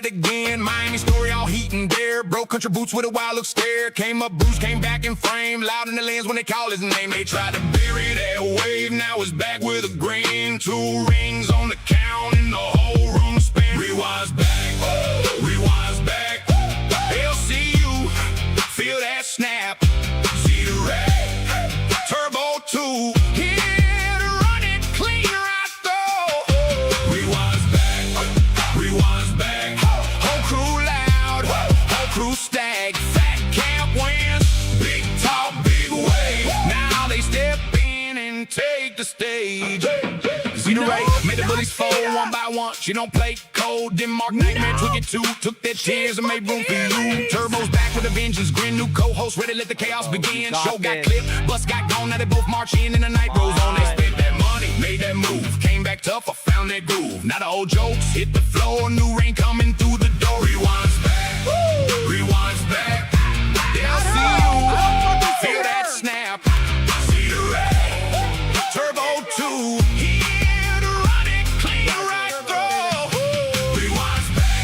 Again, Miami story all heat and dare. Broke country boots with a wild look scared. Came up boost, came back in frame. Loud in the lens when they call his name. They tried to bury that wave, now it's back with a grin. 2 rings on the count and the whole room spin. Rewind's back, rewind's back. LCU, feel that snap. Zeta Ray, Turbo 2. Stag, fat camp wins, big talk, big wave. Now they step in and take the stage. Zita Rae made the bullies fold one by one. She don't play cold. Denmark Nightmare took it too. Took their tears and made room for you. Turbo's back with a vengeance. Grin new co-host, ready to let the chaos begin. Show got clipped, bus got gone. Now they both march in and the night rolls on. They spent that money, made that move. Came back tough, I found that groove. Now the old jokes hit the floor. New rain coming through the door. Rewind's back, rewind's back. LCU, feel that snap. Zeta Ray, Turbo 2. Here to run it clean right through. Rewind's back,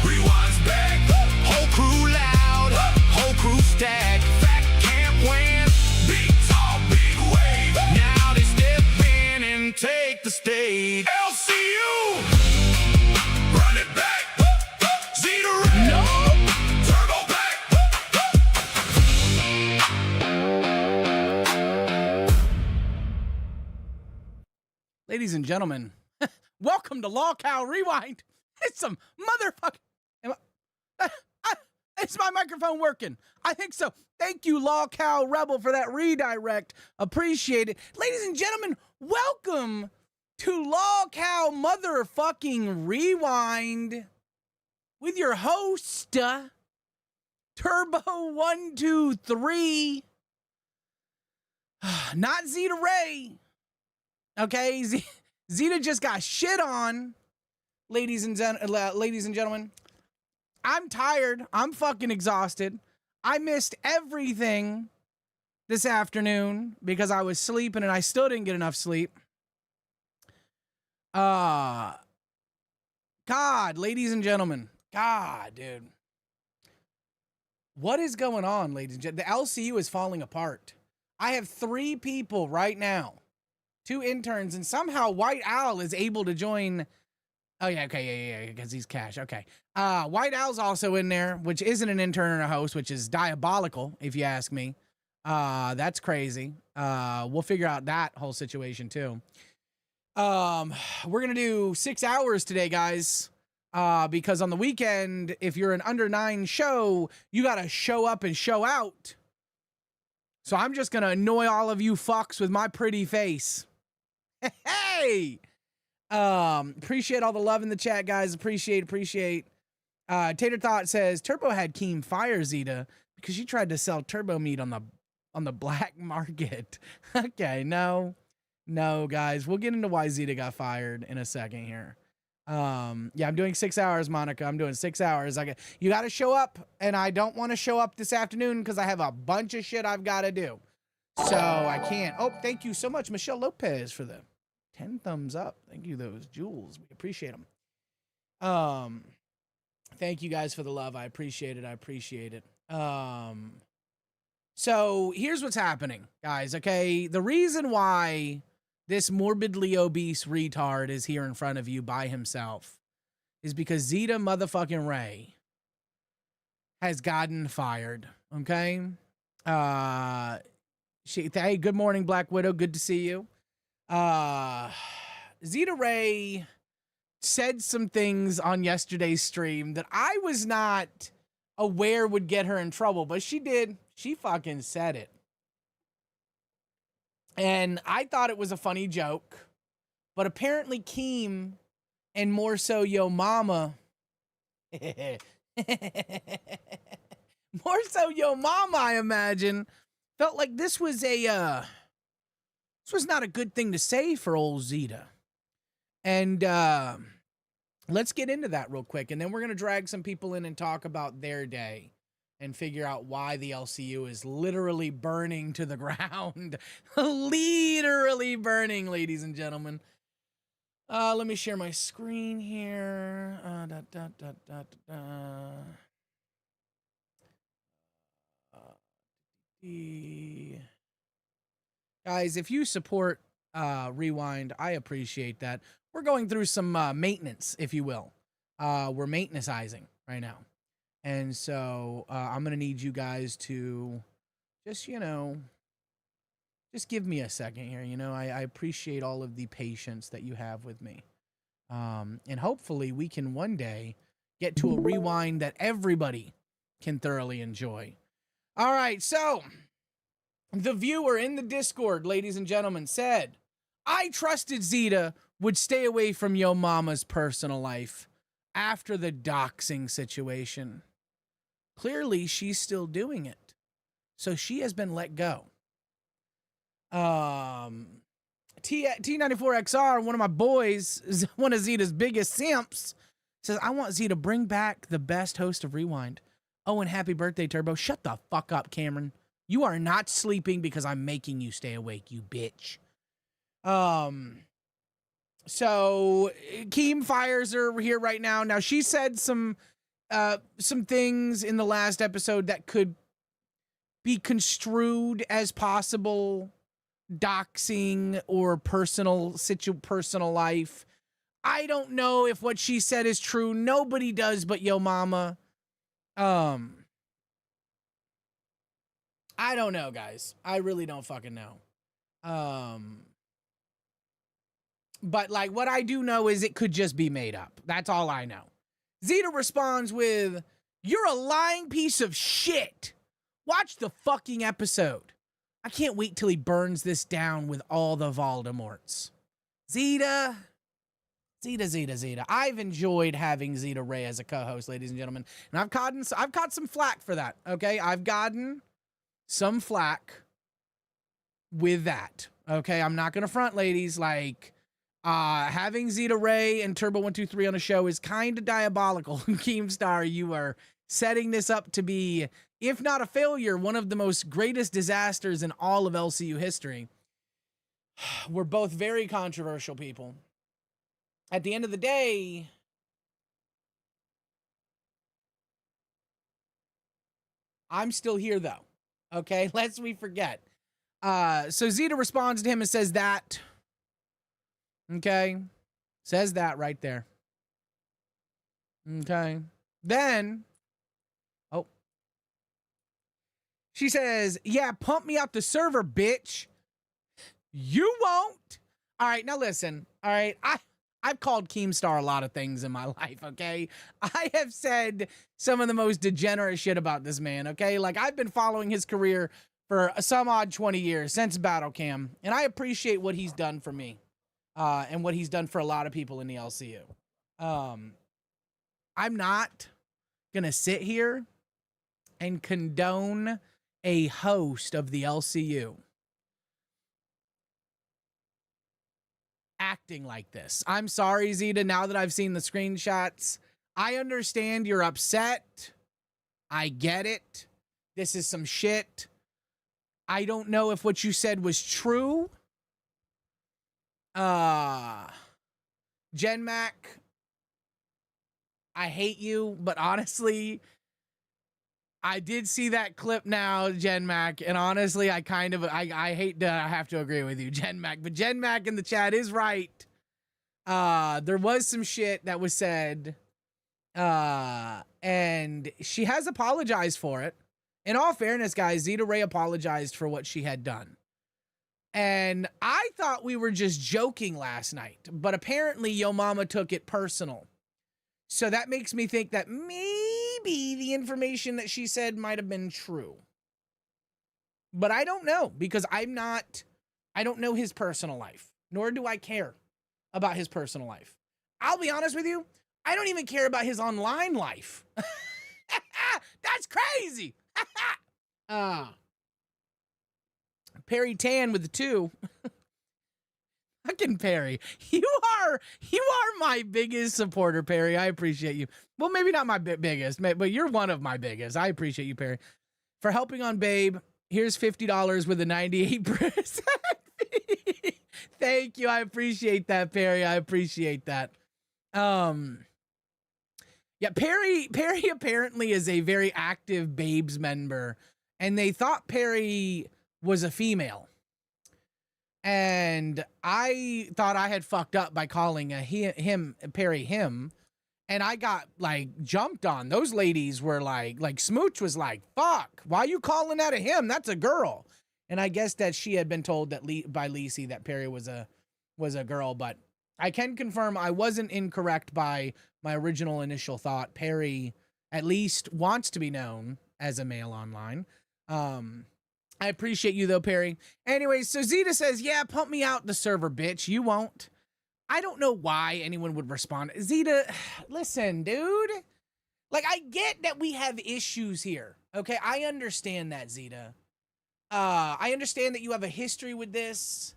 rewind's back. Whole crew loud, whole crew stack. Fat camp win, big talk, big wave. Now they step in and take the stage. LCU, run it back. Zeta Ray, no. Turbo back. Ladies and gentlemen, welcome to LolcowRewind. It's some motherfucking... Is my microphone working? I think so. Thank you, LolCow Rebel, for that redirect. Appreciate it. Ladies and gentlemen, welcome to LolCow motherfucking Rewind with your host, Turbo123. Not Zeta Ray. Okay, Zeta just got shit on, ladies and gentlemen. I'm tired. I'm fucking exhausted. I missed everything this afternoon because I was sleeping and I still didn't get enough sleep. God, ladies and gentlemen. God, dude. What is going on, ladies and gentlemen? The LCU is falling apart. I have 3 people right now. 2 interns, and somehow White Owl is able to join. Oh, yeah, okay, yeah, because he's cash. Okay. White Owl's also in there, which isn't an intern or a host, which is diabolical, if you ask me. That's crazy. We'll figure out that whole situation, too. We're going to do 6 hours today, guys, because on the weekend, if you're an under 9 show, you got to show up and show out. So I'm just going to annoy all of you fucks with my pretty face. Hey! Appreciate all the love in the chat, guys. Appreciate. Tater Thought says, Turbo had Keem fire Zeta because she tried to sell turbo meat on the black market. Okay, no, guys. We'll get into why Zeta got fired in a second here. Yeah, I'm doing 6 hours, Monica. I'm doing 6 hours. You got to show up, and I don't want to show up this afternoon because I have a bunch of shit I've got to do. So I can't. Oh, thank you so much, Michelle Lopez, for the 10 thumbs up. Thank you, those jewels. We appreciate them. Thank you guys for the love. I appreciate it. So here's what's happening, guys. Okay, the reason why this morbidly obese retard is here in front of you by himself is because Zeta motherfucking Ray has gotten fired. Okay. Hey, good morning, Black Widow. Good to see you. Zeta Ray said some things on yesterday's stream that I was not aware would get her in trouble, but she did. She fucking said it. And I thought it was a funny joke, but apparently Keem and more so Yo Mama, more so Yo Mama, I imagine, felt like this was not a good thing to say for old Zeta. And let's get into that real quick, and then we're going to drag some people in and talk about their day and figure out why the LCU is literally burning to the ground. Literally burning, ladies and gentlemen. Let me share my screen here. Guys, if you support Rewind, I appreciate that. We're going through some maintenance, if you will. We're maintenancizing right now. And so I'm going to need you guys to just, just give me a second here. I appreciate all of the patience that you have with me. And hopefully we can one day get to a Rewind that everybody can thoroughly enjoy. All right, so the viewer in the Discord, ladies and gentlemen, said, I trusted Zeta would stay away from Yo Mama's personal life after the doxing situation. Clearly, she's still doing it. So she has been let go. T94XR, one of my boys, one of Zeta's biggest simps, says, I want Zeta to bring back the best host of Rewind. Oh, and happy birthday, Turbo. Shut the fuck up, Cameron. You are not sleeping because I'm making you stay awake, you bitch. So Keem fires are here right now. Now, she said some things in the last episode that could be construed as possible doxing or personal life. I don't know if what she said is true. Nobody does but Yo Mama. I don't know, guys. I really don't fucking know. But like what I do know is it could just be made up. That's all I know. Zeta responds with, you're a lying piece of shit. Watch the fucking episode. I can't wait till he burns this down with all the Voldemorts. Zeta. I've enjoyed having Zita Rae as a co-host, ladies and gentlemen. And I've caught some flack for that, okay? I've gotten some flack with that, okay? I'm not going to front, ladies. Like, having Zita Rae and Turbo123 on a show is kind of diabolical. Keemstar, you are setting this up to be, if not a failure, one of the most greatest disasters in all of LCU history. We're both very controversial people. At the end of the day, I'm still here, though. Okay, lest we forget. So Zeta responds to him and says that. Okay, says that right there. Okay, then, oh, she says, yeah, pump me out the server, bitch. You won't. All right, now listen. All right, I've called Keemstar a lot of things in my life, okay? I have said some of the most degenerate shit about this man, okay? Like, I've been following his career for some odd 20 years, since Battle Cam, and I appreciate what he's done for me, and what he's done for a lot of people in the LCU. I'm not gonna sit here and condone a host of the LCU acting like this. I'm sorry, Zeta, now that I've seen the screenshots. I understand you're upset. I get it. This is some shit. I don't know if what you said was true. Gen Mac, I hate you, but honestly, I did see that clip now, Gen Mac, and honestly, I hate to have to agree with you, Gen Mac, but Gen Mac in the chat is right. There was some shit that was said, and she has apologized for it. In all fairness, guys, Zeta Rae apologized for what she had done. And I thought we were just joking last night, but apparently Yo Mama took it personal. So that makes me think that maybe the information that she said might have been true. But I don't know, because I don't know his personal life, nor do I care about his personal life. I'll be honest with you, I don't even care about his online life. That's crazy. Perry Tan with the 2. Fucking Perry, you are my biggest supporter, Perry. I appreciate you. Well, maybe not my biggest, but you're one of my biggest. I appreciate you, Perry, for helping on Babe. Here's $50 with a 98%. Thank you. I appreciate that, Perry. I appreciate that. Yeah, Perry apparently is a very active Babes member, and they thought Perry was a female. And I thought I had fucked up by calling Perry him, and I got like jumped on. Those ladies were like Smooch was like, "Fuck, why are you calling that a him? That's a girl." And I guess that she had been told that by Lacey that Perry was a girl, but I can confirm I wasn't incorrect by my original initial thought. Perry at least wants to be known as a male online. I appreciate you though, Perry. Anyways, so Zeta says, yeah, pump me out the server, bitch. You won't. I don't know why anyone would respond. Zeta, listen, dude. Like, I get that we have issues here. Okay, I understand that, Zeta. I understand that you have a history with this.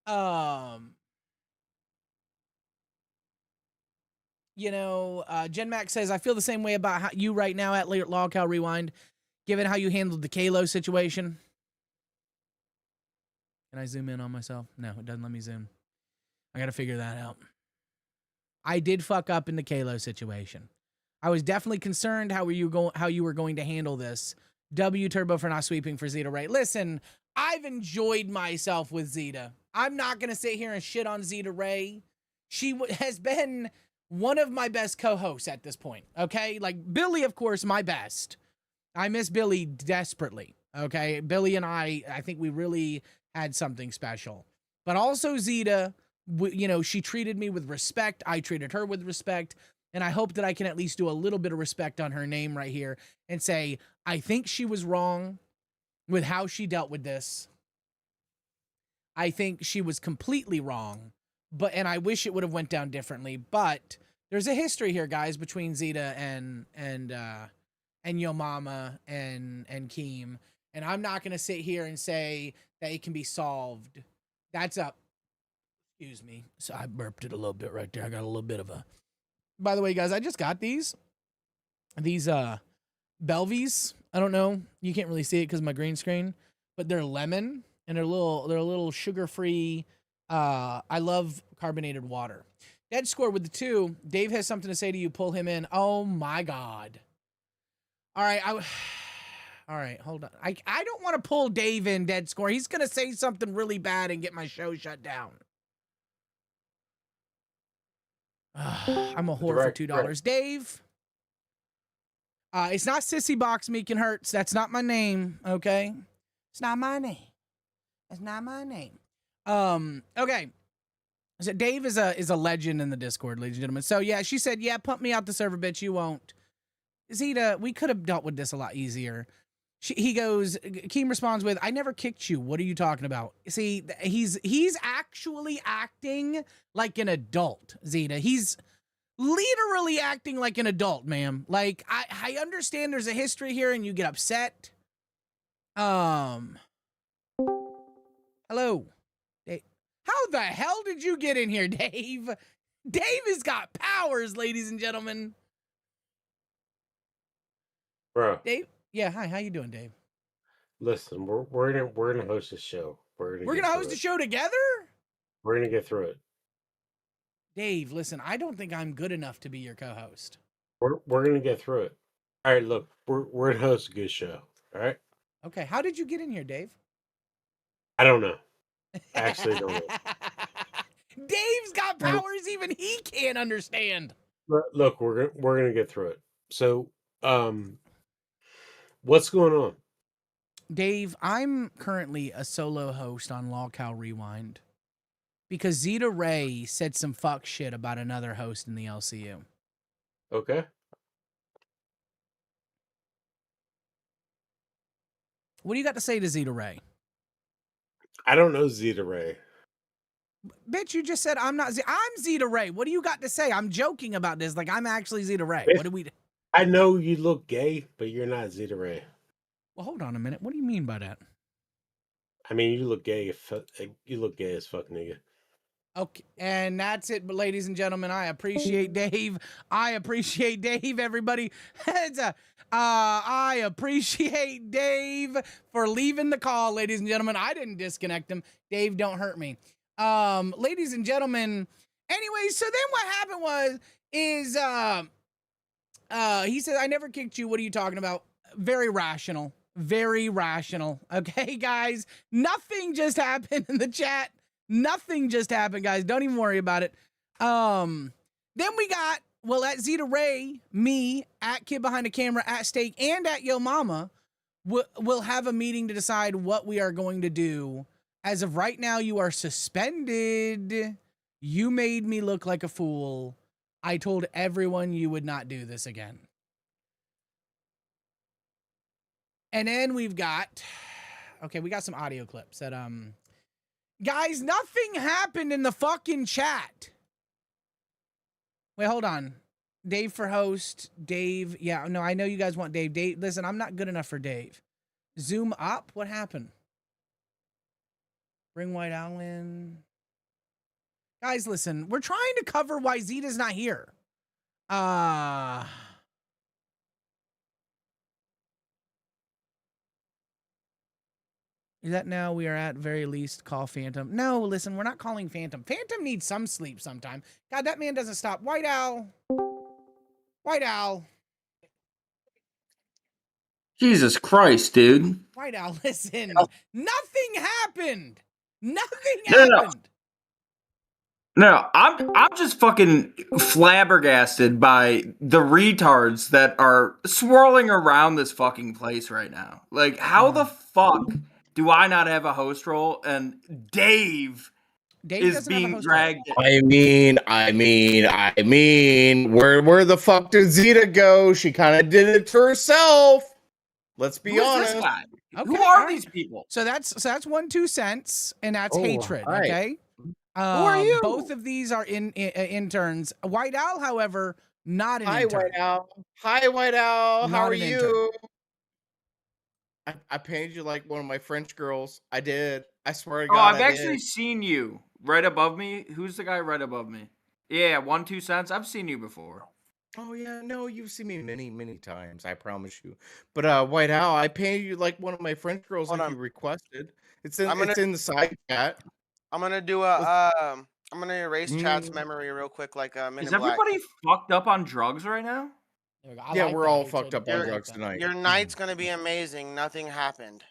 You know, Jen Max says, I feel the same way about how you right now at LolcowRewind, given how you handled the Kalo situation. Can I zoom in on myself? No, it doesn't let me zoom. I got to figure that out. I did fuck up in the Kalo situation. I was definitely concerned how you were going to handle this. W Turbo for not sweeping for Zeta Ray. Listen, I've enjoyed myself with Zeta. I'm not going to sit here and shit on Zeta Ray. She has been one of my best co-hosts at this point, okay? Like, Billy, of course, my best. I miss Billy desperately, okay? Billy and I think we really had something special. But also Zeta, you know, she treated me with respect. I treated her with respect. And I hope that I can at least do a little bit of respect on her name right here and say, I think she was wrong with how she dealt with this. I think she was completely wrong, and I wish it would have went down differently. But there's a history here, guys, between Zeta and Yo Mama and Keem. And I'm not going to sit here and say that it can be solved. That's up. Excuse me. So I burped it a little bit right there. I got a little bit of a... By the way, guys, I just got these Belvies. I don't know. You can't really see it because of my green screen, but they're lemon and they're a little sugar-free. I love carbonated water. Dead score with the 2. Dave has something to say to you. Pull him in. Oh my God. All right. All right. Hold on. I don't want to pull Dave in, dead score. He's going to say something really bad and get my show shut down. I'm a whore for $2. Dave. It's not Sissy Box Meekin Hurts. That's not my name. Okay. It's not my name. It's not my name. Okay. So Dave is a legend in the Discord, ladies and gentlemen. So yeah, she said, yeah, pump me out the server, bitch. You won't. Zeta, we could have dealt with this a lot easier. He goes, Keem responds with, I never kicked you. What are you talking about? See, he's actually acting like an adult, Zeta. He's literally acting like an adult, ma'am. Like, I understand there's a history here and you get upset. Hello. Dave. How the hell did you get in here, Dave? Dave has got powers, ladies and gentlemen. Bro. Dave? Yeah, hi. How you doing, Dave? Listen, we're gonna host a show. We're gonna host a show together? We're gonna get through it. Dave, listen, I don't think I'm good enough to be your co-host. We're gonna get through it. All right, look, we're gonna host a good show. All right. Okay, how did you get in here, Dave? I don't know. I actually don't know. Dave's got powers even he can't understand. Look, we're gonna get through it. So, what's going on? Dave, I'm currently a solo host on LolcowRewind because Zita Rae said some fuck shit about another host in the LCU. Okay. What do you got to say to Zita Rae? I don't know Zita Rae. Bitch, you just said I'm not. I'm Zita Rae. What do you got to say? I'm joking about this. Like, I'm actually Zita Rae. What do we... I know you look gay, but you're not Zita Rae. Well, hold on a minute. What do you mean by that? I mean, you look gay. You look gay as fuck, nigga. Okay, and that's it, but ladies and gentlemen, I appreciate Dave. I appreciate Dave, everybody. I appreciate Dave for leaving the call, ladies and gentlemen. I didn't disconnect him. Dave, don't hurt me. Ladies and gentlemen, anyway, so then what happened is he said, I never kicked you. What are you talking about? Very rational. Very rational. Okay, guys. Nothing just happened in the chat. Nothing just happened, guys. Don't even worry about it. Then we got, well, at Zeta Ray, me, at Kid Behind the Camera, at Steak, and at Yo Mama, we'll have a meeting to decide what we are going to do. As of right now, you are suspended. You made me look like a fool. I told everyone you would not do this again. And then we've got, okay, we got some audio clips that, guys, nothing happened in the fucking chat. Wait, hold on. Dave for host. Dave. Yeah, no, I know you guys want Dave. Dave, listen, I'm not good enough for Dave. Zoom up. What happened? Bring White Owl in. Guys, listen, we're trying to cover why Zeta's not here. Is that now we are at very least call Phantom? No, listen, we're not calling Phantom. Phantom needs some sleep sometime. God, that man doesn't stop. White Owl. White Owl. Jesus Christ, dude. White Owl, listen. Nothing happened. Nothing No. happened. No, I'm just fucking flabbergasted by the retards that are swirling around this fucking place right now. Like, how the fuck do I not have a host role and Dave is being dragged? I mean, where the fuck did Zeta go? She kind of did it to herself. Let's be honest. This guy? Okay, Who are all right. these people? So that's 1 2 cents, and that's hatred. right. Okay. Who are you? Both of these are interns. White Owl, however, not an Hi, intern. White Owl. Hi, White Owl. How Not are an you? I painted you like one of my French girls. I did. I swear to God. I've actually seen you right above me. Who's the guy right above me? Yeah, 1 2 cents. I've seen you before. Oh yeah, no, you've seen me many times. I promise you. But White Owl, I painted you like one of my French girls like you requested. It's in the side chat. I'm gonna do I'm gonna erase chat's memory real quick, like a minute. Is everybody fucked up on drugs right now? Yeah, we're all fucked up on drugs tonight. Your night's gonna be amazing. Nothing happened.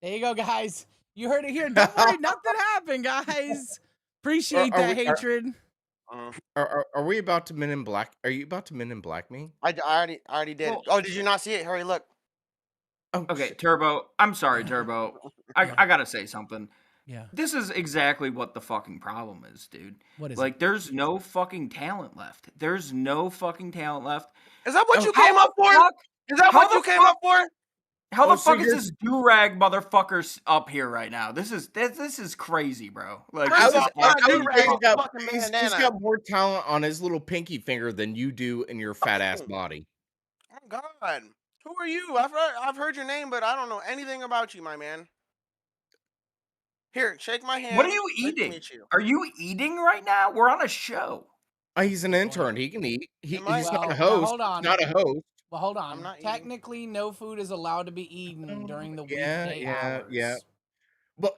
There you go, guys. You heard it here. Don't worry, nothing happened, guys. Appreciate that hatred. Are we about to Men in Black? Are you about to Men in Black me? I already did. Oh, did you not see it? Hurry, look. Oh, Okay, Turbo. I'm sorry, Turbo. I gotta say something. Yeah. This is exactly what the fucking problem is, dude. What is like, there's no fucking talent left. There's no fucking talent left. Is that what you came up for? Is that what you came up for? How the fuck is this do-rag motherfucker up here right now? This is crazy, bro. Like, he's got more talent on his little pinky finger than you do in your fat ass body. Oh God, who are you? I've heard your name, but I don't know anything about you, my man. Here, shake my hand. What are you eating? Are you eating right now? We're on a show. He's an intern. He can eat. He's not a host. Hold on. Not a host. Well, hold on. Technically, no food is allowed to be eaten during the weekday hours. Yeah. But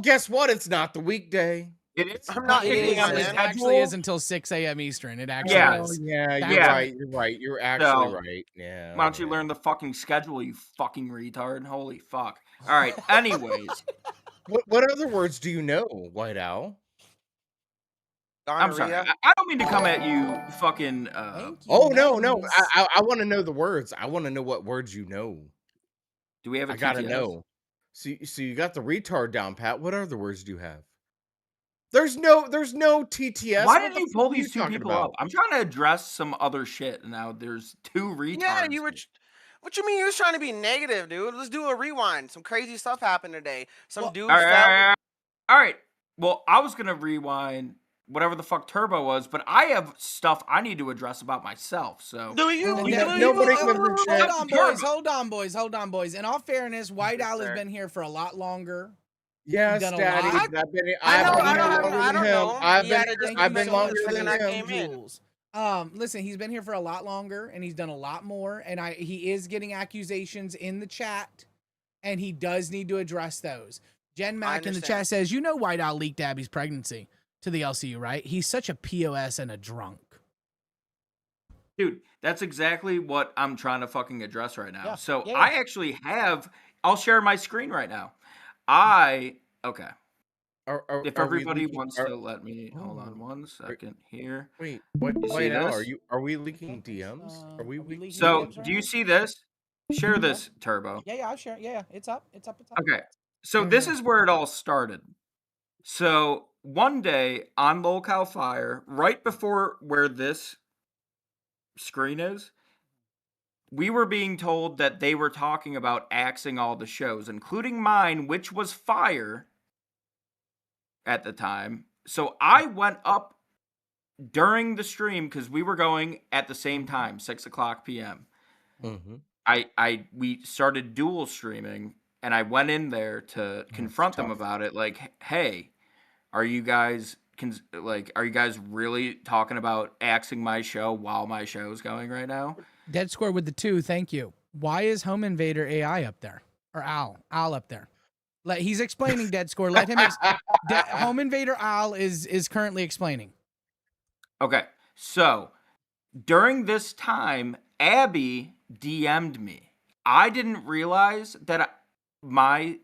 guess what? It's not the weekday. It is. I'm not eating. It actually is until 6 a.m. Eastern. It actually is. You're right. You're actually right. Yeah. Why don't you learn the fucking schedule, you fucking retard? Holy fuck. All right. Anyways. What other words do you know, White Owl? I'm sorry. I don't mean to come at you fucking... No. I want to know the words. I want to know what words you know. Do we have a I gotta know. So you got the retard down, Pat. What other words do you have? There's no TTS. Why did you pull these two people up? I'm trying to address some other shit, and now there's two retards. Yeah, you were... What you mean you was trying to be negative, dude? Let's do a rewind. Some crazy stuff happened today. Some dude all right. Well, I was going to rewind whatever the fuck Turbo was, but I have stuff I need to address about myself, so... Hold on, boys. In all fairness, White Owl has been here for a lot longer. Yes, Daddy. I've been longer than I came in. Listen, he's been here for a lot longer, and he's done a lot more, and he is getting accusations in the chat, and he does need to address those. Jen Mack in the chat says, you know White Owl leaked Abby's pregnancy to the LCU, right? He's such a POS and a drunk. Dude, that's exactly what I'm trying to fucking address right now. Yeah. So Yeah. I actually have, I'll share my screen right now. Okay. If everybody wants to let me, hold on 1 second here. Wait, You see this? Are we leaking DMs? Are we leaking So, DMs right do you now? see this? Share this, Turbo. Yeah, I'll share. Yeah, it's up. Okay. So this is where it all started. So one day on Lolcow Fire, right before where this screen is, we were being told that they were talking about axing all the shows, including mine, which was Fire at the time. So I went up during the stream because we were going at the same time, 6:00 p.m. We started dual streaming, and I went in there to confront them about it. Like, hey, are you guys really talking about axing my show while my show is going right now? Dead Square with the 2, thank you. Why is Home Invader AI up there? Or Owl up there? He's explaining, Dead Score. Let him. Home Invader Owl is currently explaining. Okay, so during this time, Abby DM'd me. I didn't realize that my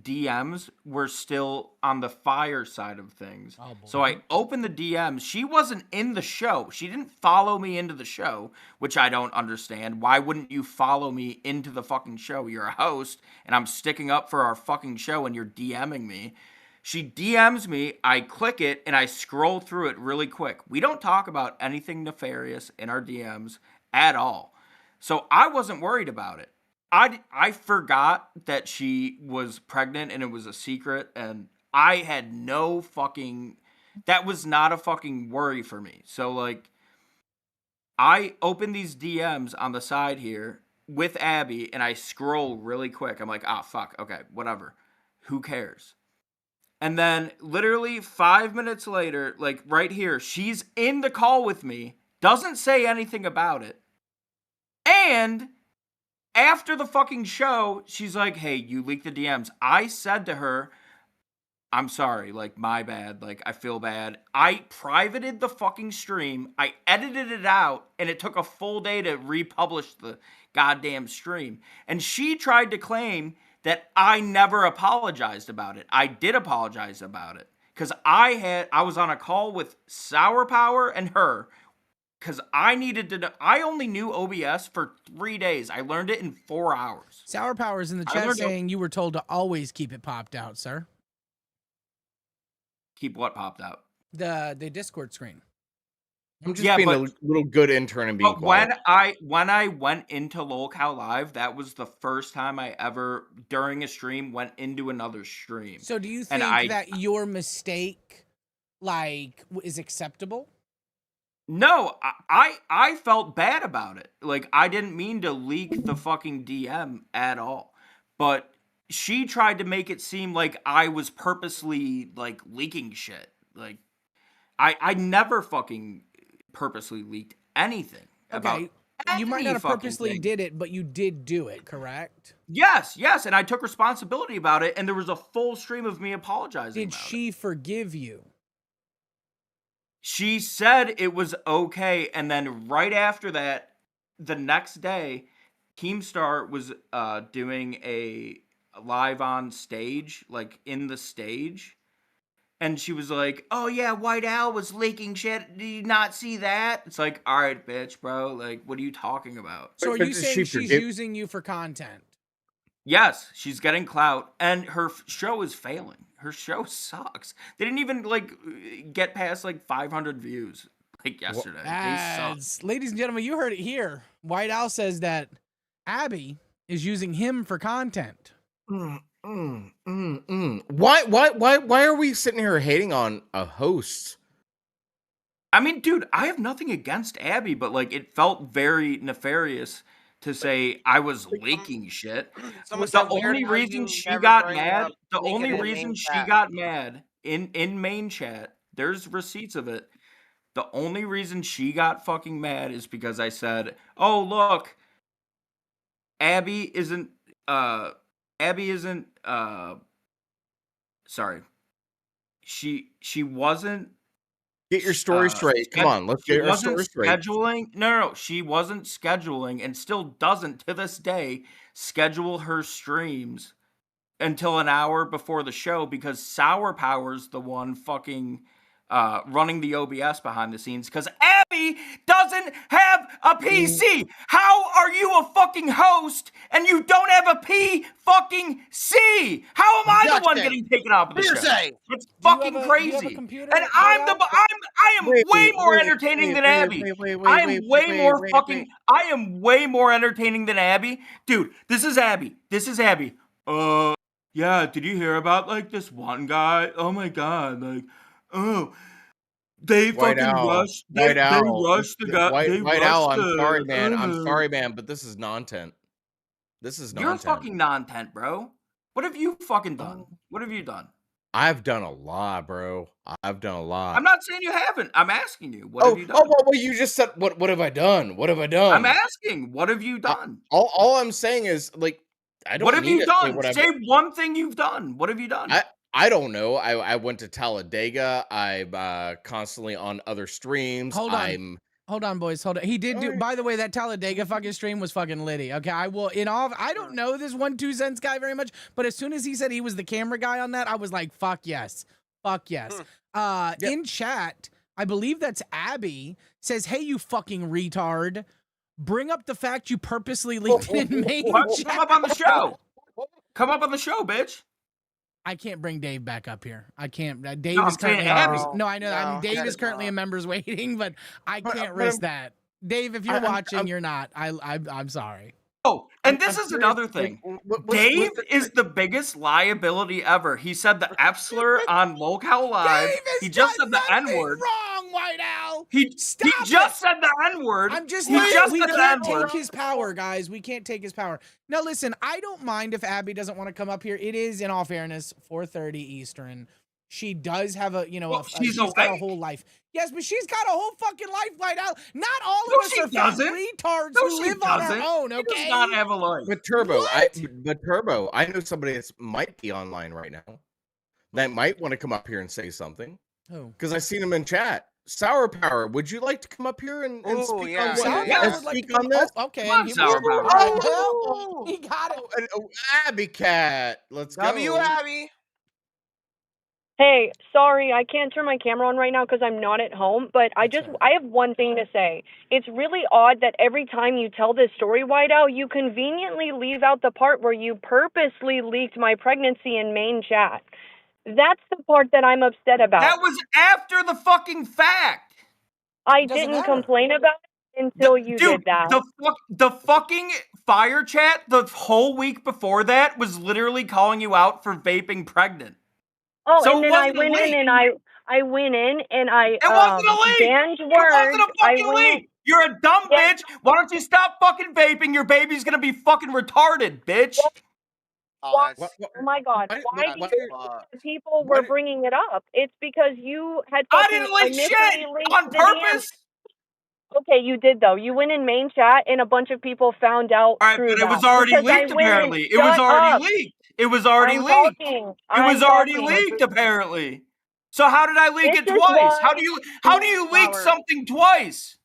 DMs were still on the Fire side of things. Oh, boy. So I opened the DMs. She wasn't in the show. She didn't follow me into the show, which I don't understand. Why wouldn't you follow me into the fucking show? You're a host, and I'm sticking up for our fucking show, and you're DMing me. She DMs me, I click it, and I scroll through it really quick. We don't talk about anything nefarious in our DMs at all. So I wasn't worried about it. I forgot that she was pregnant and it was a secret, and I had no fucking, that was not a fucking worry for me. So like, I open these DMs on the side here with Abby and I scroll really quick. I'm like, fuck, okay, whatever. Who cares? And then literally 5 minutes later, like right here, she's in the call with me, doesn't say anything about it. And after the fucking show, she's like, hey, you leaked the DMs. I said to her, I'm sorry, like, my bad, like, I feel bad. I privated the fucking stream, I edited it out, and it took a full day to republish the goddamn stream. And she tried to claim that I never apologized about it. I did apologize about it. Because I was on a call with Sour Power and her, because I needed to know. I only knew OBS for 3 days. I learned it in 4 hours. Sour Power's in the chat saying you were told to always keep it popped out, sir. Keep what popped out? The Discord screen. I'm just being a little good intern and being quiet. When I went into Lolcow Live, that was the first time I ever, during a stream, went into another stream. So do you think that your mistake, like, is acceptable? No, I felt bad about it. Like, I didn't mean to leak the fucking DM at all. But she tried to make it seem like I was purposely, like, leaking shit. Like, I never fucking purposely leaked anything. Okay, you might not have purposely did it, but you did do it, correct? Yes, and I took responsibility about it, and there was a full stream of me apologizing about it. Did she forgive you? She said it was okay, and then right after that, the next day, Keemstar was doing a live on stage, like in the stage, and she was like, "Oh yeah, White Owl was leaking shit. Did you not see that?" It's like, all right, bitch, bro. Like, what are you talking about? So are you saying she's using you for content? Yes, she's getting clout, and her show is failing. Her show sucks. They didn't even like get past like 500 views like yesterday. Ladies and gentlemen, you heard it here. White Owl says that Abby is using him for content. Why are we sitting here hating on a host? I mean, dude, I have nothing against Abby, but like it felt very nefarious to say I was leaking shit. The only reason she got mad, in main chat, there's receipts of it. The only reason she got fucking mad is because I said, "Oh, look, Abby isn't sorry. She wasn't Get your story straight. Come on, let's get our story straight. scheduling. No. She wasn't scheduling, and still doesn't to this day schedule her streams until an hour before the show because Sour Power's the one fucking running the OBS behind the scenes because Abby doesn't have a PC. How are you a fucking host and you don't have a fucking C? How am I the one getting taken off of the show? It's fucking crazy. And I am way more entertaining than Abby. I am way more entertaining than Abby. Dude, this is Abby. Yeah, did you hear about like this one guy? Oh my god, like, oh, they fucking rushed. They rushed the guy. White Owl, I'm sorry, man. I'm sorry, man, but this is non-tent. This is non-tent. You're fucking non-tent, bro. What have you fucking done? What have you done? I've done a lot, bro. I've done a lot. I'm not saying you haven't. I'm asking you. What have you done? Oh, well, you just said, what have I done? What have I done? I'm asking, what have you done? All I'm saying is, like, I don't. What have you done? Say one thing you've done. What have you done? I don't know. I went to Talladega. I'm constantly on other streams. Hold on, boys. Hold on. He did do. By the way, that Talladega fucking stream was fucking litty. Okay, I don't know this 1 2 cents guy very much, but as soon as he said he was the camera guy on that, I was like, fuck yes. In chat, I believe that's Abby says, "Hey, you fucking retard. Bring up the fact you purposely leaked in main chat." Come up on the show. Come up on the show, bitch. I can't bring Dave back up here. I can't. Dave is currently. No, I know. I mean, Dave is currently a members waiting, but I can't risk that. Dave, if you're watching, you're not. I'm sorry. Oh, and this is another thing. Dave is the biggest liability ever. He said the F slur on Lolcow Live. He just said the N-word. Wrong, White Owl. He just said the N-word. We can't take his power, guys. We can't take his power. Now, listen, I don't mind if Abby doesn't want to come up here. It is, in all fairness, 4:30 Eastern. She does have a, she's got a whole life. Yes, but she's got a whole fucking life, White Owl. Not all of us are fucking retards who live on our own, okay? She does not have a life. But Turbo, I know somebody that might be online right now that might want to come up here and say something. Who? Because I seen him in chat. Sour Power, would you like to come up here and speak on speak on this? Okay. Sour Power. Oh, he got it. Abby Cat, let's go. W Abby. Hey, sorry, I can't turn my camera on right now because I'm not at home, but I have one thing to say. It's really odd that every time you tell this story, White Owl, you conveniently leave out the part where you purposely leaked my pregnancy in main chat. That's the part that I'm upset about. That was after the fucking fact. I didn't complain about it until you did that. The fucking fire chat the whole week before that was literally calling you out for vaping pregnant. Oh, so and then I went in and I went in and I it wasn't a leak. banned words. It wasn't a fucking leak. You're a dumb bitch. Why don't you stop fucking vaping? Your baby's gonna be fucking retarded, bitch. Oh my God! Why do you think people were bringing it up? It's because you had. I didn't leak shit on purpose. Okay, you did though. You went in main chat and a bunch of people found out. All right, but it was already leaked. Apparently, it was already leaked. It was already leaked. It was already leaked, apparently. So how did I leak it twice? How do you leak something twice?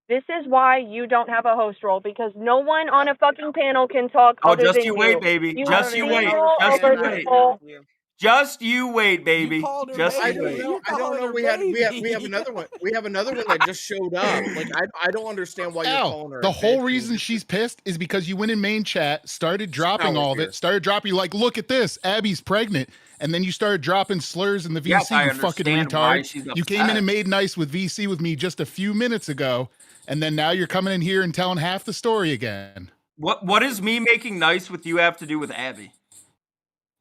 This is why you don't have a host role, because no one on a fucking panel can talk. Oh, just you wait, baby. Just you wait. Just you wait. Just you wait, baby. Just I don't know. We have another one. We have another one that just showed up. Like I don't understand why you're calling her. The whole reason she's pissed is because you went in main chat, started dropping all of it, started dropping like, look at this, Abby's pregnant, and then you started dropping slurs in the VC. Yes, you fucking retard. You came in and made nice with VC with me just a few minutes ago, and then now you're coming in here and telling half the story again. What does me making nice with you have to do with Abby?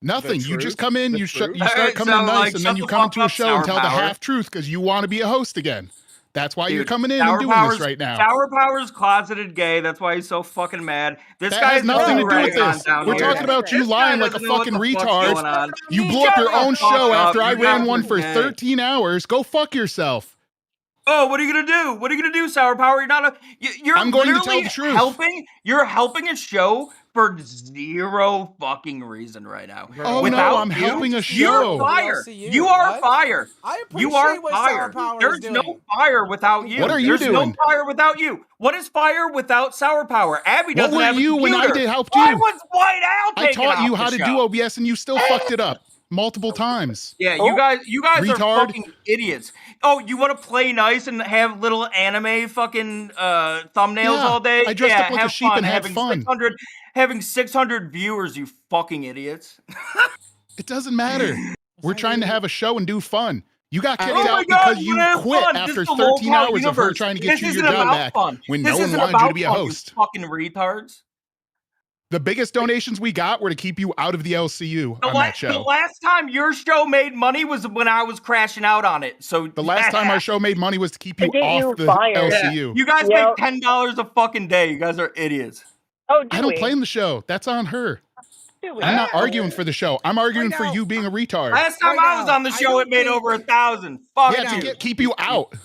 Nothing. You just come in, you start coming in nice, and then you come into a show and tell the half truth because you want to be a host again. That's why you're coming in and doing this right now. Sour Power's closeted gay. That's why he's so fucking mad. This guy has nothing to do with this. We're talking about you lying like a fucking retard. You blew up your own show after I ran one for 13 hours. Go fuck yourself. Oh, what are you gonna do? What are you gonna do, Sour Power? You're I'm going to tell the truth. You're helping a show for zero fucking reason right now. Oh Without no, I'm you, helping a you're show. fire. LCU, You are what? fire. I You are appreciate what Sour fire. Power is There's doing. no fire without you. What are you There's doing? no fire without you. What is fire without Sour Power? Abby What doesn't were have a you when I computer. did helped Why you? was White Owl I taken taught you off how the to show? do OBS and you still fucked it up multiple times. Yeah, Oh. you guys are Retard. fucking idiots. Oh, you want to play nice and have little anime fucking thumbnails Yeah, all day? I dressed Yeah, up like a have sheep fun. and had fun. Having 600 viewers, you fucking idiots. It doesn't matter. We're trying to have a show and do fun. You got kicked Oh my out God, because you what is quit fun? after This is the 13 local hours of her universe. trying to get This you your isn't job about back fun. when This no one isn't wanted you about to be a fun, host. You fucking retards. The biggest donations we got were to keep you out of the LCU on that The show. last time your show made money was when I was crashing out on it. So The last time our show made money was to keep you get off you the fired. Yeah. LCU. You guys Yep. make $10 a fucking day. You guys are idiots. Oh, do I don't we? play in the show. That's on her. Do we? I'm not arguing for the show. I'm arguing for now. you being a retard. Last time Right I was now, on the I show, don't it made think- over 1,000. Fuck Yeah, you. to keep you out. To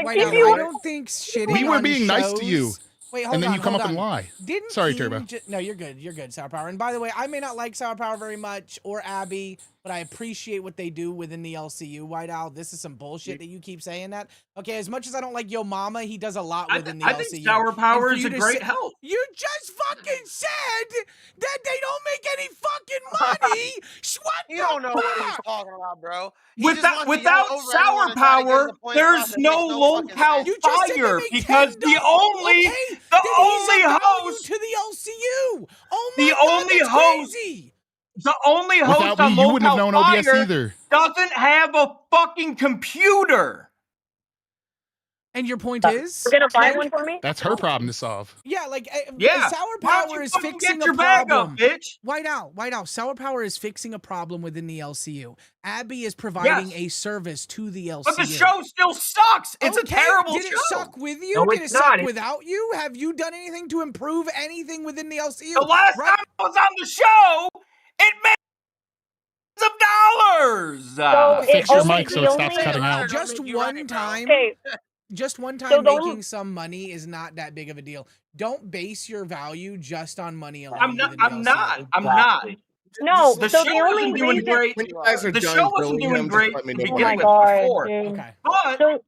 Wait, keep now, you I don't think shitting We were on being nice to you. shows- Wait, hold And then on, you come hold up and on. lie. Didn't Sorry, you Turbo. No, you're good. You're good, Sour Power. And by the way, I may not like Sour Power very much or Abby, but I appreciate what they do within the LCU. White Owl, this is some bullshit that you keep saying that. Okay, as much as I don't like Yo Mama, he does a lot within the I LCU. think Sour Power And is for a you to great say- help. You just fucking said that they don't make any fucking money. What You the don't know what he's fuck? talking about, bro. He just Without wants to yell over everyone Sour and try to get Power, his point there's across. It no makes no fucking local sense. You just said they fire make because the $10. only Okay, the then he's only a value host to the LCU. Oh my The God, only that's host- crazy. the only host Without on me, you wouldn't have Local known OBS Fire either. doesn't have a fucking computer. And your point is? You're gonna buy Like, one for me? That's her problem to solve. Yeah, like Yeah. Sour Why don't Power you is fucking fixing get a your bag problem. up, bitch? White Owl. Sour Power is fixing a problem within the LCU. Abby is providing Yes. a service to the LCU. But the show still sucks. It's a Okay, terrible Did show. it suck with you? No, Did it it's suck not. without you? Have you done anything to improve anything within the LCU? The last Right- time I was on the show, it made $1,000. So Fix it your only- mic so the it stops only- cutting out. Just one time. Okay, Just one So time the making only- some money is not that big of a deal. Don't base your value just on money alone. I'm not. within the I'm not. LCU. I'm not. no. The so show the only wasn't doing reason. great. When you guys are The done show wasn't grilling doing him, great just let me to know. begin Oh my with God, before. dude. Okay. But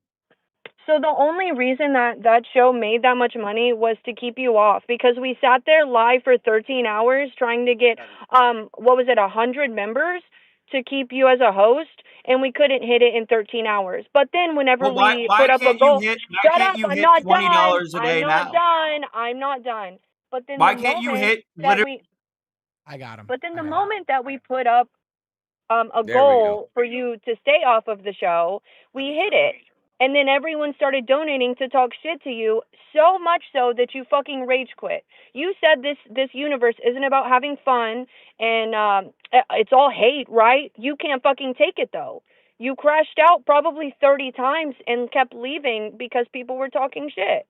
So the only reason that show made that much money was to keep you off, because we sat there live for 13 hours trying to get what was it, 100 members to keep you as a host, and we couldn't hit it in 13 hours. But then whenever well, why we put up a can't goal, you hit? Why shut can't up! you I'm hit not $20 done. a day I'm now? not done. I'm not done. But then Why the can't you moment hit that literally? we I got him. But then the I got him. moment that we put up a There we goal for you to stay off of the show, we hit it. And then everyone started donating to talk shit to you, so much so that you fucking rage quit. You said this universe isn't about having fun and it's all hate, right? You can't fucking take it though. You crashed out probably 30 times and kept leaving because people were talking shit.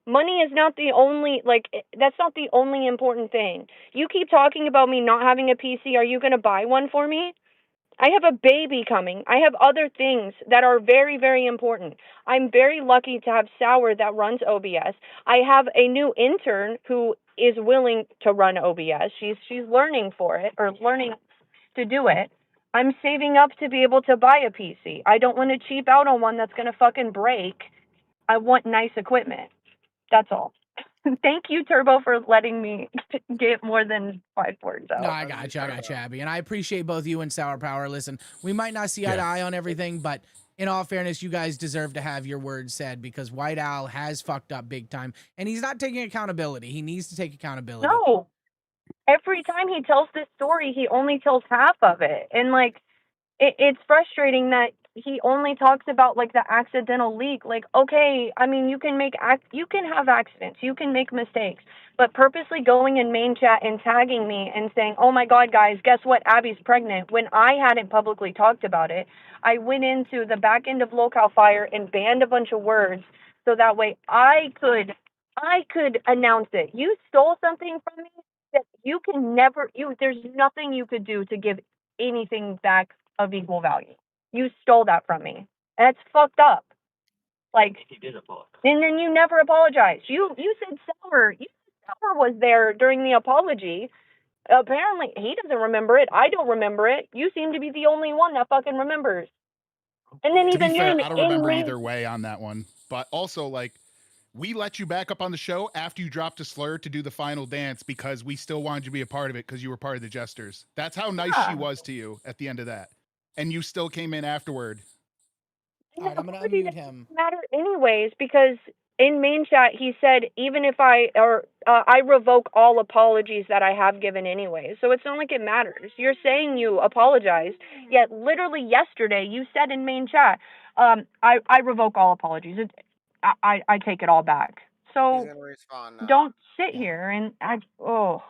Money is not the only, that's not the only important thing. You keep talking about me not having a PC. Are you going to buy one for me? I have a baby coming. I have other things that are very, very important. I'm very lucky to have Sour that runs OBS. I have a new intern who is willing to run OBS. She's learning for it, or learning to do it. I'm saving up to be able to buy a PC. I don't want to cheap out on one that's going to fucking break. I want nice equipment. That's all. Thank you, Turbo, for letting me get more than 5 words out. No, I got you, Abby. And I appreciate both you and Sour Power. Listen, we might not see eye to eye on everything, but in all fairness, you guys deserve to have your words said, because White Owl has fucked up big time, and he's not taking accountability. He needs to take accountability. No. Every time he tells this story, he only tells half of it. And, it's frustrating that he only talks about the accidental leak. Okay, I mean, you can have accidents, you can make mistakes, but purposely going in main chat and tagging me and saying, "Oh my God, guys, guess what? Abby's pregnant," when I hadn't publicly talked about it. I went into the back end of LolcowFire and banned a bunch of words so that way I could announce it. You stole something from me that you can never. There's nothing you could do to give anything back of equal value. You stole that from me. That's fucked up. He did apologize. And then you never apologized. You said Sour was there during the apology. Apparently, he doesn't remember it. I don't remember it. You seem to be the only one that fucking remembers. And then To even be fair, then, I don't remember either way on that one. But also, like, we let you back up on the show after you dropped a slur to do the final dance because we still wanted you to be a part of it because you were part of the Jesters. That's how nice she was to you at the end of that. And you still came in afterward. All right, I'm going to unmute him. Matter anyways, because in main chat he said even if I revoke all apologies that I have given anyway. So it's not like it matters. You're saying you apologized, yet literally yesterday you said in main chat, I revoke all apologies. I take it all back. So He's gonna respond now. don't sit here and I'm gonna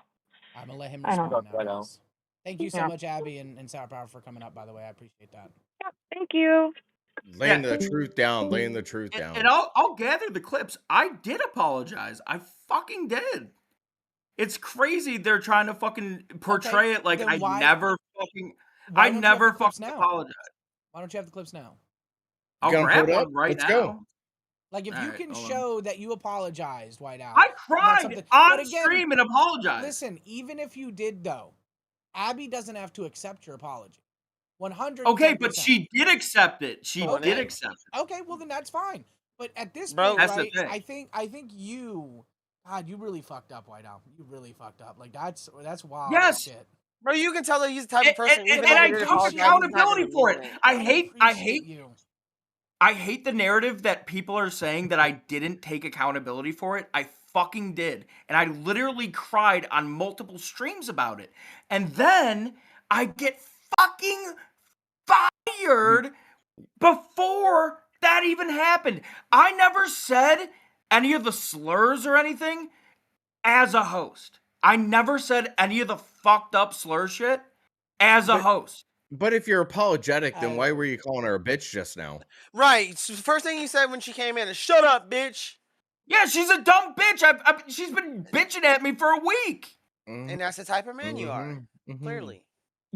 let him respond now. Guys. Thank you so much, Abby and Sour Power, for coming up. By the way, I appreciate that. Yeah, thank you. Laying the truth down. And I'll gather the clips. I did apologize. I fucking did. It's crazy they're trying to fucking portray it like I never fucking apologized. Why don't you have the clips now? I'll grab one right now. Go. Like, if you can show that you apologized, White Owl. I cried on stream and apologized. Listen, even if you did, though, Abby doesn't have to accept your apology. 100%. Okay, but she did accept it. She did accept it. Okay, well then that's fine. But at this point, right, I think you, God, you really fucked up, White Owl. You really fucked up. Like that's wild. Yes. Shit. Bro, you can tell that he's the type of person. And I took accountability for it. I hate the narrative that people are saying that I didn't take accountability for it. I fucking did. And I literally cried on multiple streams about it. And then I get fucking fired before that even happened. I never said any of the slurs or anything as a host. I never said any of the fucked up slur shit as a host. But if you're apologetic, then why were you calling her a bitch just now? Right. So the first thing he said when she came in is, "Shut up, bitch." Yeah, she's a dumb bitch. She's been bitching at me for a week. And that's the type of man you are. Clearly.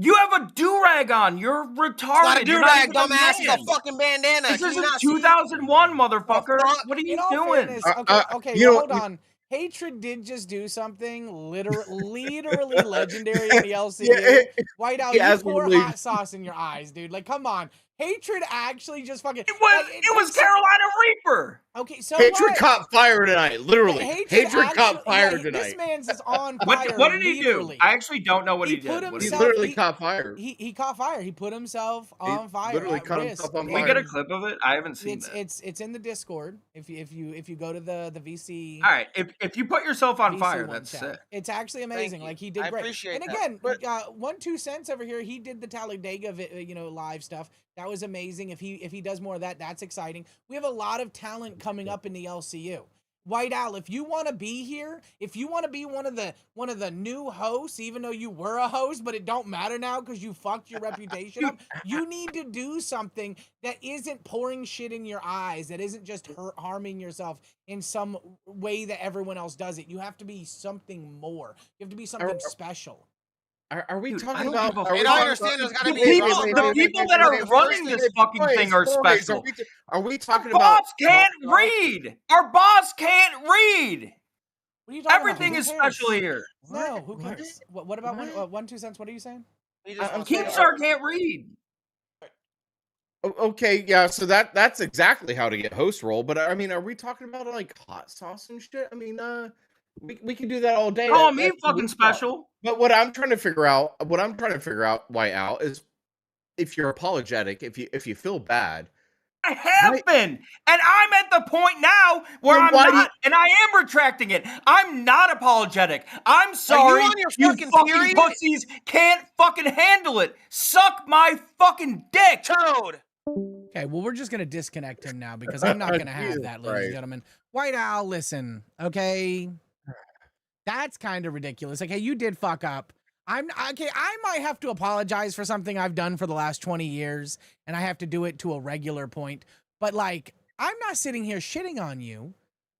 You have a do-rag on. You're retarded. It's not a do-rag, dumbass. It's a fucking bandana. This is 2001, motherfucker. What are you doing? Fairness, okay, hold on. Hatred did just do something literally legendary in the LCU. White Owl, you pour hot sauce in your eyes, dude. Like, come on. Hatred actually just fucking... It was Carolina Reaper. Okay, so Hatred caught fire tonight, literally. Hatred caught fire tonight. This man's is on fire. What did he do? I actually don't know what he did. He literally caught fire. He caught fire. He put himself on fire. Literally cut himself on fire. We get a clip of it? I haven't seen that. It's in the Discord. If you go to the VC. All right, if you put yourself on fire, that's sick. It's actually amazing. Like, he did great. Appreciate and again, 1-2 cents over here. He did the Talladega, live stuff. That was amazing. If he does more of that, that's exciting. We have a lot of talent coming up in the LCU. White Owl, if you want to be here, if you want to be one of the new hosts, even though you were a host, but it don't matter now because you fucked your reputation up, you need to do something that isn't pouring shit in your eyes, that isn't just harming yourself in some way that everyone else does it. You have to be something more. You have to be something special. Are we talking about? I understand there's gotta be the people that are running this fucking thing are special. Are we talking about? Our boss can't read. Our boss can't read. What are you talking Everything about? is special here. No, who cares? What about 1-2 cents? What are you saying? Keemstar can't read. Okay, yeah, so that's exactly how to get host role. But I mean, are we talking about like hot sauce and shit? I mean, we can do that all day. Oh, me fucking special. But what I'm trying to figure out, White Owl, is if you're apologetic, if you feel bad. I have been, and I'm at the point now where I'm not, and I am retracting it. I'm not apologetic. I'm sorry. You fucking pussies can't fucking handle it. Suck my fucking dick. Toad. Okay, well, we're just going to disconnect him now because I'm not going to have that, ladies and gentlemen. White Owl, listen, okay? That's kind of ridiculous. Okay, you did fuck up. I might have to apologize for something I've done for the last 20 years, and I have to do it to a regular point. But, like, I'm not sitting here shitting on you,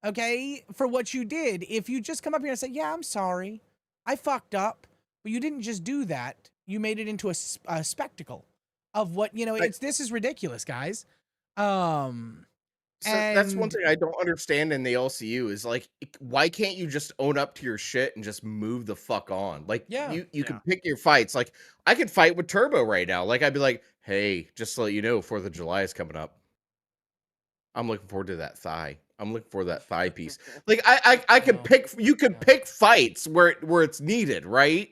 okay, for what you did. If you just come up here and say, yeah, I'm sorry, I fucked up, but you didn't just do that. You made it into a spectacle of what, this is ridiculous, guys. So that's one And thing I don't understand in the LCU is like, why can't you just own up to your shit and just move the fuck on? Like, yeah, you can pick your fights. Like, I could fight with Turbo right now. Like, I'd be like, hey, just to let you know, 4th of July is coming up. I'm looking forward to that thigh. I'm looking for that thigh piece. Like, I could No. pick. You could Yeah. pick fights where it's needed, right?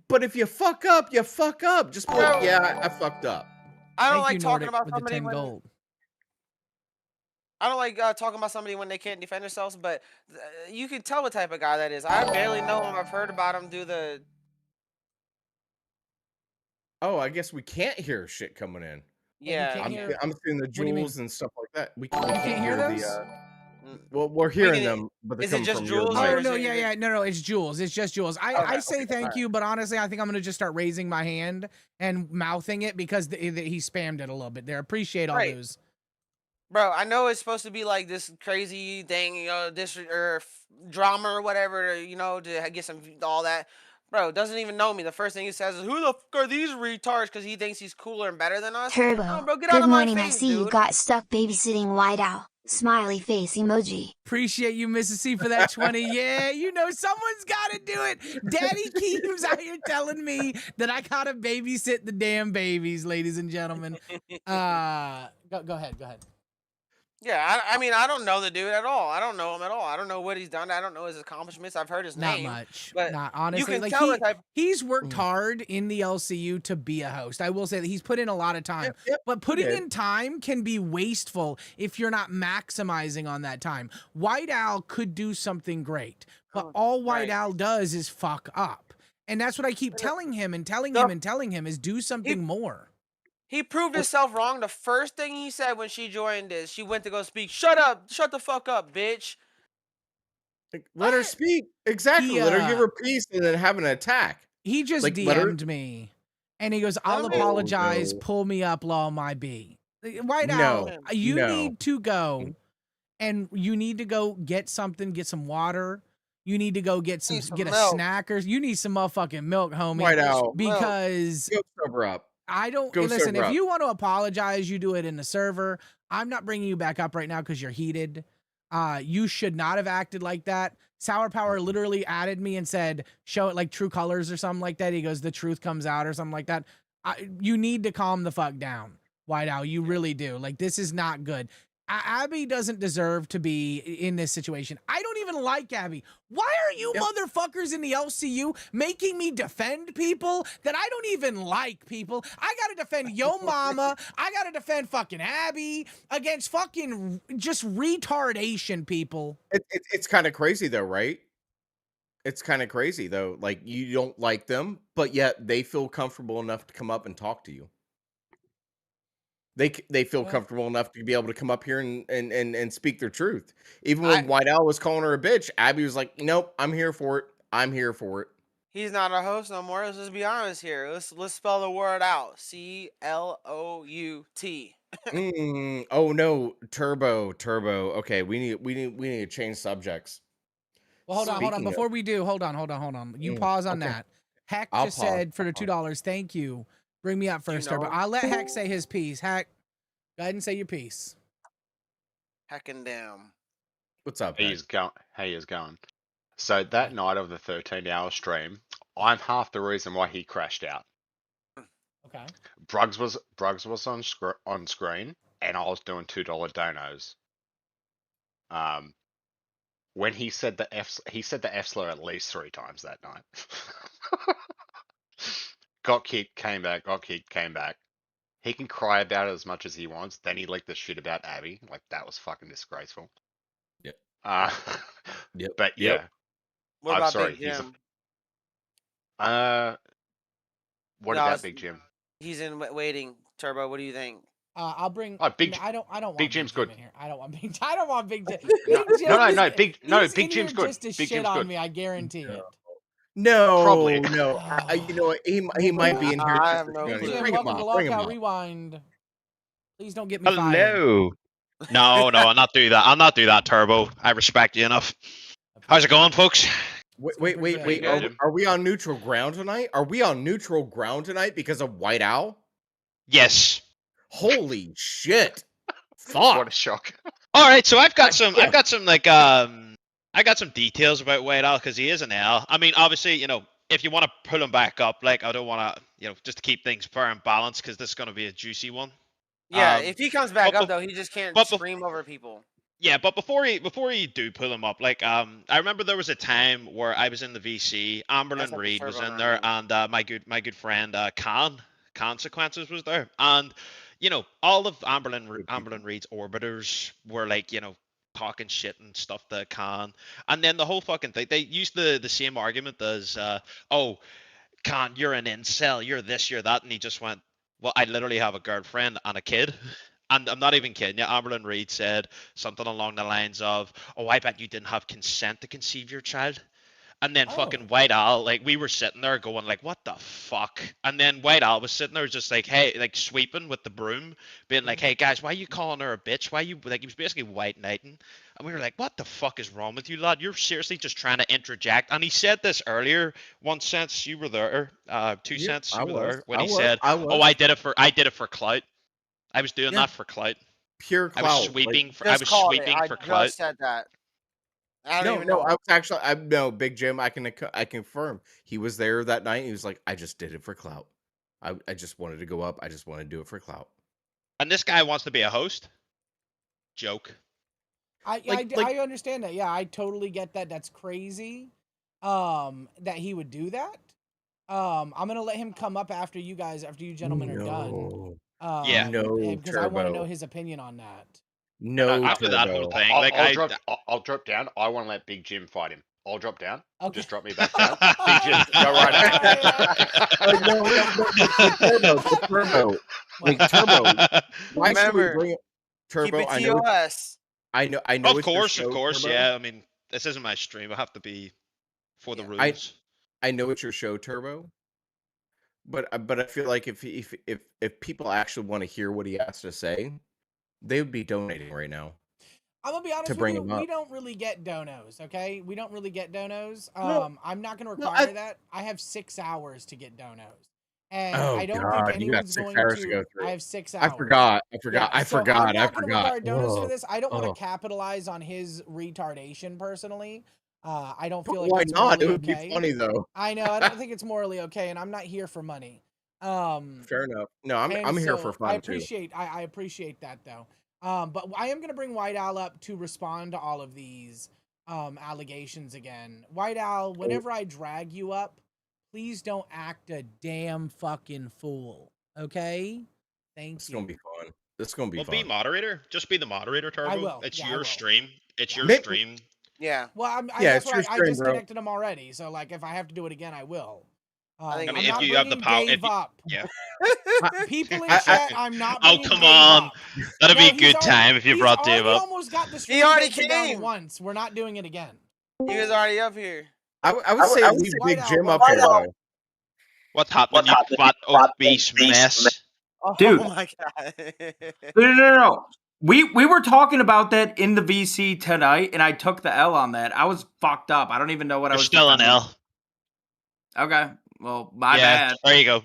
But if you fuck up, you fuck up. Just be like, yeah, I fucked up. I don't Thank like you, talking Nordic, about with the somebody 10 when gold. I don't like talking about somebody when they can't defend themselves, but you can tell what type of guy that is. I barely know him. I've heard about him do the. Oh, I guess we can't hear shit coming in. Yeah, can't hear- I'm seeing the do you mean? jewels and stuff like that. We You can't hear those? Well, we're hearing can- them, but they're is it coming just from your jewels mic. or Oh is no, it- yeah, no, it's Jules. It's just Jules. I Okay, say okay, thank alright. you, but honestly, I think I'm gonna just start raising my hand and mouthing it because he spammed it a little bit there. Appreciate all Right. those. Bro, I know it's supposed to be like this crazy thing, drama or whatever, to get some all that. Bro, doesn't even know me. The first thing he says is, "Who the fuck are these retards?" Because he thinks he's cooler and better than us. Turbo. No, bro, get out Good of my morning. I face, see you dude. got stuck babysitting White Owl. Smiley face emoji. Appreciate you, Mrs. C, for that 20. Yeah, someone's got to do it. Daddy Keem's out here telling me that I gotta babysit the damn babies, ladies and gentlemen. Go ahead. Yeah, I mean, I don't know the dude at all. I don't know him at all. I don't know what he's done. I don't know his accomplishments. I've heard his Not name. much. but Not honestly. you can Like tell the type. he's worked hard in the LCU to be a host. I will say that he's put in a lot of time. Yep, But putting did. in time can be wasteful if you're not maximizing on that time. White Owl could do something great, but all White right. Owl does is fuck up. And that's what I keep telling him and telling him is do something more. He proved himself wrong. The first thing he said when she joined is she went to go speak. Shut up. Shut the fuck up, bitch. Let her speak. Exactly. Let her give her piece and then have an attack. He just Like, let her- DM'd me, and he goes, "I'll Let him- apologize. no. Pull me up, lol, my B." White No, Owl, you no. need to go, and you need to go get something, get some water. You need to go get Need a some milk. snacker. You need some motherfucking milk, homie. White Owl. Because Go sober up. I don't Go listen. sober If up. you want to apologize, you do it in the server. I'm not bringing you back up right now because you're heated. You should not have acted like that. Sour Power literally added me and said, "Show it like true colors" or something like that. He goes, "The truth comes out" or something like that. You need to calm the fuck down, White Owl. You really do. Like, this is not good. Abby doesn't deserve to be in this situation. I don't even like Abby. Why are you motherfuckers in the LCU making me defend people that I don't even like, people? I gotta defend Yo Mama. I gotta defend fucking Abby against fucking just retardation, people. It's kind of crazy though, right? It's kind of crazy though. Like, you don't like them, but yet they feel comfortable enough to come up and talk to you. They feel Well- comfortable enough to be able to come up here and speak their truth. Even when White Owl was calling her a bitch, Abby was like, "Nope, I'm here for it. I'm here for it." He's not a host no more. Let's just be honest here. Let's spell the word out. CLOUT. Oh no, Turbo. Okay, we need to change subjects. Well, hold on. Speaking of- Before we do, hold on. You pause on okay. that. Heck I'll just pause, said for I'll the $2, thank you. Bring me up first, Turbo. know? I'll let Heck say his piece. Heck, go ahead and say your piece. Heckin' damn. What's up? He is going. So that night of the 13-hour stream, I'm half the reason why he crashed out. Okay. Bruggs was on screen, and I was doing $2 donos. When he said the F slur at least 3 times that night. Got kicked, came back. Got kicked, came back. He can cry about it as much as he wants. Then he leaked the shit about Abby. Like, that was fucking disgraceful. Yep. Yep. But yeah. Yep. What I'm about sorry. Big Jim? What No, about it's- Big Jim? He's in waiting. Turbo, what do you think? I'll bring. Oh, Big- I don't want Big Jim's Jim good. in here. I don't want Big. I don't want Big Jim. No, Big Jim no, is- Big he's Big in Jim's here good. Just to Big shit Jim's on good. me, I guarantee it. No, Probably. no. You know what? He might be in here. I just have for no shit on clue. you. Jim, Bring him welcome to up. Bring him Lolcow up. Rewind. Please don't get me fired. Hello. No, I'll not do that. I'll not do that, Turbo. I respect you enough. How's it going, folks? Wait. Yeah, Jim. Are we on neutral ground tonight? Are we on neutral ground tonight because of White Owl? Yes. Holy shit. Fuck. What a shock. All right, so I've got some like I got some details about White Owl because he is an L. I mean, obviously, if you want to pull him back up, like I don't want to, just to keep things fair and balanced because this is going to be a juicy one. Yeah, if he comes back but up though, he just can't but scream over people. Yeah, but before you do pull him up, like I remember there was a time where I was in the VC, That's Amberlyn not the Reed was turbo in now, there, man. and my good friend Consequences was there, and all of Amberlyn Reed's orbiters were like talking shit and stuff to Khan, and then the whole fucking thing they used the same argument as oh Khan, you're an incel, you're this, you're that, and he just went, well, I literally have a girlfriend and a kid. And I'm not even kidding you. Amberlyn Reed said something along the lines of, "Oh, I bet you didn't have consent to conceive your child." And then fucking White Owl, like we were sitting there going like, "What the fuck?" And then White Owl was sitting there just like, "Hey," like sweeping with the broom, being like, "Hey guys, why are you calling her a bitch? Why you like?" He was basically white knighting, and we were like, "What the fuck is wrong with you, lad? You're seriously just trying to interject." And he said this earlier. 1 cent, you were there. 2 cents, you were there when he said, "Oh, I did it for clout. I was doing that for clout. Pure I clout. was sweeping for Just called it. I for just clout." said that. I don't even No, know. I was actually, no, Big Jim. I confirm he was there that night. He was like, I just did it for clout. I just wanted to go up. I just wanted to do it for clout. And this guy wants to be a host. Joke. I understand that. Yeah, I totally get that. That's crazy. That he would do that. I'm gonna let him come up after you gentlemen are done. Yeah. Because I want to know his opinion on that. No, after that whole thing, I'll drop down. I want to let Big Jim fight him. I'll drop down. Okay. Just drop me back down. Big Jim, go right ahead. Turbo. Like Turbo. Why should we Remember, bring it? Turbo? keep it I know. TOS. I know. Of it's your course, show, Turbo. yeah. I mean, this isn't my stream. I have to be for the rules. I know it's your show, Turbo. But I feel like if people actually want to hear what he has to say, they would be donating right now. I'm gonna be honest with you. We don't really get donos, okay? We don't really get donos. I'm not gonna require that. I have 6 hours to get donos, and I don't think anyone's going to. Go through. I have 6 hours. I forgot. Yeah, I so forgot. I'm not gonna require donos for Whoa. this. I don't want to capitalize on his retardation personally. I don't feel like Why it's not? It morally would okay. be funny though. I know. I don't think it's morally okay, and I'm not here for money. Fair enough. No, I'm here for fun I appreciate that though. But I am gonna bring White Owl up to respond to all of these allegations again. White Owl, whenever I drag you up, please don't act a damn fucking fool. Okay? Thank you. It's gonna be fun. This is gonna be fun. Be moderator. Just be the moderator, Turbo. I will. It's Yeah, I your will. stream. It's your Mick- stream. Yeah. Well, it's your I stream, disconnected him already, so like if I have to do it again, I will. I think I'm if not you have the bringing power, Dave up. yeah. People in chat, I'm not Oh bringing come Dave on, up. that'd be a he's good already- time if you he's brought Dave already up. almost got the He stream already taken down came. once. We're not doing it again. He was already up here. I would say leave White Big Owl, Jim White up here Owl. though. What happened, you fat obese mess? Dude. Oh my god. No. We were talking about that in the VC tonight, and I took the L on that. I was fucked up. I don't even know what I You're was still an defending. L. Okay. Well, my bad. There you go.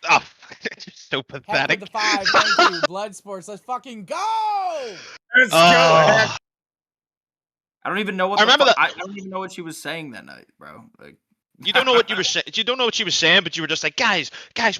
Oh, so Heck with pathetic. the 5. Thank you. Blood sports. Let's fucking go. Let's go. Oh. I don't even know what I remember that. I don't even know what she was saying that night, bro. Like, You don't know what you were saying. You don't know what she was saying, but you were just like, guys,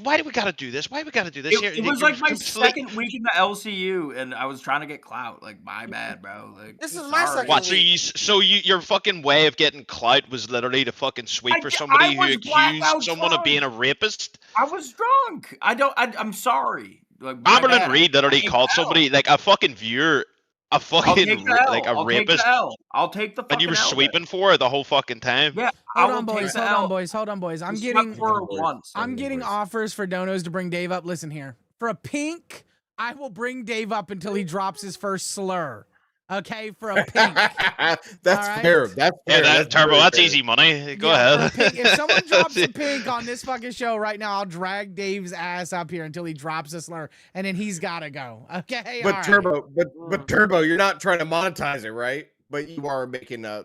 why do we gotta do this? Why do we gotta do this? it was like my second week in the LCU, and I was trying to get clout. Like, my bad, bro. Like, This is my second What? week. Your fucking way of getting clout was literally to fucking sweep for somebody who accused someone of being a rapist. I was drunk. I'm sorry. Like, Amberlyn Reed literally called somebody like a fucking viewer. A fucking like a rapist. I'll take the fucking And you were L sweeping for her the whole fucking time. Yeah. Hold on, boys. I'm getting once. I'm getting offers for donos to bring Dave up. Listen here. For a pink, I will bring Dave up until he drops his first slur. Okay, for a pink. That's right? fair. That's fair. That's Turbo. very That's fair. easy money. Go Yeah, ahead. for a pink. If someone drops a pink on this fucking show right now, I'll drag Dave's ass up here until he drops a slur, and then he's gotta go. Okay, But all right. Turbo, but Turbo, you're not trying to monetize it, right? But you are making a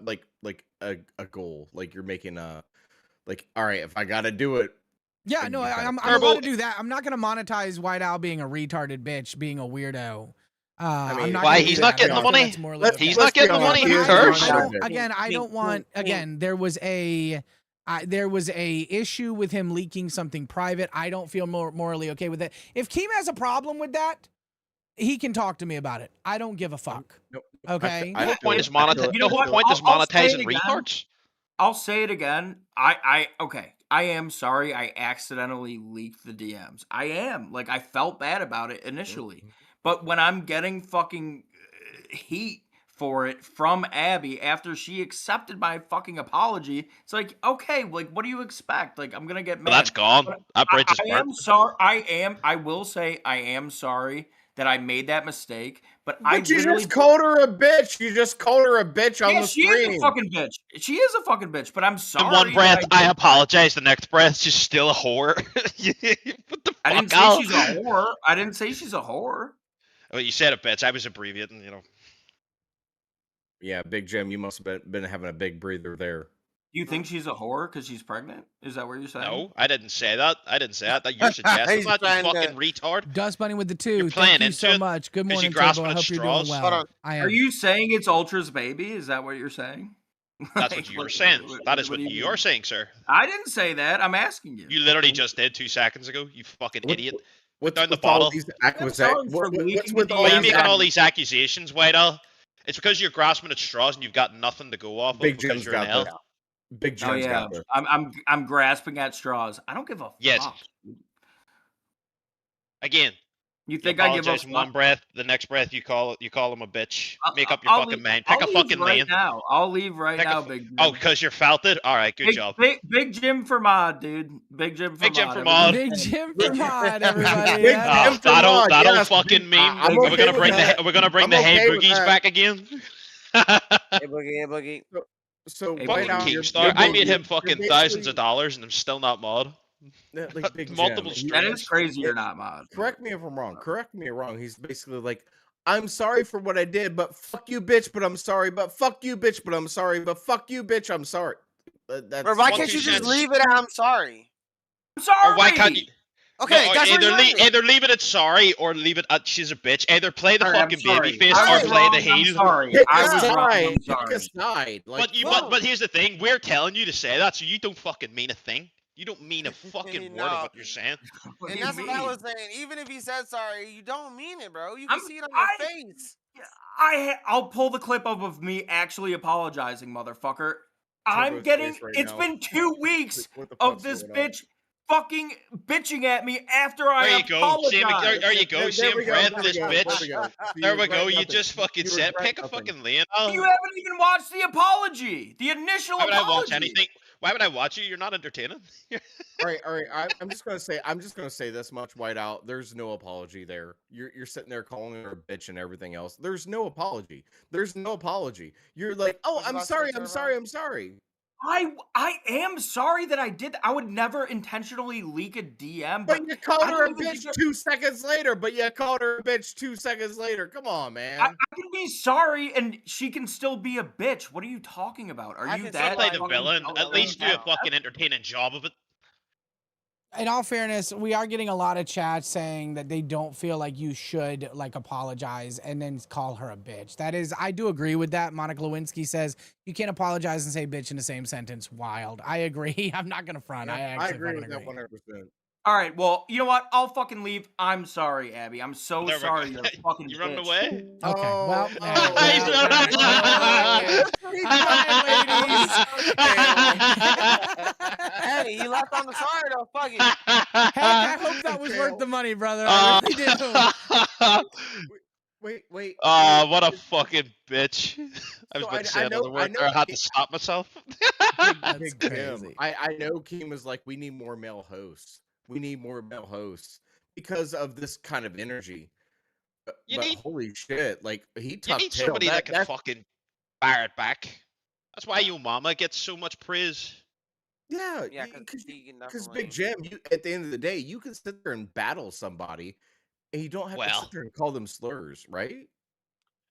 goal. Like you're making a all right, if I gotta do it. Yeah, no, I'm allowed to do that. I'm not gonna monetize White Owl being a retarded bitch, being a weirdo. I'm not Why, gonna he's do not that. I getting the don't feel money? that's morally Let's- okay. He's let's not getting be the money. honest, Who he is cares? doing I it. don't. Again, I don't want. Again, there was a issue with him leaking something private. I don't feel morally okay with it. If Keem has a problem with that, he can talk to me about it. I don't give a fuck. Nope. Okay. The whole point is I feel it. the whole point is I'll say it monetizing again. retards. I'll say it again. Okay. I am sorry I accidentally leaked the DMs. I am. Like, I felt bad about it initially. But when I'm getting fucking heat for it from Abby after she accepted my fucking apology, it's like, okay, like, what do you expect? Like, I'm gonna get mad. But that's gone. But That bridge is I am burnt. sorry. I will say I am sorry that I made that mistake. But I But you literally just called her a bitch. You just called her a bitch on yeah, the she stream. is a fucking bitch. She is a fucking bitch, but I'm sorry. In one that breath, did I that. apologize. The next breath, she's still a whore. What the fuck? I didn't say Al? she's a whore. I didn't say she's a whore. Well, you said a bitch. I was abbreviating, you know. Yeah, Big Jim, you must have been having a big breather there. You think she's a whore because she's pregnant? Is that what you're saying? No, I didn't say that. I didn't say that. That you're suggesting He's that, you trying to- fucking retard. Dust Bunny with the 2. You're Thank playing you into so it much. Good 'cause you morning, grasping Turbo. I at hope you're doing straws. well. Hold on. I Are am. you saying it's Ultra's baby? Is that what you're saying? That's what you're saying. That is what do you you're mean? saying, sir. I didn't say that. I'm asking you. You literally just did 2 seconds ago. You fucking idiot. What's down the with all bottle. these I'm sorry for what's leaking with the all Why are you these making all ac- these accusations, White Al? It's because you're grasping at straws and you've got nothing to go off of Big because Jim's you're an got elf. this. Big Oh Jim's yeah, got this. I'm grasping at straws. I don't give a Yes. fuck. Again, You you think I give a apologize in one fuck? breath. The next breath, you call him a bitch. Make up your I'll fucking leave- mind. I'll Pick a leave fucking right lane. now. I'll leave right Pick a now, fu- Big Jim. Oh, because you're felted? All right, good job. Big Jim for mod, dude. Big Jim for Big Jim mod. for everybody. mod. Big Jim for mod, everybody. Big That's- Jim for mod, That'll yes. fucking mean I'm we're okay gonna with bring that. we're gonna bring I'm the Hey okay with Boogies that. back again. Hey, Boogie. So Hey, right Fucking now, Keemstar. I paid him you're fucking basically- thousands of dollars and I'm still not mod. like Big Multiple Jim. That is streams. crazy. You're not mod. Correct me if I'm wrong. Correct me if I'm wrong. He's basically like, I'm sorry for what I did, but fuck you, bitch. But I'm sorry. But fuck you, bitch. But I'm sorry. But fuck you, bitch. I'm sorry. That's Bro, why One, can't two you just cents. leave it at I'm sorry? I'm sorry. Or why can't you? Okay, No, that's what you're saying. either leave it at sorry or leave it at she's a bitch. Either play the All right, I'm fucking sorry. baby face I or was play wrong, the I'm heel. sorry. pick I a was wrong. side. I'm Pick sorry. a side. Like, But here's the thing: we're telling you to say that, so you don't fucking mean a thing. You don't mean a fucking word No. of what you're saying. What do And you that's what I mean? was saying. Even if he said sorry, you don't mean it, bro. You can I'm- see it on your I- face. I'll pull the clip up of me actually apologizing, motherfucker. I'm Turbo's getting. face right It's now. been 2 weeks What the of fuck's this going on? bitch fucking bitching at me after I There you go. apologized. There you go. There Same we go, breath, there we this go, bitch. there we go. There we regret go. You nothing. just fucking You said, regret pick a nothing. fucking lane. You haven't even watched the apology, the initial Why would apology. I watch anything? Why would I watch you? You're not entertaining. All right. I'm just gonna say this much, Whiteout. There's no apology there. You're sitting there calling her a bitch and everything else. There's no apology. There's no apology. You're like, oh, What you I'm about to say, sorry, I'm Turbo? sorry, I'm sorry. I am sorry that I did. I would never intentionally leak a DM, But you called I her a don't even bitch think 2 seconds later. But you called her a bitch 2 seconds later. Come on, man. I can be sorry and she can still be a bitch. What are you talking about? Are I you can that see Play why the you villain. don't At least do a know. fucking entertaining job of it. In all fairness, we are getting a lot of chat saying that they don't feel like you should like apologize and then call her a bitch. That is, I do agree with that. Monica Lewinsky says you can't apologize and say bitch in the same sentence. Wild. I agree. I'm not gonna front. I I actually agree fucking with that 100%. All right, well, you know what? I'll fucking leave. I'm sorry, Abby. I'm so There we sorry. go. You're a fucking You running bitch. away? Okay. Well, Oh, He's Hey, you left on the sorry though. Fuck it. Heck, I hope that was worth the money, brother. I really do. Wait. What a fucking bitch. I was So about to say I know- another word I know there. I had to it- stop myself. That's Big Jim. crazy. I know Keem was like, we need more male hosts. We need more male hosts because of this kind of energy. You But need- holy shit, like he You tucked need tail. somebody that can That's- fucking fire it back. That's why your mama gets so much praise. Yeah, Yeah, because he can Big definitely. Jim, you at the end of the day, you can sit there and battle somebody, and you don't have to Well. sit there and call them slurs, right?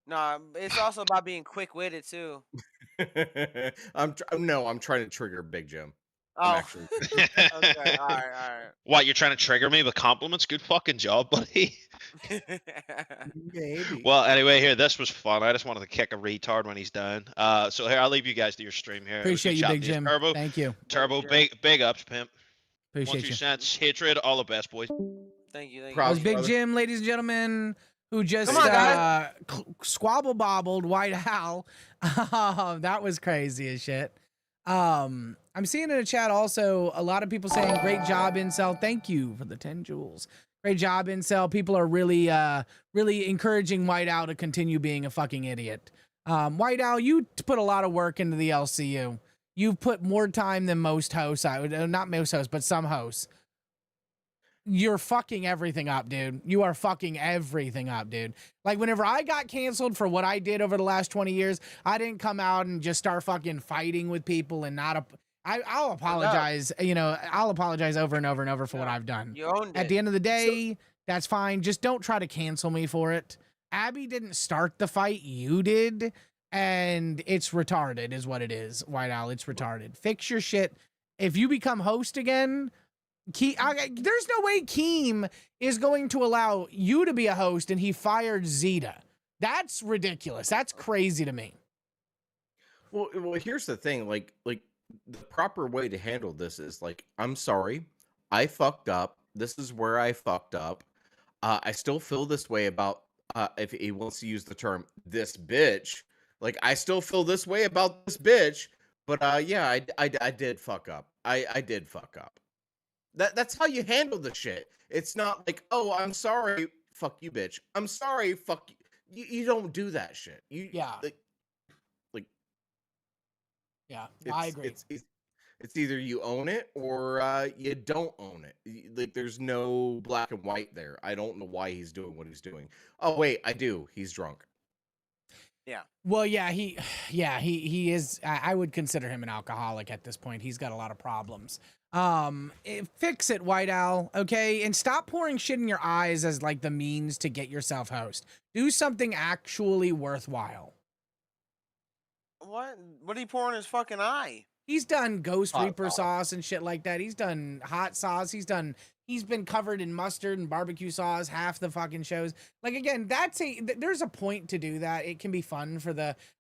No, it's also about being quick witted too. I'm trying to trigger Big Jim. Oh. actually. Okay. All right. What, you're trying to trigger me with compliments? Good fucking job, buddy. All Maybe. Well, anyway, here, this was fun. I just wanted to kick a retard when he's down. So here, I'll leave you guys to your stream here. It was Appreciate good you, chatting Big to you. Jim. Turbo, Thank you. Turbo, Thank you. big ups, pimp. Appreciate 1-2 you. cents, hatred, all the best, boys. Thank you. That Props, was Big brother. Jim, ladies and gentlemen, who just Come on, guys. squabble bobbled White Owl. That was crazy as shit. I'm seeing in the chat also a lot of people saying great job, Incel. Thank you for the 10 jewels. Great job, Incel. People are really really encouraging White Owl to continue being a fucking idiot. White Owl, you put a lot of work into the LCU. You've put more time than most hosts. Not most hosts, but some hosts. You're fucking everything up, dude. You are fucking everything up, dude. Like, whenever I got canceled for what I did over the last 20 years, I didn't come out and just start fucking fighting with people and not I'll apologize, you know, I'll apologize over and over and over for what I've done. You owned it. At the end of the day, that's fine. Just don't try to cancel me for it. Abby didn't start the fight, you did, and it's retarded is what it is, White Owl. It's retarded. Fix your shit. If you become host again, there's no way Keem is going to allow you to be a host and he fired Zeta. That's ridiculous. That's crazy to me. Well, here's the thing. Like the proper way to handle this is like, I'm sorry, I fucked up. This is where I fucked up. I still feel this way about if he wants to use the term this bitch. Like, I still feel this way about this bitch. But yeah, I did fuck up. I did fuck up. That's how you handle the shit. It's not like, oh, I'm sorry, fuck you, bitch. I'm sorry, fuck you. You don't do that shit. Yeah. Like Yeah, I agree. It's either you own it or you don't own it. Like, there's no black and white there. I don't know why he's doing what he's doing. Oh wait, I do. He's drunk. Yeah. Well, yeah, he is. I would consider him an alcoholic at this point. He's got a lot of problems. Fix it, White Owl, okay? And stop pouring shit in your eyes as like the means to get yourself host. Do something actually worthwhile. What? What did he pour in his fucking eye? He's done Ghost Hot Reaper sauce. sauce and shit like that. He's done hot sauce. He's been covered in mustard and barbecue sauce half the fucking shows. Like, again, there's a point to do that. It can be fun for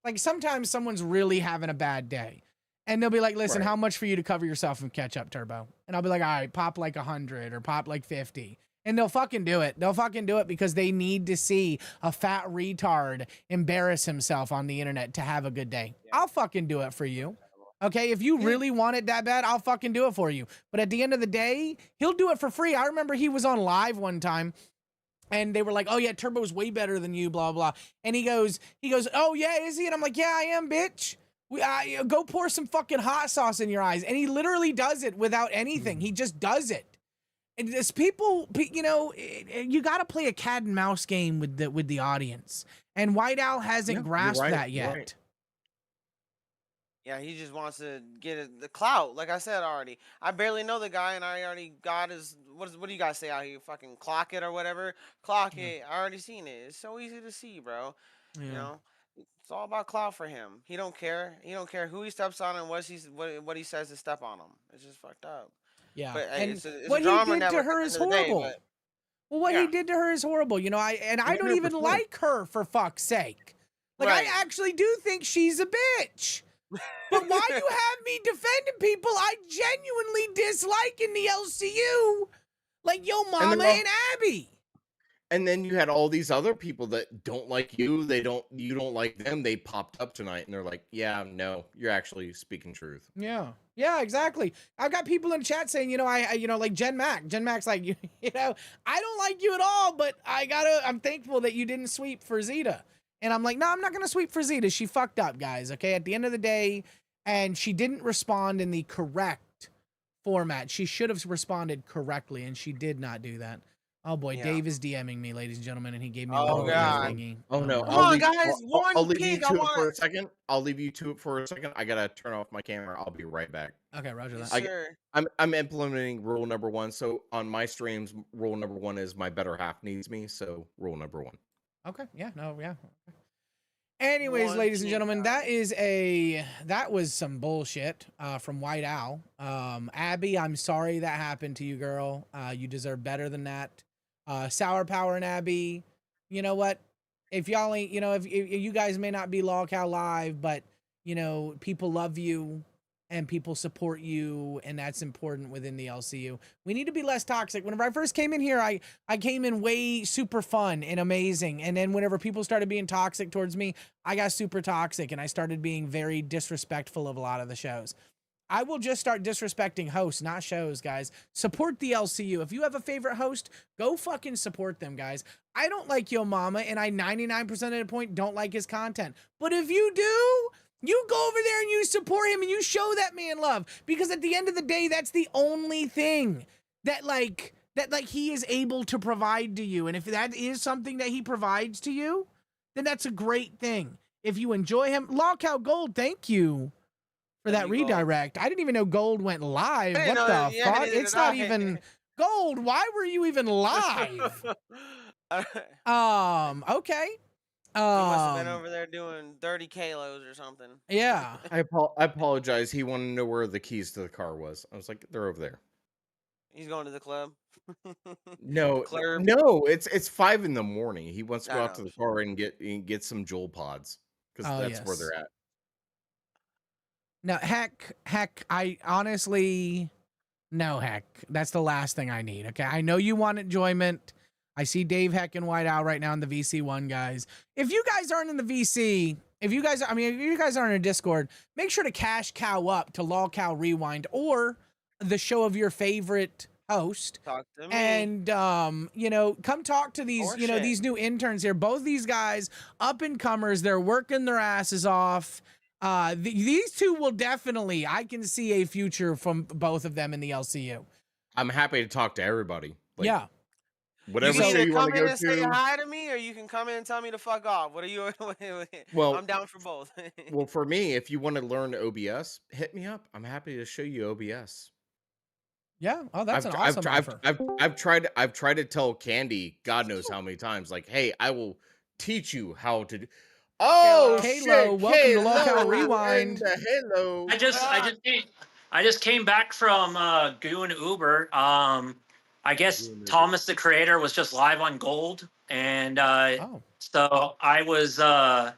like, sometimes someone's really having a bad day and they'll be like, listen, Right. how much for you to cover yourself in ketchup, Turbo? And I'll be like, all right, pop like 100 or pop like 50. And they'll fucking do it. They'll fucking do it because they need to see a fat retard embarrass himself on the internet to have a good day. I'll fucking do it for you. Okay, if you really want it that bad, I'll fucking do it for you. But at the end of the day, he'll do it for free. I remember he was on live one time and they were like, oh yeah, Turbo's way better than you, blah, blah. And he goes, oh yeah, is he? And I'm like, yeah, I am, bitch. Go pour some fucking hot sauce in your eyes. And he literally does it without anything. He just does it. And it's people, you know, you got to play a cat and mouse game with the audience. And White Owl hasn't Yeah, you're grasped right, that you're yet. right. Yeah, he just wants to get the clout. Like I said already, I barely know the guy, and I already got his. What do you guys say out here? Fucking clock it or whatever. Clock it. I already seen it. It's so easy to see, bro. Yeah. You know, it's all about clout for him. He don't care. He don't care who he steps on and what he says to step on him. It's just fucked up. Yeah. But And it's a what he drama did to network her at is the end of the day, horrible. but- Well, what he Yeah. did to her is horrible. You know, I don't even 100%. like her, for fuck's sake. Like, Right. I actually do think she's a bitch. But why you have me defending people I genuinely dislike in the LCU? Like Yo Mama and Abby. And then you had all these other people that don't like you. You don't like them. They popped up tonight and they're like, yeah, no, you're actually speaking truth. Yeah. Yeah, exactly. I've got people in chat saying, you know, like Jen Mac's like, you know, I don't like you at all, but I'm thankful that you didn't sweep for Zeta. And I'm like, no, I'm not going to sweep for Zeta. She fucked up, guys. Okay. At the end of the day, and she didn't respond in the correct format. She should have responded correctly, and she did not do that. Oh boy, Yeah. Dave is DMing me, ladies and gentlemen, and he gave me a Oh, little God. thingy. Oh no! Come on, guys, one I'll leave you pig, I to it want for it. a second. I'll leave you to it for a second. I gotta turn off my camera. I'll be right back. Okay, roger that. Yes, sir. I'm implementing rule number 1. So on my streams, rule number 1 is my better half needs me. So rule number 1. Okay, yeah, no, yeah. Anyways, One ladies and team gentlemen, guy. that was some bullshit from White Owl. Abby, I'm sorry that happened to you, girl. You deserve better than that. Sour Power and Abby, you know what? If y'all ain't, if you guys may not be LolCow Live, but people love you and people support you, and that's important within the LCU. We need to be less toxic. Whenever I first came in here, I came in way super fun and amazing, and then whenever people started being toxic towards me, I got super toxic, and I started being very disrespectful of a lot of the shows. I will just start disrespecting hosts, not shows, guys. Support the LCU. If you have a favorite host, go fucking support them, guys. I don't like Yo Mama, and I 99% of the point don't like his content. But if you do, you go over there and you support him and you show that man love, because at the end of the day, that's the only thing that he is able to provide to you. And if that is something that he provides to you, then that's a great thing. If you enjoy him, LolCow Gold, thank you for that redirect. I didn't even know Gold went live. What the fuck? It's not even Gold. Why were you even live? Okay. He must have been over there doing 30 kilos or something. Yeah. I apologize. He wanted to know where the keys to the car was. I was like, they're over there. He's going to the club. No, Club. no, it's 5 in the morning. He wants to go out to the car and get some Joel pods, because that's where they're at. No, heck, I honestly, no, heck. That's the last thing I need, okay? I know you want enjoyment. I see Dave Heck and White Owl right now in the VC1, guys. If you guys aren't in the VC, if you guys aren't in a Discord, make sure to cash cow up to LolcowRewind or the show of your favorite host. Talk to me. And, come talk to these, these new interns here. Both these guys, up-and-comers, they're working their asses off. These two will definitely, I can see a future from both of them in the LCU. I'm happy to talk to everybody. Yeah. Whatever show you want to go and say to. hi to me, or you can come in and tell me to fuck off. What are you? Well, I'm down for both. Well, for me, if you want to learn OBS, hit me up. I'm happy to show you OBS. Yeah. Oh, that's an awesome offer. I've tried to tell Candy, God knows how many times, like, hey, I will teach you how to do. Oh, Kalo, welcome to LolcowRewind. Hello. I just came back from Goon Uber. I guess Thomas the Creator was just live on Gold, and so I was I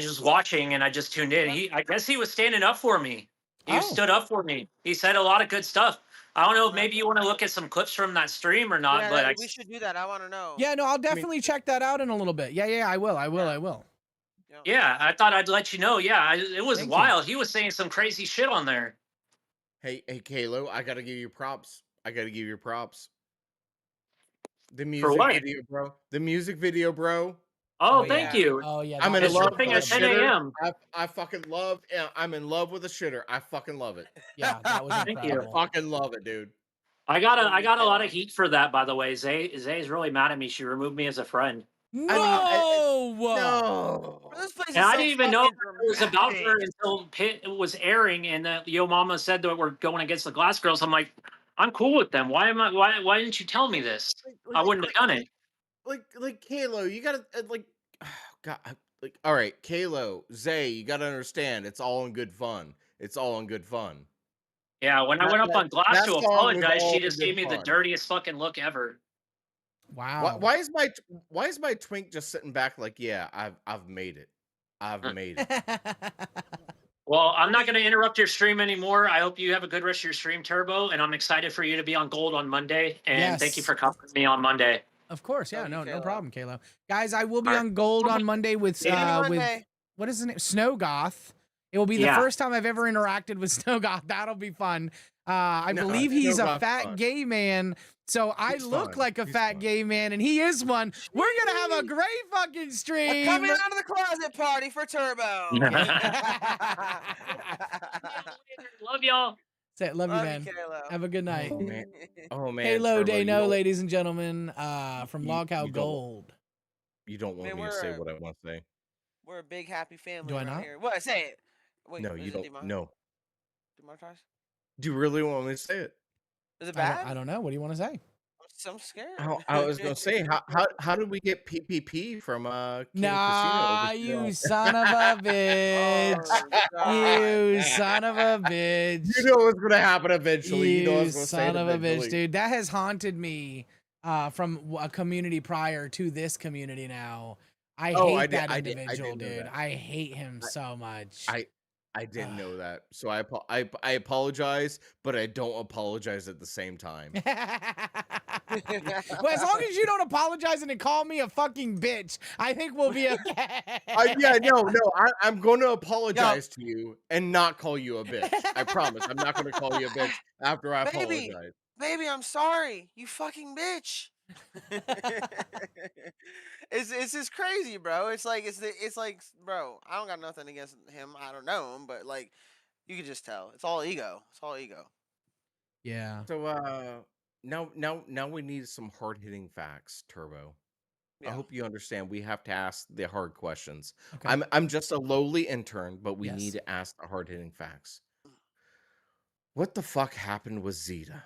just watching, and I just tuned in. I guess he was standing up for me. He stood up for me. He said a lot of good stuff. I don't know if maybe you want to look at some clips from that stream or not, but we should do that. I want to know. Yeah, no, I'll definitely check that out in a little bit. Yeah, I will. Yeah, I thought I'd let you know. Yeah, it was wild. He was saying some crazy shit on there. Hey, Kalo, I gotta give you props. The music video, bro. The music video, bro. Oh, thank you. Oh yeah. I'm in love with a at 10 shitter. a.m. I fucking love. I'm in love with a shitter. I fucking love it. Yeah, that was incredible. I fucking love it, dude. I got a lot of heat for that, by the way. Zay's really mad at me. She removed me as a friend. No. And I didn't even know it was about her until Pit was airing, and Yo Mama said that we're going against the Glass Girls. I'm like, I'm cool with them. Why didn't you tell me this? I wouldn't have done it. Like Kalo, you gotta God, all right, Kalo, Zay, you gotta understand, it's all in good fun. Yeah, when I went up on Glass to apologize, she just gave me the fun. dirtiest fucking look ever. Wow. Why is my twink just sitting back like, yeah, I've made it. Well, I'm not going to interrupt your stream anymore. I hope you have a good rest of your stream, Turbo, and I'm excited for you to be on Gold on Monday. And thank you for coming with me on Monday. Of course, yeah, no problem, Kalo. Guys, I will be on Gold on Monday with what is his name? Snowgoth. It will be the first time I've ever interacted with Snowgoth. That'll be fun. I believe he's a fat gay man. So I look like a fat gay man, and he is one. We're gonna have a great fucking stream. Coming out of the closet party for Turbo. Love y'all. Love you, man. Have a good night. Oh man. Halo Turbo, Day, no, ladies and gentlemen, from LolcowRewind Gold. You don't want me to say what I want to say. We're a big happy family. Do I not? Here. What? Say it. Wait, no, you don't. No. Demonetized? Do you really want me to say it? Is it bad? I don't know. What do you want to say? I'm scared. I was gonna say, how did we get PPP from King Casino over Nah, here? you son of a bitch. You son of a bitch. You know what's gonna happen eventually. You know You what's gonna say it son of a bitch, eventually. dude. That has haunted me from a community prior to this community now. I hate that individual, dude. I hate him so much. I didn't know that, so I apologize, but I don't apologize at the same time. Well, as long as you don't apologize and then call me a fucking bitch, I think we'll be okay. I'm going to apologize to you and not call you a bitch. I promise. I'm not going to call you a bitch after I apologize. Baby, I'm sorry. You fucking bitch. It's just crazy, bro. It's like bro, I don't got nothing against him. I don't know him, but like you can just tell. It's all ego. It's all ego. Yeah. So now we need some hard-hitting facts, Turbo. I hope you understand we have to ask the hard questions. Okay. I'm just a lowly intern, but we need to ask the hard-hitting facts. What the fuck happened with Zeta?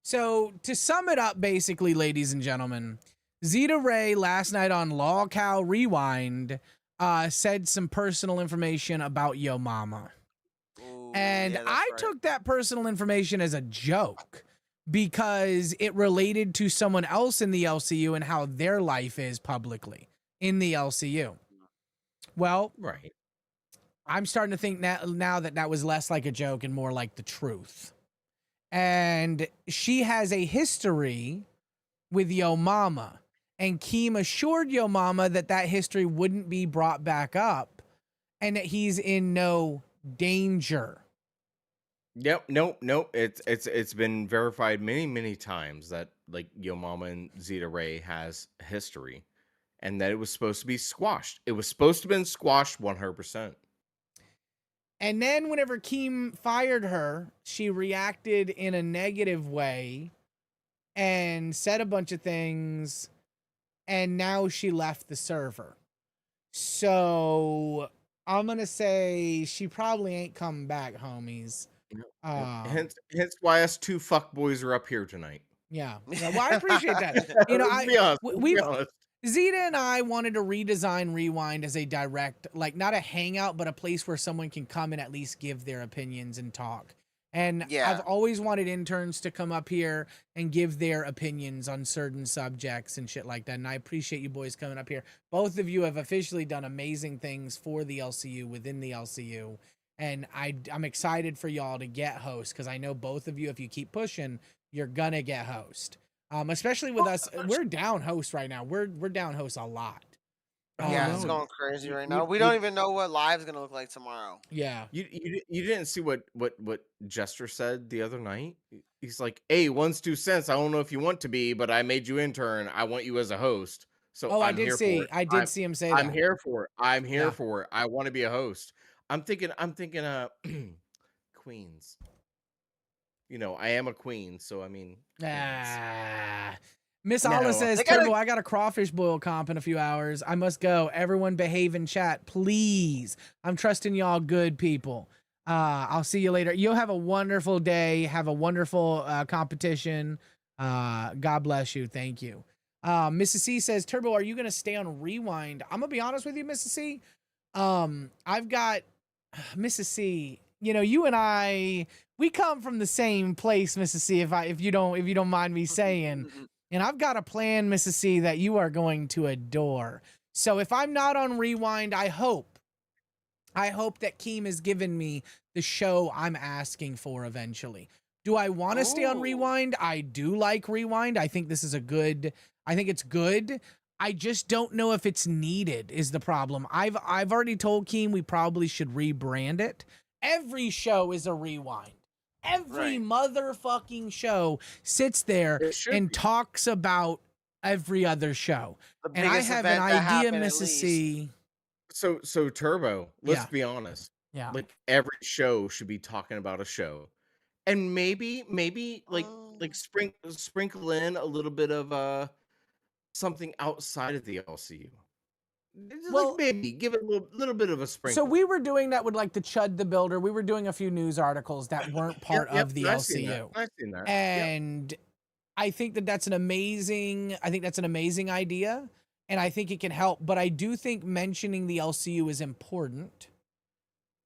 So to sum it up, basically, ladies and gentlemen, Zita Rae last night on LolcowRewind said some personal information about Yo Mama. And I took that personal information as a joke because it related to someone else in the LCU and how their life is publicly in the LCU. Well, I'm starting to think now that was less like a joke and more like the truth. And she has a history with Yo Mama. And Keem assured Yo Mama that history wouldn't be brought back up and that he's in no danger. Yep, nope. It's been verified many times that like Yo Mama and Zeta Rae has history and that it was supposed to be squashed. It was supposed to have been squashed 100%. And then whenever Keem fired her, she reacted in a negative way and said a bunch of things, and now she left the server. So I'm going to say she probably ain't coming back, homies. Hence why us two fuckboys are up here tonight. Yeah. Well, I appreciate that. You know, be honest. Zeta and I wanted to redesign Rewind as a direct, like not a hangout, but a place where someone can come and at least give their opinions and talk. And I've always wanted interns to come up here and give their opinions on certain subjects and shit like that. And I appreciate you boys coming up here. Both of you have officially done amazing things for the LCU within the LCU. And I'm excited for y'all to get host because I know both of you, if you keep pushing, you're gonna get host. Especially with us, we're down host right now. We're down host a lot. Yeah, it's going crazy right now. We don't even know what live's gonna look like tomorrow. Yeah. You didn't see what Jester said the other night? He's like, "Hey, 1's 2 cents. I don't know if you want to be, but I made you intern. I want you as a host." So I did see him say that. I'm here for it. I'm here for it. I want to be a host. I'm thinking Queens. You know, I am a queen, so I mean. Miss Alla says, Turbo, I got a crawfish boil comp in a few hours. I must go. Everyone behave in chat, please. I'm trusting y'all good people. I'll see you later. You'll have a wonderful day. Have a wonderful competition. God bless you. Thank you. Mrs. C says, Turbo, are you going to stay on Rewind? I'm going to be honest with you, Mrs. C. I've got Mrs. C. You know, you and I, we come from the same place, Mrs. C, if you don't mind me saying. And I've got a plan, Mrs. C, that you are going to adore. So if I'm not on Rewind, I hope that Keem has given me the show I'm asking for eventually. Do I want to stay on Rewind? I do like Rewind. I think this is I think it's good. I just don't know if it's needed is the problem. I've already told Keem we probably should rebrand it. Every show is a Rewind. Every motherfucking show sits there and talks about every other show. And I have an idea, Mrs. C. So Turbo, let's be honest. Yeah. Like every show should be talking about a show. And maybe like sprinkle in a little bit of something outside of the LCU. Well, like maybe give it a little bit of a sprinkle. So we were doing that with like the Chud the Builder. We were doing a few news articles that weren't part of the LCU. I've seen that. And I think that's an amazing idea, and I think it can help. But I do think mentioning the LCU is important.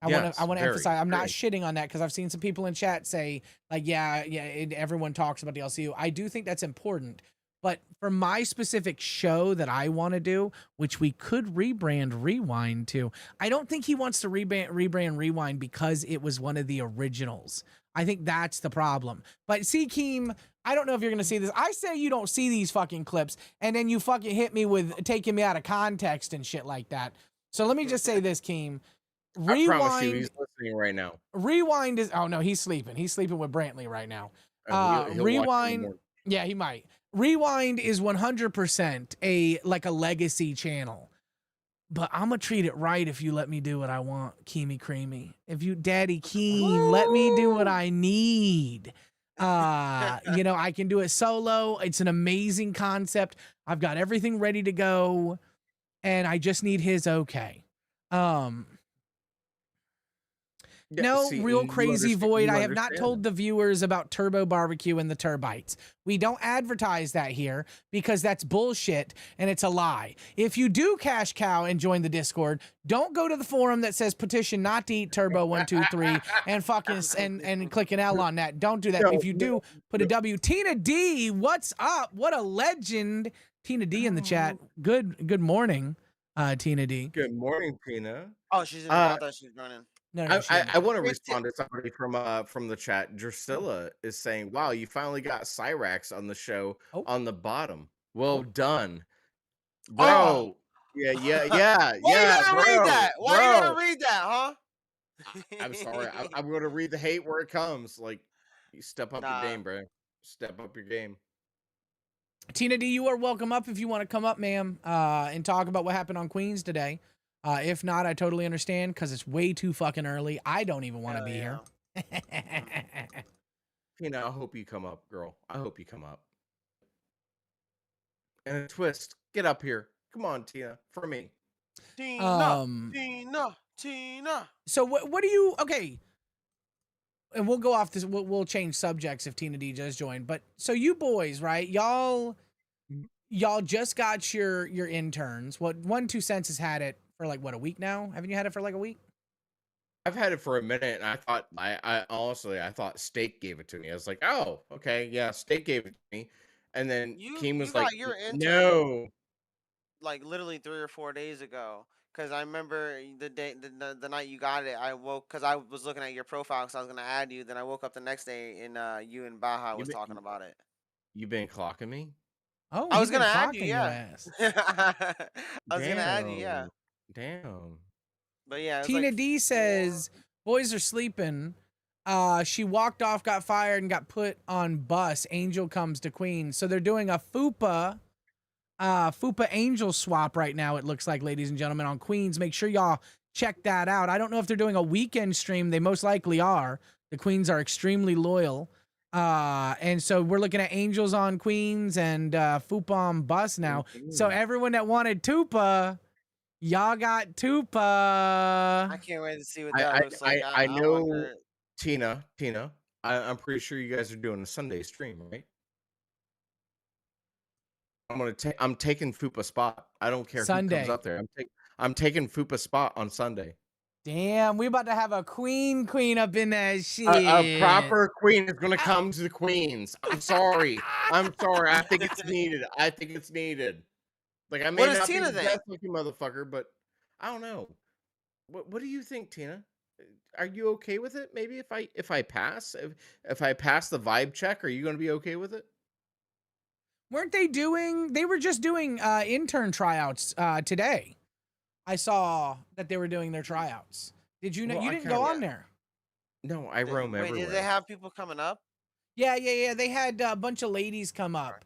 I want to emphasize. I'm not shitting on that because I've seen some people in chat say like, everyone talks about the LCU. I do think that's important. But for my specific show that I want to do, which we could rebrand Rewind to, I don't think he wants to rebrand Rewind because it was one of the originals. I think that's the problem. But see, Keem, I don't know if you're going to see this. I say you don't see these fucking clips, and then you fucking hit me with taking me out of context and shit like that. So let me just say this, Keem. Rewind, I promise you, he's listening right now. Rewind is... Oh, no, he's sleeping. He's sleeping with Brantley right now. He'll Rewind... Yeah, he might. Rewind is 100% a legacy channel. But I'm going to treat it right if you let me do what I want, Keemy Creamy. If you, Daddy Keem, let me do what I need. I can do it solo. It's an amazing concept. I've got everything ready to go. And I just need his okay. Real crazy void. I have not told the viewers about Turbo Barbecue and the Turbites. We don't advertise that here because that's bullshit and it's a lie. If you do cash cow and join the Discord, don't go to the forum that says petition not to eat Turbo 123 and fucking and click an L on that. Don't do that. If you do, put a W. Tina D, what's up? What a legend. Tina D in the chat. Good morning, Tina D. Good morning, Tina. Oh, she's in. I thought she was running. No, I want to respond to somebody from the chat. Drusilla is saying, "Wow, you finally got Cyrax on the show on the bottom. Well done, bro." Oh. Yeah. Why you gotta read that? Why you gotta read that, huh? I'm sorry. I'm going to read the hate where it comes. Like, you step up your game, bro. Step up your game. Tina D, you are welcome up if you want to come up, ma'am, and talk about what happened on Queens today. If not, I totally understand because it's way too fucking early. I don't even want to be here. Tina, I hope you come up, girl. I hope you come up. And a twist. Get up here. Come on, Tina. For me. Tina. So what do you... Okay. And we'll go off this. We'll change subjects if Tina D does join. But so you boys, right? Y'all just got your interns. What 1-2 Cents has had it for a week now? Haven't you had it for a week? I've had it for a minute, and I thought I honestly thought Steak gave it to me. I was like, oh, okay, yeah, Steak gave it to me, and then Keem was like, your intern, no, literally 3 or 4 days ago. Because I remember the night you got it, I woke because I was looking at your profile because I was gonna add you. Then I woke up the next day and you and Baja was talking about it. You been clocking me? Oh, I was gonna add you, yeah. I was gonna add you, yeah. Damn. But yeah, Tina D says boys are sleeping. She walked off, got fired, and got put on bus. Angel comes to Queen. So they're doing a FUPA Angel swap right now. It looks like, ladies and gentlemen, on Queens. Make sure y'all check that out. I don't know if they're doing a weekend stream. They most likely are. The Queens are extremely loyal. And so we're looking at Angels on Queens and FUPA on bus now. So everyone that wanted Tupa, y'all got Tupa. I can't wait to see what that looks like. I know, Tina. I'm pretty sure you guys are doing a Sunday stream, right? I'm taking FUPA spot. I don't care Sunday. who comes up there. I'm taking FUPA spot on Sunday. Damn, we about to have a queen up in that shit. A proper queen is gonna come to the Queens. I'm sorry. I think it's needed. Like, I may What does not be Tina the think? best looking motherfucker, but I don't know. What do you think, Tina? Are you okay with it? Maybe if I pass the vibe check, are you gonna be okay with it? Weren't they doing? They were just doing intern tryouts today. I saw that they were doing their tryouts. Did you know? Well, you didn't go on there. No, I roam everywhere. Wait, did they have people coming up? Yeah. They had a bunch of ladies come up.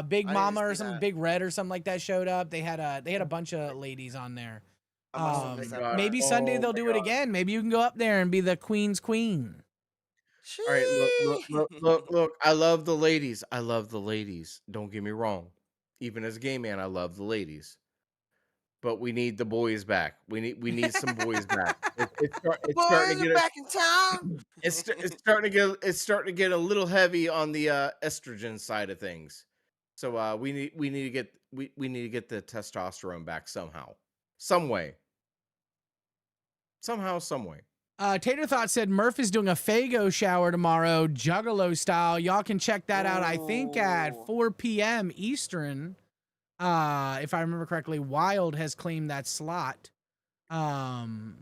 Big Mama or something, Big Red or something like that showed up. They had a bunch of ladies on there. Maybe Sunday they'll do it again. Maybe you can go up there and be the Queen's queen. All right, look. I love the ladies. Don't get me wrong. Even as a gay man, I love the ladies. but we need the boys back. We need some boys back. It's starting Boys to are get back in town. it's starting to get a little heavy on the estrogen side of things. So we need to get we need to get the testosterone back somehow, some way, some way. Tater Thought said Murph is doing a Fago shower tomorrow, Juggalo style. Y'all can check that out, I think, at 4 p.m. Eastern. If I remember correctly, Wild has claimed that slot. And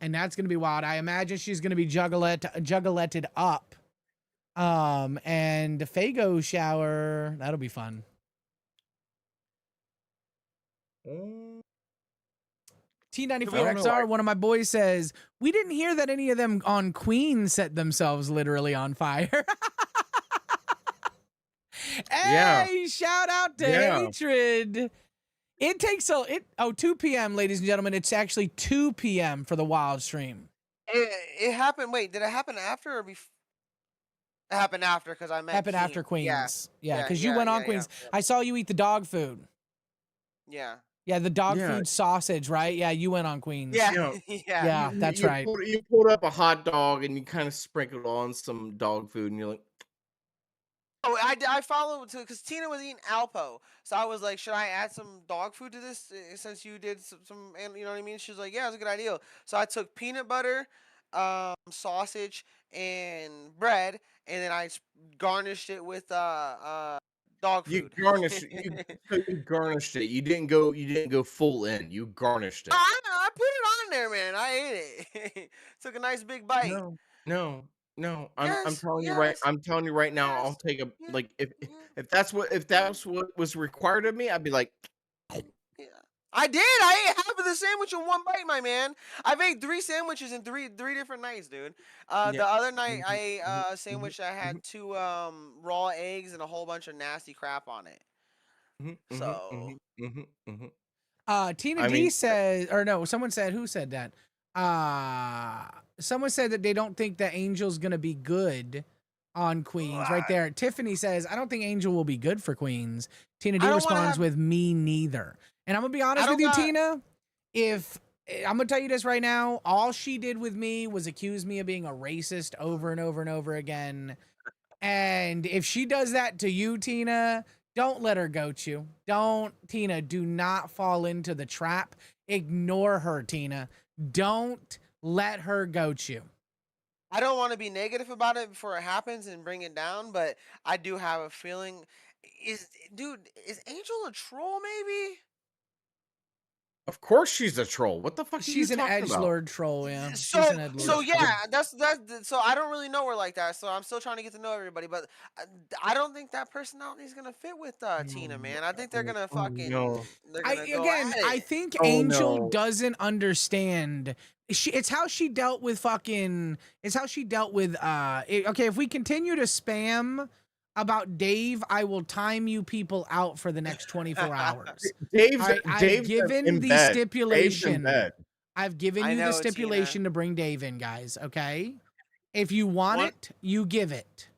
that's going to be wild. I imagine she's going to be juggaletted up. And Fago shower, that'll be fun. T94XR, one of my boys says, we didn't hear that any of them on Queen set themselves literally on fire. Hey, shout out to Hatred. It takes 2 p.m., ladies and gentlemen. It's actually 2 p.m. for the Wild stream. It happened. Wait, did it happen after or before? It happened after because I met. Happened after Queens. Yeah, because you went on Queens. I saw you eat the dog food. Yeah. Yeah, the dog food sausage, right? Yeah, you went on Queens. Yeah, Yeah, that's right. You pulled up a hot dog and you kind of sprinkled on some dog food, and you're like, oh, I followed because Tina was eating Alpo, so I was like, should I add some dog food to this since you did some you know what I mean? She was like, yeah, it's a good idea. So I took peanut butter, sausage, and bread, and then I garnished it with dog food. You garnished it. You didn't go full in. You garnished it. I put it on there, man. I ate it. Took a nice big bite. No. I'm telling you right. I'm telling you right now. I'll take a like if that's what was required of me. I'd be like, I did. I ate half of the sandwich in one bite, my man. I've ate 3 sandwiches in three different nights, dude. The other night I ate a sandwich that had 2 raw eggs and a whole bunch of nasty crap on it. So Tina D says, or no, someone said, who said that? Someone said that they don't think that Angel's gonna be good on Queens. Right there. Tiffany says, I don't think Angel will be good for Queens. Tina D responds with, me neither. And I'm gonna be honest with you, Tina. If I'm gonna tell you this right now, all she did with me was accuse me of being a racist over and over and over again. And if she does that to you, Tina, don't let her goat you. Tina, do not fall into the trap. Ignore her, Tina. Don't let her goat you. I don't want to be negative about it before it happens and bring it down, but I do have a feeling. Is Angel a troll? Maybe. Of course she's a troll. What the fuck? She's an edgelord troll, yeah. So yeah, that's so I don't really know her like that. So I'm still trying to get to know everybody, but I don't think that personality is gonna fit with Tina, man. I think they're gonna fucking. I think Angel doesn't understand. It's how she dealt with fucking. It's how she dealt with. Okay, if we continue to spam about Dave, I will time you people out for the next 24 hours. I've given the stipulation. I've given you the stipulation to bring Dave in, guys. Okay, if you want it, you give it.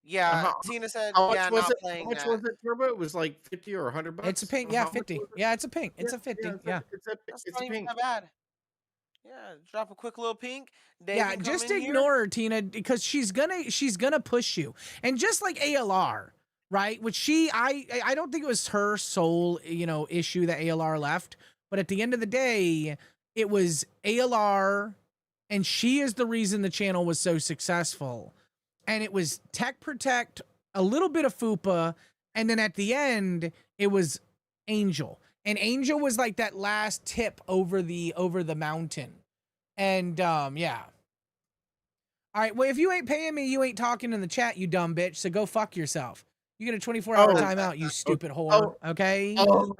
Yeah, Tina said, how yeah, much was not it? playing How much that. was it, Turbo? It was like 50 or 100 bucks. It's a pink, yeah, 50. Yeah, it's a pink. It's a 50. Yeah. That's not even that bad. Yeah, drop a quick little pink. Dave Yeah, can come just in here. ignore her, Tina, because she's gonna push you. And just like ALR, right? Which I don't think it was her sole, issue that ALR left, but at the end of the day, it was ALR, and she is the reason the channel was so successful. And it was Tech Protect, a little bit of Fupa, and then at the end, it was Angel. And Angel was like that last tip over the mountain. And yeah. All right, well, if you ain't paying me, you ain't talking in the chat, you dumb bitch. So go fuck yourself. You get a 24-hour timeout, you stupid whore. Okay? You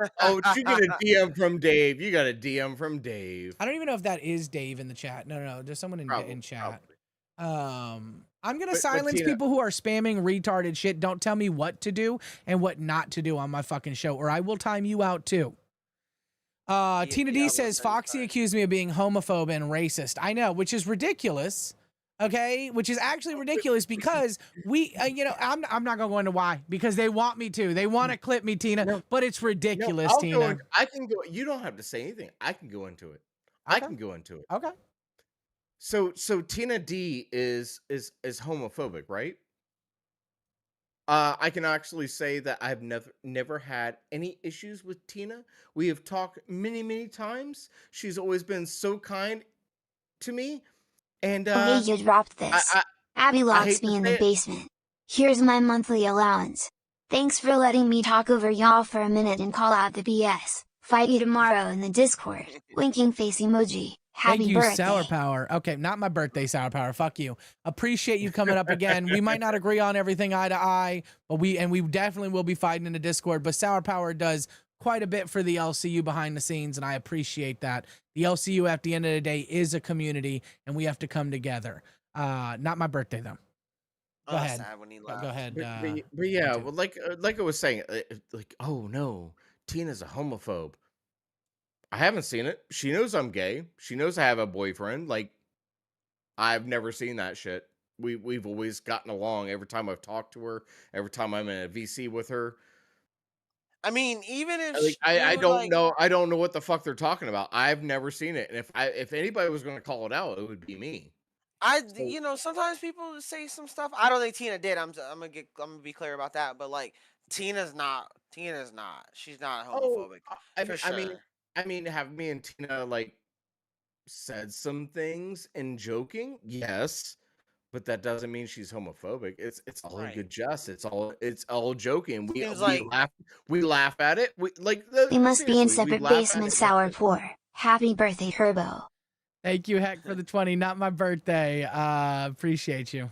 get a DM from Dave. You got a DM from Dave. I don't even know if that is Dave in the chat. No. There's someone in chat. I'm gonna silence Tina, people who are spamming retarded shit. Don't tell me what to do and what not to do on my fucking show, or I will time you out too. Tina D says Foxy accused me of being homophobe and racist. I know, which is ridiculous. Okay, which is actually ridiculous because we, I'm not gonna go into why because they want me to. They want to clip me, Tina, but it's ridiculous, I'll Tina. go. I can go. You don't have to say anything. I can go into it. I Okay. can go into it. Okay. So Tina D is homophobic, right? I can actually say that I've never had any issues with Tina. We have talked many times. She's always been so kind to me, and Hey, you dropped this. Abby I locks hate to me in say the it. basement. Here's my monthly allowance. Thanks for letting me talk over y'all for a minute and call out the BS. Fight you tomorrow in the Discord. Winking face emoji. Thank Happy you, birthday. Sour Power. Okay, not my birthday, Sour Power. Fuck you. Appreciate you coming up again. We might not agree on everything eye to eye, but we definitely will be fighting in the Discord. But Sour Power does quite a bit for the LCU behind the scenes, and I appreciate that. The LCU at the end of the day is a community, and we have to come together. Not my birthday though. Go ahead. Sad when he Go left. ahead. But yeah, well, like I was saying, like, oh no, Tina's a homophobe. I haven't seen it. She knows I'm gay. She knows I have a boyfriend. Like, I've never seen that shit. We've always gotten along. Every time I've talked to her, every time I'm in a VC with her. I mean, even if Like, I dude, don't like, know. I don't know what the fuck they're talking about. I've never seen it. And if anybody was going to call it out, it would be me. sometimes people say some stuff. I don't think Tina did. I'm gonna be clear about that. But like, Tina's not. She's not homophobic. For sure. I mean, have me and Tina like said some things in joking? Yes, but that doesn't mean she's homophobic. It's all in good jest. It's all joking. We Seems like laugh at it. We must be in seriously, we separate laugh at basements, it. Sour Poor. Happy birthday, Turbo. Thank you, Heck, for the 20. Not my birthday. Appreciate you.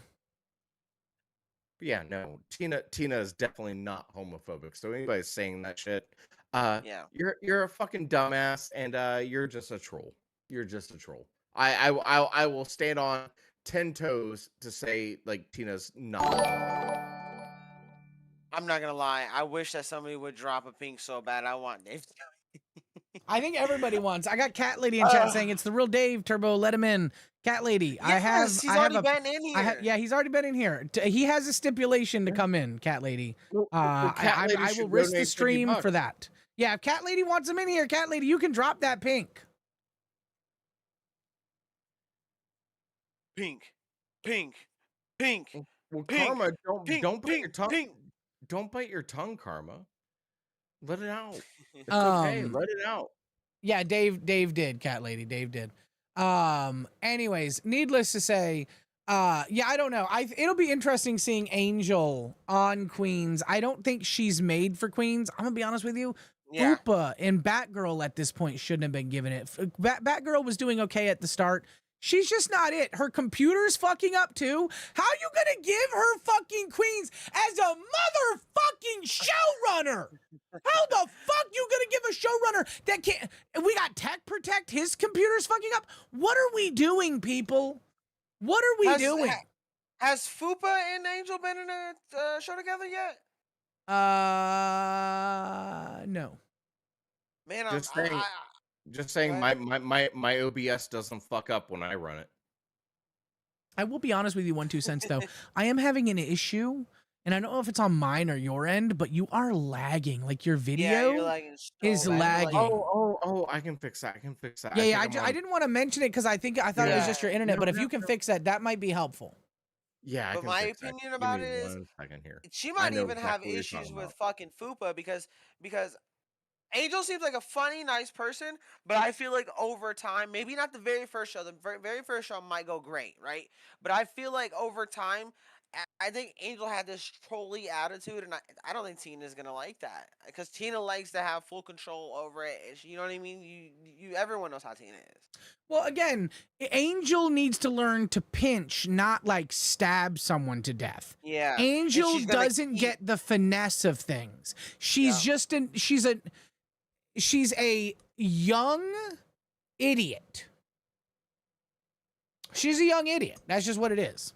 Yeah, no, Tina is definitely not homophobic. So anybody saying that shit, yeah, you're a fucking dumbass, and you're just a troll. You're just a troll. I will stand on 10 toes to say like Tina's not. I'm not gonna lie. I wish that somebody would drop a pink so bad. I want Dave. I think everybody wants. I got Cat Lady in chat saying it's the real Dave. Turbo, let him in. Cat Lady, Yes, he's already been in here. Yeah, he's already been in here. He has a stipulation to come in. Cat Lady. I will risk the stream for that. Yeah, if Cat Lady wants him in here, Cat Lady, you can drop that pink. Pink. Well, pink, Karma, pink, don't bite pink, your tongue. pink. Don't bite your tongue, Karma. Let it out. It's okay. Um, Let it out. Yeah, Dave did, Cat Lady. Dave did. Anyways, needless to say, yeah, I don't know. It'll be interesting seeing Angel on Queens. I don't think she's made for Queens. I'm gonna be honest with you. Yeah. Fupa and Batgirl at this point shouldn't have been given it. Batgirl was doing okay at the start. She's just not it. Her computer's fucking up too. How you gonna give her fucking Queens as a motherfucking showrunner? How the fuck you gonna give a showrunner that can't? We got Tech Protect. His computer's fucking up. What are we doing, people? What are we doing? Has Fupa and Angel been in a show together yet? No. Man, Just saying, my OBS doesn't fuck up when I run it. I will be honest with you, 1-2 cents though. I am having an issue, and I don't know if it's on mine or your end, but you are lagging. Like your video is lagging. Oh, I can fix that. Yeah, I didn't want to mention it because I thought it was just your internet. But if you can fix that might be helpful. Yeah, but my opinion about it is, she might even have issues with fucking Fupa because Angel seems like a funny, nice person, but I feel like over time, maybe not the very first show, the very first show might go great, right? But I feel like over time, I think Angel had this trolly attitude, and I don't think Tina's gonna like that because Tina likes to have full control over it. You know what I mean? Everyone knows how Tina is. Well, again, Angel needs to learn to pinch, not like stab someone to death. Yeah, Angel doesn't get the finesse of things. She's just she's a young idiot. She's a young idiot. That's just what it is.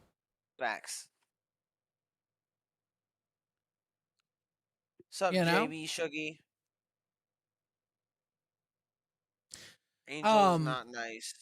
Facts. Sup, JB Shuggy? Angel's not nice.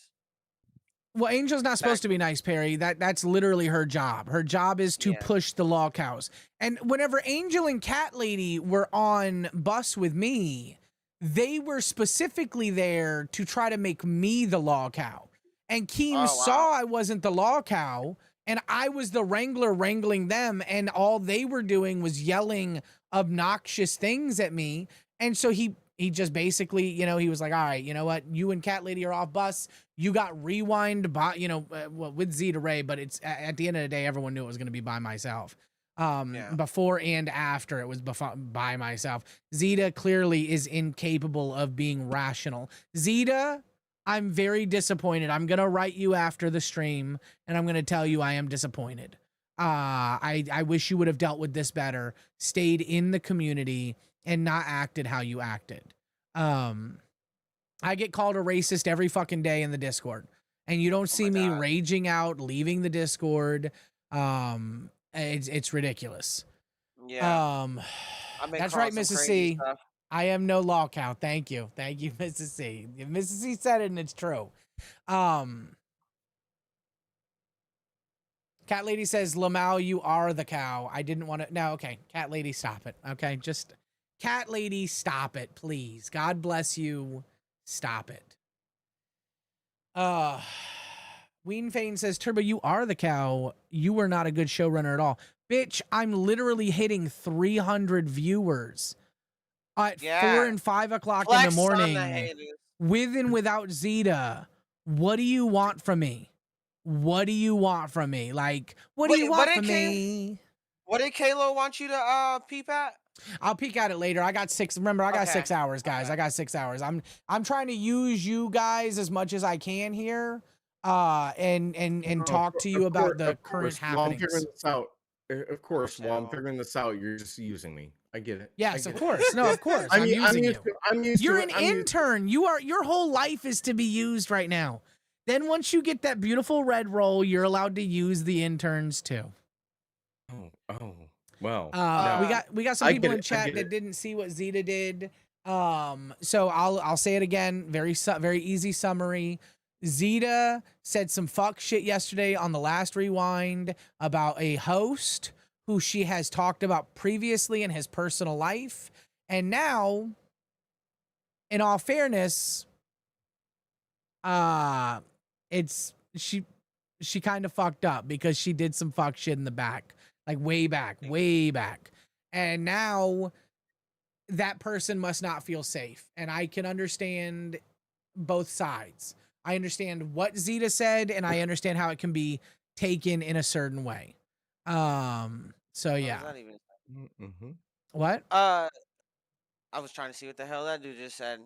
Well, Angel's not supposed to be nice, Perry. That's literally her job. Her job is to push the law cows. And whenever Angel and Cat Lady were on bus with me, they were specifically there to try to make me the law cow. And Keem saw I wasn't the law cow, and I was the wrangler wrangling them, and all they were doing was yelling obnoxious things at me. And so he just basically, you know, he was like, all right, you know what? You and Cat Lady are off bus. You got rewind by, you know, with Zeta Ray, but it's at the end of the day, everyone knew it was going to be by myself. Before and after it was by myself. Zeta clearly is incapable of being rational. Zeta, I'm very disappointed. I'm going to write you after the stream and I'm going to tell you I am disappointed. I wish you would have dealt with this better, stayed in the community and not acted how you acted. I get called a racist every fucking day in the Discord, and you don't see me raging out, leaving the Discord. It's ridiculous. Yeah. That's right, Mrs. C. I am no law cow. Thank you, Mrs. C. Mrs. C said it, and it's true. Cat Lady says, Lamau, you are the cow. I didn't want to. No, okay. Cat Lady, stop it. Okay, just Cat Lady, stop it, please. God bless you. Stop it. Ween Fane says, Turbo, you are the cow. You were not a good showrunner at all. Bitch, I'm literally hitting 300 viewers at 4 and 5 o'clock in the morning with and without Zeta. What do you want from me? What do you want from me? Like, what do you want from me? What did Kalo want you to peep at? I'll peek at it later. I got 6. Remember, I got 6 hours, guys. I got 6 hours. I'm trying to use you guys as much as I can here, and talk to you about the current happenings. While I'm figuring this out, of course, while I'm figuring this out, you're just using me. I get it. Yes, of course. No, of course. I'm using you. You're an intern. Your whole life is to be used right now. Then once you get that beautiful red roll, you're allowed to use the interns too. Oh. Well, we got some people in chat that didn't see what Zeta did. So I'll say it again. Very easy summary. Zeta said some fuck shit yesterday on the last rewind about a host who she has talked about previously in his personal life, and now, in all fairness, she kind of fucked up because she did some fuck shit in the back. Like way back. And now that person must not feel safe. And I can understand both sides. I understand what Zeta said, and I understand how it can be taken in a certain way. So yeah. What? I was trying to see what the hell that dude just said.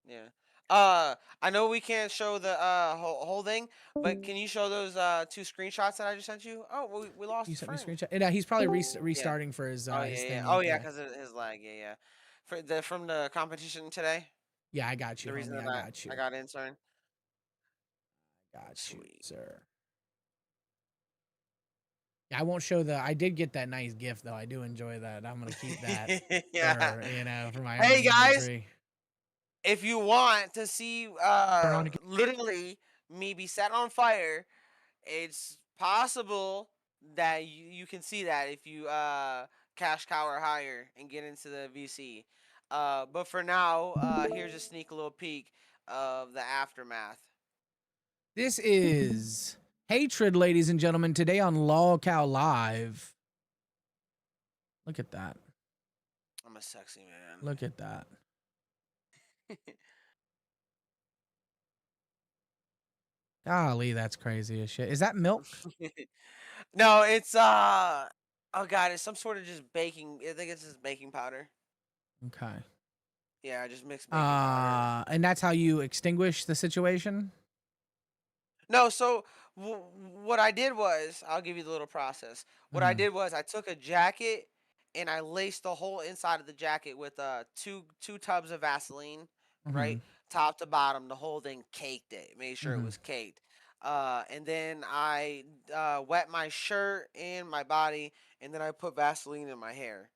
Yeah. I know we can't show the whole thing, but can you show those 2 screenshots that I just sent you? Oh, we lost. You sent me a screenshot. And he's probably restarting for his his thing. Oh yeah, because of his lag. Yeah. From the competition today. Yeah, I got you. The reason I got you. I got intern. Got you, sir. Yeah, I won't show I did get that nice gift though. I do enjoy that. I'm gonna keep that. Yeah. For my hey guys. imagery. If you want to see literally me be set on fire, it's possible that you can see that if you cash cow or higher and get into the VC. But for now, here's a sneak little peek of the aftermath. This is Hatred, ladies and gentlemen, today on LolCow Live. Look at that. I'm a sexy man. Look at that. Golly, that's crazy as shit. Is that milk? No, it's oh god, it's some sort of just baking. I think it's just baking powder. Okay. Yeah, I just mixed baking powder. And that's how you extinguish the situation? No, so what I did was, I'll give you the little process. What I did was I took a jacket and I laced the whole inside of the jacket with two tubs of Vaseline, right? Top to bottom, the whole thing caked it. Made sure it was caked. And then I wet my shirt and my body, and then I put Vaseline in my hair.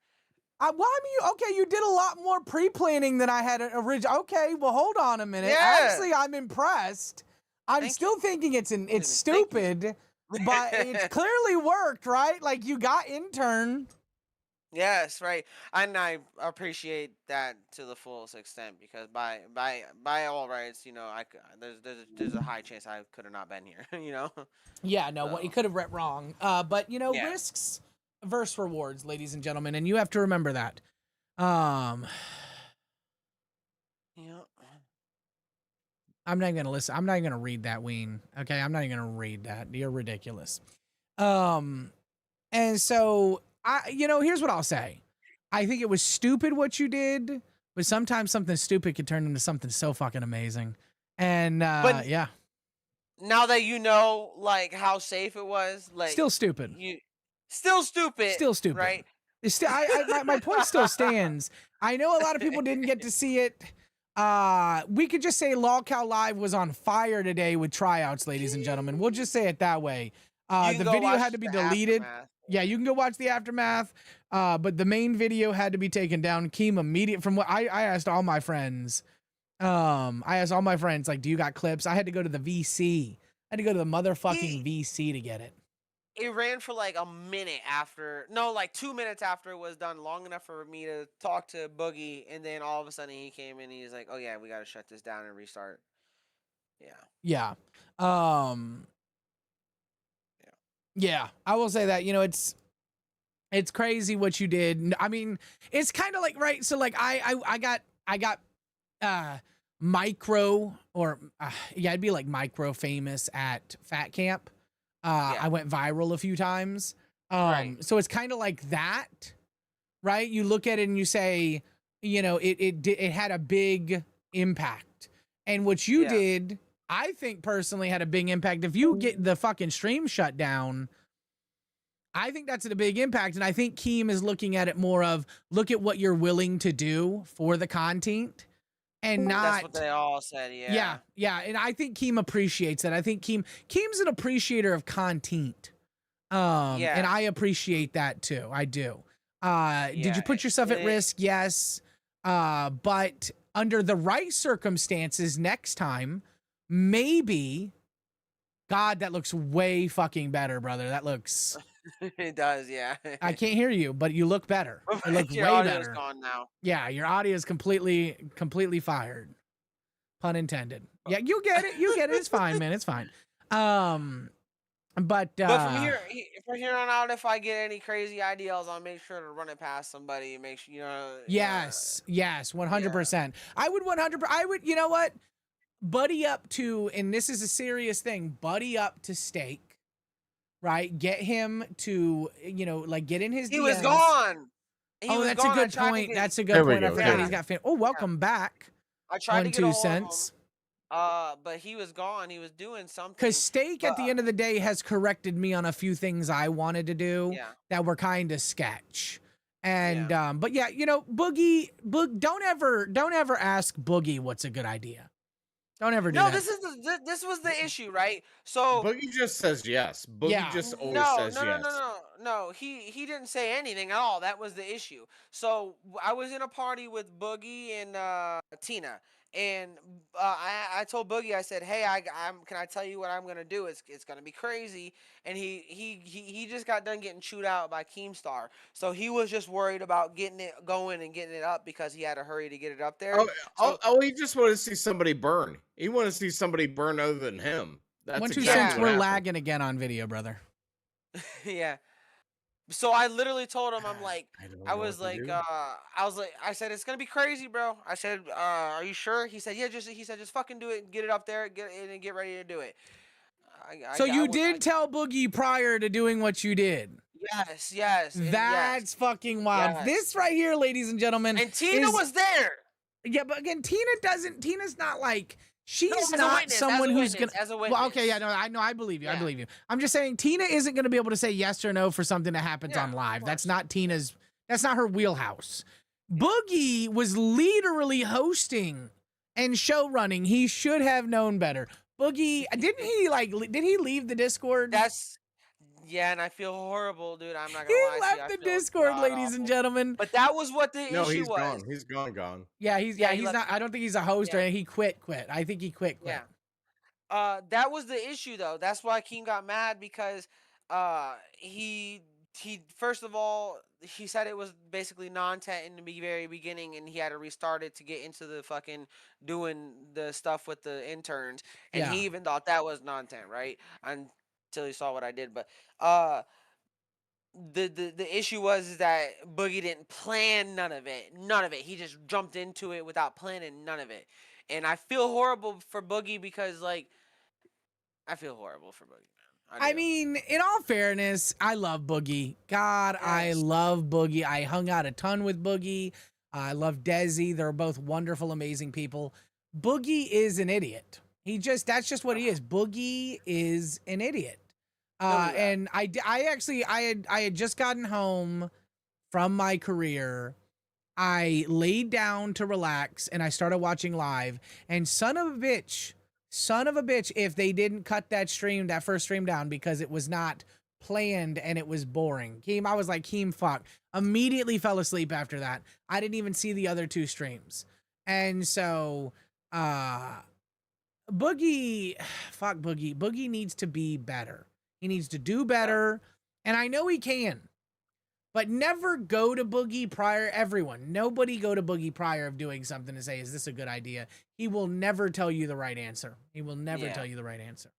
Well, I mean, okay, you did a lot more pre-planning than I had originally. Okay, well, hold on a minute. Yeah. Actually, I'm impressed. I'm Thank still you. thinking it's Thank you. stupid, but it's clearly worked, right? Like you got intern. Yes, right. And I appreciate that to the fullest extent because by all rights, you know, there's a high chance I could have not been here, you know. Yeah, no, what you So, could have read wrong. But you know, yeah. risks versus rewards, ladies and gentlemen, and you have to remember that. Yeah. I'm not gonna listen. I'm not gonna read that, Ween. Okay, I'm not even gonna read that. You're ridiculous. And so here's what I'll say. I think it was stupid what you did, but sometimes something stupid can turn into something so fucking amazing. And But yeah, now that you know like how safe it was, like still stupid. you still stupid. Still stupid. Right? It's still, my point still stands. I know a lot of people didn't get to see it. We could just say LolCow Live was on fire today with tryouts, ladies and gentlemen. We'll just say it that way. The video had to be deleted. Aftermath. Yeah, you can go watch the aftermath. But the main video had to be taken down. Keem immediate from what I asked all my friends. Like, do you got clips? I had to go to the VC. I had to go to the motherfucking VC to get it. It ran for like a minute after, no, like 2 minutes after it was done, long enough for me to talk to Boogie, and then all of a sudden he came in and he's like, "Oh yeah, we gotta shut this down and restart." Yeah. Yeah. Yeah, I will say that, it's crazy what you did. I mean, it's kind of like, right. So like I got micro or it'd be like micro famous at Fat Camp. I went viral a few times. So it's kind of like that, right? You look at it and you say, it had a big impact. And what you did, I think personally had a big impact. If you get the fucking stream shut down, I think that's a big impact. And I think Keem is looking at it more of, look at what you're willing to do for the content. And not That's what they all said, yeah. Yeah, and I think Keem appreciates that. I think Keem's an appreciator of content. And I appreciate that too. I do. Did you put yourself at risk? Yes. But under the right circumstances next time, maybe, God, that looks way fucking better, brother. That looks It does, yeah. I can't hear you, but you look better. You look Your way audio's better. gone now. Yeah, your audio is completely fired. Pun intended. Yeah, you get it. You get it. It's fine, man. It's fine. But from here on out, if I get any crazy ideas, I'll make sure to run it past somebody and make sure, yes, 100%. I would, you know what? Buddy up to, and this is a serious thing, buddy up to Steak. Right, get him to, get in his DMs. He was gone. That's a good point. That's a good point. I forgot he's got fan. Oh, welcome back. I tried to get 2 a cents. But he was gone. He was doing something. Because Steak, at the end of the day, has corrected me on a few things I wanted to do that were kind of sketch. And but yeah, Boogie, don't ever ask Boogie what's a good idea. Don't ever do that. No, this was the issue, right? So Boogie just says yes. Boogie just always says yes. No. He didn't say anything at all. That was the issue. So I was in a party with Boogie and Tina, and I told Boogie, I said, "Hey, can I tell you what I'm gonna do? It's gonna be crazy." And he just got done getting chewed out by Keemstar, so he was just worried about getting it going and getting it up because he had to hurry to get it up there. He just wanted to see somebody burn. He wanted to see somebody burn other than him. That's 1 2 exactly cents. what We're happened. lagging again on video, brother. Yeah. So I literally told him, I said, it's gonna be crazy, bro. I said, are you sure? He said, yeah, just fucking do it and get it up there, get ready to do it. So you did tell Boogie prior to doing what you did. Yes. That's fucking wild. Yes. This right here, ladies and gentlemen. And Tina was there. Yeah, but again, Tina's not like, she's No, not someone who's gonna. As a witness. Well, okay, yeah, no, I believe you. I believe you. I'm just saying, Tina isn't gonna be able to say yes or no for something that happens on live. That's not her wheelhouse. Boogie was literally hosting and show running. He should have known better. Boogie, did he leave the Discord? Yeah, and I feel horrible, dude. I'm not gonna He lie to you. left the Discord, ladies and gentlemen. But that was what the No, issue he's was. gone. He's gone. Yeah, he's he not. left. I don't think he's a host or anything. He quit. I think he quit. Yeah. That was the issue though. That's why Keem got mad because he first of all he said it was basically non-tent in the very beginning, and he had to restart it to get into the fucking doing the stuff with the interns, and Yeah. he even thought that was non-tent, right? Until he saw what I did, but uh. The issue was is that Boogie didn't plan none of it. None of it. He just jumped into it without planning none of it. And I feel horrible for Boogie because like I feel horrible for Boogie, man. I mean, in all fairness, I love Boogie. God, I Yes. love Boogie. I hung out a ton with Boogie. I love Desi. They're both wonderful, amazing people. Boogie is an idiot. That's just what he is. Boogie is an idiot. And I had just gotten home from my career. I laid down to relax and I started watching live, and son of a bitch, if they didn't cut that first stream down because it was not planned and it was boring. I was like, fuck. Immediately fell asleep after that. I didn't even see the other 2 streams. And so, Boogie, fuck Boogie. Boogie needs to be better. He needs to do better. And I know he can. But never go to Boogie prior. Everyone, nobody go to Boogie prior of doing something to say, is this a good idea? He will never tell you the right answer. He will never tell you the right answer.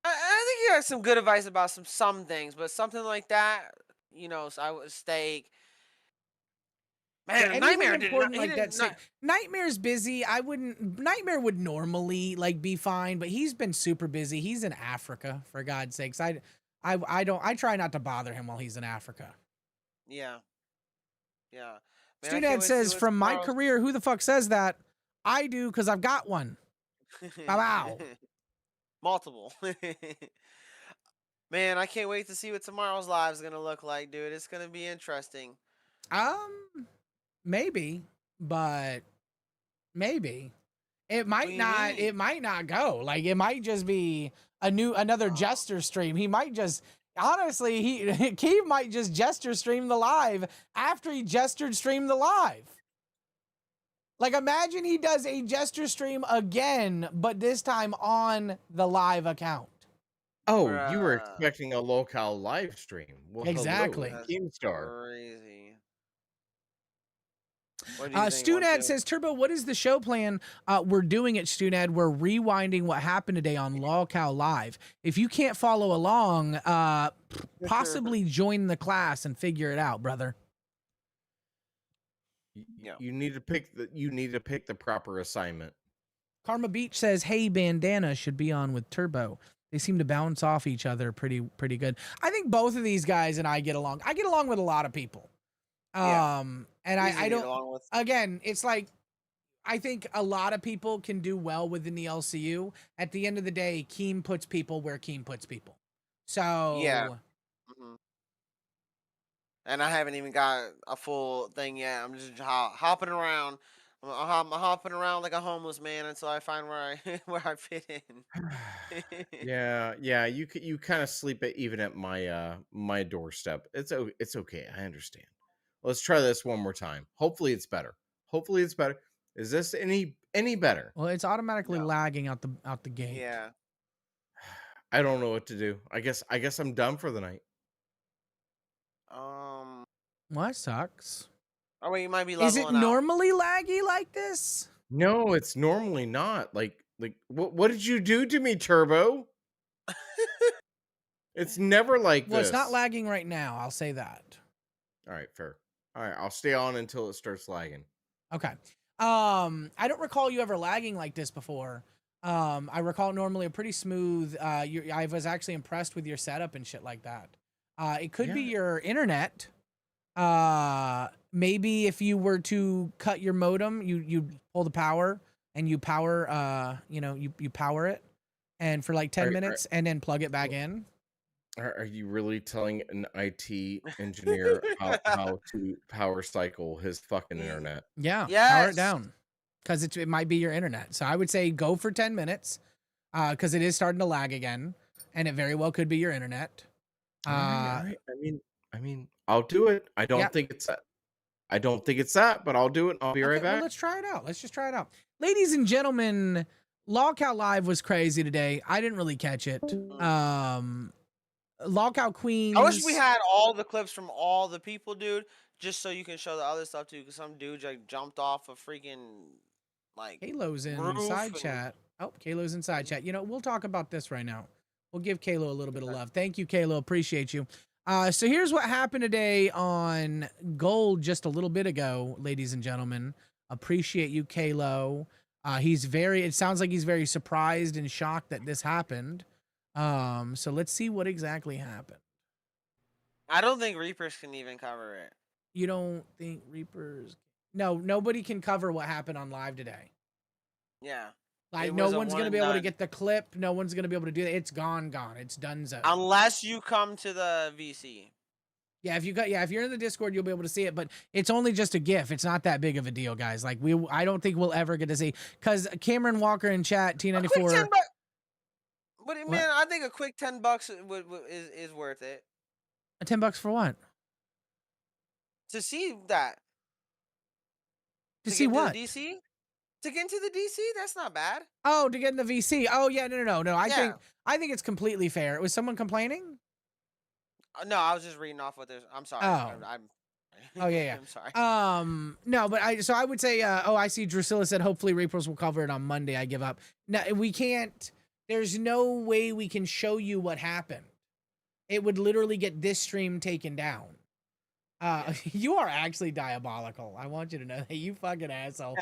I think he has some good advice about some things, but something like that, so I would steak. Man, Nightmare did not, like that. not, Nightmare's busy. Nightmare would normally like be fine, but he's been super busy. He's in Africa, for God's sakes. I try not to bother him while he's in Africa. Yeah. Man, Student says, from my career, who the fuck says that? I do, because I've got one. Wow. Multiple. Man, I can't wait to see what tomorrow's live is gonna look like, dude. It's gonna be interesting. Maybe, but maybe it might not. It might not go. Like it might just be another Jester stream. He might just honestly Keith might just Jester stream the live after he Jester streamed the live. Like imagine he does a Jester stream again, but this time on the live account. Oh, you were expecting a local live stream. Well, exactly. Keemstar. Crazy. Stunad says, Turbo, what is the show plan? We're doing it, Stunad. We're rewinding what happened today on LolCow Live. If you can't follow along, possibly join the class and figure it out, brother. You need to pick the proper assignment. Karma Beach says, hey, Bandana should be on with Turbo. They seem to bounce off each other pretty good. I think both of these guys and I get along. I get along with a lot of people. And I don't, again, it's like, I think a lot of people can do well within the LCU. At the end of the day, Keem puts people where Keem puts people. So, yeah. And I haven't even got a full thing yet. I'm just hopping around. I'm hopping around like a homeless man until I find where I fit in. Yeah. You kind of sleep even at my doorstep. It's okay. I understand. Let's try this one more time. Hopefully it's better. Is this any better? Well, it's automatically lagging out the gate. Yeah. I don't know what to do. I guess I'm done for the night. Well, that sucks. Oh wait, you might be Is it leveling out. normally laggy like this? No, it's normally not. Like what did you do to me, Turbo? It's never like this. Well, it's not lagging right now. I'll say that. All right, fair. All right, I'll stay on until it starts lagging. Okay. I don't recall you ever lagging like this before. I recall normally a pretty smooth. I was actually impressed with your setup and shit like that. It could be your internet. Maybe if you were to cut your modem, you pull the power and you power. You power it, and for like 10 minutes, and then plug it back in. Are you really telling an IT engineer how to power cycle his fucking internet? Yeah, power it down, because it might be your internet. So I would say go for 10 minutes, because it is starting to lag again, and it very well could be your internet. All right. I mean, I'll do it. I don't think it's that. I don't think it's that, but I'll do it. I'll be right back. Well, let's try it out. Let's just try it out, ladies and gentlemen. Lolcow Live was crazy today. I didn't really catch it. Lolcow Queens. I wish we had all the clips from all the people, dude, just so you can show the other stuff too. Because some dude like jumped off a freaking like. Kalo's in roof side and- chat. Oh, Kalo's in side chat. You know, we'll talk about this right now. We'll give Kalo a little bit of love. Thank you, Kalo. Appreciate you. So here's what happened today on Gold just a little bit ago, ladies and gentlemen. Appreciate you, Kalo. It sounds like he's very surprised and shocked that this happened. So let's see what exactly happened. I don't think Reapers can even cover it. You don't think Reapers? No, nobody can cover what happened on live today. Yeah. Like It no was a one's one gonna and be able to done. get the clip. No one's gonna be able to do that. It's gone. It's donezo. Unless you come to the VC. Yeah, if you're in the Discord, you'll be able to see it, but it's only just a GIF. It's not that big of a deal, guys. Like I don't think we'll ever get to see, because Cameron Walker in chat, T94. But man, I think a quick $10 is worth it $10 for what? to see that. To see get what? To the DC? To get into the DC, that's not bad. Oh, to get in the VC. Oh yeah, no. Yeah. I think it's completely fair. Was someone complaining? No, I was just reading off what there's. I'm sorry. Oh. I'm Oh yeah. I'm sorry. No, but I would say. I see Drusilla said hopefully Reapers will cover it on Monday. I give up. No, we can't. There's no way we can show you what happened. It would literally get this stream taken down. You are actually diabolical. I want you to know that, you fucking asshole.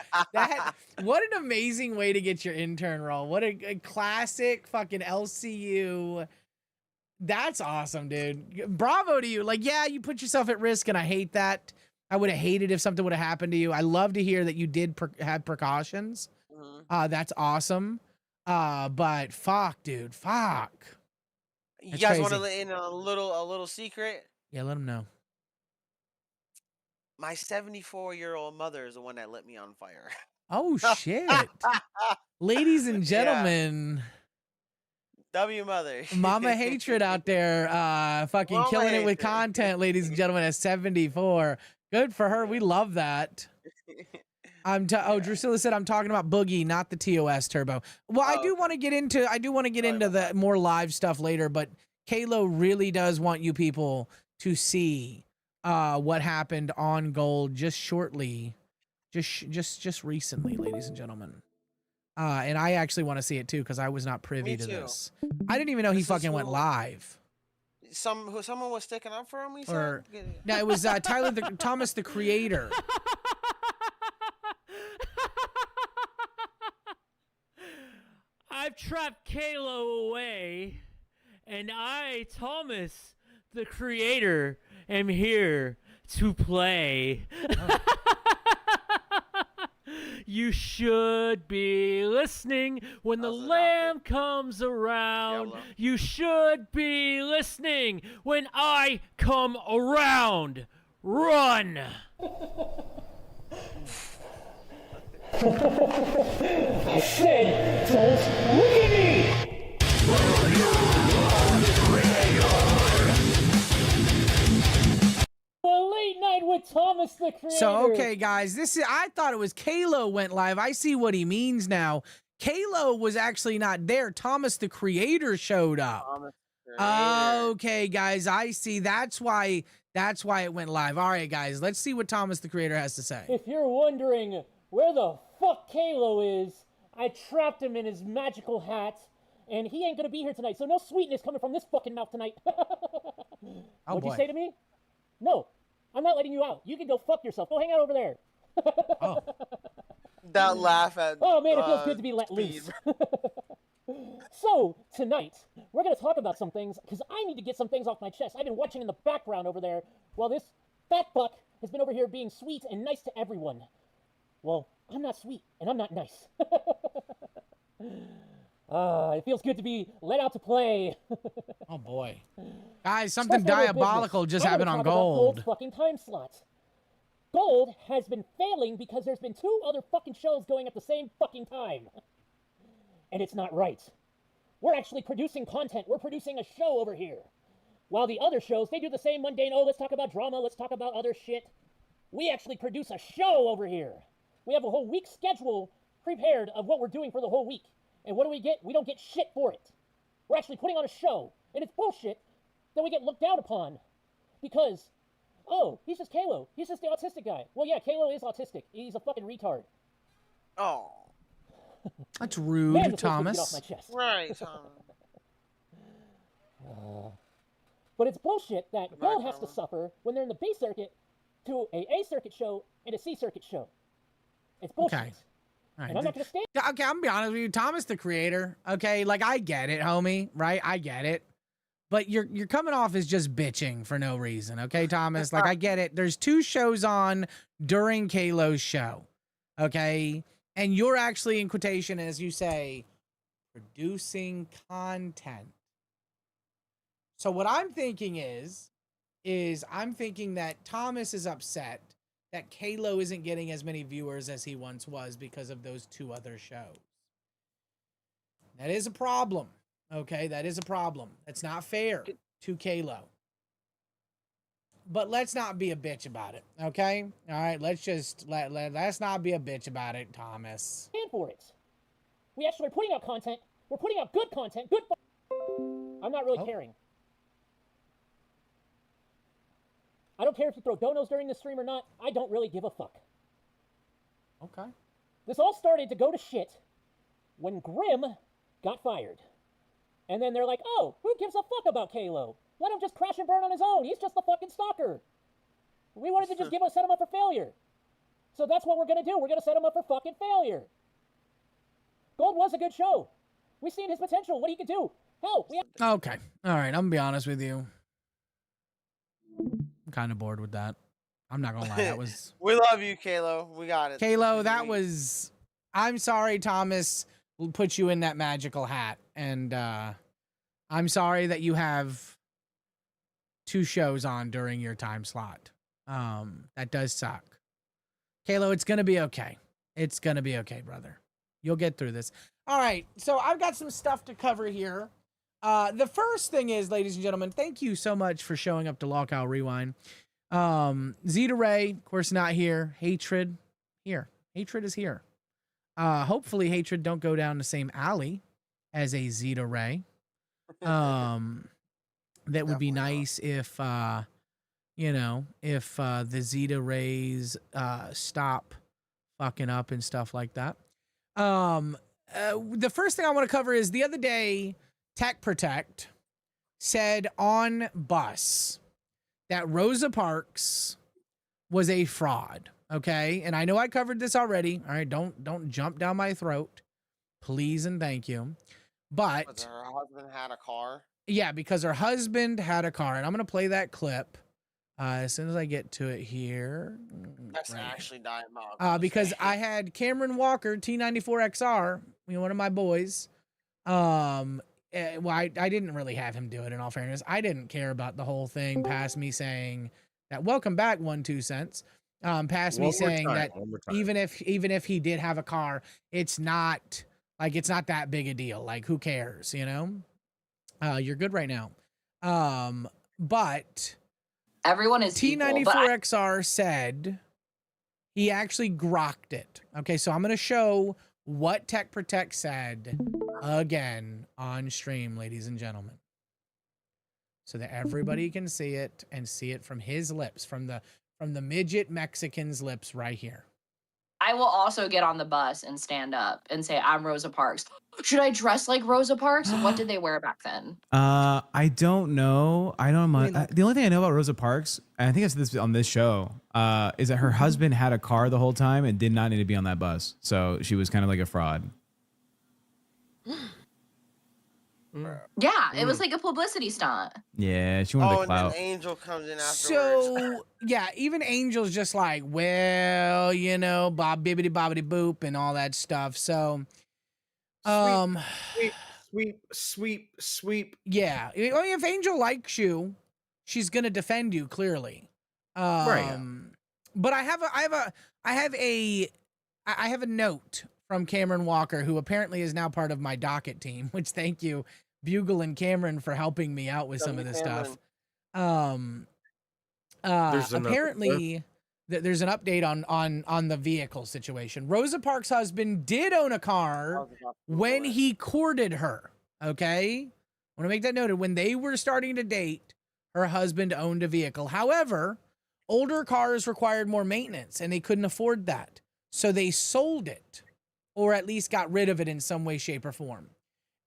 What an amazing way to get your intern role. What a classic fucking LCU. That's awesome, dude. Bravo to you. Like, yeah, you put yourself at risk, and I hate that. I would have hated if something would have happened to you. I love to hear that you did have precautions. That's awesome. But fuck, dude, fuck. You That's guys want to crazy. let in a little secret? Yeah, let him know. My 74-year-old mother is the one that lit me on fire. Oh shit. Ladies and gentlemen, W mother. Mama Hatred out there, fucking Mama killing it with Hatred. content, ladies and gentlemen, at 74. Good for her. We love that. Drusilla said I'm talking about Boogie, not the TOS Turbo. Well, I do want to get into the more live stuff later, but Kalo really does want you people to see what happened on Gold just shortly, just recently, ladies and gentlemen. And I actually want to see it too, because I was not privy to this. I didn't even know he fucking went live. Someone was sticking up for him. He Or said. no, it was Thomas the Creator. I've trapped Kalo away, and I, Thomas, the creator, am here to play. You should be listening when the lamb comes around. You should be listening when I come around. Run! I said, don't look at me! A late night with Thomas the Creator. So, okay, guys, I thought it was Kalo went live. I see what he means now. Kalo was actually not there. Thomas the Creator showed up. Okay, guys, I see. That's why it went live. All right, guys, let's see what Thomas the Creator has to say. If you're wondering where the fuck Kalo is, I trapped him in his magical hat, and he ain't gonna be here tonight, so no sweetness coming from this fucking mouth tonight. What'd boy. you say to me? No, I'm not letting you out. You can go fuck yourself. Go hang out over there. That laugh at. Oh man, it feels good to be let loose. So, tonight, we're going to talk about some things, because I need to get some things off my chest. I've been watching in the background over there, while this fat fuck has been over here being sweet and nice to everyone. Well, I'm not sweet, and I'm not nice. It feels good to be let out to play. Oh boy. Guys, something Let's handle diabolical business. just I'm gonna happened on talk about Gold. Gold's fucking time slot. Gold has been failing because there's been 2 other fucking shows going at the same fucking time. And it's not right. We're actually producing content. We're producing a show over here. While the other shows, they do the same mundane, oh, let's talk about drama, let's talk about other shit. We actually produce a show over here. We have a whole week schedule prepared of what we're doing for the whole week. And what do we get? We don't get shit for it. We're actually putting on a show, and it's bullshit that we get looked down upon because, oh, he's just Kalo. He's just the autistic guy. Well, yeah, Kalo is autistic. He's a fucking retard. Oh. That's rude, Man, this Thomas. Get off my chest. Right, Tom. But it's bullshit that Gold has to suffer when they're in the B circuit to a circuit show and a C circuit show. It's bullshit. Okay. All right. And I'm not gonna stand. Okay, I'm gonna be honest with you. Thomas, the creator. Okay, like I get it, homie. Right? I get it. But you're coming off as just bitching for no reason. Okay, Thomas. Like I get it. There's 2 shows on during Kalo's show. Okay, and you're actually in quotation, as you say, producing content. So what I'm thinking is I'm thinking that Thomas is upset that Kalo isn't getting as many viewers as he once was because of those 2 other shows. That is a problem. Okay, that is a problem. That's not fair to Kalo. But let's not be a bitch about it, okay? All right, let's just let's not be a bitch about it, Thomas. Stand for it. We actually are putting out content. We're putting out good content. Good. I'm not really caring. I don't care if you throw donos during the stream or not. I don't really give a fuck. Okay. This all started to go to shit when Grimm got fired. And then they're like, oh, who gives a fuck about Kalo? Let him just crash and burn on his own. He's just the fucking stalker. We wanted to just set him up for failure. So that's what we're going to do. We're going to set him up for fucking failure. Gold was a good show. We've seen his potential, what he could do. Hell, we have... Okay. All right, I'm going to be honest with you. I'm kind of bored with that. I'm not going to lie. That was... We love you, Kalo. We got it. Kalo, that was... I'm sorry, Thomas put you in that magical hat. And I'm sorry that you have 2 shows on during your time slot. That does suck. Kalo, it's going to be okay. It's going to be okay, brother. You'll get through this. All right, so I've got some stuff to cover here. The first thing is, ladies and gentlemen, thank you so much for showing up to LolcowRewind. Zita Rae, of course, not here. Hatred, here. Hatred is here. Hopefully, Hatred don't go down the same alley as a Zita Rae. That would be nice if, you know, if the Zeta Rays stop fucking up and stuff like that. The first thing I want to cover is the other day, Tech Protect said on Bus that Rosa Parks was a fraud. Okay, and I know I covered this already. All right, don't jump down my throat, please and thank you. But her husband had a car. Yeah, because her husband had a car, and I'm gonna play that clip as soon as I get to it here. That's actually diabolical. Because I had Cameron Walker T94XR, you know, one of my boys. Well, I didn't really have him do it. In all fairness, I didn't care about the whole thing. Past me saying that, welcome back, 1-2 cents. Past me saying that even if he did have a car, it's not that big a deal. Like, who cares, you know? You're good right now. But everyone is T94XR said he actually grokked it. Okay, so I'm gonna show what Tech Protect said again on stream, ladies and gentlemen, so that everybody can see it and see it from his lips, from the midget Mexican's lips right here. I will also get on the bus and stand up and say, I'm Rosa Parks. Should I dress like Rosa Parks? What did they wear back then? I don't know. I don't know. The only thing I know about Rosa Parks, and I think I said this on this show, is that her husband had a car the whole time and did not need to be on that bus. So she was kind of like a fraud. Yeah, it was like a publicity stunt. Yeah, she wanted the clout. And then Angel comes in afterwards. So yeah, even Angel's just like, well, you know, bob bibbity bobbity boop and all that stuff. So sweep. Yeah, if Angel likes you, she's gonna defend you clearly. Right. But I have a note from Cameron Walker, who apparently is now part of my docket team, which thank you, Bugle and Cameron, for helping me out with some of this stuff. Apparently there's an update on the vehicle situation. Rosa Parks' husband did own a car when he courted her. Okay, I want to make that noted. When they were starting to date, her husband owned a vehicle. However, older cars required more maintenance, and they couldn't afford that, so they sold it, or at least got rid of it in some way, shape, or form.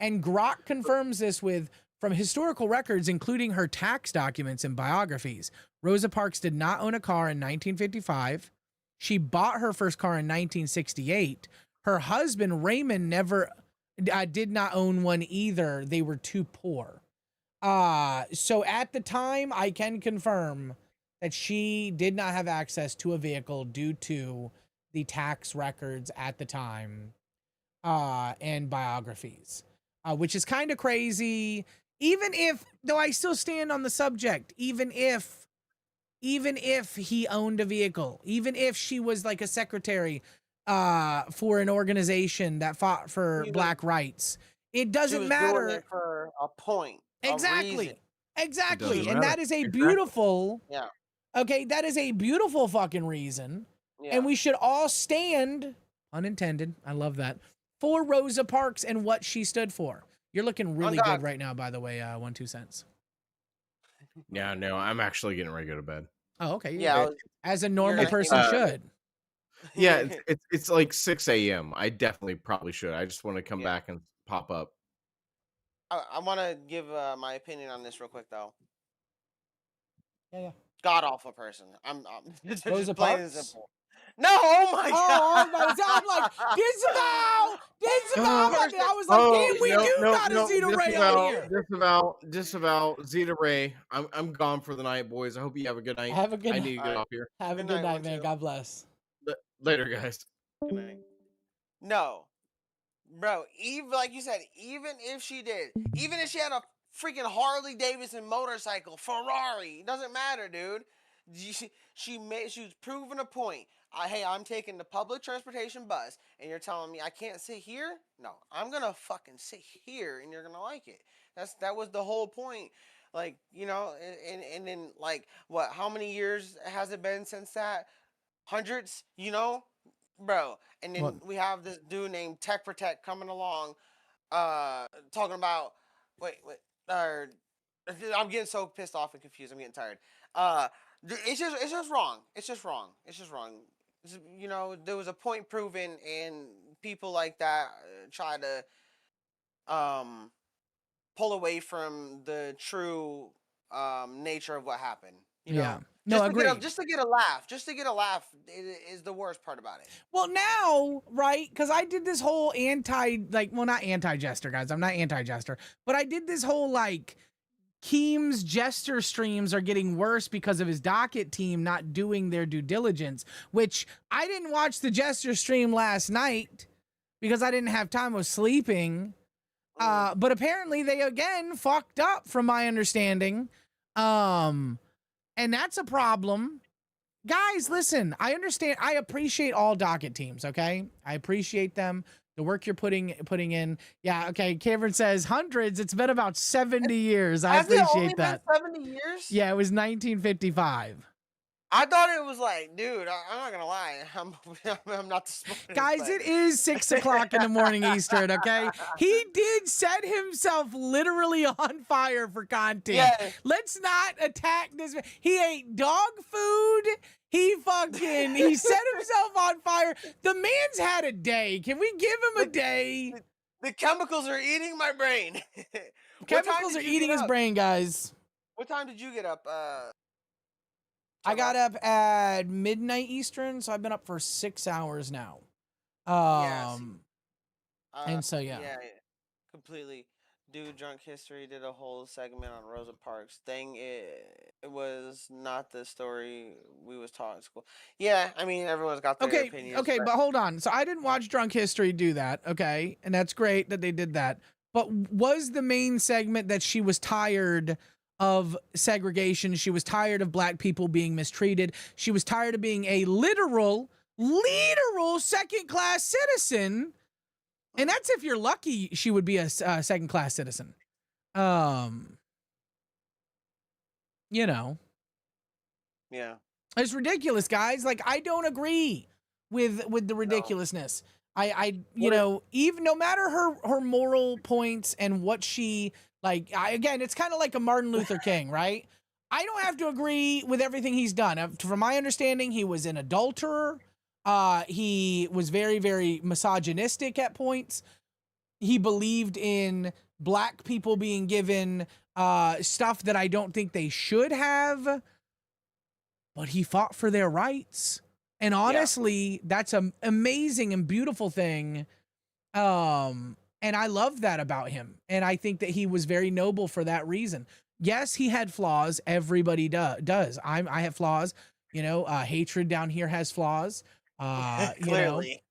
And Grok confirms this from historical records, including her tax documents and biographies. Rosa Parks did not own a car in 1955. She bought her first car in 1968. Her husband, Raymond, never did not own one either. They were too poor. So at the time, I can confirm that she did not have access to a vehicle due to the tax records at the time and biographies, which is kind of crazy. Even if, though I still stand on the subject, even if he owned a vehicle, even if she was like a secretary for an organization that fought for black rights, it doesn't matter. Doing it for a point. Exactly. Exactly. And matter. that is a beautiful, Yeah. okay, that is a beautiful fucking reason. Yeah. And we should all stand, unintended, I love that, for Rosa Parks and what she stood for. You're looking really good right now, by the way, 1-2 cents. Yeah, no, I'm actually getting ready to go to bed. Oh, okay. Yeah. As a normal person should. Yeah, it's like 6 a.m. I definitely probably should. I just want to come back and pop up. I want to give my opinion on this real quick, though. Yeah. God awful person. I'm just Rosa plain and Parks? simple. No, oh my God. I'm like, disavow. I was like, damn, we do got a Zeta Ray out here. Disavow. Zeta Ray. I'm gone for the night, boys. I hope you have a good night. Have a good I night. need to get off here. Have a good night, man. God bless. Later, guys. Good night. No, bro. Even like you said, even if she did, even if she had a freaking Harley Davidson motorcycle, Ferrari, it doesn't matter, dude. She was proving a point. Hey, I'm taking the public transportation bus, and you're telling me I can't sit here? No, I'm gonna fucking sit here, and you're gonna like it. That was the whole point. Like, you know, and then like what? How many years has it been since that? Hundreds, you know, bro. And then we have this dude named Tech Protect coming along, talking about I'm getting so pissed off and confused. I'm getting tired. It's just wrong. It's just wrong. You know, there was a point proven, and people like that try to pull away from the true nature of what happened. You know? No, agreed. Just to get a laugh. Is the worst part about it. Well, now, right? Because I did this whole not anti-jester, guys. I'm not anti-jester, but I did this whole like Keem's jester streams are getting worse because of his docket team not doing their due diligence, which I didn't watch the jester stream last night because I didn't have time. I was sleeping. But apparently they again fucked up from my understanding. And that's a problem. Guys, listen, I understand. I appreciate all docket teams, okay? I appreciate them. The work you're putting in. Yeah, okay. Cameron says hundreds. It's been about 70 years. I appreciate it only that. Been 70 years? Yeah, it was 1955. I thought it was like, dude, I'm not gonna lie. I'm not the smartest. Guys, it is 6 o'clock in the morning Eastern, okay? He did set himself literally on fire for content. Yeah. Let's not attack this. He ate dog food. He set himself on fire. The man's had a day. Can we give him a day? The chemicals are eating my brain. Chemicals are eating his brain, guys. What time did you get up? I got up at midnight Eastern, so I've been up for 6 hours now. And so yeah, completely. Dude, Drunk History did a whole segment on Rosa Parks. It was not the story we was taught in school. Yeah, I mean everyone's got their opinions. Okay, but hold on. So I didn't watch Drunk History do that. Okay, and that's great that they did that. But was the main segment that she was tired of segregation? She was tired of black people being mistreated. She was tired of being a literal second-class citizen. And that's if you're lucky she would be a second-class citizen. You know. Yeah. It's ridiculous, guys. Like, I don't agree with the ridiculousness. I you know, even no matter her moral points and what she like, again, it's kind of like a Martin Luther King, right? I don't have to agree with everything he's done. From my understanding, he was an adulterer. He was very, very misogynistic at points. He believed in black people being given stuff that I don't think they should have. But he fought for their rights. And honestly, that's an amazing and beautiful thing. And I love that about him. And I think that he was very noble for that reason. Yes, he had flaws. Everybody does. I have flaws. You know, hatred down here has flaws. Clearly.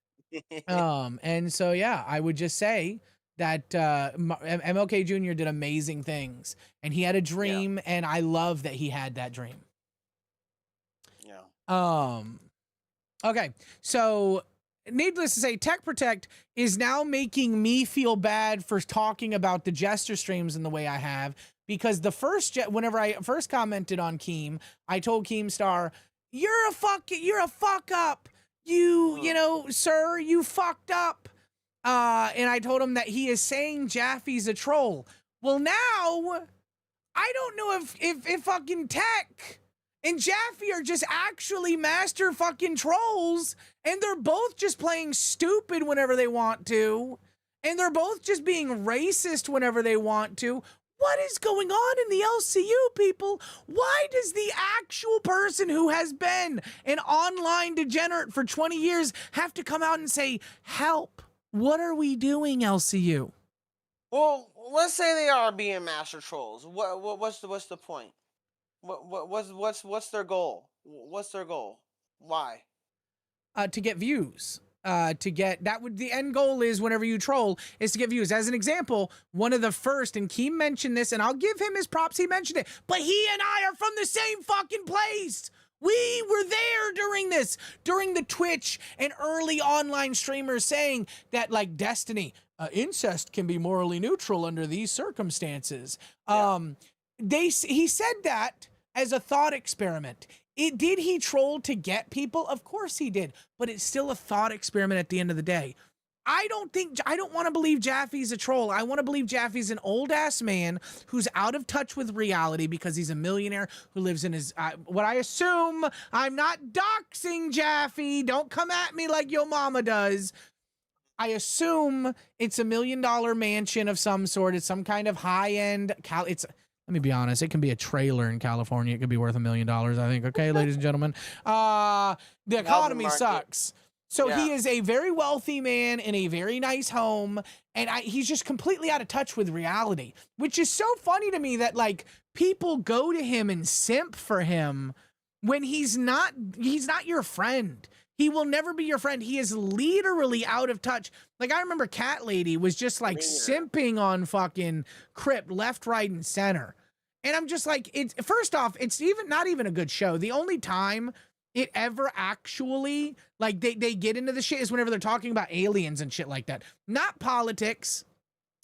And so, yeah, I would just say that MLK Jr. did amazing things. And he had a dream. And I love that he had that dream. Okay, so needless to say, Tech Protect is now making me feel bad for talking about the Jester streams in the way I have, because the whenever I first commented on Keem, I told Keemstar, you're a fuck up. You know, sir, you fucked up. And I told him that he is saying Jaffy's a troll. Well, now I don't know if fucking Tech and Jaffy are just actually master fucking trolls, and they're both just playing stupid whenever they want to, and they're both just being racist whenever they want to. What is going on in the LCU, people? Why does the actual person who has been an online degenerate for 20 years have to come out and say, help? What are we doing, LCU? Well, let's say they are being master trolls. What's the point? What's their goal? What's their goal? Why? To get views. The end goal is, whenever you troll, is to get views. As an example, one of the first, and Keem mentioned this, and I'll give him his props, he mentioned it, but he and I are from the same fucking place. We were there during the Twitch and early online streamers saying that, like, Destiny, incest can be morally neutral under these circumstances. He said that as a thought experiment. Did he troll to get people? Of course he did, but it's still a thought experiment at the end of the day. I don't want to believe Jaffy's a troll. I want to believe Jaffy's an old ass man who's out of touch with reality because he's a millionaire who lives in his, what I assume, I'm not doxing Jaffy. Don't come at me like your mama does. I assume it's $1 million mansion of some sort. It's some kind of high end, let me be honest, it can be a trailer in California. It could be worth $1 million, I think. Okay, ladies and gentlemen. The economy sucks. So he is a very wealthy man in a very nice home, and he's just completely out of touch with reality, which is so funny to me that, like, people go to him and simp for him when he's not your friend. He will never be your friend. He is literally out of touch. Like, I remember Cat Lady was just, like, simping on fucking Crip left, right, and center. And I'm just like, first off, it's not even a good show. The only time it ever actually, like, they get into the shit is whenever they're talking about aliens and shit like that. Not politics,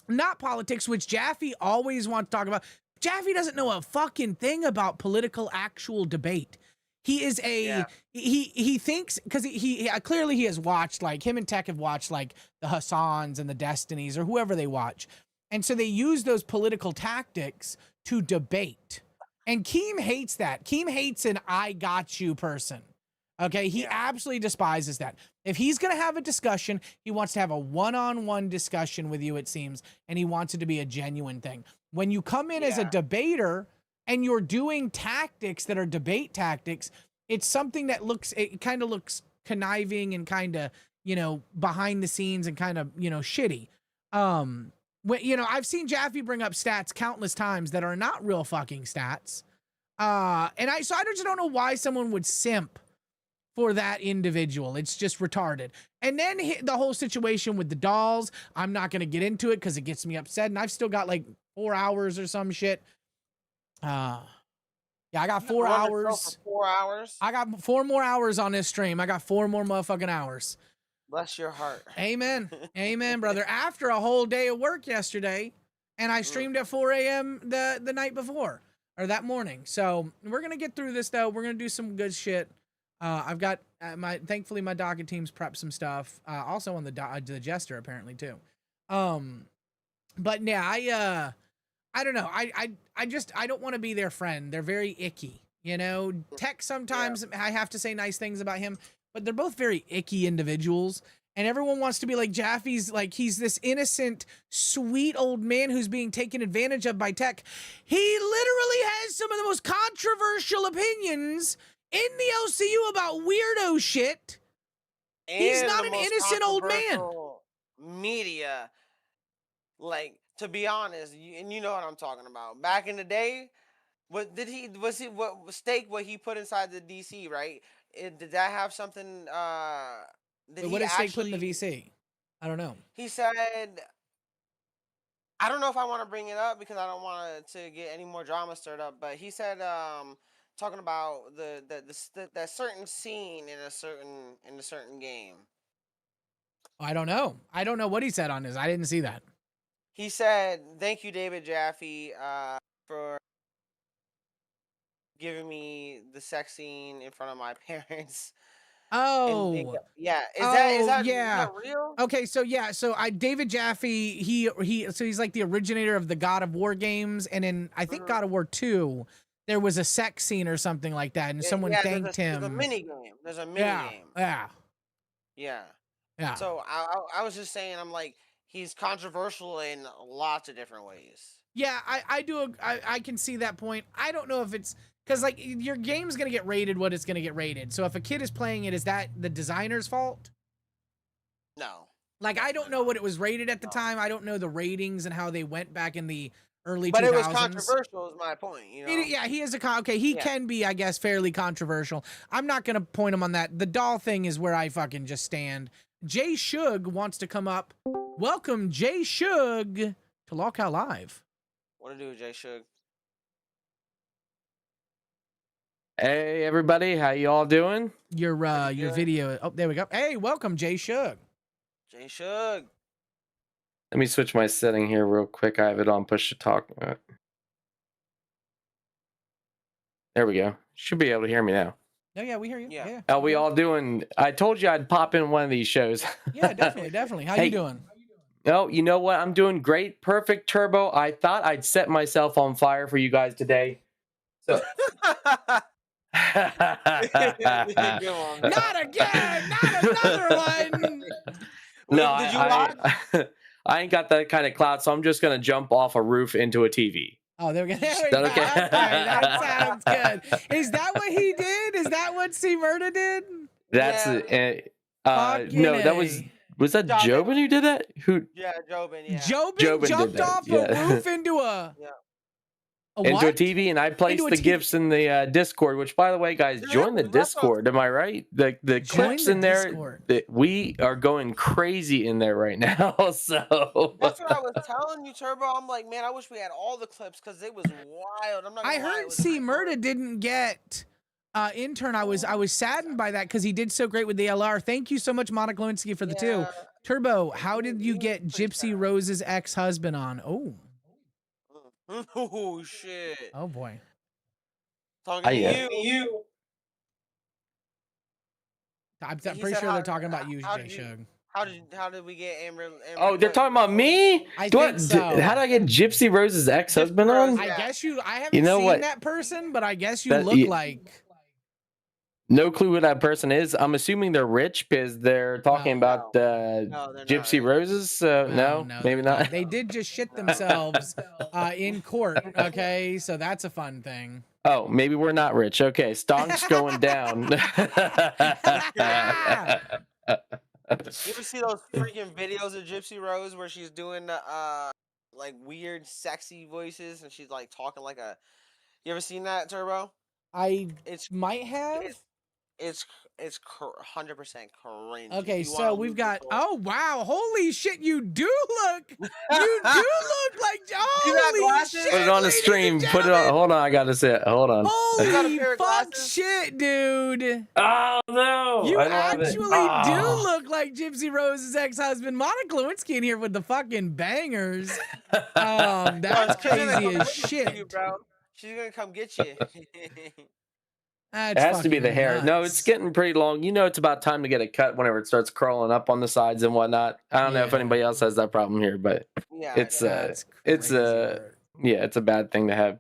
which Jaffy always wants to talk about. Jaffy doesn't know a fucking thing about political actual debate. He is he thinks, because he clearly he has watched, like, him and Tech have watched, like, the Hassans and the Destinies or whoever they watch. And so they use those political tactics to debate. And Keem hates that. Keem hates an I got you person. Okay, he absolutely despises that. If he's going to have a discussion, he wants to have a one-on-one discussion with you, it seems, and he wants it to be a genuine thing. When you come in as a debater and you're doing tactics that are debate tactics, it's something that kind of looks conniving and kind of, behind the scenes and kind of, shitty. I've seen Jaffy bring up stats countless times that are not real fucking stats. I just don't know why someone would simp for that individual. It's just retarded. And then the whole situation with the dolls, I'm not going to get into it because it gets me upset. And I've still got like 4 hours or some shit. I got 4 hours. 4 hours? I got 4 more hours on this stream. I got 4 more motherfucking hours. Bless your heart. Amen. Amen, brother. After a whole day of work yesterday, and I streamed at 4 a.m. the night before. or that morning. So we're gonna get through this though. We're gonna do some good shit. I've got thankfully my docket team's prepped some stuff. Also on the Jester apparently too. But yeah, I don't know. I just don't want to be their friend. They're very icky. You know, Tech sometimes I have to say nice things about him, but they're both very icky individuals. And everyone wants to be like Jaffy's, like he's this innocent, sweet old man who's being taken advantage of by Tech. He literally has some of the most controversial opinions in the LCU about weirdo shit. He's And not the an most innocent old man. controversial Media, like to be honest, and you know what I'm talking about. Back in the day, what he put inside the DC, right? Did that have something? But what did Steak put in the VC? I don't know. He said, I don't know if I want to bring it up because I don't want to get any more drama stirred up. But he said, talking about that certain scene in a certain game. I don't know. I don't know what he said on this. I didn't see that. He said, "Thank you, David Jaffy, for giving me the sex scene in front of my parents." Oh, yeah. Is that yeah. real? Okay, so yeah, so David Jaffy, he's like the originator of the God of War games, and in I think God of War 2, there was a sex scene or something like that, and someone thanked him. There's a mini game. There's a mini game. Yeah. So I was just saying, I'm like, he's controversial in lots of different ways. Yeah, I can see that point. I don't know if it's because like your game's gonna get rated what it's gonna get rated. So if a kid is playing it, is that the designer's fault? No. Like I don't know what it was rated at the time. I don't know the ratings and how they went back in the early 2000s. But it was controversial, is my point. You know. He is he can be, I guess, fairly controversial. I'm not gonna point him on that. The doll thing is where I fucking just stand. Jay Shug wants to come up. Welcome, Jay Shug, to Lolcow Live. What to do, Jay Shug? Hey everybody, how you all doing? Your video. Oh, there we go. Hey, welcome, Jay Shug. Jay Shug. Let me switch my setting here real quick. I have it on push to talk. There we go. Should be able to hear me now. Oh yeah, we hear you. Yeah. How we all doing? I told you I'd pop in one of these shows. Yeah, definitely. How you doing? Oh, you know what? I'm doing great. Perfect, Turbo. I thought I'd set myself on fire for you guys today. So Not again! Not another one! No, Did you watch? I ain't got that kind of clout, so I'm just gonna jump off a roof into a TV. Oh, there we go. Is that okay? Okay, that sounds good. Is that what he did? Is that what C Murda did? That's no, that was that Jobin who did that? Who? Yeah, Jobin. Yeah. Jobin jumped off a roof into a. Into a TV, and I placed the GIFs in the Discord. Which, by the way, guys, join the Discord. Am I right? The clips in there, we are going crazy in there right now. So that's what I was telling you, Turbo. I'm like, man, I wish we had all the clips because it was wild. I'm not. I heard C Murda didn't get intern. I was saddened by that because he did so great with the LR. Thank you so much, Monica Lewinsky, for the 2. Turbo, how did you get Gypsy Rose's ex-husband on? Oh shit! Oh boy! Talking to you. I'm pretty sure they're talking about you, Jay Shug. How did we get Amber? Oh, they're talking about me? I think so. How did I get Gypsy Rose's ex-husband on? I guess I haven't You know seen what? that person, but I guess you look like. No clue who that person is. I'm assuming they're rich because they're talking about Gypsy Roses. No, maybe not. They did just shit themselves in court. Okay, so that's a fun thing. Oh, maybe we're not rich. Okay, stock's going down. You ever see those freaking videos of Gypsy Rose where she's doing like weird, sexy voices and she's like talking like a? You ever seen that, Turbo? It's might have. It's 100% crazy. Okay, so we've got. Oh wow! Holy shit! You do look. You do look like. Holy shit! Put it on the stream. Put it on. Hold on, I gotta say it. Hold on. Holy fuck shit, dude! Oh no! You I don't have it. actually do look like Gypsy Rose's ex-husband, Monica Lewinsky, in here with the fucking bangers. That's crazy as shit. Bro. She's gonna come get you. It has to be the hair. No, it's getting pretty long. You know, it's about time to get it cut whenever it starts crawling up on the sides and whatnot. I don't know if anybody else has that problem here, but it's yeah, it's a bad thing to have.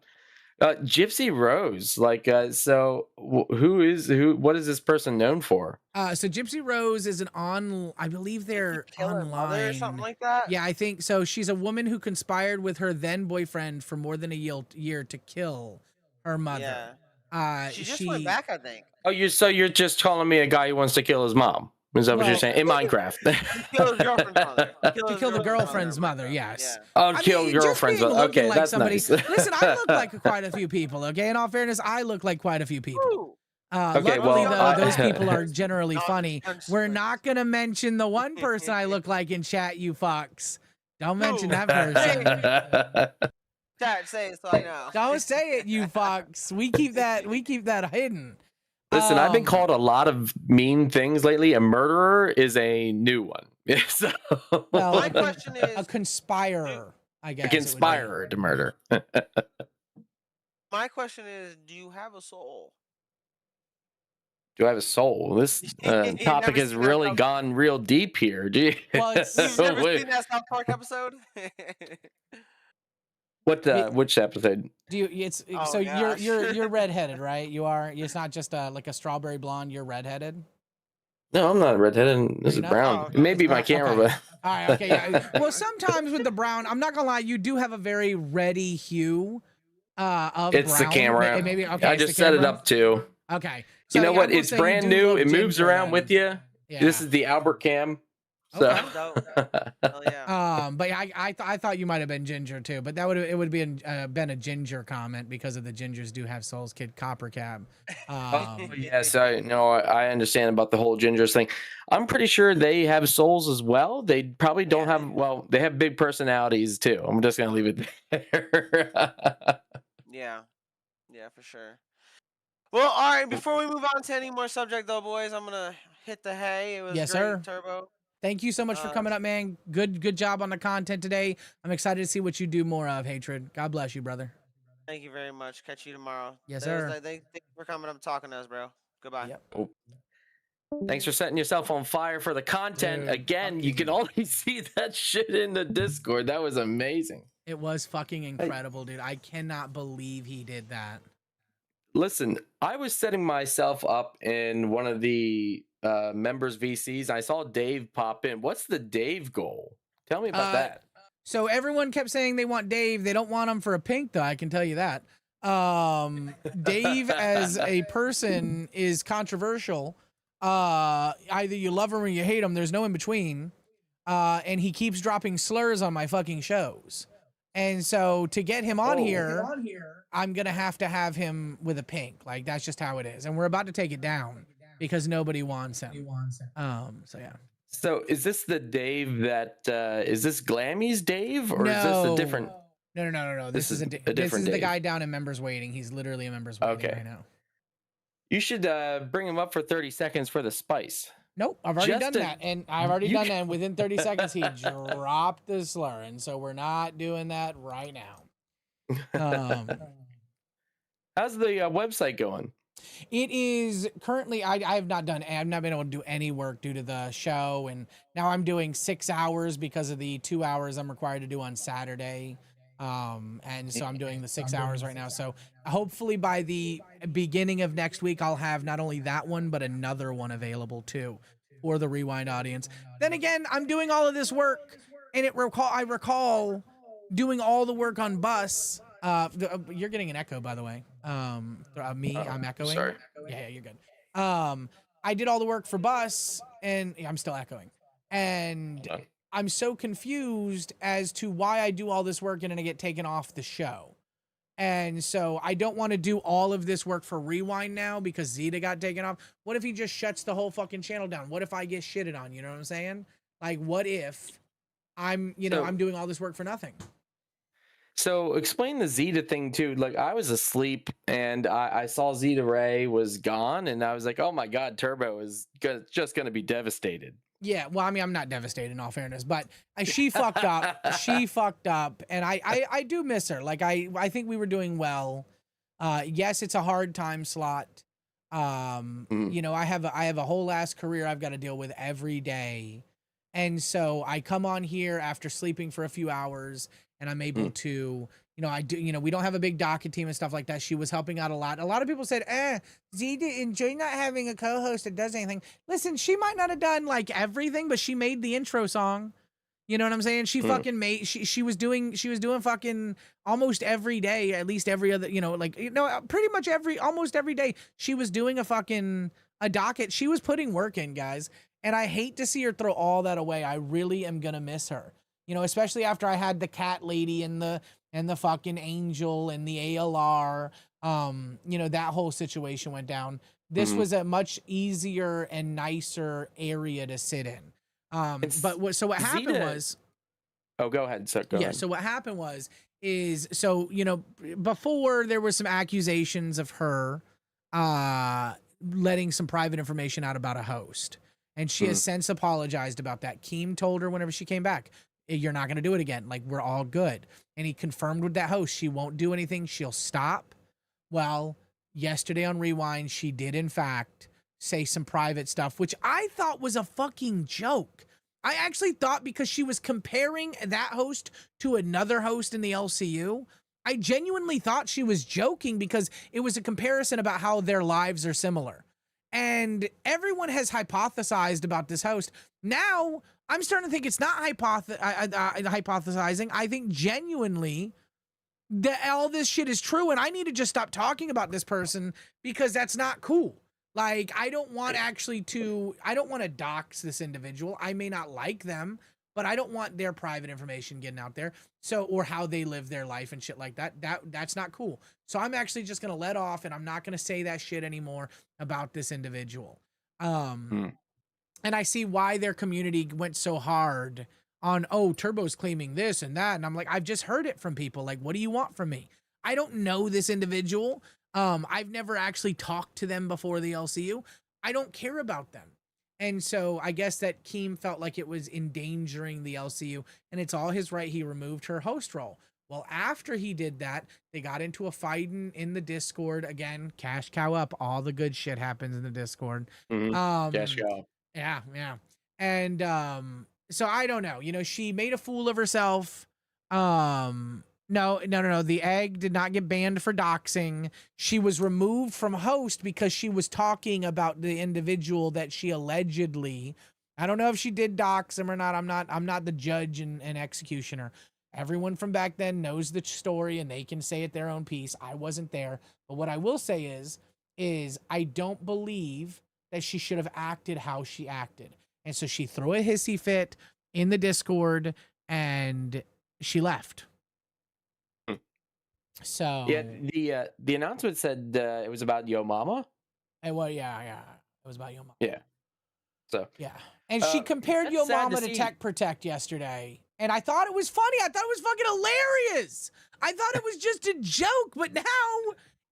Gypsy Rose, like, so what is this person known for? So Gypsy Rose is I believe they're online or something like that. Yeah, I think so. She's a woman who conspired with her then boyfriend for more than a year to kill her mother. She just went back, I think. Oh, you're just calling me a guy who wants to kill his mom? Is that what you're saying? In Minecraft. Kill his girlfriend's mother. To kill the girlfriend's mother, yes. Oh, kill girlfriend's mother. Okay, that's nice. Listen, I look like quite a few people, okay? In all fairness, I look like quite a few people. Okay, luckily, though, those people are generally funny. We're not going to mention the one person I look like in chat, you fucks. Don't mention that person. Chat, say it so I know. Don't say it, you fucks. We keep that hidden. Listen, I've been called a lot of mean things lately. A murderer is a new one. So, well, my question is a conspirer, I guess. A conspirer to murder. My question is, do you have a soul? Do I have a soul? This topic has really gone real deep here. Do you? Well, you've never seen that South Park episode? Which episode? Do you? You're redheaded, right? You are. It's not just like a strawberry blonde. You're redheaded. No, I'm not redheaded. This is brown. Oh, okay. Maybe my camera, okay. but All right. Okay. Yeah. Well, sometimes with the brown, I'm not gonna lie, you do have a very reddy hue. Of it's brown. the camera. Maybe. Okay. I just set it up too. Okay. So, you know what? It's brand new. It moves around with you. Yeah. This is the Albert Cam. So. But I thought you might have been ginger too, but it would be been a ginger comment because of the gingers do have souls. Kid Copper Cab. Yes, I know. I understand about the whole gingers thing. I'm pretty sure they have souls as well. They probably don't have. Well, they have big personalities too. I'm just gonna leave it there. Yeah, for sure. Well, all right. Before we move on to any more subject, though, boys, I'm gonna hit the hay. It was yes, great, sir. Turbo. Thank you so much for coming up, man. Good job on the content today. I'm excited to see what you do more of, Hatred. God bless you, brother. Thank you very much. Catch you tomorrow. Yes, sir. Thank you for coming up and talking to us, bro. Goodbye. Yep. Oh. Thanks for setting yourself on fire for the content. Dude, again. You can only see that shit in the Discord. That was amazing. It was fucking incredible, dude. I cannot believe he did that. Listen, I was setting myself up in one of the members VCs. I saw Dave pop in. What's the Dave goal? Tell me about that. So everyone kept saying they want Dave. They don't want him for a pink, though. I can tell you that. Dave as a person is controversial. Either you love him or you hate him. There's no in between. And he keeps dropping slurs on my fucking shows. And so to get him on here, I'm going to have him with a pink. Like, that's just how it is. And we're about to take it down because nobody wants him. So, yeah. So is this the Dave that, is this Glammy's Dave? Or is this a different? No. This is the guy down in members waiting. He's literally in members waiting right now. You should bring him up for 30 seconds for the spice. Nope, I've already done that. And I've already done that. And within 30 seconds, he dropped the slur. And so we're not doing that right now. How's the website going? It is currently, I have not been able to do any work due to the show. And now I'm doing 6 hours because of the 2 hours I'm required to do on Saturday. And so I'm doing the 6 hours right now. So hopefully by the beginning of next week, I'll have not only that one, but another one available too for the Rewind audience. Then again, I'm doing all of this work and I recall doing all the work on Bus. You're getting an echo, by the way. I'm echoing. Sorry. Yeah, you're good. I did all the work for Bus and I'm still echoing. And I'm so confused as to why I do all this work and then I get taken off the show. And so I don't want to do all of this work for Rewind now because Zeta got taken off. What if he just shuts the whole fucking channel down? What if I get shitted on? You know what I'm saying? Like, what if I'm doing all this work for nothing? So explain the Zeta thing too. Like, I was asleep and I saw Zita Rae was gone and I was like, oh my God, Turbo is just going to be devastated. Yeah, well, I mean, I'm not devastated in all fairness, but she fucked up. She fucked up, and I do miss her. Like, I think we were doing well. Yes, it's a hard time slot. You know, I have a whole ass career I've got to deal with every day. And so I come on here after sleeping for a few hours and I'm able to, you know, we don't have a big docket team and stuff like that. She was helping out a lot. A lot of people said, Zeta, enjoy not having a co-host that does anything. Listen, she might not have done like everything, but she made the intro song. You know what I'm saying? She fucking made, she was doing fucking almost every day, at least every other, you know, like, you know, pretty much almost every day she was doing a docket. She was putting work in, guys. And I hate to see her throw all that away. I really am going to miss her, you know, especially after I had the cat lady and the fucking angel and the ALR, you know, that whole situation went down. This was a much easier and nicer area to sit in. But what happened was, oh, go ahead. So go ahead. So what happened is, so, you know, before there was some accusations of her, letting some private information out about a host. And she has since apologized about that. Keem told her whenever she came back, you're not going to do it again. Like, we're all good. And he confirmed with that host, she won't do anything. She'll stop. Well, yesterday on Rewind, she did, in fact, say some private stuff, which I thought was a fucking joke. I actually thought, because she was comparing that host to another host in the LCU, I genuinely thought she was joking because it was a comparison about how their lives are similar. And everyone has hypothesized about this host. Now, I'm starting to think it's not hypothesizing. I think genuinely that all this shit is true, and I need to just stop talking about this person because that's not cool. Like, I don't want to dox this individual. I may not like them, but I don't want their private information getting out there. So, or how they live their life and shit like that. That's not cool. So I'm actually just going to let off, and I'm not going to say that shit anymore about this individual. And I see why their community went so hard on, oh, Turbo's claiming this and that. And I'm like, I've just heard it from people. Like, what do you want from me? I don't know this individual. I've never actually talked to them before the LCU. I don't care about them. And so I guess that Keem felt like it was endangering the LCU, and it's all his right. He removed her host role. Well, after he did that, they got into a fight in the Discord. Again, cash cow up. All the good shit happens in the Discord. Cash cow. Yeah. And so I don't know. You know, she made a fool of herself. No. The egg did not get banned for doxing. She was removed from host because she was talking about the individual that she allegedly, I don't know if she did dox him or not. I'm not the judge and executioner. Everyone from back then knows the story and they can say it their own piece. I wasn't there. But what I will say is I don't believe that she should have acted how she acted. And so she threw a hissy fit in the Discord and she left. So yeah, the announcement said it was about Yo Mama. Well, yeah, it was about Yo Mama. Yeah. So yeah, and she compared Yo Mama to Tech Protect yesterday, and I thought it was funny. I thought it was fucking hilarious. I thought it was just a joke, but now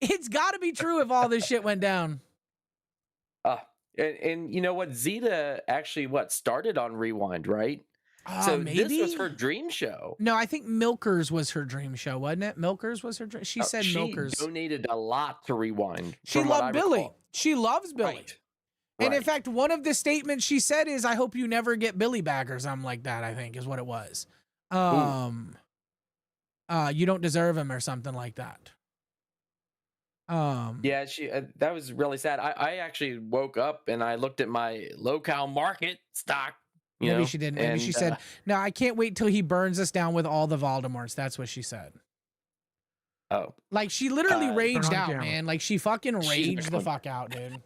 it's got to be true if all this shit went down. And you know what? Zeta actually started on Rewind, right? So maybe this was her dream show. No, I think Milkers was her dream show, wasn't it? Milkers was her dream. She said Milkers. She donated a lot to Rewind. She loved Billy. She loves Billy. Right. And in fact, one of the statements she said is, "I hope you never get Billy back," or something like that. I think is what it was. You don't deserve him, or something like that. Yeah, she that was really sad. I actually woke up and I looked at my local market stock. Maybe she didn't. Maybe she said, "No, I can't wait till he burns us down with all the Voldemorts." That's what she said. Oh, like she literally raged out, man. Like she fucking raged the fuck out, dude.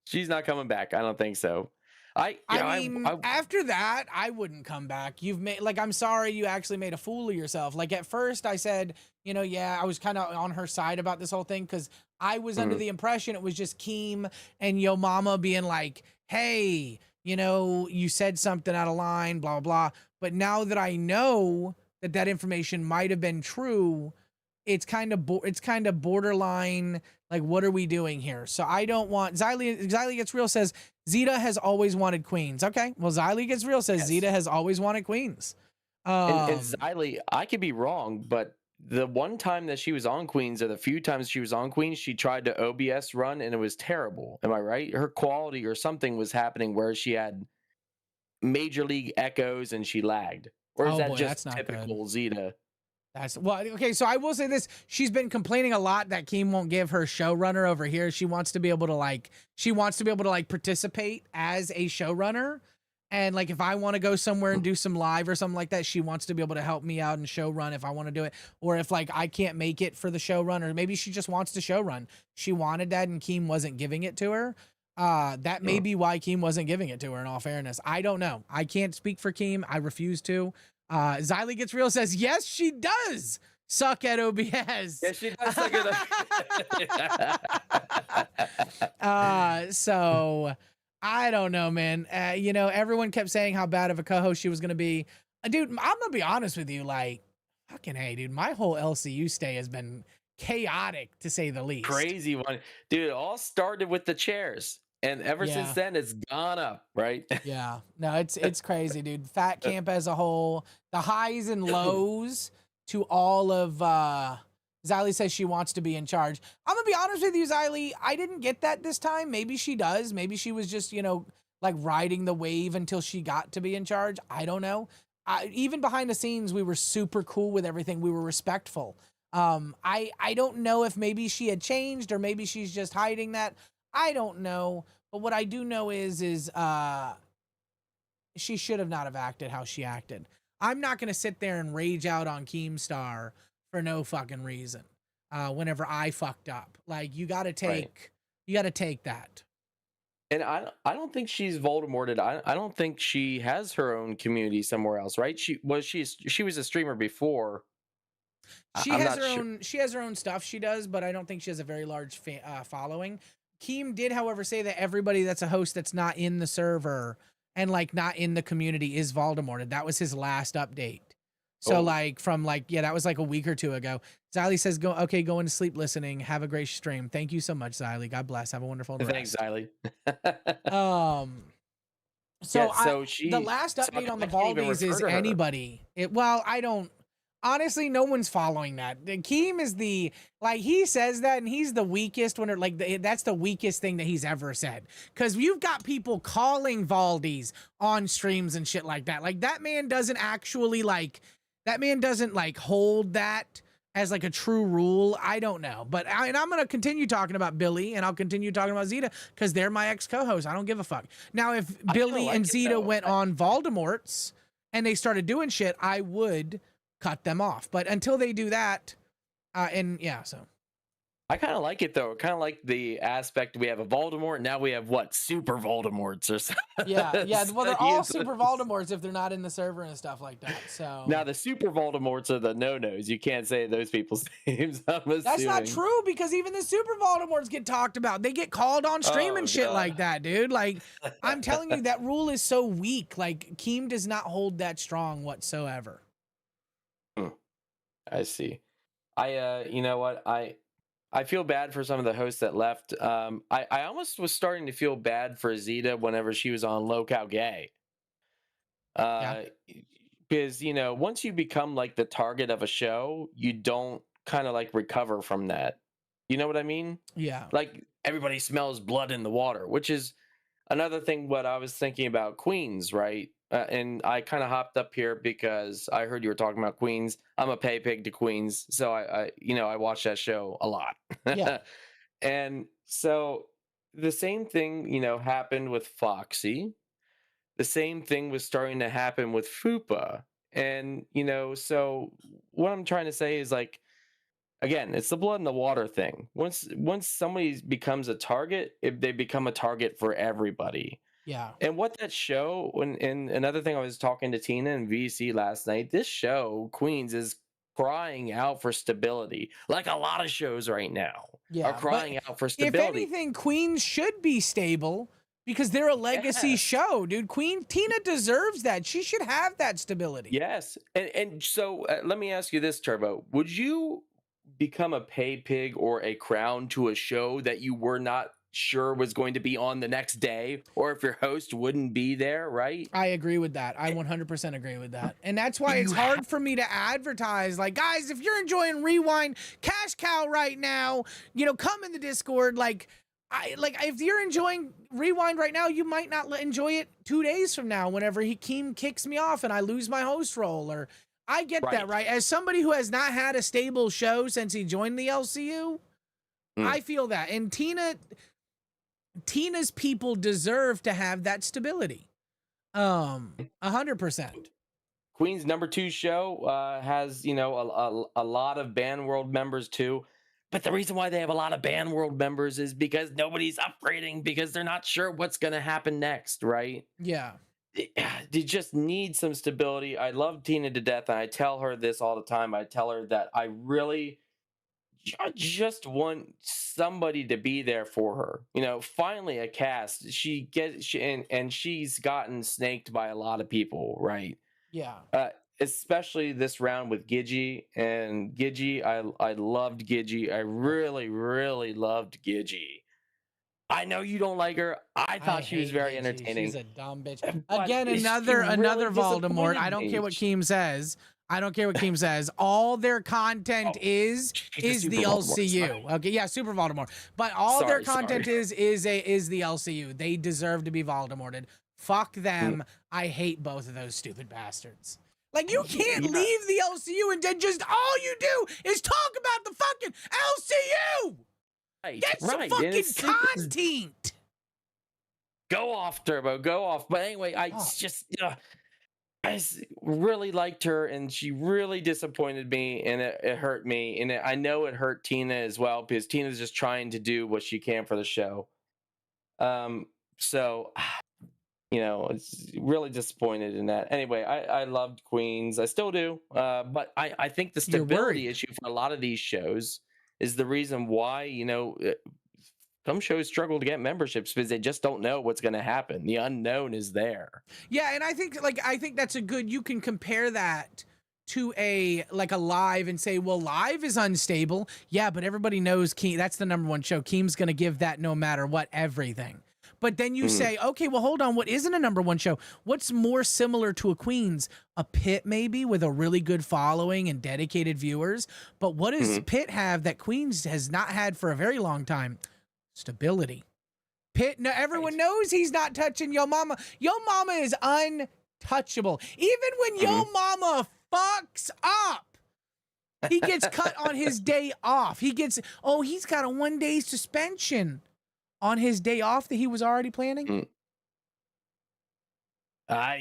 She's not coming back. I don't think so. I mean, after that, I wouldn't come back. You've made, like, I'm sorry you actually made a fool of yourself. Like, at first I said, I was kind of on her side about this whole thing because I was under the impression it was just Keem and Yo Mama being like, hey, you said something out of line, blah, blah. But now that I know that information might have been true, it's kind of borderline. Like, what are we doing here? So I don't want Xylee Gets Real says Zeta has always wanted queens. Okay, well, Xylee Gets Real says Zeta has always wanted queens. And Xylee, I could be wrong, but the one time that she was on Queens, or the few times she was on Queens, she tried to OBS run and it was terrible. Am I right? Her quality or something was happening where she had major league echoes and she lagged. Or is Oh, that boy, just that's not typical Zeta? That's well, okay. So I will say this: she's been complaining a lot that Keem won't give her showrunner over here. She wants to be able to participate as a showrunner, and like if I want to go somewhere and do some live or something like that, she wants to be able to help me out and showrun if I want to do it, or if like I can't make it for the showrunner, maybe she just wants to showrun. She wanted that, and Keem wasn't giving it to her. That may be why Keem wasn't giving it to her. In all fairness, I don't know. I can't speak for Keem. I refuse to. Xylee Gets Real says, yes, she does suck at OBS. Yes, she does suck at So I don't know, man. You know, everyone kept saying how bad of a co-host she was going to be. Dude, I'm going to be honest with you. Like, fucking hey, dude, my whole LCU stay has been chaotic, to say the least. Crazy one. Dude, it all started with the chairs. And ever since then, it's gone up, right? Yeah. No, it's crazy, dude. Fat Camp as a whole, the highs and lows to all of Xylee says she wants to be in charge. I'm gonna be honest with you, Xylee. I didn't get that this time. Maybe she does. Maybe she was just, you know, like riding the wave until she got to be in charge. I don't know. Even behind the scenes, we were super cool with everything. We were respectful. I don't know if maybe she had changed or maybe she's just hiding that. I don't know, but what I do know is she should have not have acted how she acted. I'm not going to sit there and rage out on Keemstar for no fucking reason. Whenever I fucked up, like you got to take that. And I don't think she's Voldemorted. I don't think she has her own community somewhere else, right? She was a streamer before. She has her own stuff she does, but I don't think she has a very large following. Keem did, however, say that everybody that's a host that's not in the server and like not in the community is Voldemorted. That was his last update. So that was like a week or two ago. Xylee says, go into sleep listening. Have a great stream. Thank you so much, Xylee. God bless. Have a wonderful rest. Thanks, Xylee. The last update on the Baldies is anybody. Honestly, no one's following that. Keem is he says that and he's the weakest that's the weakest thing that he's ever said. Cause you've got people calling Valdies on streams and shit like that. Like that man doesn't actually hold that as like a true rule. I don't know, but I'm going to continue talking about Billy and I'll continue talking about Zeta cause they're my ex-co-hosts. I don't give a fuck. Now, if Billy and Zeta went on Voldemort's and they started doing shit, I would cut them off, but until they do that, so I kind of like it though. Kind of like the aspect we have a Voldemort. Now we have super Voldemorts or something. Yeah. Well, they're all super Voldemorts if they're not in the server and stuff like that. So now the super Voldemorts are the no-nos. You can't say those people's names. That's not true because even the super Voldemorts get talked about. They get called on stream and shit like that, dude. Like I'm telling you, that rule is so weak. Like Keem does not hold that strong whatsoever. I see. You know what? I feel bad for some of the hosts that left. I almost was starting to feel bad for Zeta whenever she was on Local Gay. Because, you know, once you become like the target of a show, you don't kind of like recover from that. You know what I mean? Yeah. Like everybody smells blood in the water, which is another thing what I was thinking about Queens, right? And I kind of hopped up here because I heard you were talking about Queens. I'm a pay pig to Queens, so I watch that show a lot. Yeah. And so the same thing, happened with Foxy. The same thing was starting to happen with Fupa. And, so what I'm trying to say is like, again, it's the blood in the water thing. Once somebody becomes a target, they become a target for everybody. Yeah. And what that show, and another thing, I was talking to Tina and VC last night, this show, Queens, is crying out for stability. Like a lot of shows right now are crying out for stability. If anything, Queens should be stable because they're a legacy show, dude. Tina deserves that. She should have that stability. Yes. And so let me ask you this, Turbo. Would you become a pay pig or a crown to a show that you were not sure was going to be on the next day, or if your host wouldn't be there, right? I agree with that. I 100% agree with that. And that's why it's hard for me to advertise. Like, guys, if you're enjoying Rewind, cash cow right now, come in the Discord. Like, if you're enjoying Rewind right now, you might not enjoy it 2 days from now whenever Keem kicks me off and I lose my host role. Or I get that, right? As somebody who has not had a stable show since he joined the LCU, I feel that. And Tina's people deserve to have that stability. 100%. Queen's #2 show has, a lot of Band World members too. But the reason why they have a lot of Band World members is because nobody's upgrading because they're not sure what's going to happen next, right? Yeah. They just need some stability. I love Tina to death, and I tell her this all the time. I tell her that I really just want somebody to be there for her. Finally a cast. And she's gotten snaked by a lot of people, right? Yeah. Especially this round with Gigi. And Gigi, I loved Gigi. I really, really loved Gigi. I know you don't like her. I thought she was very entertaining. She's a dumb bitch. Again, another Voldemort. I don't care what Keem says. All their content is the LCU. Okay, yeah, Super Voldemort. But all their content is the LCU. They deserve to be Voldemorted. Fuck them. I hate both of those stupid bastards. Like, you can't leave the LCU and then just all you do is talk about the fucking LCU. Get some fucking content. Go off, Turbo. Go off. But anyway, I really liked her, and she really disappointed me, and it hurt me. And I know it hurt Tina as well, because Tina's just trying to do what she can for the show. So, it's really disappointed in that. Anyway, I loved Queens. I still do. But I think the stability issue for a lot of these shows is the reason why, some shows struggle to get memberships because they just don't know what's going to happen. The unknown is there. Yeah, and I think that's you can compare that to a live and say, well, live is unstable. Yeah, but everybody knows that's the #1 show. Keem's going to give that no matter what, everything. But then you say, okay, well, hold on. What isn't a #1 show? What's more similar to a Queens? A Pit, maybe, with a really good following and dedicated viewers. But what does Pit have that Queens has not had for a very long time? Stability. Pit, no, everyone knows he's not touching Yo Mama. Yo Mama is untouchable. Even when Yo Mama fucks up, he gets cut on his day off. He's got a 1-day suspension on his day off that he was already planning. Come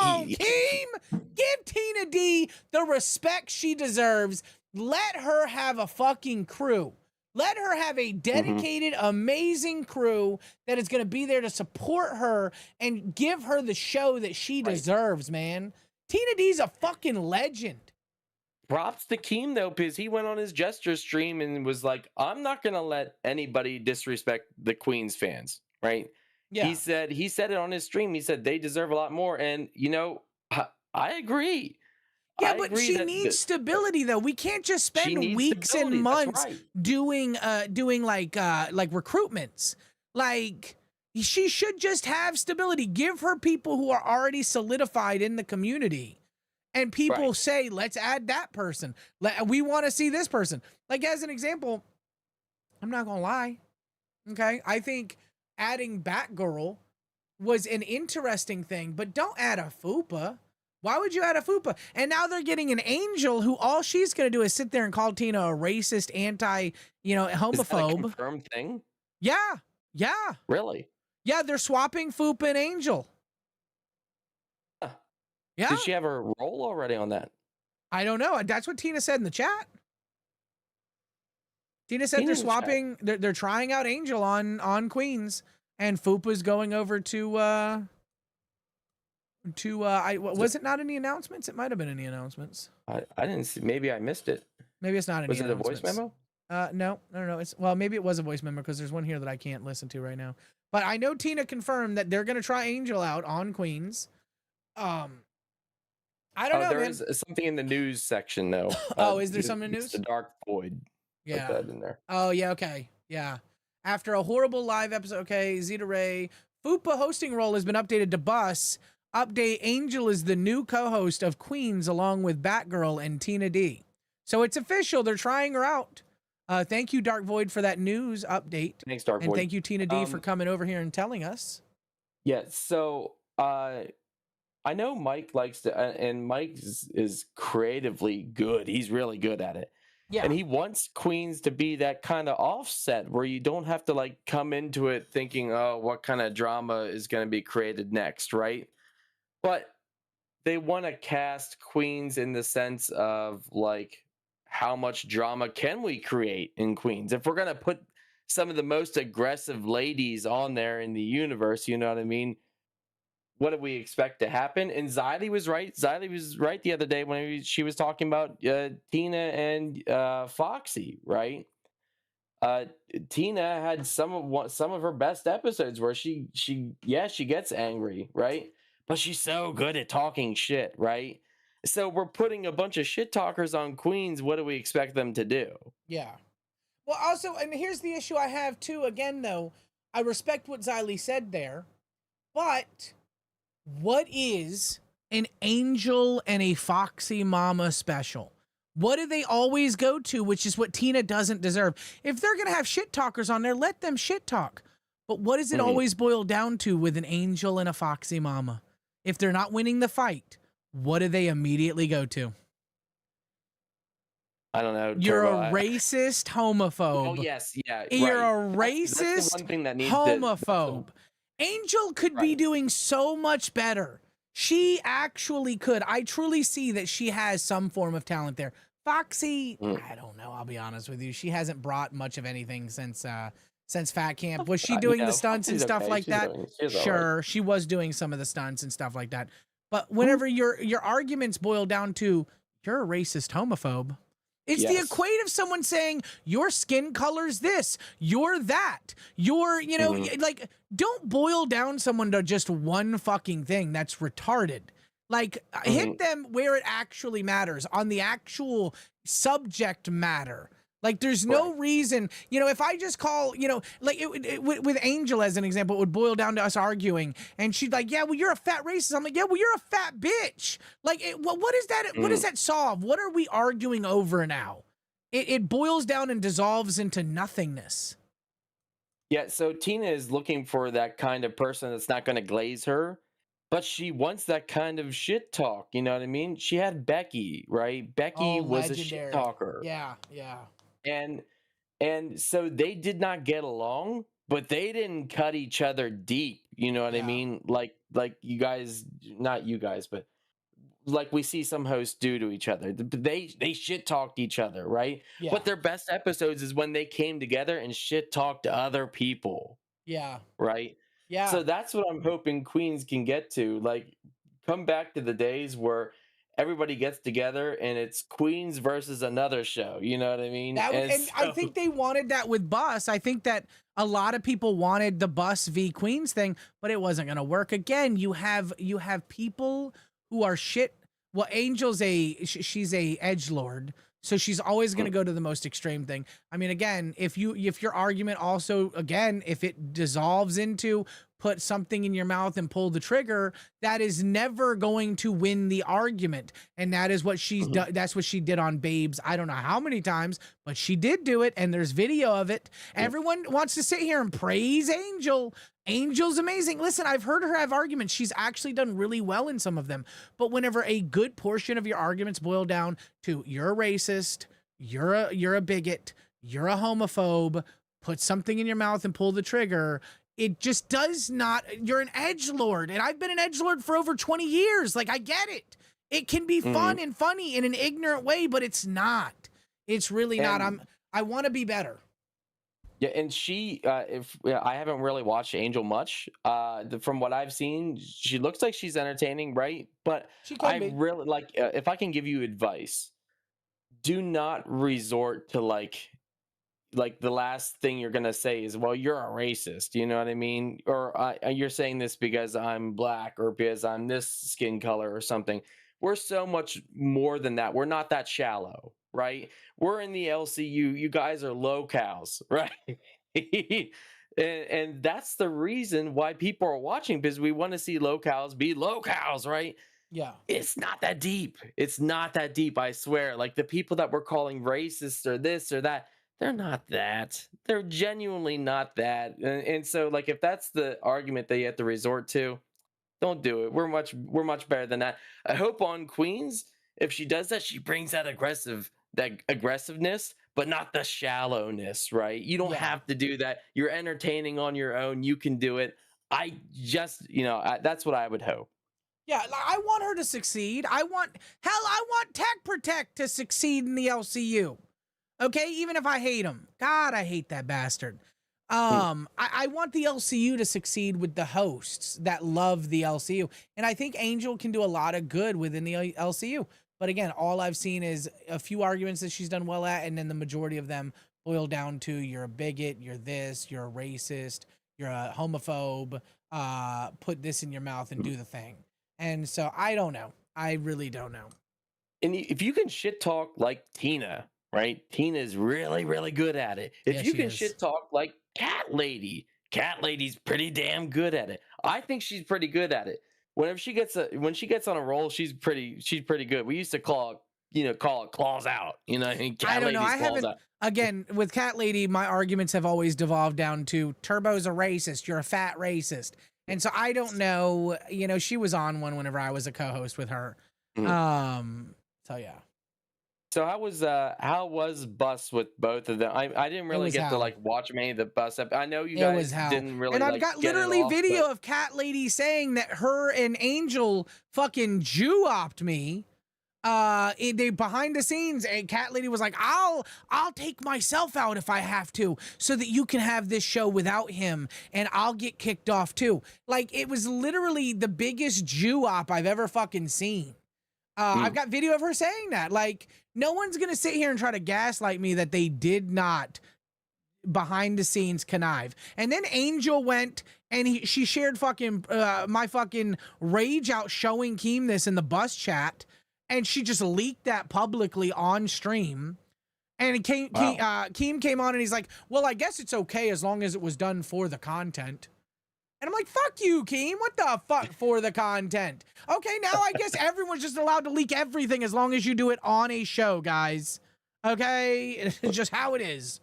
on, team! Give Tina D the respect she deserves. Let her have a fucking crew. Let her have a dedicated, amazing crew that is going to be there to support her and give her the show that she deserves, man. Tina D's a fucking legend. Props to Keem, though, because he went on his Jester stream and was like, I'm not going to let anybody disrespect the Queens fans, right? Yeah. He said it on his stream. He said they deserve a lot more. And, I agree. Yeah, but she needs stability, though. We can't just spend weeks and months doing recruitments. Like, she should just have stability. Give her people who are already solidified in the community. And people say, let's add that person. We want to see this person. Like, as an example, I'm not going to lie. Okay? I think adding Batgirl was an interesting thing, but don't add a Fupa. Why would you add a Fupa? And now they're getting an Angel who all she's going to do is sit there and call Tina a racist, homophobe. Is that a confirmed thing? Yeah. Yeah. Really? Yeah, they're swapping Fupa and Angel. Yeah. Did she have her role already on that? I don't know. That's what Tina said in the chat. Tina said they're swapping. They're trying out Angel on Queens, and Fupa's going over to. Was it not in the announcements? It might have been in the announcements. I didn't see. Maybe I missed it. Maybe it's not in. Was it a voice memo? No. Maybe it was a voice memo because there's one here that I can't listen to right now. But I know Tina confirmed that they're going to try Angel out on Queens. I don't know. There is something in the news section though. Is there something in the news? The Dark Void. Yeah. Put that in there. Oh yeah. Okay. Yeah. After a horrible live episode, okay, Zeta Ray. Fupa hosting role has been updated to Bus. Update, Angel is the new co-host of Queens along with Batgirl and Tina D. So it's official. They're trying her out. Thank you, Dark Void, for that news update. Thanks, Dark And Void. thank you, Tina D, for coming over here and telling us. Yeah, so I know Mike likes to, and Mike is creatively good. He's really good at it. Yeah. And he wants Queens to be that kind of offset where you don't have to like come into it thinking, oh, what kind of drama is going to be created next, right? But they want to cast Queens in the sense of like, how much drama can we create in Queens? If we're going to put some of the most aggressive ladies on there in the universe, you know what I mean? What do we expect to happen? And Xylee was right. Xylee was right the other day when she was talking about Tina and Foxy, right? Tina had some of her best episodes where she gets angry, right? But she's so good at talking shit, right? So we're putting a bunch of shit talkers on Queens. What do we expect them to do? Yeah. Well, also, and here's the issue I have too. Again, though, I respect what Xylee said there, but what is an Angel and a Foxy Mama special? What do they always go to, which is what Tina doesn't deserve? If they're going to have shit talkers on there, let them shit talk. But what does it always boil down to with an Angel and a Foxy Mama? If they're not winning the fight, what do they immediately go to? I don't know. You're Turbo, a racist homophobe. Oh, yes. Yeah. You're right. a racist That's the one thing that needs homophobe. Angel could be doing so much better. She actually could. I truly see that she has some form of talent there. Foxy, I don't know. I'll be honest with you. She hasn't brought much of anything since Fat Camp. Was she doing the stunts and stuff like that? Sure, she was doing some of the stunts and stuff like that. But whenever your arguments boil down to you're a racist homophobe, it's the equate of someone saying your skin color's this, you're that, you're, like, don't boil down someone to just one fucking thing. That's retarded. Like, hit them where it actually matters, on the actual subject matter. Like, there's no reason, if I just call, like with Angel as an example, it would boil down to us arguing. And she'd like, yeah, well, you're a fat racist. I'm like, yeah, well, you're a fat bitch. Like, what is that? What does that solve? What are we arguing over now? It boils down and dissolves into nothingness. Yeah, so Tina is looking for that kind of person that's not going to glaze her, but she wants that kind of shit talk. You know what I mean? She had Becky, right? Becky was a shit talker. Yeah. And so they did not get along, but they didn't cut each other deep. You know what I mean? Like you guys, not you guys, but like we see some hosts do to each other. They shit talked each other, right? Yeah. But their best episodes is when they came together and shit talked to other people. Yeah. Right? Yeah. So that's what I'm hoping Queens can get to. Like, come back to the days where everybody gets together and it's Queens versus another show. You know what I mean? I think they wanted that with Bus. I think that a lot of people wanted the Bus v Queens thing, but it wasn't going to work. Again, you have people who are shit. Well, Angel's she's a edgelord, so she's always going to go to the most extreme thing. I mean, again, if your argument also, again, if it dissolves into put something in your mouth and pull the trigger, that is never going to win the argument. And that is what she's done. That's what she did on Babes. I don't know how many times, but she did do it. And there's video of it. Everyone wants to sit here and praise Angel. Angel's amazing. Listen, I've heard her have arguments. She's actually done really well in some of them. But whenever a good portion of your arguments boil down to you're a racist, you're a bigot, you're a homophobe, put something in your mouth and pull the trigger, it just does not. You're an edgelord, and I've been an edgelord for over 20 years. Like, I get it. It can be fun and funny in an ignorant way, but it's not. It's really not. I want to be better. Yeah, and she, I haven't really watched Angel much. From what I've seen, she looks like she's entertaining, right? But really like, if I can give you advice, do not resort to like the last thing you're gonna say is, well, you're a racist. You know what I mean? Or you're saying this because I'm black or because I'm this skin color or something. We're so much more than that. We're not that shallow, right? We're in the LCU. You guys are locals, right? And that's the reason why people are watching, because we want to see locals be locals, right? Yeah. It's not that deep. It's not that deep, I swear. Like the people that we're calling racist or this or that, they're not that. They're genuinely not that. And so, like, if that's the argument that you have to resort to, don't do it. We're much better than that. I hope on Queens, if she does that, she brings that aggressiveness, but not the shallowness, right? You don't have to do that. You're entertaining on your own. You can do it. I just, that's what I would hope. Yeah, like, I want her to succeed. I want Tech Protect to succeed in the LCU. Okay, even if I hate him. God, I hate that bastard. I want the LCU to succeed with the hosts that love the LCU. And I think Angel can do a lot of good within the LCU. But again, all I've seen is a few arguments that she's done well at, and then the majority of them boil down to you're a bigot, you're this, you're a racist, you're a homophobe, put this in your mouth and do the thing. And so I don't know. I really don't know. And if you can shit talk like Tina, right? Tina's really, really good at it. If you can shit talk like Cat Lady's pretty damn good at it. I think she's pretty good at it. When she gets on a roll, she's pretty good. We used to call it claws out. And Cat I don't know. I haven't. Out. Again, with Cat Lady, my arguments have always devolved down to Turbo's a racist. You're a fat racist. And so I don't know, she was on one whenever I was a co-host with her. So yeah. So how was Bus with both of them? I didn't really get to watch many of the Bus. I know you guys didn't really. And I've got literally video of Cat Lady saying that her and Angel fucking Jew-opped me. They behind the scenes, and Cat Lady was like, I'll take myself out if I have to, so that you can have this show without him, and I'll get kicked off too. Like, it was literally the biggest Jew-op I've ever fucking seen. I've got video of her saying that. Like, no one's gonna sit here and try to gaslight me that they did not behind the scenes connive. And then Angel went and she shared fucking my fucking rage out showing Keem this in the Bus chat. And she just leaked that publicly on stream. And Keem came on and he's like, well, I guess it's okay as long as it was done for the content. And I'm like, fuck you, Keem. What the fuck for the content? Okay, now I guess everyone's just allowed to leak everything as long as you do it on a show, guys. Okay? It's just how it is.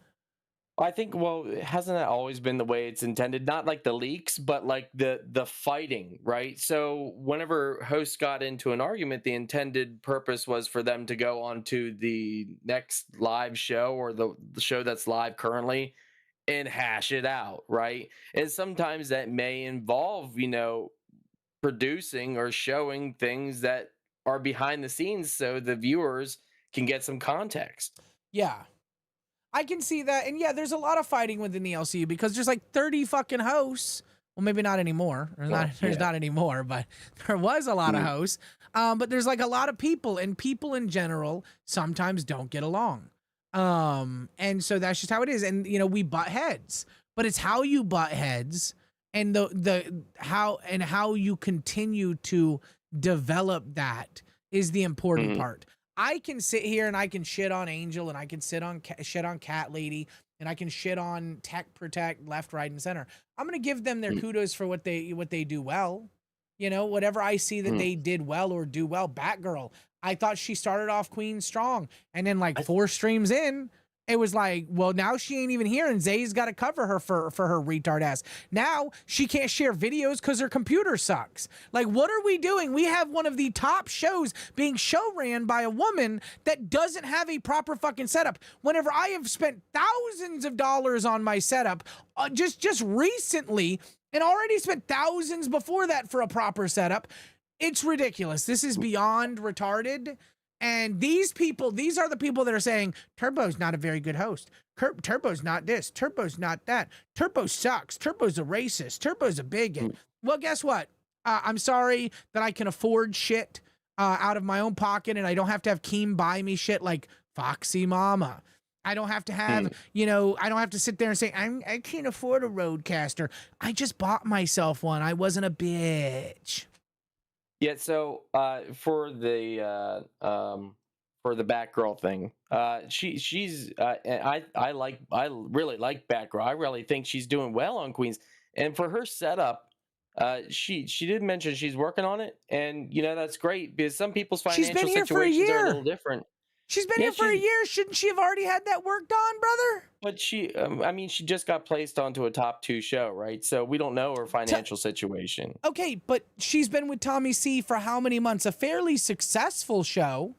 I think, hasn't that always been the way it's intended? Not like the leaks, but like the fighting, right? So whenever hosts got into an argument, the intended purpose was for them to go on to the next live show or the show that's live currently and hash it out, right? And sometimes that may involve, producing or showing things that are behind the scenes so the viewers can get some context. Yeah. I can see that. And yeah, there's a lot of fighting within the LCU because there's like 30 fucking hosts. Well, maybe not anymore. There's not anymore, but there was a lot of hosts. But there's like a lot of people, and people in general sometimes don't get along. And so that's just how it is. And we butt heads, but it's how you butt heads and how you continue to develop that is the important part. I can sit here and I can shit on Angel, and I can shit on Cat Lady, and I can shit on Tech Protect left, right, and center. I'm gonna give them their kudos for what they do well. Whatever I see that they did well or do well. Batgirl, I thought she started off Queen strong, and then like 4 streams in, it was like, well, now she ain't even here, and Zay's got to cover her for her retard ass. Now she can't share videos because her computer sucks. Like, what are we doing? We have one of the top shows being show ran by a woman that doesn't have a proper fucking setup. Whenever I have spent thousands of dollars on my setup, just recently, and already spent thousands before that for a proper setup. It's ridiculous. This is beyond retarded. And these are the people that are saying, Turbo's not a very good host. Turbo's not this. Turbo's not that. Turbo sucks. Turbo's a racist. Turbo's a bigot. Well, guess what? I'm sorry that I can afford shit out of my own pocket, and I don't have to have Keem buy me shit like Foxy Mama. I don't have to have, I don't have to sit there and say, I can't afford a Rodecaster. I just bought myself one. I wasn't a bitch. Yeah, so for the for the Batgirl thing. She's I really like Batgirl. I really think she's doing well on Queens, and for her setup. She did mention she's working on it, and that's great because some people's financial situations are a little different. She's been here for a year. Shouldn't she have already had that work done, brother? But I mean, she just got placed onto a top 2 show, right? So we don't know her financial situation. Okay, but she's been with Tommy C for how many months? A fairly successful show.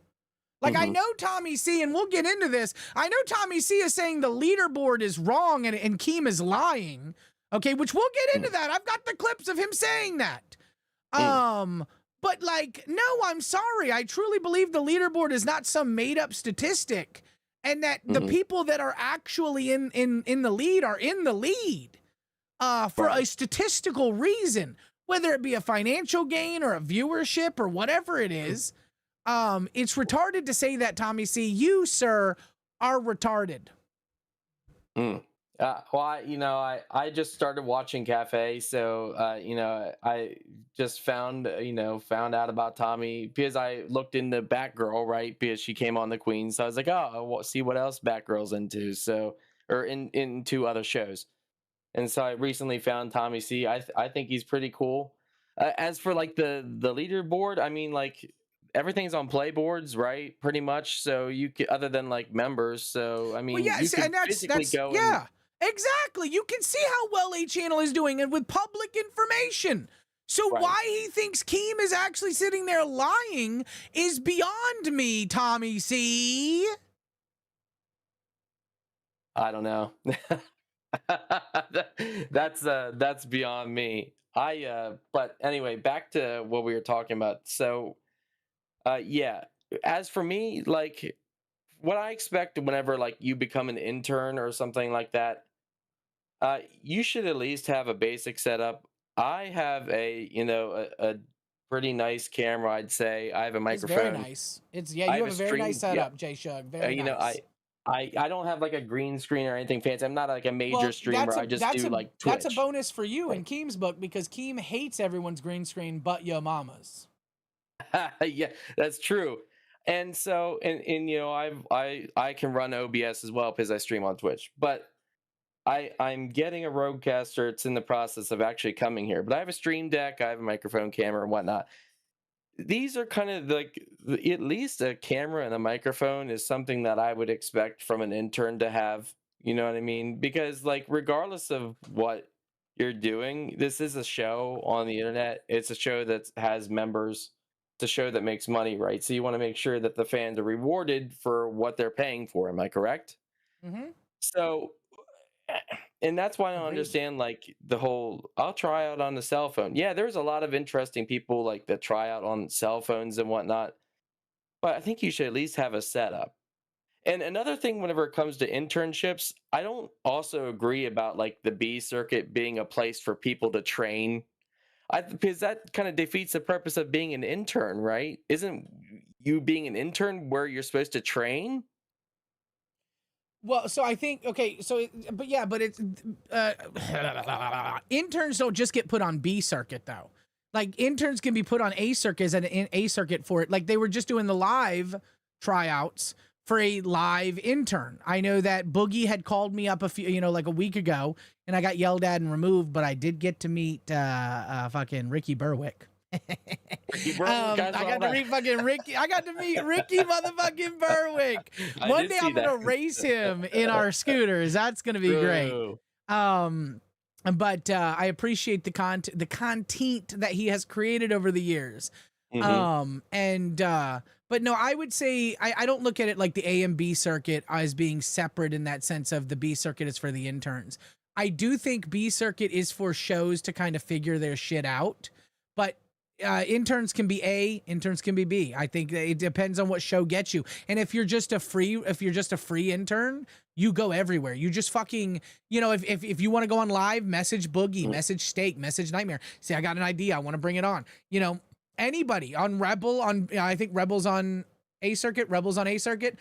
Like, I know Tommy C, and we'll get into this. I know Tommy C is saying the leaderboard is wrong and Keem is lying. Okay, which we'll get into that. I've got the clips of him saying that. But like, no, I'm sorry. I truly believe the leaderboard is not some made up statistic, and that the people that are actually in the lead are in the lead for a statistical reason, whether it be a financial gain or a viewership or whatever it is. It's retarded to say that, Tommy C. You, sir, are retarded. Well, I just started watching Cafe, so I just found out about Tommy because I looked into Batgirl, right? Because she came on the Queen, so I was like, oh, I'll see what else Batgirl's into, or into other shows, and so I recently found Tommy C. I think he's pretty cool. As for like the leaderboard, I mean, like everything's on playboards, right? Pretty much. So you can, other than like members. So I mean, well, yeah, you can physically go. Yeah. Exactly. You can see how well A Channel is doing it with public information. So why he thinks Keem is actually sitting there lying is beyond me, Tommy C. I don't know. That's beyond me. But anyway, back to what we were talking about. So yeah, as for me, like what I expect whenever like you become an intern or something like that, you should at least have a basic setup. I have a pretty nice camera, I'd say. I have a microphone. It's very nice. You have a very nice setup, Jay Shug. Very nice. I don't have like a green screen or anything fancy. I'm not like a major streamer. I just do like Twitch. That's a bonus for you in Keem's book because Keem hates everyone's green screen but your mama's. Yeah, that's true. And so I can run OBS as well because I stream on Twitch. But I'm getting a Rodecaster. It's in the process of actually coming here. But I have a Stream Deck, I have a microphone, camera, and whatnot. These are kind of like, at least a camera and a microphone is something that I would expect from an intern to have. You know what I mean? Because like regardless of what you're doing, this is a show on the internet. It's a show that has members. It's a show that makes money, right? So you want to make sure that the fans are rewarded for what they're paying for. Am I correct? Mm-hmm. So, and that's why I don't understand like the whole I'll try out on the cell phone. Yeah, there's a lot of interesting people like that try out on cell phones and whatnot. But I think you should at least have a setup. And another thing, whenever it comes to internships, I don't also agree about like the B circuit being a place for people to train. Because that kind of defeats the purpose of being an intern, right? Isn't you being an intern where you're supposed to train? Well, so I think, okay, so, but it's, interns don't just get put on B circuit though. Like interns can be put on A circuit as an A circuit for it. Like they were just doing the live tryouts for a live intern. I know that Boogie had called me up like a week ago and I got yelled at and removed, but I did get to meet, fucking Ricky Berwick. I got to meet Ricky motherfucking Berwick. One day I'm gonna race him in our scooters. That's gonna be great. But I appreciate the content that he has created over the years. But no, I would say I don't look at it like the A and B circuit as being separate in that sense of the B circuit is for the interns. I do think B circuit is for shows to kind of figure their shit out, but interns can be A, interns can be B. I think it depends on what show gets you. And if you're just a free intern, you go everywhere. You just fucking, if you want to go on live, message Boogie, message Steak, message Nightmare. Say, I got an idea. I want to bring it on. Anybody on Rebel I think Rebel's on A circuit, Rebel's on A circuit.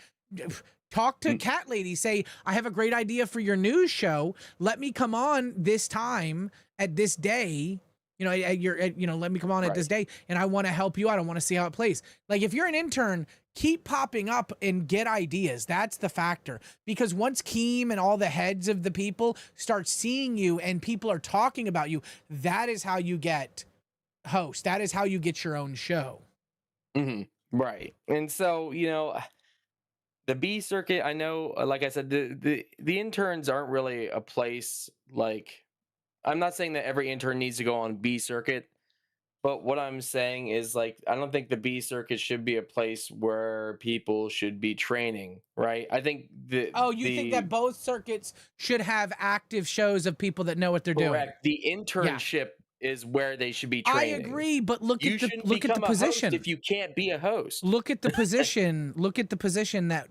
Talk to Cat Lady. Say, I have a great idea for your news show. Let me come on this time at this day. let me come on at this day, and I want to help you out. I want to see how it plays. Like, if you're an intern, keep popping up and get ideas. That's the factor. Because once Keem and all the heads of the people start seeing you and people are talking about you, that is how you get host. That is how you get your own show. Right. And so, the B circuit, I know, like I said, the interns aren't really a place, like, I'm not saying that every intern needs to go on B circuit, but what I'm saying is, like, I don't think the B circuit should be a place where people should be training, right? I think you think that both circuits should have active shows of people that know what they're doing? Correct. The internship is where they should be training. I agree, but look You at the shouldn't look at the become a host position. if you can't be a host. Look at the position. Look at the position that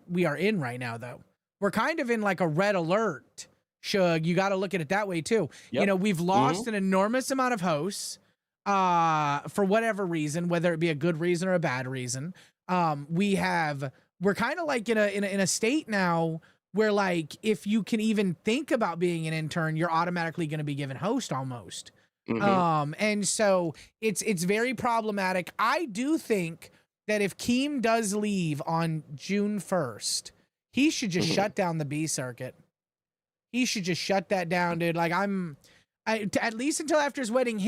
we are in right now, though. We're kind of in like a red alert. Shug, you got to look at it that way too. Yep. We've lost an enormous amount of hosts for whatever reason, whether it be a good reason or a bad reason. We're kind of like in a state now where, like, if you can even think about being an intern, you're automatically going to be given host almost. And so it's very problematic. I do think that if Keem does leave on June 1st, he should just shut down the B circuit. He should just shut that down, dude. Like, at least until after his wedding,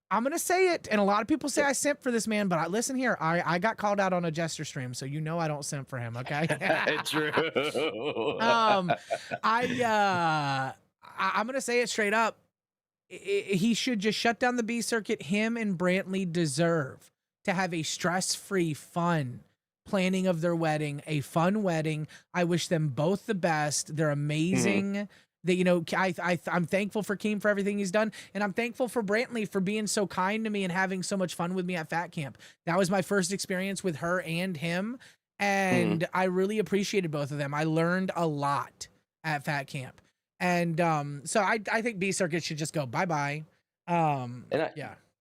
I'm going to say it, and a lot of people say I simp for this man, but listen here, I got called out on a Jester stream, so I don't simp for him, okay? True. I'm going to say it straight up. He should just shut down the B circuit. Him and Brantley deserve to have a stress-free, fun planning of their wedding, a fun wedding. I wish them both the best. They're amazing. That, I'm thankful for Keem for everything he's done, and I'm thankful for Brantley for being so kind to me and having so much fun with me at Fat Camp. That was my first experience with her and him, and I really appreciated both of them. I learned a lot at Fat Camp. And so I think B circuit should just go bye-bye. I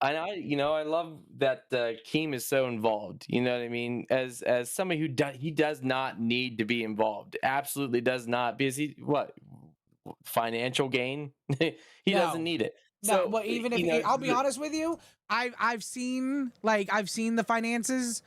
love that Keem is so involved. You know what I mean? As somebody who he does not need to be involved. Absolutely does not, because financial gain? He doesn't need it. No, well, even if I'll be honest with you, I've seen the finances.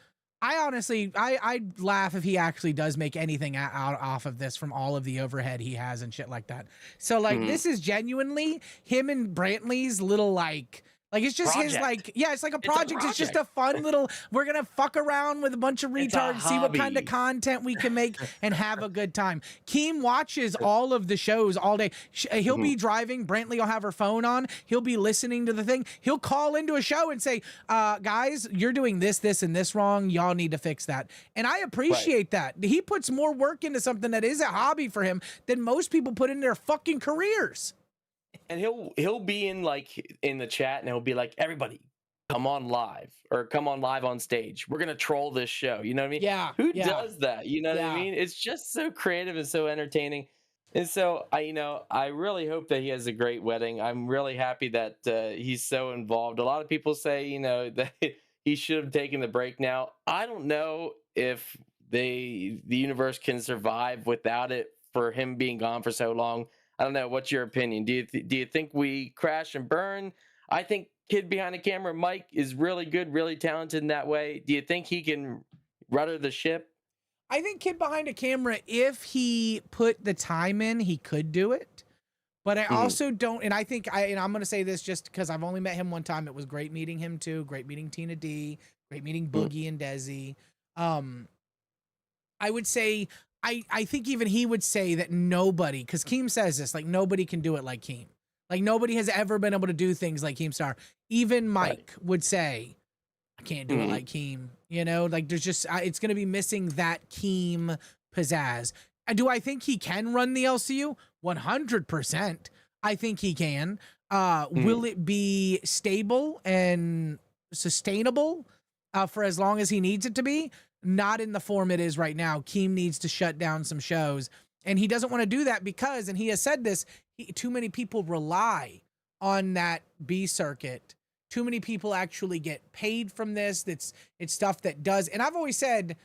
I honestly, I'd laugh if he actually does make anything out off of this from all of the overhead he has and shit like that. So, like, this is genuinely him and Brantley's little, like it's just project. his, like, it's like a project. It's just a fun little, we're going to fuck around with a bunch of retards, see what kind of content we can make and have a good time. Keem watches all of the shows all day. He'll be driving. Brantley will have her phone on. He'll be listening to the thing. He'll call into a show and say, guys, you're doing this, this, and this wrong. Y'all need to fix that. And I appreciate that. He puts more work into something that is a hobby for him than most people put in their fucking careers. And he'll be in the chat, and he'll be like, everybody, come on live, or come on live on stage. We're gonna troll this show. You know what I mean? Yeah. Who does that? You know what I mean? It's just so creative and so entertaining. And so I really hope that he has a great wedding. I'm really happy that he's so involved. A lot of people say, that he should have taken the break now. I don't know if the universe can survive without it, for him being gone for so long. I don't know. What's your opinion? Do you think we crash and burn? I think kid behind the camera, Mike, is really good, really talented in that way. Do you think he can rudder the ship? I think kid behind a camera, if he put the time in, he could do it. But I also don't, and I think and I'm going to say this just because I've only met him one time. It was great meeting him too. Great meeting Tina D. Great meeting Boogie and Desi. I would say, I think even he would say that nobody, because Keem says this, like, nobody can do it like Keem. Like, nobody has ever been able to do things like Keemstar. Even Mike would say, I can't do it like Keem. Like, there's just, it's going to be missing that Keem pizzazz. Do I think he can run the LCU? 100%. I think he can. Will it be stable and sustainable for as long as he needs it to be? Not in the form it is right now. Keem needs to shut down some shows, and he doesn't want to do that because, and he has said this, too many people rely on that B circuit. Too many people actually get paid from this. It's stuff that does. And I've always said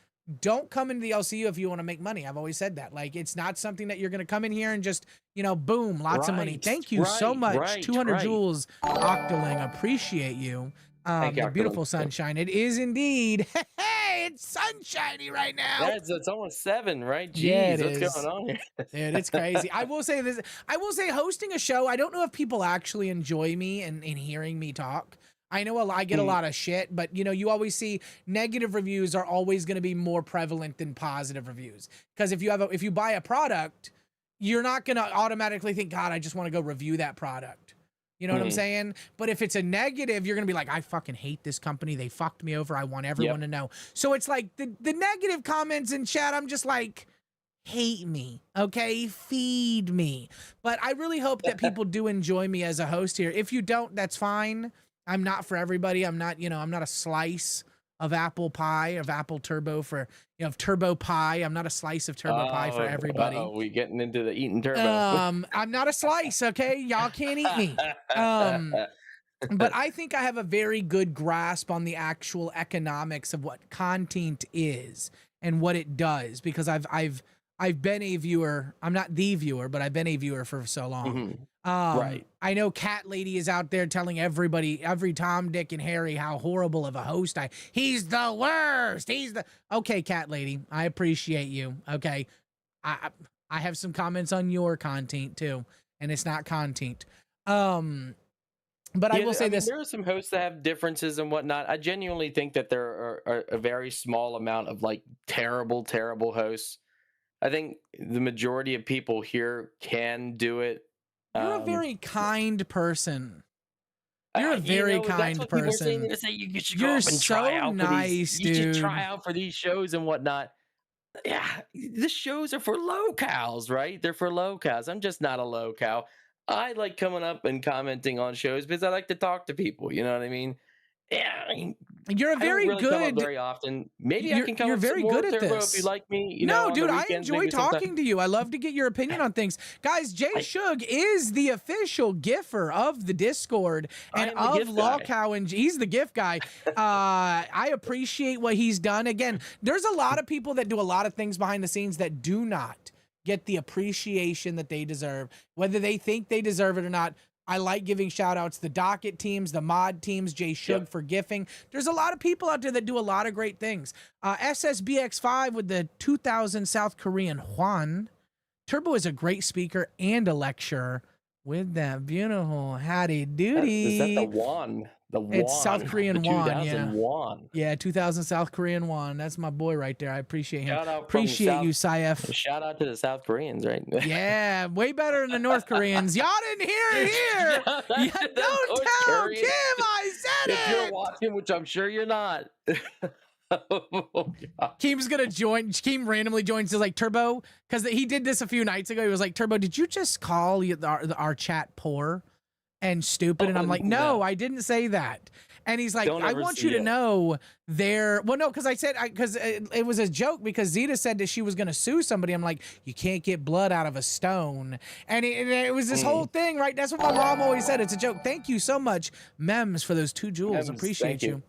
don't come into the LCU if you want to make money. I've always said that. Like, it's not something that you're going to come in here and just, you know, boom, lots of money. Thank you so much. 200 joules, Octoling. Appreciate you. The beautiful sunshine. It is indeed. Hey, it's sunshiny right now. It's almost 7, right? Jeez, Yeah, it what's is. going on here? Dude, it's crazy. I will say this. I will say hosting a show, I don't know if people actually enjoy me and hearing me talk. I know I get a lot of shit, but you know, you always see negative reviews are always going to be more prevalent than positive reviews. Because if you buy a product, you're not going to automatically think, God, I just want to go review that product. You know what I'm saying? But if it's a negative, you're going to be like, I fucking hate this company. They fucked me over. I want everyone to know. So it's like the negative comments in chat, I'm just like, hate me, okay? Feed me. But I really hope that people do enjoy me as a host here. If you don't, that's fine. I'm not for everybody. I'm not, you know, I'm not a slice of apple pie, of apple turbo for, you know, of turbo pie. I'm not a slice of turbo pie for everybody. We getting into the eating turbo. I'm not a slice, okay? Y'all can't eat me. But I think I have a very good grasp on the actual economics of what content is and what it does, because I've been a viewer. I'm not the viewer, but I've been a viewer for so long. Right. I know Cat Lady is out there telling everybody, every Tom, Dick, and Harry how horrible of a host he's the worst. Okay, Cat Lady, I appreciate you. Okay. I have some comments on your content too, and it's not content. But I will say this. There are some hosts that have differences and whatnot. I genuinely think that there are a very small amount of like terrible hosts. I think the majority of people here can do it. You're a very kind person. You're a very kind person. People are saying you should go up and try out nice, dude. You should try dude. out for these shows and whatnot. Yeah, the shows are for locals, right? They're for locals. I'm just not a local. I like coming up and commenting on shows because I like to talk to people. You know what I mean? Yeah, I mean, you're a very I don't really come up good. very often. Maybe I can come You're up very some more good at Turbo this. if you like me. You No, know, on the dude, I weekends, enjoy maybe sometime. talking to you. I love to get your opinion on things. Guys, Jay Shug is the official giffer of the Discord and I am the of gift guy. Lolcow, and he's the gift guy. I appreciate what he's done. Again, there's a lot of people that do a lot of things behind the scenes that do not get the appreciation that they deserve, whether they think they deserve it or not. I like giving shout outs, the docket teams, the mod teams, Jay Shug for gifting. There's a lot of people out there that do a lot of great things. SSBX5 with the 2000 South Korean Juan. Turbo is a great speaker and a lecturer with that beautiful howdy doody. Is that the Juan? The Juan. It's South Korean the Juan, 2000 yeah. Juan. Yeah, 2000 South Korean Juan. That's my boy right there. I appreciate him. Shout out from Appreciate you, Saif. Shout out to the South Koreans, right? Yeah, way better than the North Koreans. Y'all didn't hear it here. Don't tell Kim I said if it. you're watching, which I'm sure you're not. Keem's gonna join. Keem randomly joins. He's like, Turbo, because he did this a few nights ago. He was like, Turbo, did you just call our chat poor and stupid? And I'm like, no, I didn't say that. And he's like, I want you to know there. Well, no, because I said, because it was a joke because Zeta said that she was going to sue somebody. I'm like, you can't get blood out of a stone. And it was this whole thing, right? That's what my mom always said. It's a joke. Thank you so much, Mems, for those 2 joules. Appreciate you.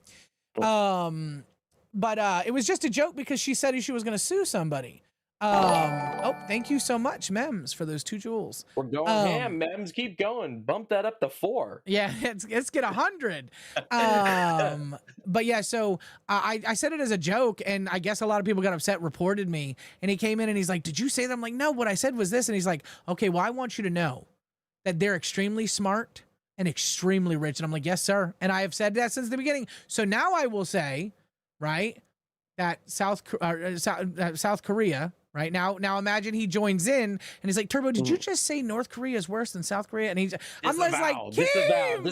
But it was just a joke because she said she was going to sue somebody. Oh, thank you so much, Mems, for those 2 joules. We're going ham, Mems. Keep going. Bump that up to 4. Yeah, let's get 100. But yeah, so I said it as a joke, and I guess a lot of people got upset, reported me, and he came in and he's like, did you say that? I'm like, no, what I said was this. And he's like, okay, well, I want you to know that they're extremely smart and extremely rich. And I'm like, yes, sir. And I have said that since the beginning. So now I will say, right, that South Korea, right now imagine he joins in and he's like, Turbo, did you just say North Korea is worse than South Korea? And I'm like, Kim!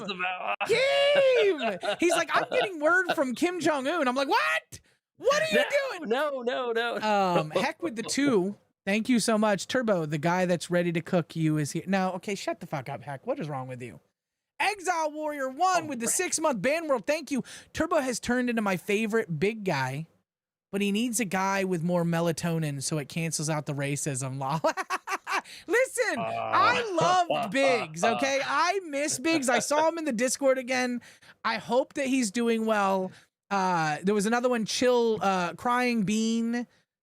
He's like, I'm getting word from Kim Jong-un. I'm like, what are you doing? No. Heck with the 2. Thank you so much. Turbo, the guy that's ready to cook you is here. No, okay, shut the fuck up, Heck. What is wrong with you? Exile Warrior 1 with the 6-month ban world. Thank you. Turbo has turned into my favorite big guy, but he needs a guy with more melatonin so it cancels out the racism. Listen, I loved Biggs, okay? I miss Biggs. I saw him in the Discord again. I hope that he's doing well. There was another one, Crying Bean.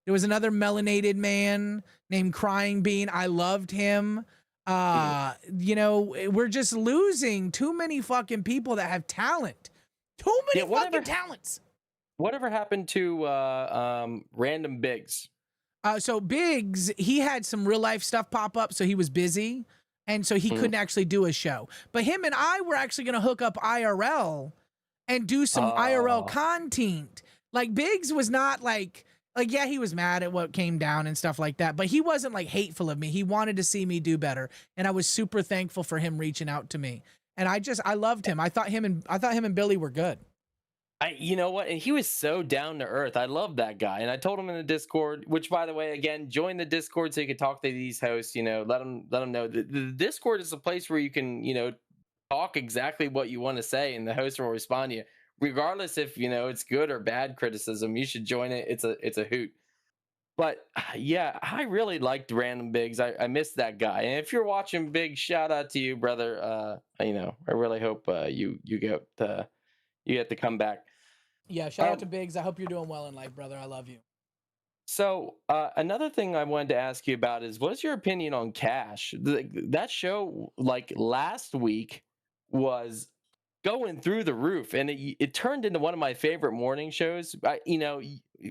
There was another melanated man named Crying Bean. I loved him. You know, we're just losing too many fucking people that have talent. Too many fucking talents. Whatever happened to Random Biggs? So Biggs, he had some real life stuff pop up, so he was busy, and so he couldn't actually do a show. But him and I were actually going to hook up IRL and do some IRL content. Like Biggs was not like yeah, he was mad at what came down and stuff like that, but he wasn't like hateful of me. He wanted to see me do better, and I was super thankful for him reaching out to me. And I loved him. I thought him and Billy were good. You know what? And he was so down to earth. I love that guy. And I told him in the Discord, which, by the way, again, join the Discord so you can talk to these hosts. You know, let them know the Discord is a place where you can, you know, talk exactly what you want to say, and the host will respond to you, regardless if you know it's good or bad criticism. You should join it. It's a hoot. But yeah, I really liked Random Biggs. I missed that guy. And if you're watching, Big shout out to you, brother. You know, I really hope you get to come back. Yeah, shout out to Biggs. I hope you're doing well in life, brother. I love you. So another thing I wanted to ask you about is, what's your opinion on Cash? That show, like last week, was going through the roof, and it turned into one of my favorite morning shows. You know,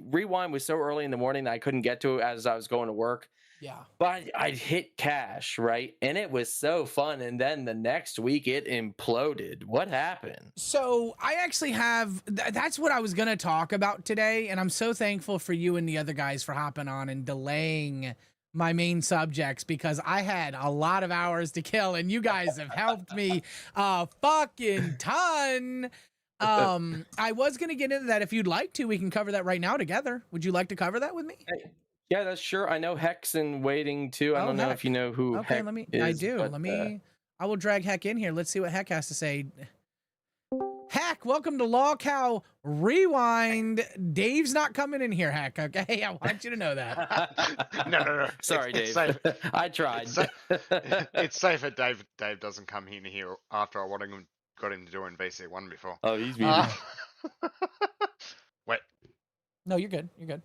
Rewind was so early in the morning that I couldn't get to it as I was going to work. Yeah. But I'd hit Cash, right? And it was so fun. And then the next week it imploded. What happened? So I actually have, that's what I was going to talk about today. And I'm so thankful for you and the other guys for hopping on and delaying my main subjects, because I had a lot of hours to kill and you guys have helped me a fucking ton. I was going to get into that. If you'd like to, we can cover that right now together. Would you like to cover that with me? Yeah, that's sure. I know Heck's in waiting too. I don't know if you know who Heck is. I do. But, I will drag Heck in here. Let's see what Heck has to say. Heck, welcome to LolcowRewind. Dave's not coming in here, Heck. Okay, I want you to know that. No. Sorry, Dave. I tried. It's safe that Dave doesn't come in here after I got him to do in VC1 before. Oh, he's muted. Wait. No, you're good. You're good.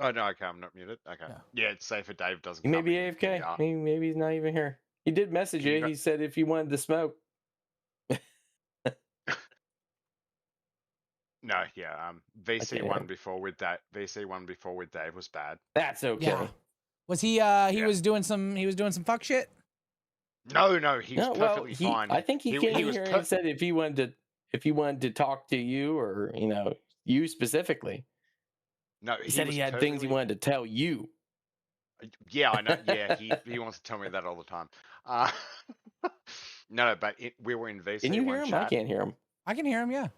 Oh no, okay, I'm not muted. Okay. Yeah, it's safer Dave doesn't He may be AFK. Maybe he's not even here. He did message you. He said if you wanted to smoke. No, yeah. VC1 before with Dave. VC1 before with Dave was bad. That's okay. Yeah. Was he was doing some fuck shit? No, he was perfectly fine. I think he came here and said if he wanted to talk to you, or you know, you specifically. No, he said he had things he wanted to tell you. Yeah, I know. Yeah, he wants to tell me that all the time. No, but we were in VC1 Can you hear him? chat. I can't hear him. I can hear him, yeah.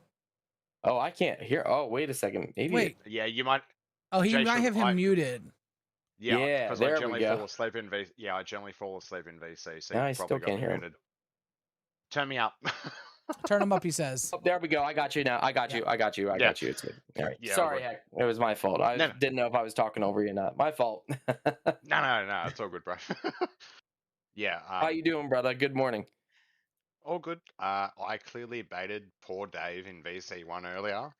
Oh, I can't hear. Oh, wait a second. Maybe. Wait. Yeah, you might. Oh, he might have him muted. Yeah, because I there we generally go. fall asleep in VC. Yeah, I generally fall asleep in VC. So No, you I still probably can't got hear him. muted. Turn me up. Turn him up, he says. Oh, there we go. I got you now. I got you. I got you. It's good. All right. Yeah, Sorry, Heck. It was my fault. I didn't know if I was talking over you or not. My fault. No. It's all good, bro. Yeah. How you doing, brother? Good morning. All good. I clearly baited poor Dave in VC1 earlier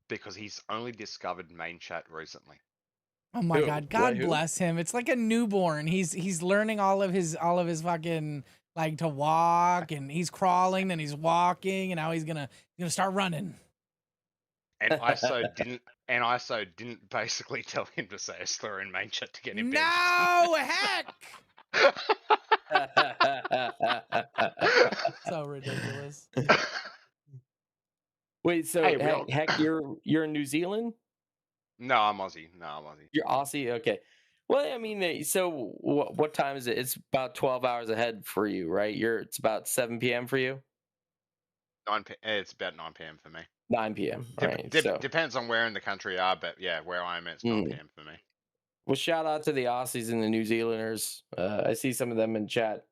because he's only discovered main chat recently. Oh my God! God bless him. It's like a newborn. He's learning all of his fucking, like, to walk, and he's crawling, and he's walking, and now he's gonna start running. And I so didn't basically tell him to say a slur in main chat to get him. No, Heck. So ridiculous. Wait, so Hey, Heck, you're in New Zealand? No, I'm Aussie. You're Aussie? Okay. Well, I mean, so what time is it? It's about 12 hours ahead for you, right? It's about 7 p.m. for you? 9 p.m. It's about 9 p.m. for me. 9 p.m. Right. Depends on where in the country you are, but yeah, where I am, it's 9 p.m. for me. Well, shout out to the Aussies and the New Zealanders. I see some of them in chat.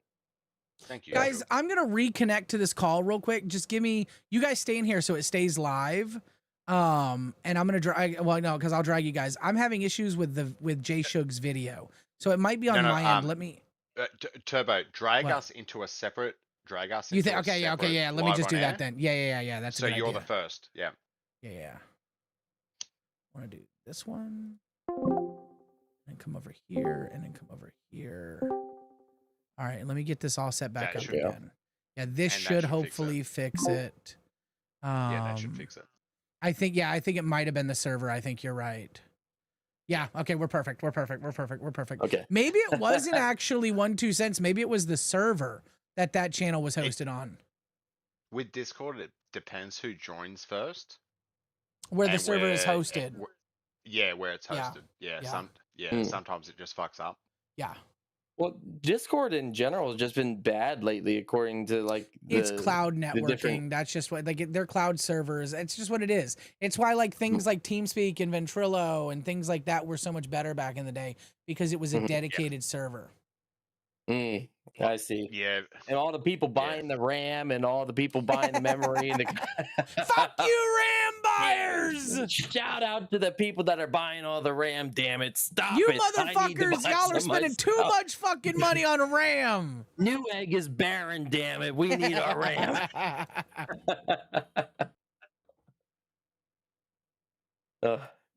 Thank you. Guys, I'm going to reconnect to this call real quick. Just you guys stay in here so it stays live. And I'm going to drag, because I'll drag you guys. I'm having issues with Jay Shug's video. So it might be on my end. Let me. Turbo, drag us into a separate. You think? Okay, yeah. Let me just do that then. Yeah. That's so you're the first. Yeah. Yeah. I want to do this one. And come over here, and then come over here. All right, let me get this all set back up again. Yeah, this should hopefully fix it. Yeah, that should fix it. I think it might have been the server. I think you're right. Yeah, okay, we're perfect. Okay. Maybe it wasn't actually 1-2 cents. Maybe it was the server that channel was hosted on. With Discord, it depends who joins first. Where the server is hosted. Where it's hosted. Yeah. Sometimes it just fucks up. Yeah. Well, Discord in general has just been bad lately, according to like it's cloud networking. That's just what they're cloud servers. It's just what it is. It's why like things like TeamSpeak and Ventrilo and things like that were so much better back in the day because it was a dedicated server. I see. Yeah. And all the people buying the RAM and all the people buying the memory and the fuck you, RAM buyers! Shout out to the people that are buying all the RAM. Damn it! Stop you it! Motherfuckers! Y'all are spending too much fucking money on RAM. Newegg is barren. Damn it! We need our RAM.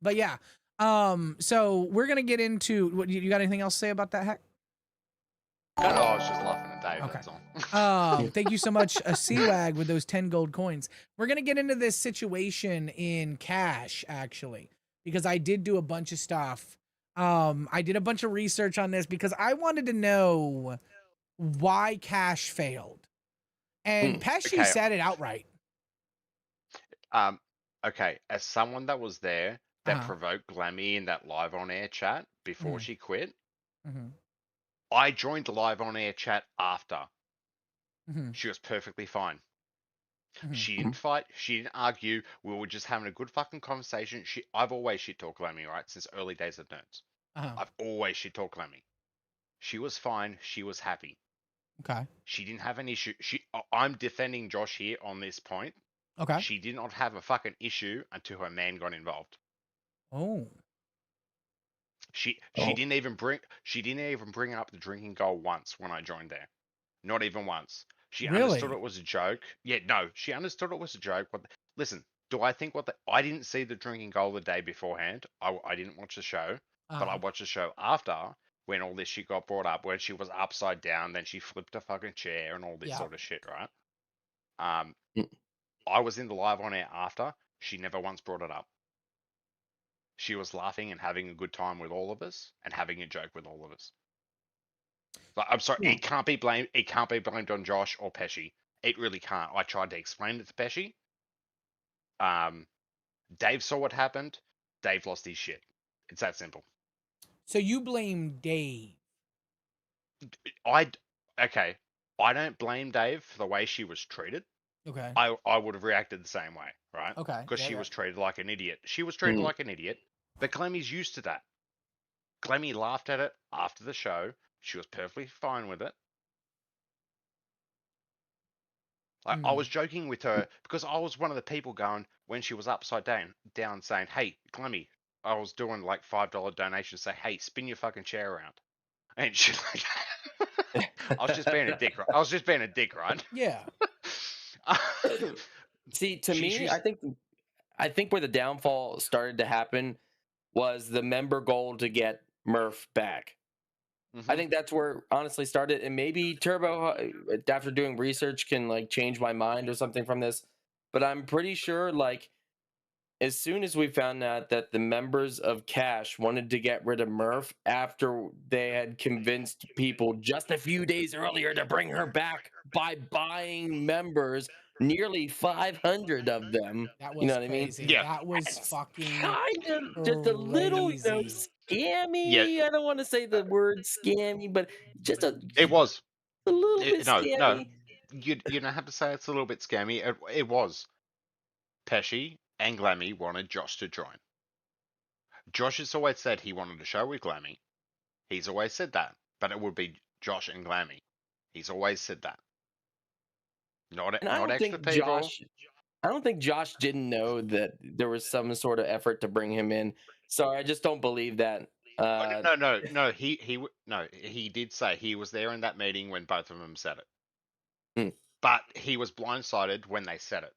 But yeah. So we're gonna get into. What you got? Anything else to say about that hack? No, I was just laughing at Dave. Okay. That's all. Thank you so much, CWAG, with those 10 gold coins. We're gonna get into this situation in cash, actually, because I did do a bunch of stuff. I did a bunch of research on this because I wanted to know why cash failed, and Pesci said it outright. Okay, as someone that was there that provoked Glammy in that live on air chat before she quit, I joined the live on air chat after. She was perfectly fine. She didn't fight. She didn't argue. We were just having a good fucking conversation. I've always shit talked Glammy, right? Since early days of Nerds. I've always shit talked Glammy. She was fine. She was happy. Okay. She didn't have an issue. I'm defending Josh here on this point. Okay. She did not have a fucking issue until her man got involved. Oh. She didn't even bring up the drinking goal once when I joined there. Not even once. She understood it was a joke. Yeah, no, she understood it was a joke. But listen, do I think I didn't see the drinking goal the day beforehand. I didn't watch the show, but I watched the show after when all this shit got brought up, when she was upside down, then she flipped a fucking chair and all this sort of shit, right? I was in the live on air after. She never once brought it up. She was laughing and having a good time with all of us and having a joke with all of us. Like, I'm sorry, it can't be blamed. It can't be blamed on Josh or Pesci. It really can't. I tried to explain it to Pesci. Dave saw what happened. Dave lost his shit. It's that simple. So you blame Dave? Okay. I don't blame Dave for the way she was treated. Okay. I would have reacted the same way, right? Okay. Because she was treated like an idiot. She was treated like an idiot, but Glemmy's used to that. Glemmy laughed at it after the show. She was perfectly fine with it. Like, I was joking with her because I was one of the people going when she was upside down saying, "Hey, Glemmy," I was doing like $5 donations. Say, "Hey, spin your fucking chair around," and she like, I was just being a dick, right? I was just being a dick, right? Yeah. See, to me, I think where the downfall started to happen was the member goal to get Murph back. I think that's where honestly started, and maybe Turbo, after doing research, can like change my mind or something from this. But I'm pretty sure, like, as soon as we found out that the members of Cash wanted to get rid of Murph after they had convinced people just a few days earlier to bring her back by buying members, nearly 500 of them. That was you know what crazy. I mean? Yeah. That was fucking kind of just a little scammy. Yeah. I don't want to say the word scammy, but just it was a little bit scammy. No, you don't have to say it's a little bit scammy. It was. Pesci and Glammy wanted Josh to join. Josh has always said he wanted a show with Glammy. He's always said that, but it would be Josh and Glammy. He's always said that. Not extra people. I don't think Josh didn't know that there was some sort of effort to bring him in. So I just don't believe that. No. He did say he was there in that meeting when both of them said it. But he was blindsided when they said it.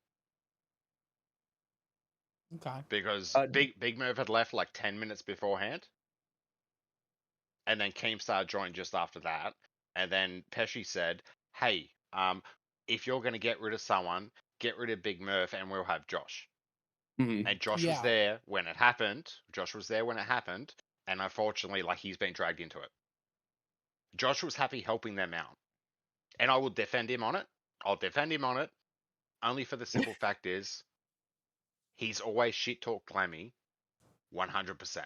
Okay. Because Big Merv had left like 10 minutes beforehand. And then Keemstar joined just after that. And then Pesci said, hey, if you're going to get rid of someone, get rid of Big Merv and we'll have Josh. And Josh was there when it happened. And unfortunately, like, he's been dragged into it. Josh was happy helping them out. And I will defend him on it. Only for the simple fact is, he's always shit-talked Glammy 100%.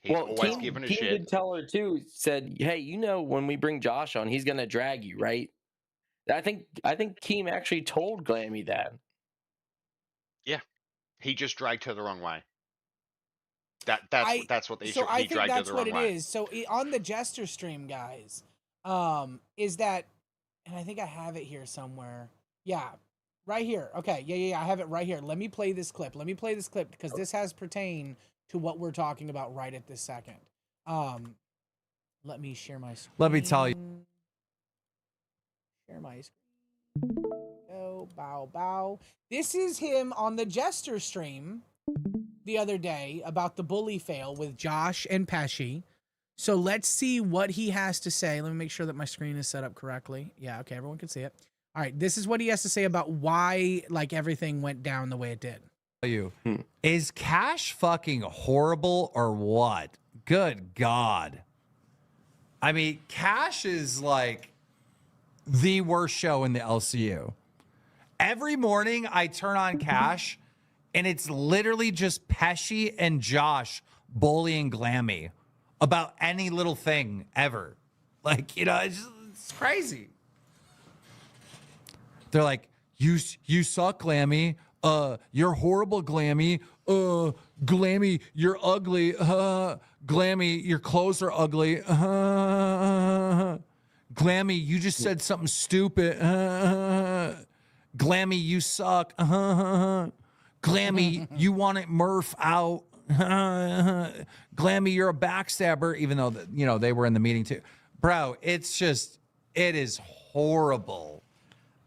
He's always given a shit. Did tell her too, said, hey, you know, when we bring Josh on, he's going to drag you, right? I think Keem actually told Glammy that. Yeah. He just dragged her the wrong way. That's what the issue. So I he think dragged that's her the what wrong it way. is. So on the Jester stream, guys, is that, and I think I have it here somewhere. Yeah, right here. Okay, yeah, I have it right here. Let me play this clip. Because this has pertain to what we're talking about right at this second. Let me share my screen. Let me tell you. Share my screen. Go, bow. This is him on the Jester stream the other day about the bully fail with Josh and Pesci. So let's see what he has to say. Let me make sure that my screen is set up correctly. Yeah, okay, everyone can see it. All right, this is what he has to say about why like everything went down the way it did. Is Cash fucking horrible or what? Good God. I mean, Cash is like the worst show in the LCU. Every morning I turn on Cash and it's literally just Pesci and Josh bullying Glammy about any little thing ever. Like, you know, it's crazy. They're like, you suck, Glammy. You're horrible, Glammy. Glammy, you're ugly. Glammy, your clothes are ugly. Glammy, you just said something stupid. Glammy, you suck. Glammy, you wanted Murph out. Glammy, you're a backstabber, even though you know they were in the meeting too. Bro, it is horrible.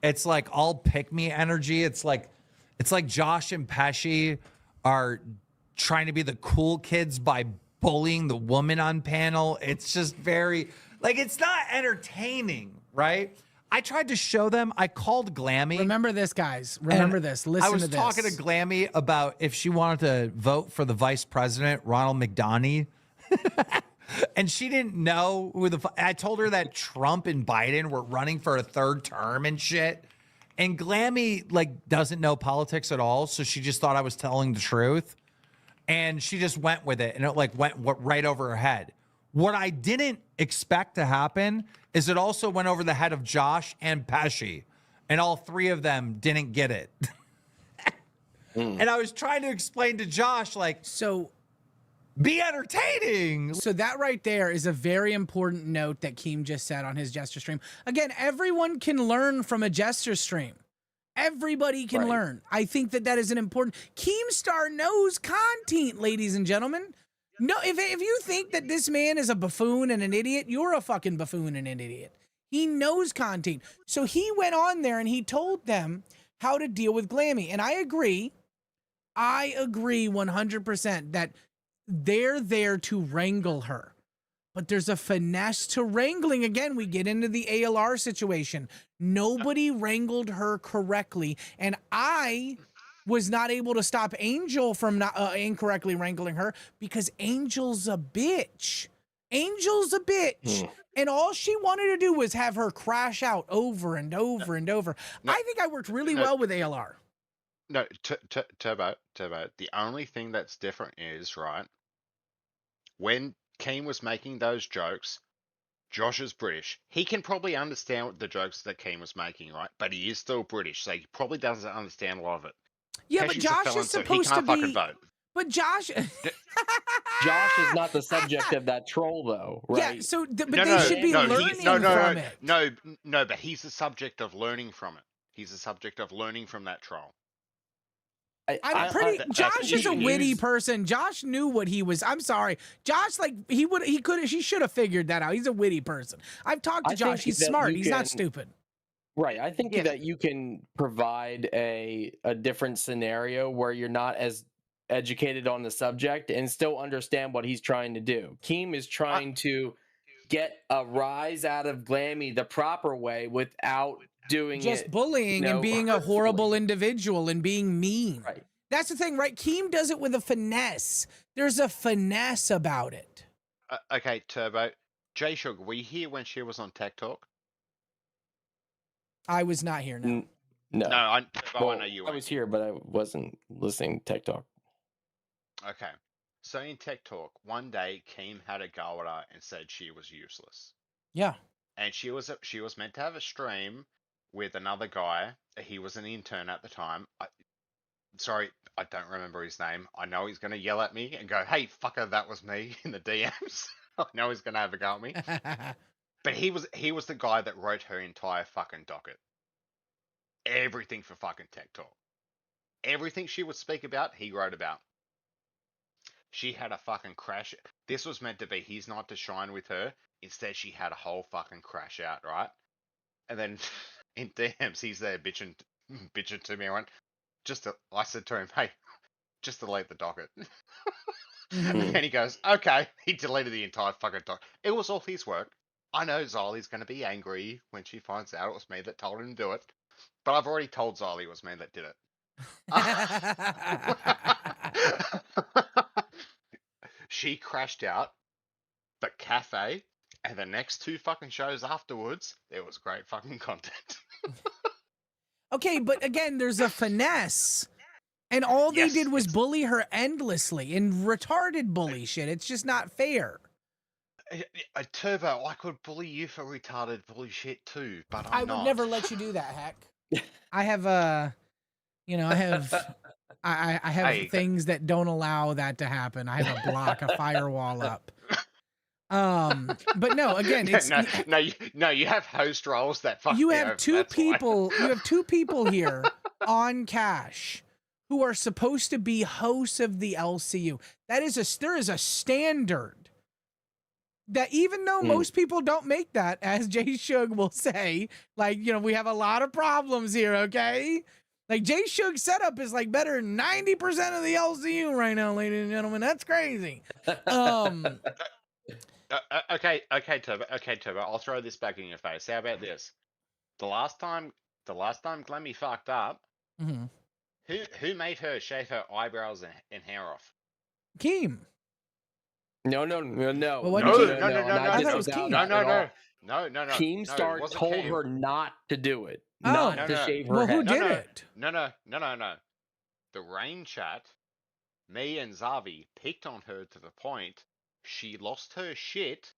It's like all pick me energy. It's like Josh and Pesci are trying to be the cool kids by bullying the woman on panel. It's just very like it's not entertaining, right? I tried to show them. I called Glammy. Remember this, guys. Remember this. Listen to this. I was talking to Glammy about if she wanted to vote for the vice president, Ronald McDonough. And she didn't know who I told her that Trump and Biden were running for a third term and shit. And Glammy like doesn't know politics at all. So she just thought I was telling the truth. And she just went with it. And it like went right over her head. What I didn't expect to happen is it also went over the head of Josh and Pesci. And all three of them didn't get it. And I was trying to explain to Josh, like, so be entertaining. So that right there is a very important note that Keem just said on his Jester stream. Again, everyone can learn from a Jester stream. Everybody can learn. I think that is an important. Keemstar knows content, ladies and gentlemen. No, if you think that this man is a buffoon and an idiot, you're a fucking buffoon and an idiot. He knows content. So he went on there and he told them how to deal with Glammy. And I agree 100% that they're there to wrangle her. But there's a finesse to wrangling. Again, we get into the ALR situation. Nobody wrangled her correctly. And I was not able to stop Angel from not incorrectly wrangling her because Angel's a bitch. Angel's a bitch. And all she wanted to do was have her crash out over and over and over. I think I worked really well with ALR. No, Turbo. The only thing that's different is, right, when Keem was making those jokes, Josh is British. He can probably understand the jokes that Keem was making, right? But he is still British, so he probably doesn't understand a lot of it. Yeah, but Josh is supposed to be. But Josh is not the subject of that troll, though, right? Yeah, so they should be learning from it. No, but he's the subject of learning from it. He's the subject of learning from that troll. Josh is a witty person. Josh knew what he was. I'm sorry. Josh, like, he should have figured that out. He's a witty person. I've talked to Josh. He's smart. He's not stupid. Right. I think that you can provide a different scenario where you're not as educated on the subject and still understand what he's trying to do. Keem is trying to get a rise out of Glammy the proper way without doing just it, bullying and being a horrible individual and being mean. Right. That's the thing, right? Keem does it with a finesse. There's a finesse about it. Okay, Turbo. J Shug, were you here when she was on Tech Talk? I was not here, no. No. I Well, know you I was here, but I wasn't listening to Tech Talk. Okay. So in Tech Talk, one day Keem had a go at her and said she was useless. Yeah. And she was meant to have a stream with another guy. He was an intern at the time. Sorry, I don't remember his name. I know he's going to yell at me and go, "Hey, fucker, that was me," in the DMs. I know he's going to have a go at me. But he was the guy that wrote her entire fucking docket. Everything for fucking Tech Talk. Everything she would speak about, he wrote about. She had a fucking crash. This was meant to be his night to shine with her. Instead, she had a whole fucking crash out, right? And then in DMs, he's there bitching to me. I said to him, "Hey, just delete the docket." And he goes, "Okay." He deleted the entire fucking docket. It was all his work. I know Zolly's going to be angry when she finds out it was me that told him to do it. But I've already told Zolly it was me that did it. She crashed out the cafe, and the next 2 fucking shows afterwards, there was great fucking content. Okay, but again, there's a finesse. And all they did was bully her endlessly and retarded bully shit. It's just not fair. Turbo, I could bully you for retarded bully shit too, but I would never let you do that, Heck. I have I have things that don't allow that to happen. I have a block, a firewall up. But no, again, it's you have host roles that fuck you me have over, two that's why. people. You have 2 people here on Cash who are supposed to be hosts of the LCU. There is a standard that even though most people don't make that, as Jay Shug will say, like, we have a lot of problems here, okay? Like, Jay Shug's setup is like better than 90% of the LCU right now, ladies and gentlemen. That's crazy. Okay, Turbo. I'll throw this back in your face. How about this? The last time Glammy fucked up, who made her shave her eyebrows and hair off? Keem. No. Well, I thought it was Keem. No. Keemstar told her not to do it. Oh. Not to shave her Well, head. who did it? No. The Rain chat, me and Zavi picked on her to the point she lost her shit.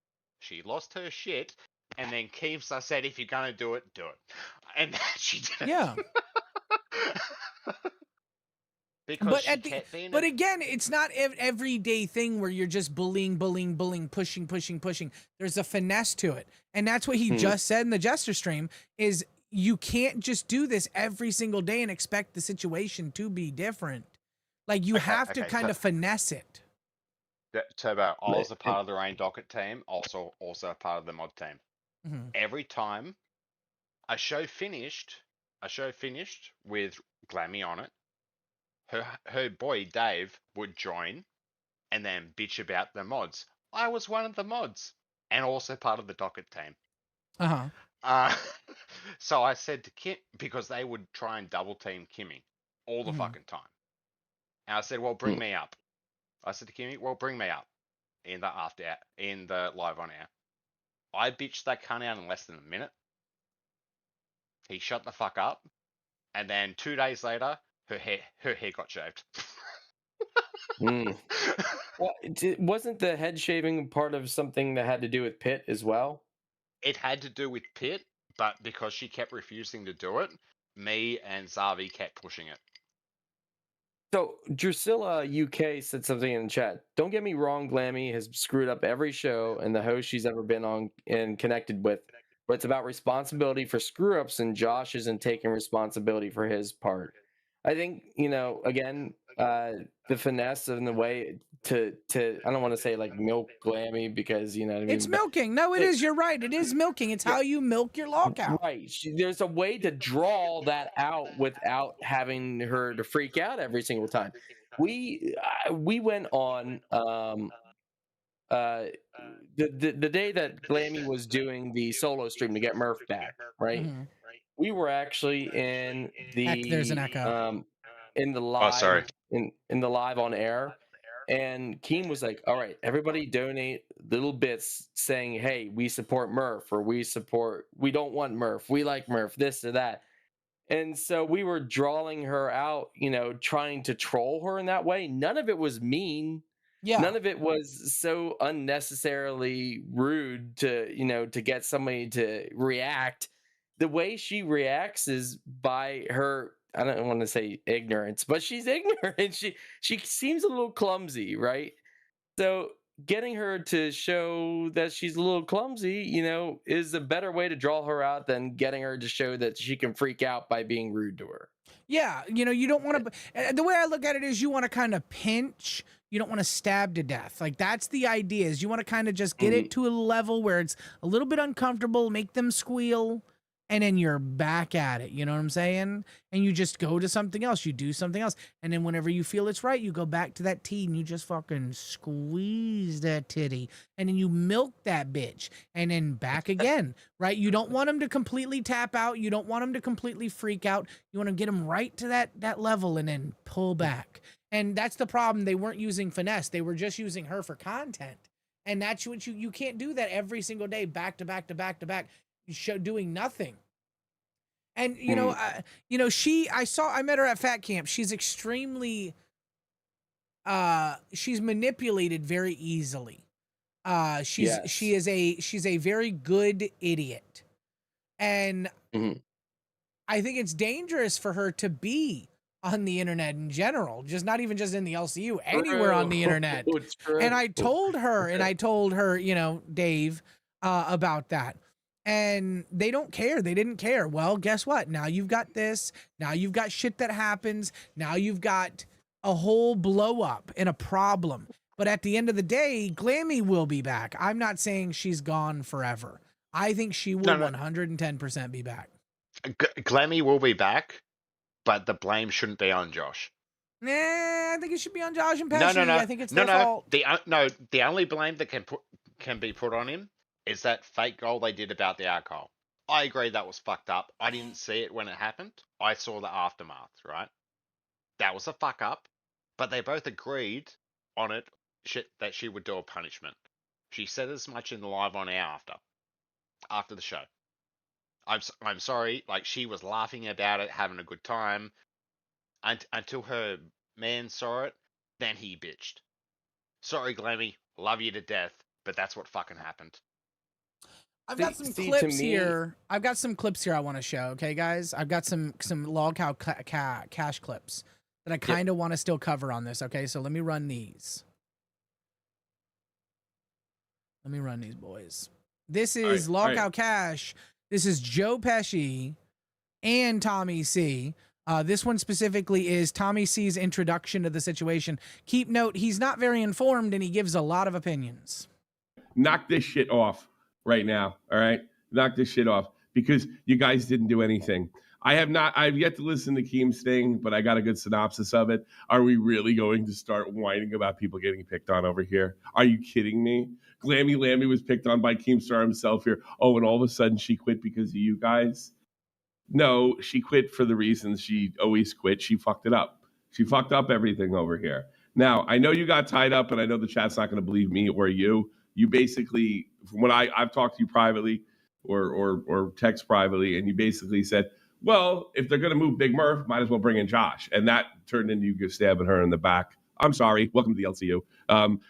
And then Keemstar said, "If you're gonna do it, do it." And she did it. Yeah. Because but again, it's not everyday thing where you're just bullying, pushing. There's a finesse to it. And that's what he just said in the Jester stream is you can't just do this every single day and expect the situation to be different. Like you have to kind of finesse it. Turbo, I was a part of the Rain Docket team, also a part of the mod team. Every time a show finished with Glammy on it, her boy Dave would join and then bitch about the mods. I was one of the mods and also part of the Docket team. So I said to Kim, because they would try and double team Kimmy all the fucking time. And I said, "Well, bring me up." I said to Kimmy, "Well, bring me up in the live on air." I bitched that cunt out in less than a minute. He shut the fuck up, and then 2 days later, her hair got shaved. Well, wasn't the head shaving part of something that had to do with Pitt as well? It had to do with Pitt, but because she kept refusing to do it, me and Zavi kept pushing it. So Drusilla UK said something in the chat. Don't get me wrong, Glammy has screwed up every show and the host she's ever been on and connected with. But it's about responsibility for screw ups, and Josh isn't taking responsibility for his part. I think, again, the finesse and the way to I don't want to say like milk Glammy because you know what I mean. It's milking. No, it is. You're right. It is milking. It's how you milk your lockout. Right. There's a way to draw that out without having her to freak out every single time. We went on the day that Glammy was doing the solo stream to get Murph back, right? Mhm. We were actually in the There's an echo. in the Oh, live sorry. in the live on air, and Keem was like, all right, everybody donate little bits saying, hey, we support Murph, or we don't want Murph, we like Murph, this or that. And so we were drawing her out, you know, trying to troll her in that way. None of it was mean. Yeah. None of it was so unnecessarily rude to, you know, to get somebody to react. The way she reacts is by her, I don't want to say ignorance, but she's ignorant. She seems a little clumsy, right? So getting her to show that she's a little clumsy, you know, is a better way to draw her out than getting her to show that she can freak out by being rude to her. Yeah, you know, you don't want to. The way I look at it is, you want to kind of pinch. You don't want to stab to death. Like, that's the idea. Is you want to kind of just get it to a level where it's a little bit uncomfortable, make them squeal, and then you're back at it. You know what I'm saying? And you just go to something else. You do something else, and then whenever you feel it's right, you go back to that tea and you just fucking squeeze that titty, and then you milk that bitch, and then back again. Right? You don't want them to completely tap out. You don't want them to completely freak out. You want to get them right to that level and then pull back. And that's the problem. They weren't using finesse. They were just using her for content. And that's what you can't do that every single day, back to back to back to back, doing nothing. And you know, I met her at Fat Camp. She's extremely she's manipulated very easily. She's a very good idiot. And I think it's dangerous for her to be on the internet in general, just not even just in the LCU, anywhere on the internet. And I told her, you know, Dave, about that. And they don't care. They didn't care. Well, guess what? Now you've got this. Now you've got shit that happens. Now you've got a whole blow up and a problem. But at the end of the day, Glammy will be back. I'm not saying she's gone forever. I think she will 110% be back. Glammy will be back, but the blame shouldn't be on Josh. Nah, I think it should be on Josh and Pesci. No. I think it's their fault. The only blame that can be put on him is that fake goal they did about the alcohol. I agree that was fucked up. I didn't see it when it happened. I saw the aftermath, right? That was a fuck up, but they both agreed on it that she would do a punishment. She said as much in the live on air after the show. I'm sorry, like, she was laughing about it, having a good time, until her man saw it, then he bitched. Sorry, Glammy, love you to death, but that's what fucking happened. I've got some clips here. I've got some clips here I want to show. Okay, guys. I've got some Lolcow cash clips that I kind of want to still cover on this. Okay, so let me run these. Let me run these, boys. This is Lolcow Cash. This is Joe Pesci and Tommy C. This one specifically is Tommy C's introduction to the situation. Keep note, he's not very informed and he gives a lot of opinions. Knock this shit off right now, all right? Knock this shit off, because you guys didn't do anything. I've yet to listen to Keem's thing, but I got a good synopsis of it. Are we really going to start whining about people getting picked on over here? Are you kidding me? Glammy Lammy was picked on by Keemstar himself here. Oh, and all of a sudden she quit because of you guys? No, she quit for the reasons she always quit. She fucked it up. She fucked up everything over here. Now, I know you got tied up, and I know the chat's not going to believe me or you. You basically, from what I've talked to you privately or text privately, and you basically said, well, if they're going to move Big Murph, might as well bring in Josh. And that turned into you stabbing her in the back. I'm sorry. Welcome to the LCU.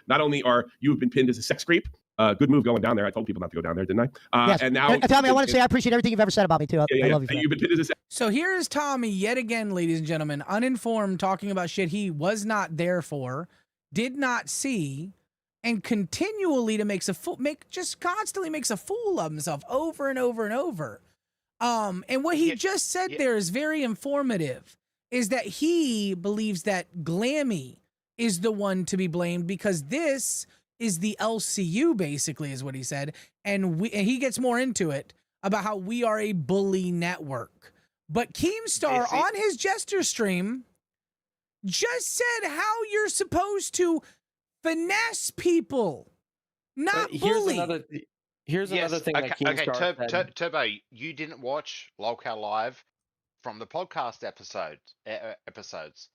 Not only are you've been pinned as a sex creep, good move going down there. I told people not to go down there, didn't I? Yes. And now, Tommy, I want to say I appreciate everything you've ever said about me, too. I love you for you've been pinned as a sex. So here's Tommy yet again, ladies and gentlemen, uninformed, talking about shit he was not there for, did not see, and continually constantly makes a fool of himself over and over and over. And what he just said there is very informative, is that he believes that Glammy is the one to be blamed because this is the LCU, basically, is what he said. And he gets more into it about how we are a bully network. But Keemstar on his Jester stream just said how you're supposed to finesse people, not bully. Here's another thing that Keemstar said. Turbo, you didn't watch Lolcow Live from the podcast episodes.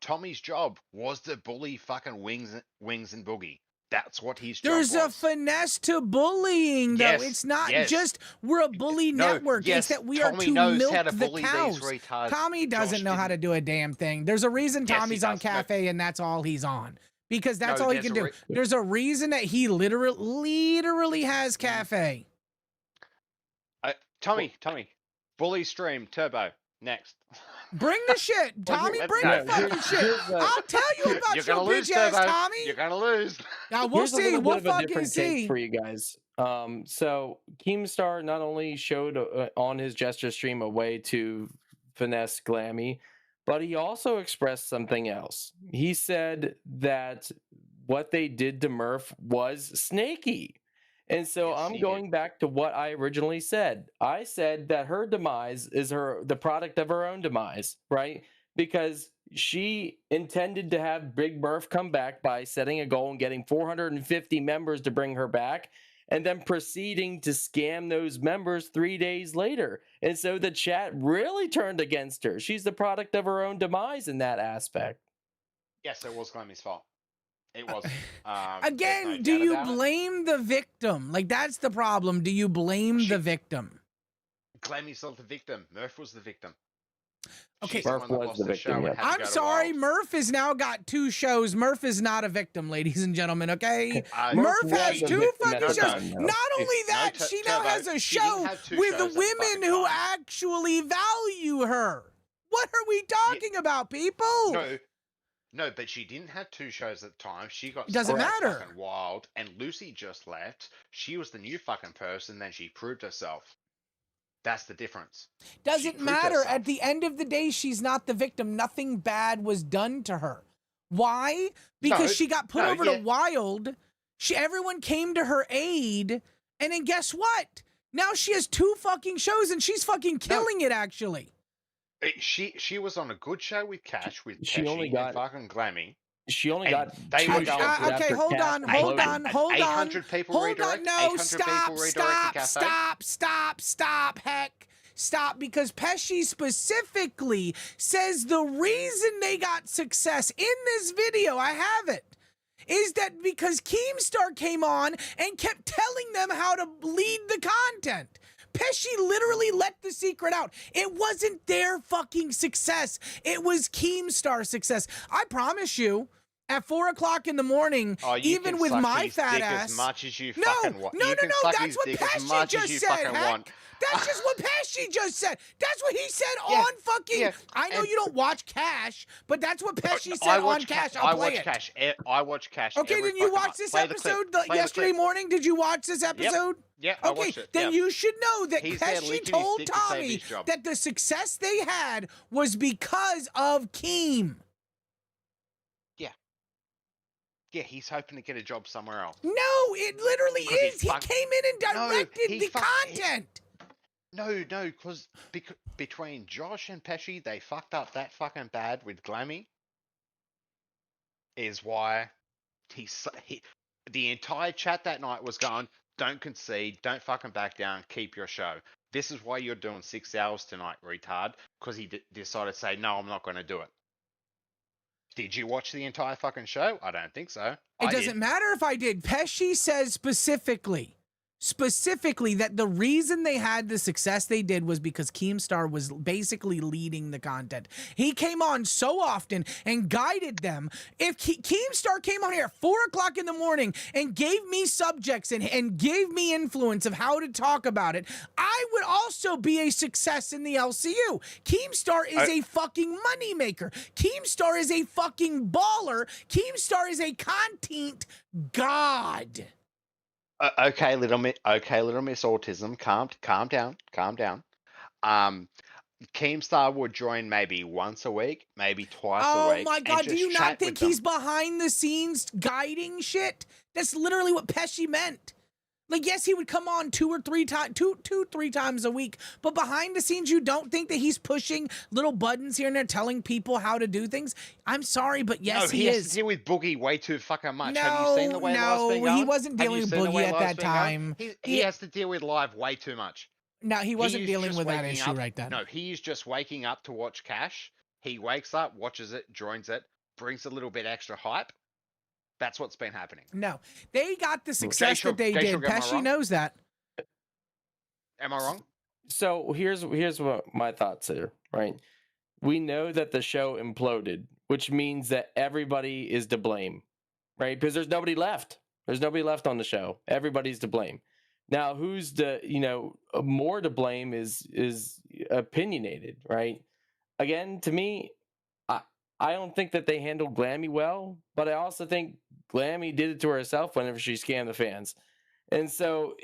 Tommy's job was to bully fucking Wings and Boogie. That's what his job was. There's a finesse to bullying, though. Yes, it's not yes. just we're a bully network. yes, it's that we Tommy are to knows milk how to the bully cows. these retards. Tommy doesn't Josh know how to do a damn thing. There's a reason Yes, he Tommy's on does. No. Cafe, and that's all he's on. Because that's No, all he there's can a do. re- There's a reason that he literally has Cafe. Tommy, bully stream Turbo next. Bring the shit, Tommy. Bring the fucking shit. I'll tell you about You're your gonna lose, bitch ass, Turbo. Tommy. You're gonna lose. Now we'll Here's a see. little We'll bit of a fucking different take see. for you guys. So Keemstar not only showed on his Jester stream a way to finesse Glammy, but he also expressed something else. He said that what they did to Murph was snaky. And so I'm going back to what I originally said. I said that her demise is the product of her own demise, right? Because she intended to have Big Murph come back by setting a goal and getting 450 members to bring her back, and then proceeding to scam those members 3 days later. And so the chat really turned against her. She's the product of her own demise in that aspect. Yes, it was Glammy's fault. It was. Again, do you blame the victim? Like, that's the problem. Do you blame the victim? Glammy's not the victim. Murph was the victim. Okay, Murph was the victim. Yeah. I'm sorry, Murph has now got 2 shows. Murph is not a victim, ladies and gentlemen, okay? Murph has 2 fucking shows. Not only that, she now has a show with women who actually value her. What are we talking about, people? No, but she didn't have 2 shows at the time. She got Doesn't matter. Fucking wild, and Lucy just left. She was the new fucking person. Then she proved herself. That's the difference. Doesn't matter. At the end of the day, she's not the victim. Nothing bad was done to her. Why? Because she got put over to Wild. Everyone came to her aid, and then guess what? Now she has 2 fucking shows, and she's fucking killing it. Actually. She was on a good show with Cash with She only Pesci got- and fucking Glammy. She only And got they 2 were going shows Okay, after hold Cat on, and hold Logan. on, hold on. 800 people Hold redirect. on, no, 800 stop, people redirect the cafe. stop, stop, because Pesci specifically says the reason they got success in this video, I have it, is that because Keemstar came on and kept telling them how to lead the content. Pesci literally let the secret out. It wasn't their fucking success. It was Keemstar's success. I promise you, at 4 o'clock in the morning, even with my fat ass. As much as you No, fucking want. no, You no, can no. suck That's his what dick as Pesci much as just you said. fucking Heck. want. That's just what Pesci just said. That's what he said on fucking. I know you don't watch Cash, but that's what Pesci said on Cash. I'll play it. I watch Cash. Okay, every then you fucking watched night. this Play the clip. episode Play the yesterday clip. morning. Did you watch this episode? Yeah, I Okay, watched it. then yeah. you should know that He's there Pesci licking his told dick to save Tommy his job. that the success they had was because of Keem. Yeah, he's hoping to get a job somewhere else. No, it literally is. He came in and directed the content. No, because between Josh and Pesci, they fucked up that fucking bad with Glammy. Is why the entire chat that night was going, don't concede, don't fucking back down, keep your show. This is why you're doing 6 hours tonight, retard. Because he decided to say, no, I'm not going to do it. Did you watch the entire fucking show? I don't think so. It doesn't matter if I did. Pesci says specifically that the reason they had the success they did was because Keemstar was basically leading the content. He came on so often and guided them. If Keemstar came on here at 4 o'clock in the morning and gave me subjects and gave me influence of how to talk about it, I would also be a success in the LCU. Keemstar is a fucking moneymaker. Keemstar is a fucking baller. Keemstar is a content god. Okay, little Miss Autism, calm down. Keemstar would join maybe once a week, maybe twice a Oh week. my and god, do just you chat not think with them. he's behind the scenes guiding shit? That's literally what Pesci meant. Like, yes, he would come on 2 or 3 times, 3 times a week, but behind the scenes, you don't think that he's pushing little buttons here and there, telling people how to do things? I'm sorry, but yes, No, he is. has to deal with Boogie way too fucking much. No, Have you seen the way Live's been going? he wasn't Have you dealing with seen the Boogie way at Live's that been going? time. He has to deal with Live way too much. No, he wasn't is dealing just with that waking issue up- right then. No, he is just waking up to watch Cash. He wakes up, watches it, joins it, brings a little bit extra hype. That's what's been happening. No, they got the success that they Jay did. Shrug, am I Pesci wrong? knows that. Am I wrong? So here's what my thoughts are, right? We know that the show imploded, which means that everybody is to blame, right? Because there's nobody left. There's nobody left on the show. Everybody's to blame. Now, who's more to blame is opinionated, right? Again, to me, I don't think that they handled Glammy well, but I also think Glammy did it to herself whenever she scammed the fans. And so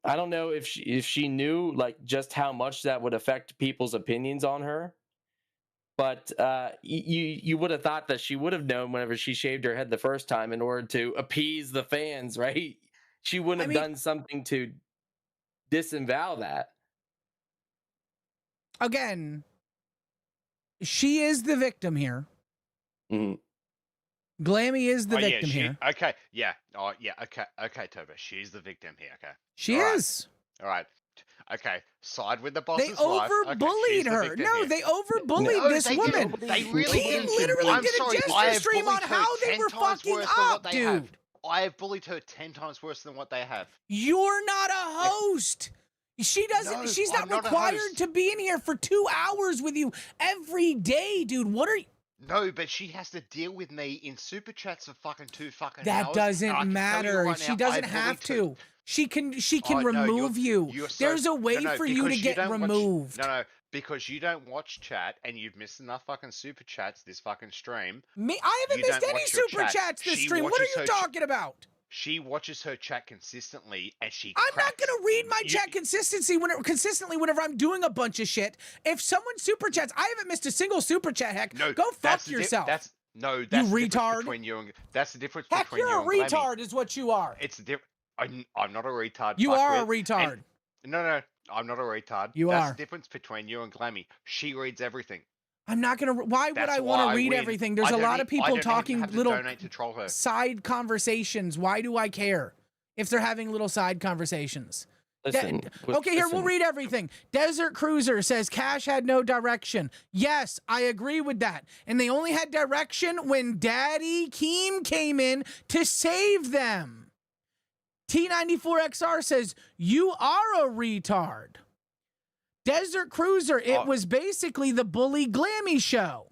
I don't know if she knew like just how much that would affect people's opinions on her. But you would have thought that she would have known whenever she shaved her head the first time in order to appease the fans, right? She wouldn't have done something to disavow that. Again, she is the victim here. Glammy is the victim here. Okay, yeah. Oh, yeah, okay, Toba. She's the victim here, okay? She is. All right. Okay, side with the They boss's wife. Okay, over-bullied she's the her. victim No, here. they over-bullied No, this they woman. didn't. They really Team didn't. literally I'm did sorry, a I gesture have stream on bullied her how they 10 were times fucking worse than what up, they dude. have. I have bullied her 10 times worse than what they have. You're not a host. She doesn't. No, she's not I'm not a required host. to be in here for 2 hours with you every day, dude. What are you? No, but she has to deal with me in super chats for fucking 2 fucking That hours. doesn't and I can tell you matter. right She now, doesn't I have bullied her. to. She can Oh, no, remove you. you're so- There's a way no, for you to because get don't watch- removed. no, because you don't watch chat and you've missed enough fucking super chats this fucking stream. Me, I haven't You missed don't any watch your super chat. chats this She stream. What are watches you her talking about? She watches her chat consistently and she I'm not cracks. gonna read my chat consistently whenever I'm doing a bunch of shit. If someone super chats, I haven't missed a single super chat. Heck, No, go fuck that's the yourself. that's the you difference retard. between you and that's the difference Heck, between you're a you and Glammy. retard, is what you are. It's the I'm not a retard. You are a fuckwit. retard. No, I'm not a retard. You That's are. the difference between you and Glammy. She reads everything. I'm not gonna. Why would That's I want why to I read win. everything? There's I a don't lot e- of I people don't even talking have to little donate to troll her. side conversations. Why do I care if they're having little side conversations? Listen, Okay, here, we'll read everything. Desert Cruiser says Cash had no direction. Yes, I agree with that. And they only had direction when Daddy Keem came in to save them. T94XR says, you are a retard. Desert Cruiser, it was basically the Bully Glammy show.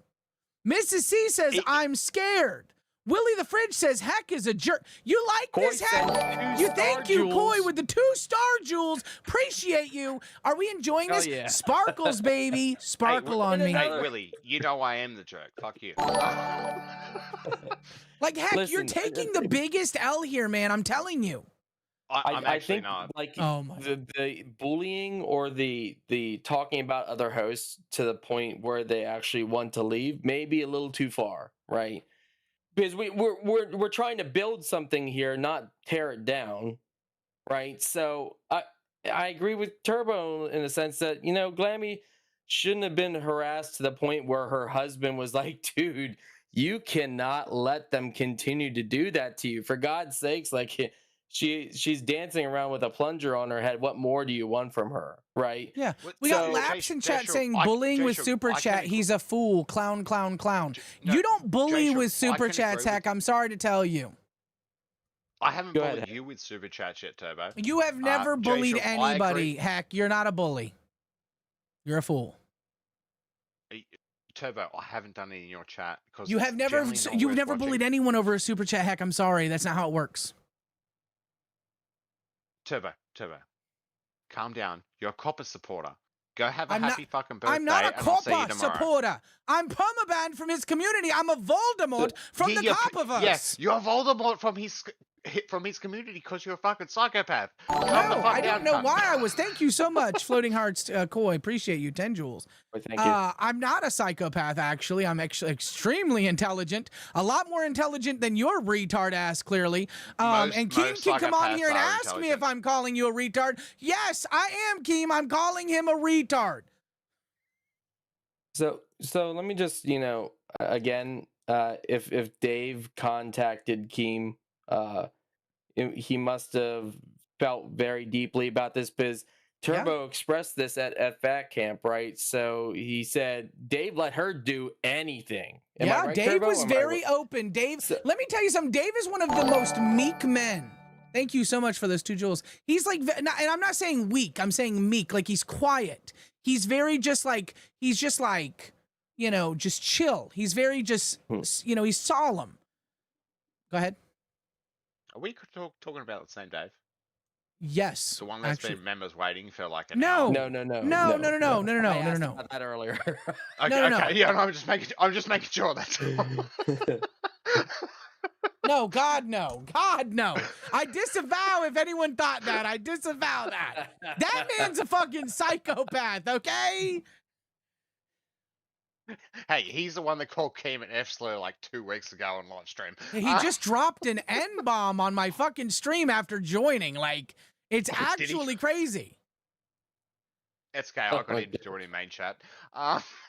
Mrs. C says, I'm scared. Willie the Fridge says, Heck is a jerk. You like Koi this, Heck? said You 2 thank star you, Koi, jewels. with the 2-star jewels. Appreciate you. Are we enjoying Hell this? yeah. Sparkles, baby. Sparkle on me. Hey, Willie, you know I am the jerk. Fuck you. Like, Heck, you're Listen, taking the biggest L here, man. I'm telling you. I'm actually think not. like Oh my. the bullying or the talking about other hosts to the point where they actually want to leave may be a little too far, right? Because we're trying to build something here, not tear it down, right? So I agree with Turbo in the sense that Glammy shouldn't have been harassed to the point where her husband was like, dude, you cannot let them continue to do that to you. For God's sakes, like she's dancing around with a plunger on her head. What more do you want from her, right? Yeah. We got Laps in chat saying bullying with super chat. He's a fool. Clown, clown, clown. You don't bully with super chats, Heck. I'm sorry to tell you. I haven't bullied you with super chats yet, Turbo. You have never bullied J-Shop, I anybody, agree. Heck. You're not a bully. You're a fool. Turbo, I haven't done it in your chat because You have never you've never bullied anyone over a super chat, Heck. I'm sorry. That's not how it works. Turbo, calm down. You're a copper supporter. Go have a I'm happy fucking birthday. I'm not a and I'll see you Coppa tomorrow. supporter. I'm permabanned from his community. I'm a Voldemort from the you're Copperverse. Yes, you're Voldemort from his. from his community because you're a fucking psychopath. No, I don't know why I was. Thank you so much, Floating Hearts Koi. Appreciate you, 10 joules. Thank you. I'm not a psychopath, actually. I'm actually extremely intelligent. A lot more intelligent than your retard ass, clearly. And Keem can come on here and ask me if I'm calling you a retard. Yes, I am, Keem. I'm calling him a retard. So let me just, again, if Dave contacted Keem, he must have felt very deeply about this because Turbo expressed this at Fat Camp, right? So he said Dave let her do anything. Am I right, Dave Turbo? was very open. Dave, let me tell you something. Dave is one of the most meek men. Thank you so much for those 2 joules. He's like, and I'm not saying weak. I'm saying meek. Like he's quiet. He's very just like just chill. He's very just, he's solemn. Go ahead. Are we talking about the same Dave? Yes. The one that's been members waiting for like an No. hour? No. I asked about that earlier. Okay. Yeah, I'm just making sure that's No, God, no. God, no. I disavow if anyone thought that. I disavow that. That man's a fucking psychopath, okay? Hey, he's the one that called Keem an F-slur like 2 weeks ago on live stream. He just dropped an N-bomb on my fucking stream after joining. Like, it's actually crazy. It's okay. I got him to join in main chat.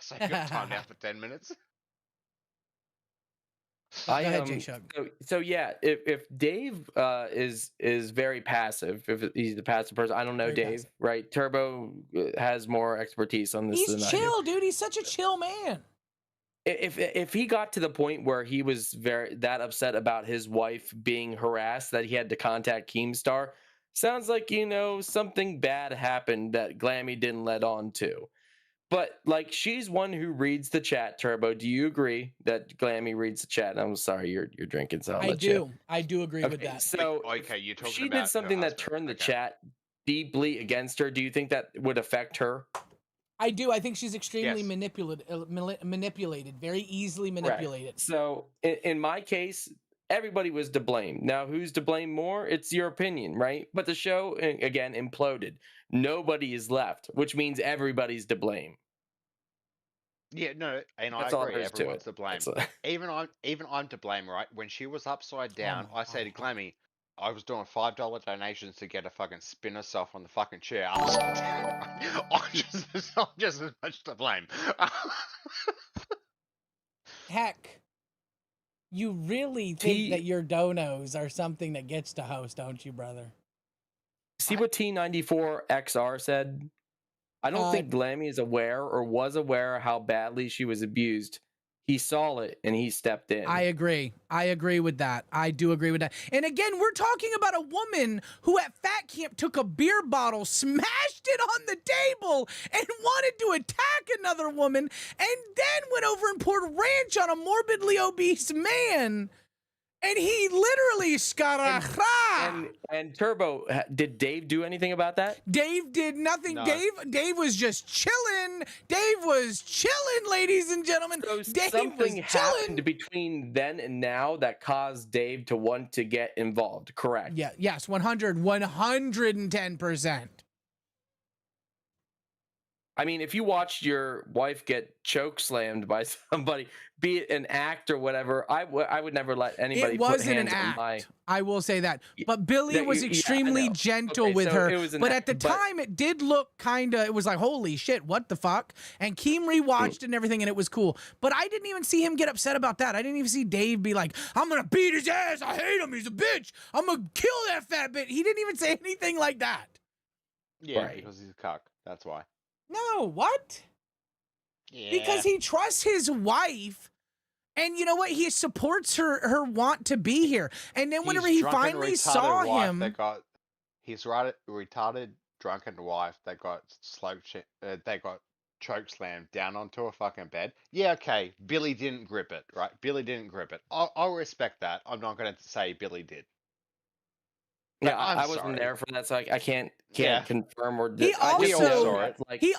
So you got time now for 10 minutes. Go ahead, J-Shug. So yeah, if Dave is very passive, if he's the passive person, I don't know very Dave, passive. Right? Turbo has more expertise on this. He's chill, dude. He's such a chill man. If he got to the point where he was that upset about his wife being harassed that he had to contact Keemstar, sounds like something bad happened that Glammy didn't let on to. But like she's one who reads the chat, Turbo. Do you agree that Glammy reads the chat? I'm sorry, you're drinking, so I do agree with that. So you're talking she about did something that turned the chat deeply against her. Do you think that would affect her? I do. I think she's extremely manipulated, very easily manipulated. Right. So in my case, everybody was to blame. Now, who's to blame more? It's your opinion, right? But the show, again, imploded. Nobody is left, which means everybody's to blame. Yeah, no, and That's I agree. all Everyone's to blame. Even I'm to blame, right? When she was upside down, I say to Glammy, I was doing $5 donations to get her fucking spin herself on the fucking chair upside down. I'm just as much to blame. Heck, you really think that your donos are something that gets to host, don't you, brother? See what T94XR said? I don't think Glammy is aware or was aware how badly she was abused. He saw it and he stepped in. I agree. I agree with that. I do agree with that. And again, we're talking about a woman who at Fat Camp took a beer bottle, smashed it on the table, and wanted to attack another woman, and then went over and poured ranch on a morbidly obese man. And he literally and Turbo, did Dave do anything about that? Dave did nothing. No. Dave was just chilling. Dave was chilling, ladies and gentlemen. So Dave something was happened between then and now that caused Dave to want to get involved, correct? Yeah, yes, 110%. I mean, if you watched your wife get choke slammed by somebody, be it an act or whatever, I would never let anybody. It wasn't put hands an on act. my. I will say that. But Billy was extremely gentle with so her. it was But at the time, it did look kind of. It was like, holy shit, what the fuck? And Keem rewatched and everything, and it was cool. But I didn't even see him get upset about that. I didn't even see Dave be like, I'm gonna beat his ass. I hate him. He's a bitch. I'm gonna kill that fat bitch. He didn't even say anything like that. Yeah, because he's a cuck. That's why. No, what? Yeah. Because he trusts his wife, and you know what? He supports her want to be here. And then whenever he finally saw him, his retarded drunken wife that got choke slammed down onto a fucking bed. Yeah, okay. Billy didn't grip it, right? Billy didn't grip it. I'll respect that. I'm not going to say Billy did. Yeah, I wasn't there for that, so I can't confirm or. He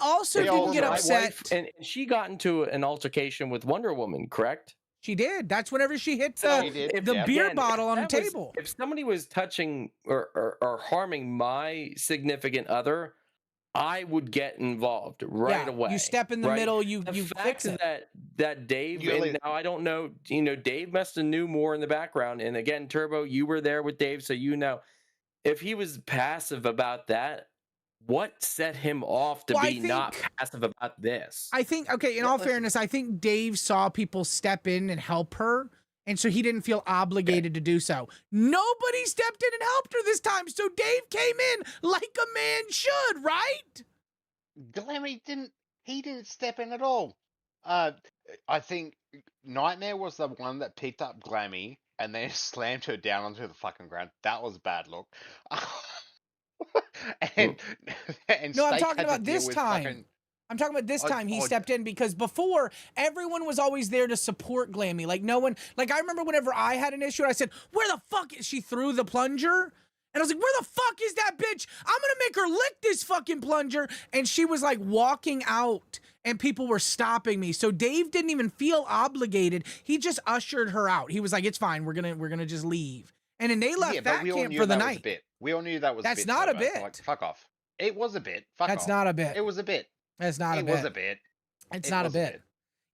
also didn't get upset. And she got into an altercation with Wonder Woman, correct? She did. That's whenever she hit So the beer bottle on the table. If somebody was touching or harming my significant other, I would get involved right away. You step in the middle, you fix it. That Dave, and now I don't know, Dave must have knew more in the background. And again, Turbo, you were there with Dave, so if he was passive about that, what set him off to be not passive about this? I think, okay, in all fairness, I think Dave saw people step in and help her, and so he didn't feel obligated to do so. Nobody stepped in and helped her this time, so Dave came in like a man should, right? Glammy didn't step in at all. I think Nightmare was the one that picked up Glammy and then slammed her down onto the fucking ground. That was a bad look. and No, I'm Steak talking had to about deal this with time. fucking- I'm talking about this time he stepped in, because before everyone was always there to support Glammy. Like no one, like I remember whenever I had an issue, I said, "Where the fuck is she?" Threw the plunger, and I was like, "Where the fuck is that bitch? I'm gonna make her lick this fucking plunger." And she was like walking out, and people were stopping me. So Dave didn't even feel obligated. He just ushered her out. He was like, "It's fine. We're gonna just leave." And then they left Fat Camp for the night. We all knew that was. That's a bit, not a Turbo. bit. Like, fuck off. It was a bit. Fuck That's off. not a bit. It was a bit. That's not a It bit. was a bit. It's It not a was a bit.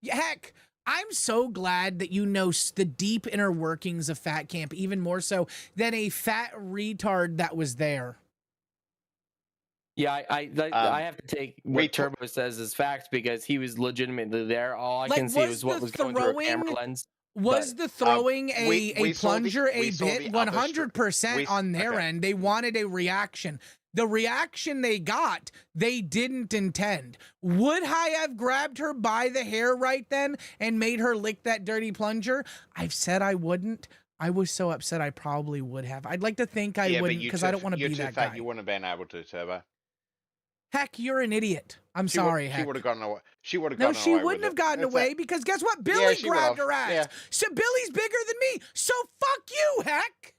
Yeah, heck, I'm so glad that you know the deep inner workings of Fat Camp, even more so than a fat retard that was there. Yeah, I have to take what Turbo says as facts because he was legitimately there. All I can see was what was going through a camera lens. Was the throwing a plunger a bit? 100% percent on their end. They wanted a reaction. The reaction they got, they didn't intend. Would I have grabbed her by the hair right then and made her lick that dirty plunger? I've said I wouldn't. I was so upset I probably would have. I'd like to think I wouldn't because I don't want to be that guy. You wouldn't have been able to, Turbo. Heck, you're an idiot. I'm sorry, Heck. She would have gotten away. She would have No, gotten she away wouldn't with have it. gotten It's away that- because guess what? Billy she grabbed would've. her ass. Yeah. So Billy's bigger than me. So fuck you, Heck.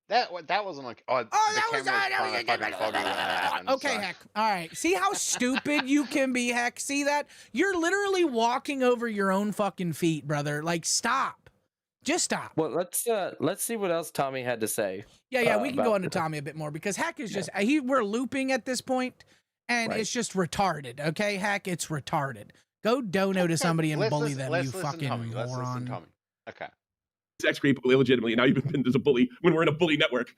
That wasn't like the camera was kind of fucking foggy when that happened. Okay, so. Heck. All right. See how stupid you can be, Heck? See that? You're literally walking over your own fucking feet, brother. Like, stop. Just stop. Well, let's see what else Tommy had to say. Yeah, we can go about into Tommy a bit more because Heck is just we're looping at this point, and it's just retarded. Okay, Heck, it's retarded. Go dono to somebody and bully them, you fucking moron. Let's listen, Tommy. Okay. Sex rape illegitimately, and now you've been pinned as a bully when we're in a bully network.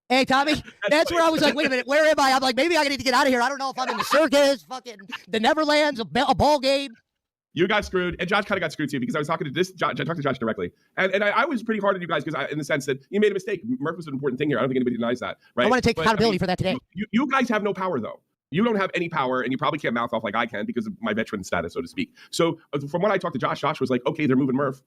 Hey, Tommy, that's where I was like, wait a minute, where am I? I'm like, maybe I need to get out of here. I don't know if I'm in the circus, fucking the Neverlands, a ball game. You got screwed, and Josh kind of got screwed too because I was talking to Josh. I talked to Josh directly, and I was pretty hard on you guys because in the sense that you made a mistake. Murph was an important thing here. I don't think anybody denies that, right? I want to take accountability for that today. You guys have no power though. You don't have any power, and you probably can't mouth off like I can because of my veteran status, so to speak. So from what I talked to Josh, Josh was like, okay, they're moving Murph.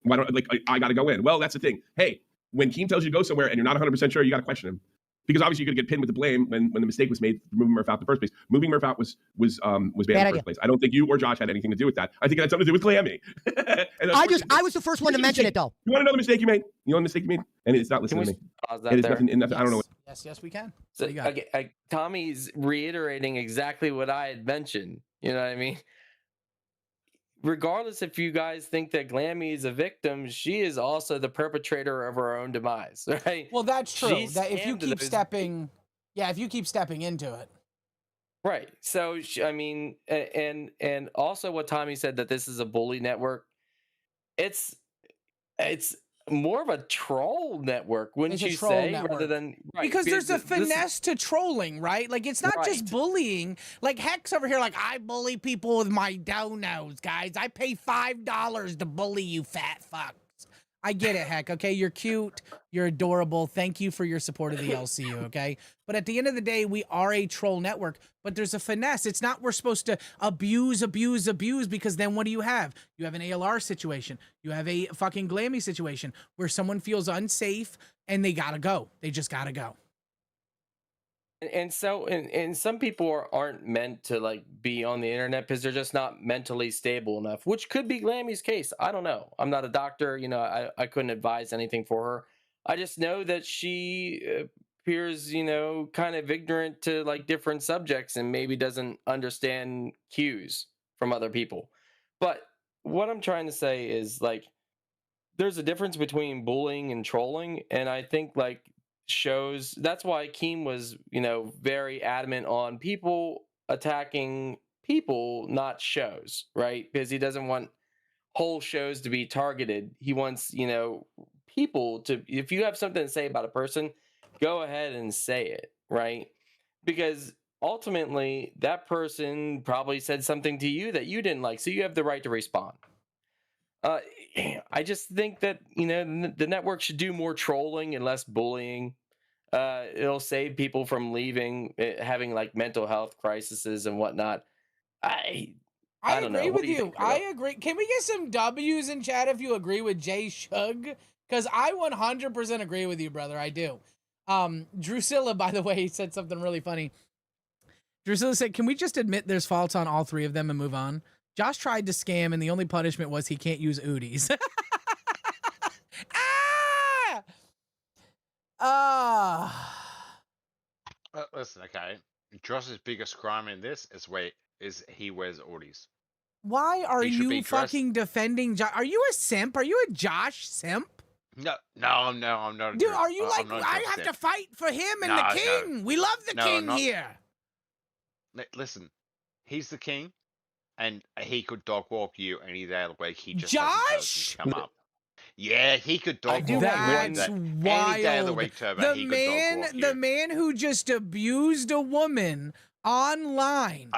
Why don't I got to go in? Well, that's the thing. Hey, when Keem tells you to go somewhere and you're not 100% sure, you got to question him. Because obviously you're going to get pinned with the blame when the mistake was made for moving Murph out in the first place. Moving Murph out was bad in the first place. I don't think you or Josh had anything to do with that. I think it had something to do with Glammy. I was the first one to mention it though. You want to know the mistake you made? You know the mistake you made? And it's not listening to me. That It is there? nothing. I don't know. Yes, we can. So, Tommy's reiterating exactly what I had mentioned. You know what I mean? Regardless if you guys think that Glammy is a victim, she is also the perpetrator of her own demise, right? Well, that's true. She That if you scammed keep those- stepping, if you keep stepping into it. Right. So, I mean, and also what Tommy said that this is a bully network. It's more of a troll network, wouldn't It's a you troll say, network. rather than Because there's a this- finesse to trolling, right? Like it's not just bullying. Like Heck's over here, like I bully people with my donos, guys. I pay $5 to bully you, fat fucks. I get it, Heck. Okay, you're cute, you're adorable. Thank you for your support of the LCU. Okay, but at the end of the day, we are a troll network. But there's a finesse. It's not we're supposed to abuse because then what do you have? You have an ALR situation. You have a fucking Glammy situation where someone feels unsafe and they gotta go. They just gotta go. And so, and some people aren't meant to like be on the internet because they're just not mentally stable enough, which could be Glammy's case. I don't know. I'm not a doctor. You know, I couldn't advise anything for her. I just know that she appears, you know, kind of ignorant to like different subjects and maybe doesn't understand cues from other people. But what I'm trying to say is like there's a difference between bullying and trolling, and I think like shows that's why Keem was, very adamant on people attacking people, not shows, right? Because he doesn't want whole shows to be targeted. He wants, people to, if you have something to say about a person, go ahead and say it, right? Because ultimately that person probably said something to you that you didn't like, so you have the right to respond. I just think that the network should do more trolling and less bullying. It'll save people from leaving, having like mental health crises and whatnot. I don't agree know. What with do you you. think, I Bruno? agree. Can we get some W's in chat if you agree with Jay Shug? Because I 100% agree with you, brother. I do. Drusilla, by the way, said something really funny. Drusilla said, "Can we just admit there's faults on all three of them and move on? Josh tried to scam, and the only punishment was he can't use Udis." Listen, okay. Josh's biggest crime in this is he wears Audis. Why are He should be you dressed- fucking defending Josh? Are you a simp? Are you a Josh simp? No, I'm not. A Dude, Josh- are you I'm like, not a I Josh have simp. to fight for him and No, the king? We love the No, king not- here. Listen, he's the king, and he could dog walk you any day of the week. He just Josh? hasn't chosen to come up. Yeah, he could dog walk you That's any day of the wild. week, Turbo. The He could dog walk you. the man who just abused a woman online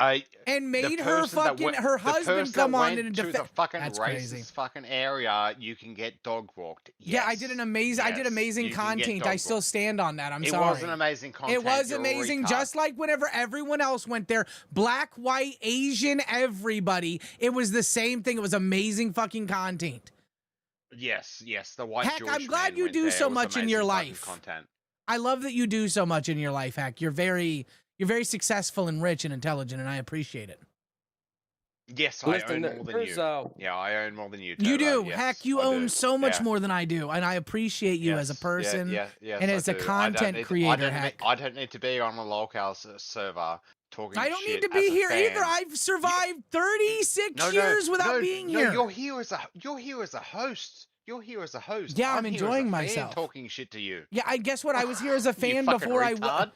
and made her fucking her husband come on and to the fucking That's racist crazy. fucking area. You can get dog walked. Yeah, I did an amazing. I did amazing you can get content. dog I still walked. stand on that. I'm It sorry. wasn't amazing content. It was You're a amazing, retard. just like whenever everyone else went there, black, white, Asian, everybody. It was the same thing. It was amazing fucking content. Yes. The white. Heck, Jewish I'm glad man you went do there. so It was much in your amazing fucking life. Content. I love that you do so much in your life, Heck. You're very successful and rich and intelligent, and I appreciate it. Yes, Listen, I own more than there's, you. Yeah, I own more than you. You Turbo. do. Yes, Heck, you I own do. so much Yeah. more than I do, and I appreciate you as a person yes, and as a I do. content creator, Heck. I don't need to be on a local server talking I don't shit need to be as a here fan. either. I've survived 36 years without being here. You're here as a host. You're here as a host. Yeah, I'm here as a enjoying fan myself. talking shit to you. Yeah, I guess what I was here as a fan fucking before retard.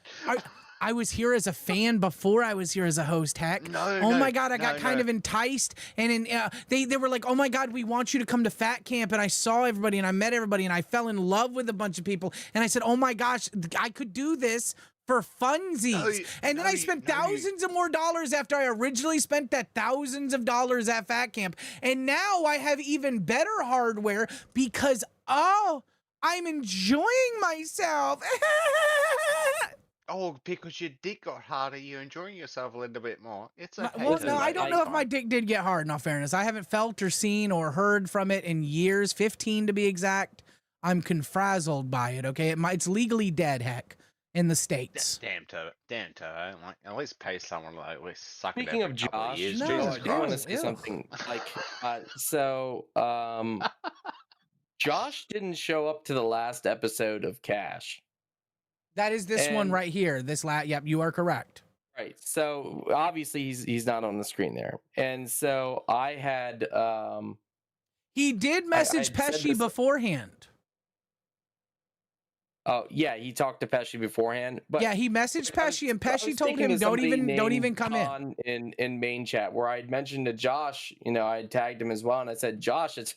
I was here as a fan before I was here as a host, Heck. No, my God, I got no, kind no. of enticed, and they were like, "Oh my God, we want you to come to Fat Camp," and I saw everybody, and I met everybody, and I fell in love with a bunch of people, and I said, "Oh my gosh, I could do this for funsies," and then I spent thousands of more dollars after I originally spent that thousands of dollars at Fat Camp, and now I have even better hardware because I'm enjoying myself. Oh, because your dick got harder, you're enjoying yourself a little bit more. It's okay. Well, Turbo. no, I don't know if It's my fine. dick did get hard, in all fairness. I haven't felt or seen or heard from it in years, 15 to be exact. I'm confrazzled by it, okay? It's legally dead, Heck, in the States. Damn, Turbo. Like, at least pay someone to at least suck Speaking it of every couple of Josh, years. No, Jesus I do want to Christ. say something. Josh didn't show up to the last episode of Cash. That is this one And- right here. Yep, you are correct. Right. So obviously he's not on the screen there. And so I had He did message I said Pesci this- beforehand. Oh yeah, he talked to Pesci beforehand. But Yeah, he messaged Pesci, and I was Pesci told thinking him, of don't somebody even named come in. Con in main chat where I'd mentioned to Josh, I had tagged him as well, and I said, Josh, it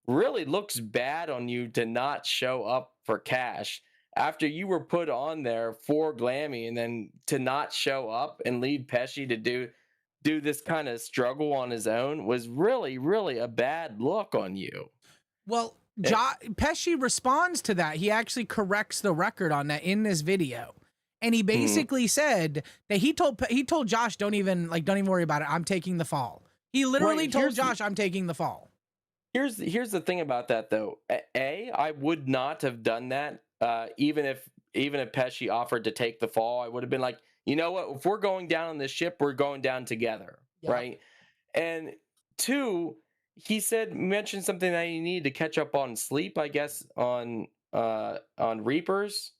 really looks bad on you to not show up for Cash after you were put on there for Glammy, and then to not show up and leave Pesci to do this kind of struggle on his own was really, really a bad look on you. Well, Pesci responds to that. He actually corrects the record on that in this video. And he basically said that he told Josh, don't even worry about it. I'm taking the fall. He literally Right, told here's the- Josh, I'm taking the fall. Here's the thing about that though. I would not have done that. Even if Pesci offered to take the fall, I would have been like, you know what? If we're going down on this ship, we're going down together, right? And two, he mentioned something that he needed to catch up on sleep, I guess, on Reapers.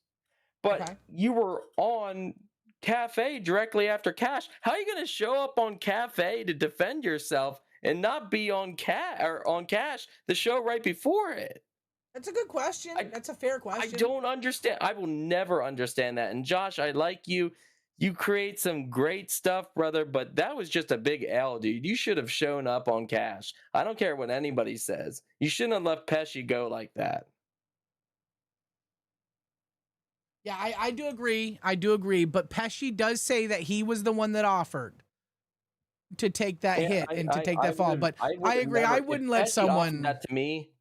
But you were on Cafe directly after Cash. How are you going to show up on Cafe to defend yourself and not be on Cash, the show right before it? That's a good question. That's a fair question. I don't understand. I will never understand that. And Josh, I like you. You create some great stuff, brother, but that was just a big L, dude. You should have shown up on Cash. I don't care what anybody says. You shouldn't have let Pesci go like that. Yeah, I do agree. I do agree. But Pesci does say that he was the one that offered to take that hit and to take that fall. But I agree. I wouldn't let someone that to me.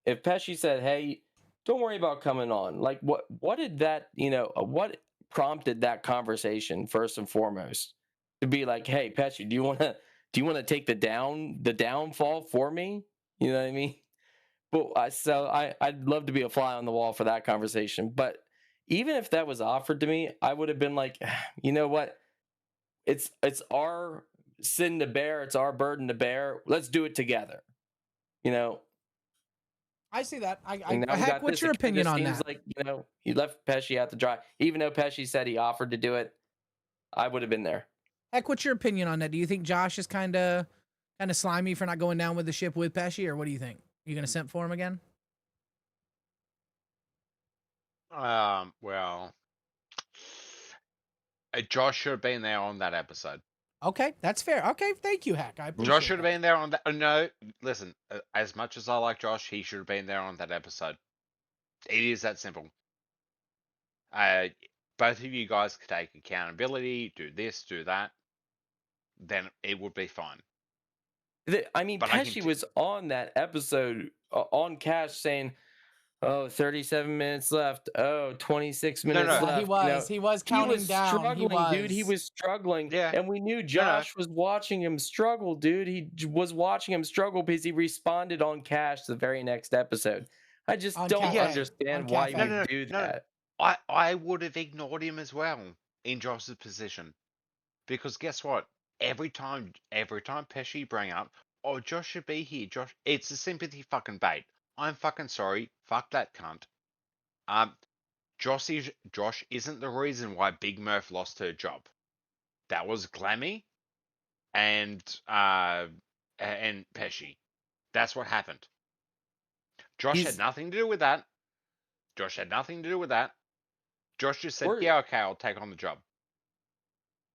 If Pesci said, "Hey, don't worry about coming on," like what did that, what prompted that conversation first and foremost to be like, "Hey, Pesci, do you want to take the downfall for me?" You know what I mean? But I'd love to be a fly on the wall for that conversation. But even if that was offered to me, I would have been like, you know what? It's our sin to bear. It's our burden to bear. Let's do it together. I see that. Heck, what's your opinion on that? Like, he left Pesci out to dry. Even though Pesci said he offered to do it, I would have been there. Heck, what's your opinion on that? Do you think Josh is kind of slimy for not going down with the ship with Pesci, or what do you think? You gonna simp for him again? Well, Josh should have been there on that episode. Okay, that's fair. Okay, thank you, Heck. I appreciate Josh should have been there on that. No, listen. As much as I like Josh, he should have been there on that episode. It is that simple. Both of you guys could take accountability, do this, do that. Then it would be fine. I mean, Pesci was on that episode on Cash saying, "Oh, 37 minutes left. Oh, 26 minutes left." He was counting down. Struggling, dude. He was struggling. Yeah. And we knew Josh was watching him struggle, dude. He was watching him struggle because he responded on Cash the very next episode. I just don't understand why you would do that. I would have ignored him as well in Josh's position. Because guess what? Every time Pesci bring up, "Oh, Josh should be here, Josh," it's a sympathy fucking bait. I'm fucking sorry. Fuck that cunt. Josh isn't the reason why Big Murph lost her job. That was Glammy and Pesci. That's what happened. Josh had nothing to do with that. Josh just said, "Yeah, okay, I'll take on the job."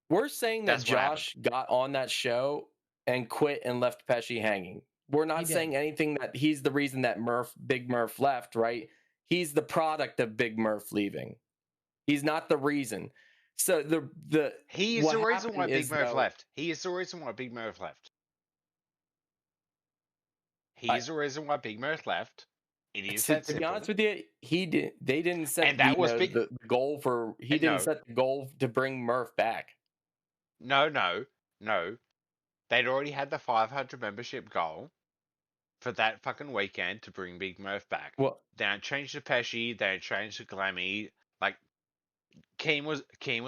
We're saying that Josh got on that show and quit and left Pesci hanging. We're not saying anything that he's the reason that Big Murph left, right? He's the product of Big Murph leaving. He's not the reason. So he is the reason why Big Murph left. He is the reason why Big Murph left. He's the reason why Big Murph left. It is that simple. To be honest with you, they didn't set And that was the goal for. He didn't set the goal to bring Murph back. No. They'd already had the 500 membership goal for that fucking weekend to bring Big Murph back. Well, they don't change to Pesci. They don't change to Glammy. Like Keem was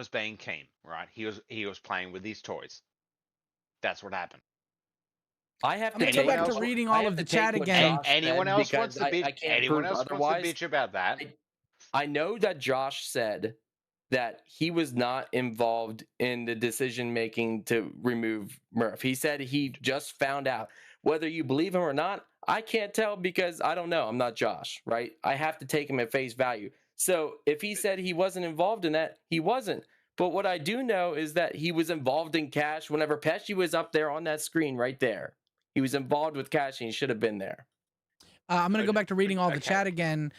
being Keem, right? He was playing with his toys. That's what happened. I have to go back to reading all of the chat again. Anyone else wants to bitch about that? I know that Josh said that he was not involved in the decision making to remove Murph. He said he just found out. Whether you believe him or not, I can't tell because I don't know. I'm not Josh, right? I have to take him at face value. So if he said he wasn't involved in that, he wasn't. But what I do know is that he was involved in Cash whenever Pesci was up there on that screen right there. He was involved with Cash and he should have been there. I'm going to go back to reading all the chat again.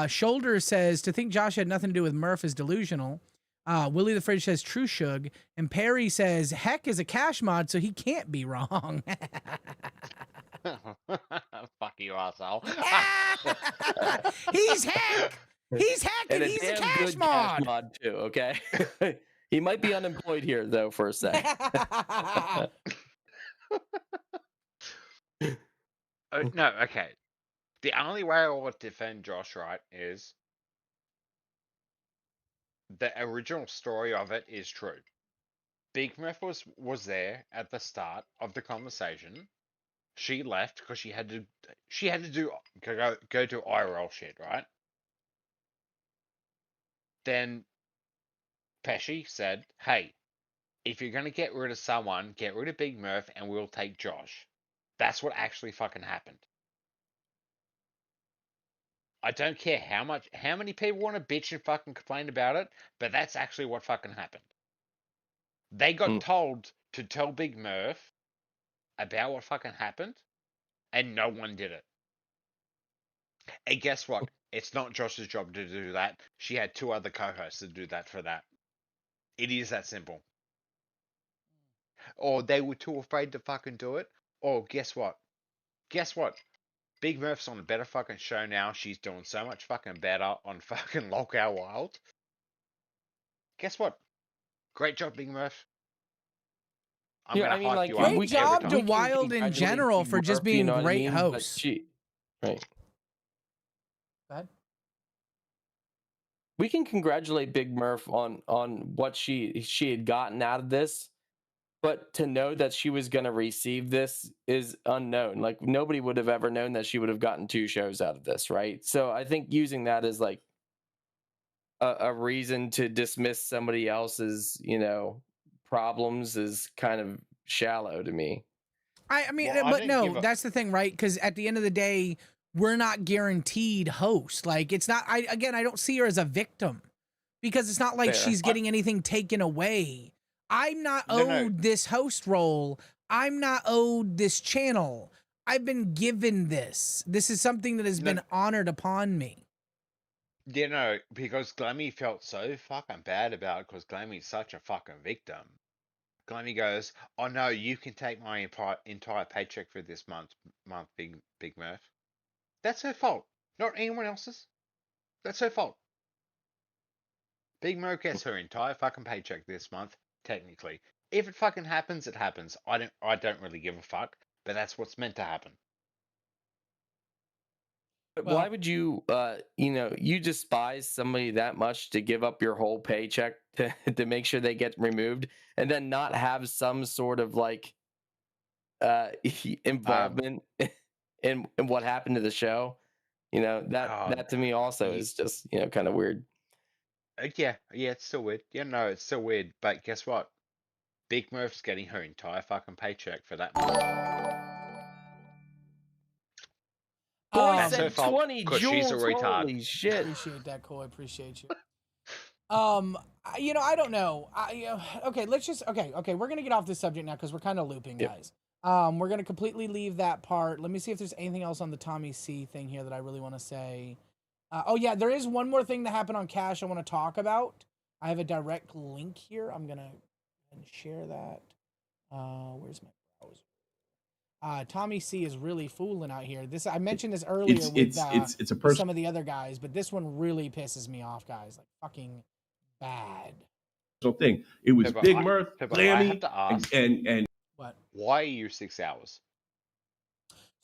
Shoulder says, to think Josh had nothing to do with Murph is delusional. Willie the Fridge says, true shug. And Perry says, Heck is a Cash mod, so he can't be wrong. Fuck you, asshole. He's Heck. He's Heck and he's a Cash mod. Cash mod too, okay? He might be unemployed here, though, for a sec. No, okay. The only way I would defend Josh, right, is the original story of it is true. Big Murph was there at the start of the conversation. She left because she had to go to IRL shit, right? Then Pesci said, "Hey, if you're gonna get rid of someone, get rid of Big Murph, and we'll take Josh." That's what actually fucking happened. I don't care how many people want to bitch and fucking complain about it, but that's actually what fucking happened. They got told to tell Big Murph about what fucking happened, and no one did it. And guess what? It's not Josh's job to do that. She had 2 other co-hosts to do that for that. It is that simple. Or they were too afraid to fucking do it. Or guess what? Guess what? Big Murph's on a better fucking show now. She's doing so much fucking better on fucking LolcowRewind. Guess what? Great job, Big Murph. I'm gonna hype you up. Great job to Wild in general for just being great hosts. Right. Go ahead. We can congratulate Big Murph on what she had gotten out of this, but to know that she was going to receive this is unknown. Like, nobody would have ever known that she would have gotten 2 shows out of this, right? So I think using that as like a reason to dismiss somebody else's, problems is kind of shallow to me. I mean, but no, that's the thing, right? Because at the end of the day, we're not guaranteed hosts. Like, it's not. I don't see her as a victim, because it's not like she's getting anything taken away. I'm not owed this host role. I'm not owed this channel. I've been given this. This is something that has been honored upon me. Because Glammy felt so fucking bad about it, because Glammy's such a fucking victim. Glammy goes, "Oh no, you can take my entire paycheck for this month, Big Murph." That's her fault, not anyone else's. That's her fault. Big Murph gets her entire fucking paycheck this month, technically. If it fucking happens, it happens. I don't really give a fuck, but that's what's meant to happen. But why would you, you despise somebody that much to give up your whole paycheck to make sure they get removed, and then not have some sort of like involvement in what happened to the show? That to me also is just kind of weird. Yeah, it's still weird. It's still weird. But guess what? Big Murph's getting her entire fucking paycheck for that month. Boy said 20 'cause she's a joules. retard. Holy shit. Appreciate that, Cole. I appreciate you. I don't know. Okay, let's just okay. We're gonna get off this subject now because we're kind of looping, guys. We're gonna completely leave that part. Let me see if there's anything else on the Tommy C thing here that I really want to say. Oh yeah, there is one more thing that happened on Cash I want to talk about. I have a direct link here. I'm gonna share that. Where's my browser? Tommy C is really fooling out here. I mentioned this earlier with some of the other guys, but this one really pisses me off, guys. Like, fucking bad. Thing. It was Big Murph, Glammy, and what? Why are you 6 hours?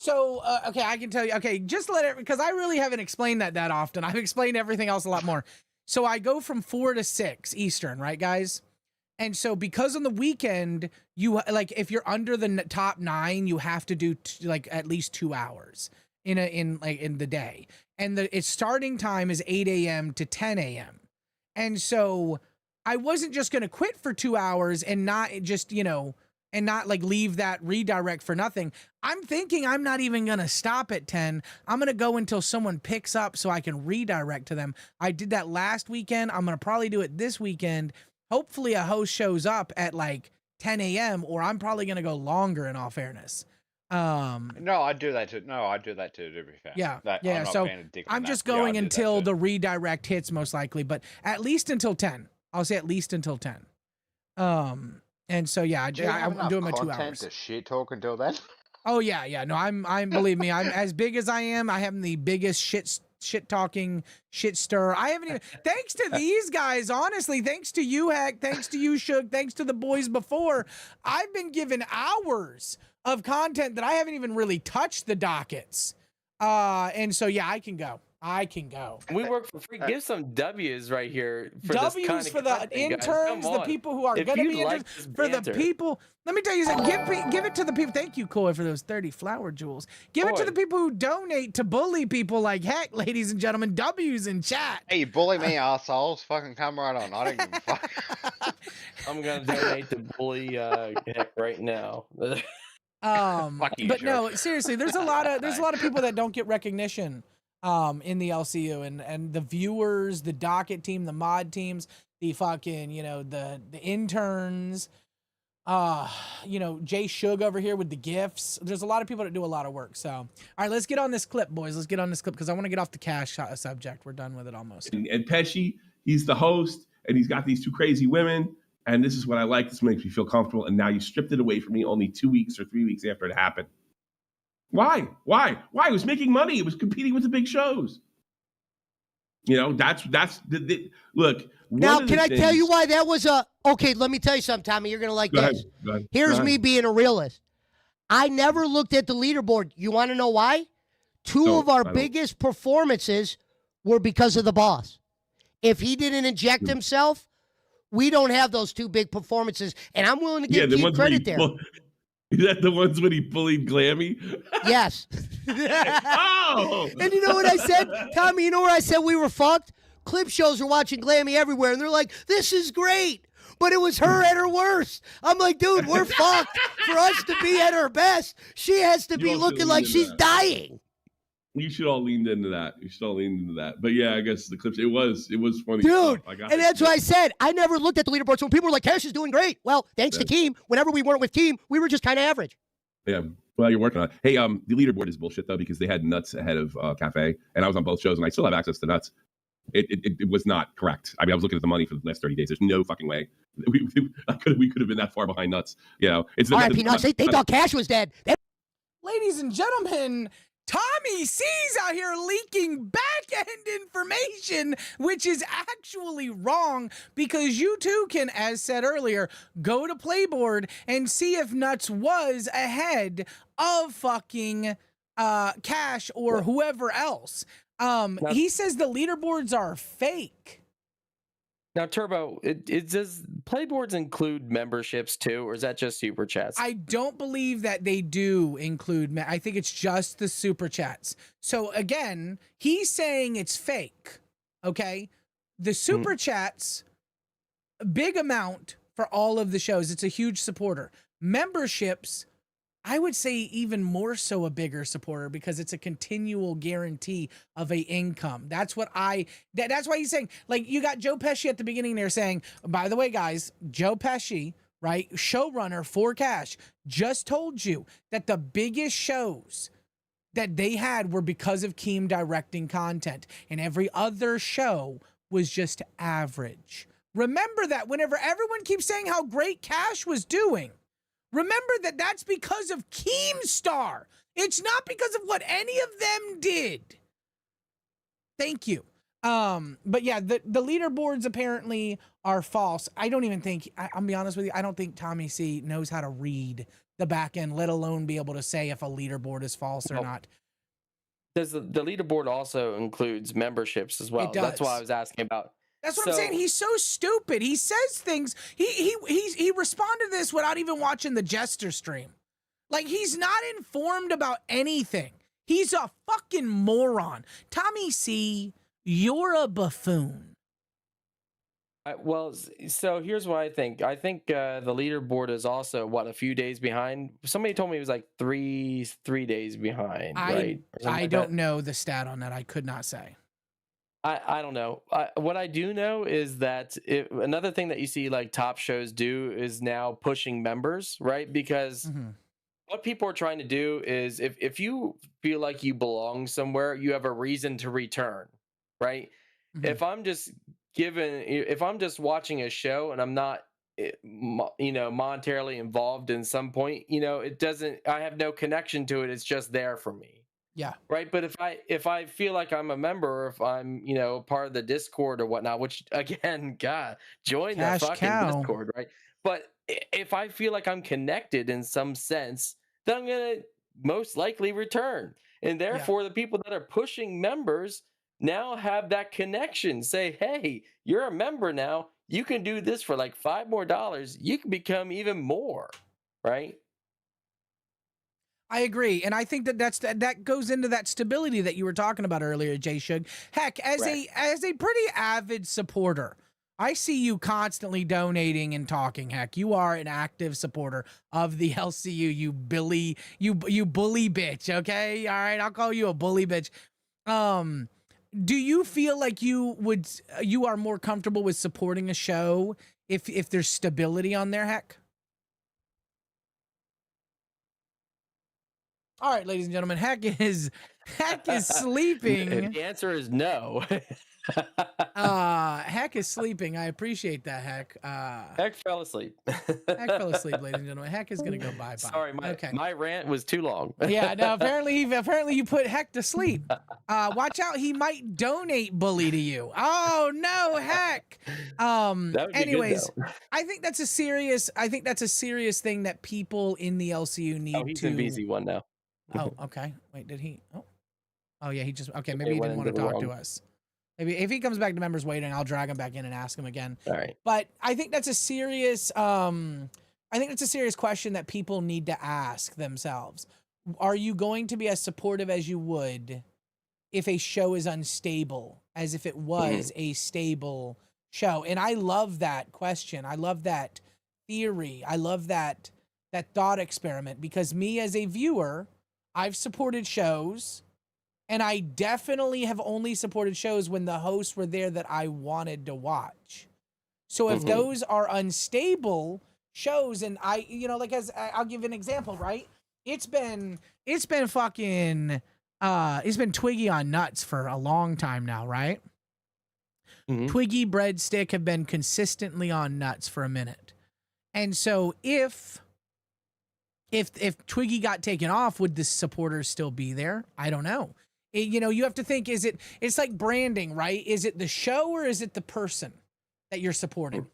So, okay, I can tell you. Okay, just let it, because I really haven't explained that often. I've explained everything else a lot more. So I go from 4 to 6 Eastern, right, guys? And so because on the weekend, you like, if you're under the top 9, you have to do like at least 2 hours in the day. And its starting time is 8 a.m. to 10 a.m. And so I wasn't just going to quit for 2 hours and not just, and not like leave that redirect for nothing. I'm thinking I'm not even going to stop at 10. I'm going to go until someone picks up so I can redirect to them. I did that last weekend. I'm going to probably do it this weekend. Hopefully a host shows up at like 10 a.m. or I'm probably going to go longer, in all fairness. No, I do that too. To be fair. Yeah. So I'm just going until the redirect hits, most likely, but at least until 10. I'll say at least until 10. And so yeah, I'm doing my 2 hours. To shit talk until then. Oh yeah. No, I'm believe me, I'm as big as I am. I have the biggest shit talking, shit stir. I haven't even, thanks to these guys, honestly, thanks to you, Hack, thanks to you, Shook, thanks to the boys before, I've been given hours of content that I haven't even really touched the dockets. And so yeah, I can go. We work for free. Give some W's right here. For W's this kind of for the content, interns, the people who are going to be interns, for the people. Let me tell you something. Give it to the people. Thank you, Koi, for those 30 flower jewels. Give it to the people who donate to bully people like Heck, ladies and gentlemen. W's in chat. Hey, you bully me, assholes. Fucking come right on. I don't give a fuck. I'm going to donate to bully Heck right now. Fuck you, But Joe. no, seriously, there's a lot of people that don't get recognition in the LCU, and the viewers, the docket team, the mod teams, the fucking, the interns, Jay Shug over here with the gifts. There's a lot of people that do a lot of work. So, all right, let's get on this clip, boys. Let's get on this clip because I want to get off the cash subject. We're done with it almost. And Pesci, he's the host, and he's got these two crazy women, and this is what I like. This makes me feel comfortable, and now you stripped it away from me only 2 weeks or 3 weeks after it happened. Why? It was making money. It was competing with the big shows. That's the look. Now, can I tell you why that was okay, let me tell you something, Tommy. You're going to like this. Go ahead. Here's me being a realist. I never looked at the leaderboard. You want to know why? Two of our biggest performances were because of the boss. If he didn't inject himself, we don't have those two big performances. And I'm willing to give Keith credit there. Is that the ones when he bullied Glammy? Yes. Oh! And you know what I said? Tommy, you know where I said we were fucked? Clip shows are watching Glammy everywhere, and they're like, this is great. But it was her at her worst. I'm like, dude, we're fucked. For us to be at her best, she has to be looking like she's dying. You should all leaned into that. But yeah, I guess the clips, it was funny. Dude, and that's why I said I never looked at the leaderboard. So when people were like, Cash is doing great. Well, thanks to Keem. Whenever we weren't with Keem, we were just kind of average. Yeah. Well, you're working on it. Hey, the leaderboard is bullshit though, because they had Nuts ahead of Cafe, and I was on both shows, and I still have access to Nuts. It was not correct. I mean, I was looking at the money for the last 30 days. There's no fucking way we could have been that far behind Nuts. It's R.I.P. Nuts. They thought Cash was dead. Ladies and gentlemen, Tommy C's out here leaking back-end information, which is actually wrong, because you too can, as said earlier, go to Playboard and see if Nuts was ahead of fucking Cash or whoever else. He says the leaderboards are fake. Now, Turbo, does Playboards include memberships too, or is that just super chats? I don't believe that they do include. I think it's just the super chats. So again, he's saying it's fake. Okay, the super chats, big amount for all of the shows. It's a huge supporter. Memberships, I would say even more so a bigger supporter, because it's a continual guarantee of a income. That's what that's why he's saying, like, you got Joe Pesci at the beginning there saying, by the way, guys, Joe Pesci, right, showrunner for Cash, just told you that the biggest shows that they had were because of Keem directing content, and every other show was just average. Remember that whenever everyone keeps saying how great Cash was doing, remember that that's because of Keemstar. It's not because of what any of them did. Thank you. But yeah, the leaderboards apparently are false. I don't even think, I'll be honest with you, I don't think Tommy C knows how to read the back end, let alone be able to say if a leaderboard is false or not. Does the leaderboard also includes memberships as well? It does. That's why I was asking about. That's what I'm saying. He's so stupid. He says things. He responded to this without even watching the Jester stream. Like, he's not informed about anything. He's a fucking moron. Tommy C, you're a buffoon. Well, so here's what I think. I think the leaderboard is also a few days behind. Somebody told me it was like three days behind. Right? I don't know the stat on that. I could not say. I don't know. What I do know is that another thing that you see like top shows do is now pushing members, right? Because what people are trying to do is if you feel like you belong somewhere, you have a reason to return, right? If I'm just watching a show and I'm not, monetarily involved in some point, I have no connection to it. It's just there for me. Yeah. Right. But if I feel like I'm a member, or if I'm, part of the Discord or whatnot, which again, God, join the fucking Discord, right? But if I feel like I'm connected in some sense, then I'm going to most likely return. And therefore, the people that are pushing members now have that connection. Say, hey, you're a member now. You can do this for like $5 more. You can become even more. Right. I agree, and I think that goes into that stability that you were talking about earlier, Jay Shug. Heck, as a pretty avid supporter I see you constantly donating and talking. Heck, you are an active supporter of the LCU. You bully bitch. Okay, all right. I'll call you a bully bitch. Do you feel like you are more comfortable with supporting a show if there's stability on there? Heck. All right, ladies and gentlemen, Heck is sleeping. The answer is no. Heck is sleeping. I appreciate that, Heck. Heck fell asleep. Heck fell asleep, ladies and gentlemen. Heck is gonna go bye-bye. Sorry, my rant was too long. Yeah, no, apparently you put Heck to sleep. Watch out, he might donate bully to you. Oh no, Heck. Anyways, I think that's a serious thing that people in the LCU need to. He's in BZ1 now. Oh, okay. Wait, did he? Oh yeah, he just okay. Maybe he didn't want to talk to us. Maybe if he comes back to members waiting, I'll drag him back in and ask him again. All right. But I think that's a serious question that people need to ask themselves. Are you going to be as supportive as you would if a show is unstable as if it was a stable show? And I love that question. I love that theory. I love that thought experiment, because me as a viewer, I've supported shows, and I definitely have only supported shows when the hosts were there that I wanted to watch. So if those are unstable shows, and I'll give an example, right? It's been Twiggy on Nuts for a long time now, right? Twiggy, Breadstick have been consistently on Nuts for a minute. And so if Twiggy got taken off, would the supporters still be there? I don't know. You have to think, it's like branding, right? Is it the show or is it the person that you're supporting?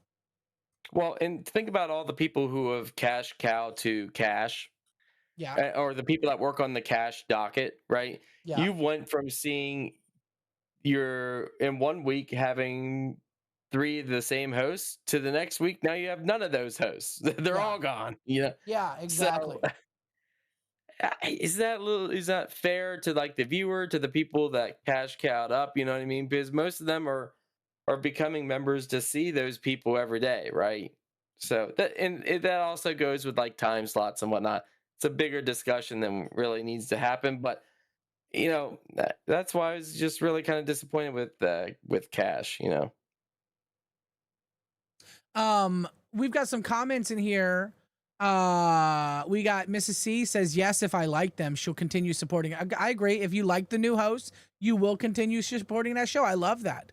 Well, and think about all the people who have cash cow to cash. Yeah. Or the people that work on the cash docket, right? Yeah. You went from seeing in 1 week having 3 of the same hosts to the next week. Now you have none of those hosts. They're all gone. Yeah. Yeah, exactly. So, is that fair to like the viewer, to the people that cash cowed up? You know what I mean? Because most of them are becoming members to see those people every day, right? So that also goes with like time slots and whatnot. It's a bigger discussion than really needs to happen, but that's why I was just really kind of disappointed with Cash. We've got some comments in here. We got Mrs. C says, yes, if I like them, she'll continue supporting. I agree. If you like the new host, you will continue supporting that show. I love that.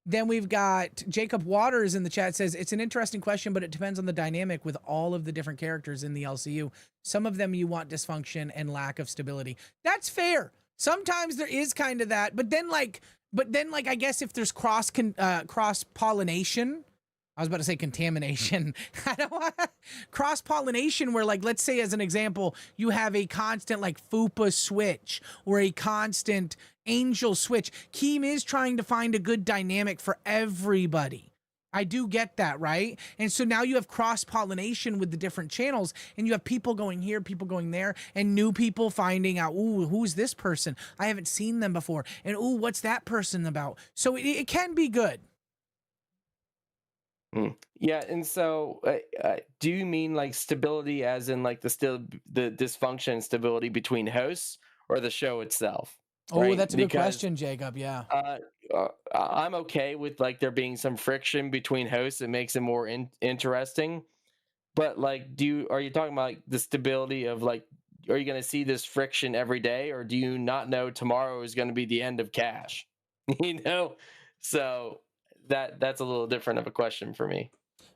Then we've got Jacob Waters in the chat says, it's an interesting question, but it depends on the dynamic with all of the different characters in the LCU. Some of them you want dysfunction and lack of stability. That's fair. Sometimes there is kind of that, but then I guess if there's cross pollination, I was about to say contamination. I don't want cross pollination where, like, let's say as an example, you have a constant like Fupa switch or a constant Angel switch. Keem is trying to find a good dynamic for everybody. I do get that, right? And so now you have cross pollination with the different channels, and you have people going here, people going there, and new people finding out, ooh, who's this person? I haven't seen them before. And ooh, what's that person about? So it can be good. Yeah, and so do you mean like stability as in like the dysfunction and stability between hosts or the show itself? Oh, right? that's a good question, Jacob. Yeah. I'm okay with like there being some friction between hosts. It makes it more interesting. But like, are you talking about like the stability of like, are you going to see this friction every day, or do you not know tomorrow is going to be the end of Cash? So that's a little different of a question for me.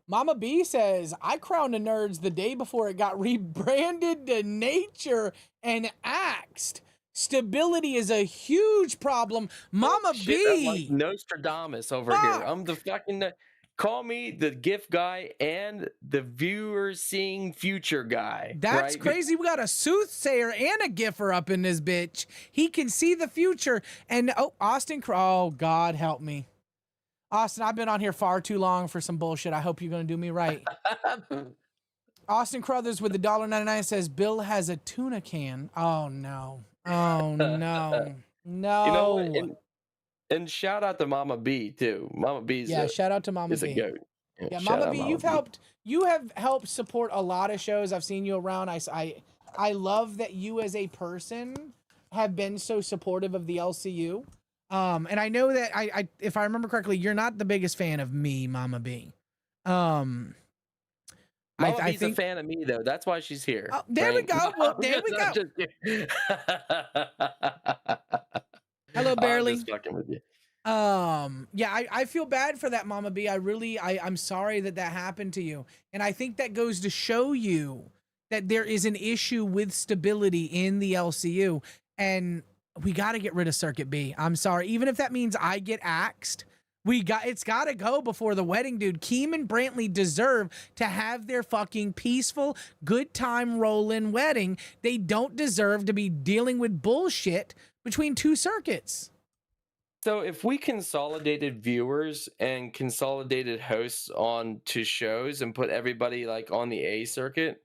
Mama B says, I crowned the nerds the day before it got rebranded to Nature and Axed. Stability is a huge problem. Mama B. I'm like Nostradamus over here. I'm the fucking, call me the gift guy and the viewer seeing future guy. That's right? Crazy. We got a soothsayer and a giffer up in this bitch. He can see the future. And Austin, oh God help me. Austin, I've been on here far too long for some bullshit. I hope you're going to do me right. Austin Crothers with the $1.99 says, Bill has a tuna can. Oh, no. Oh, no. No. You know what? And shout out to Mama B too. Mama B's shout out to Mama is B. a goat. Yeah, shout Mama out B, Mama you have helped support a lot of shows. I've seen you around. I love that you as a person have been so supportive of the LCU. And I know that I if I remember correctly, you're not the biggest fan of me, Mama B. Mama B's a fan of me though. That's why she's here. Oh, there we go. Well, there we go. Hello, Barely. I'm just fucking with you. Yeah, I feel bad for that, Mama B. I'm sorry that happened to you. And I think that goes to show you that there is an issue with stability in the LCU. And we got to get rid of Circuit B. I'm sorry. Even if that means I get axed, it's got to go before the wedding, dude. Keem and Brantley deserve to have their fucking peaceful, good time rolling wedding. They don't deserve to be dealing with bullshit between two circuits. So if we consolidated viewers and consolidated hosts on to shows and put everybody like on the A circuit,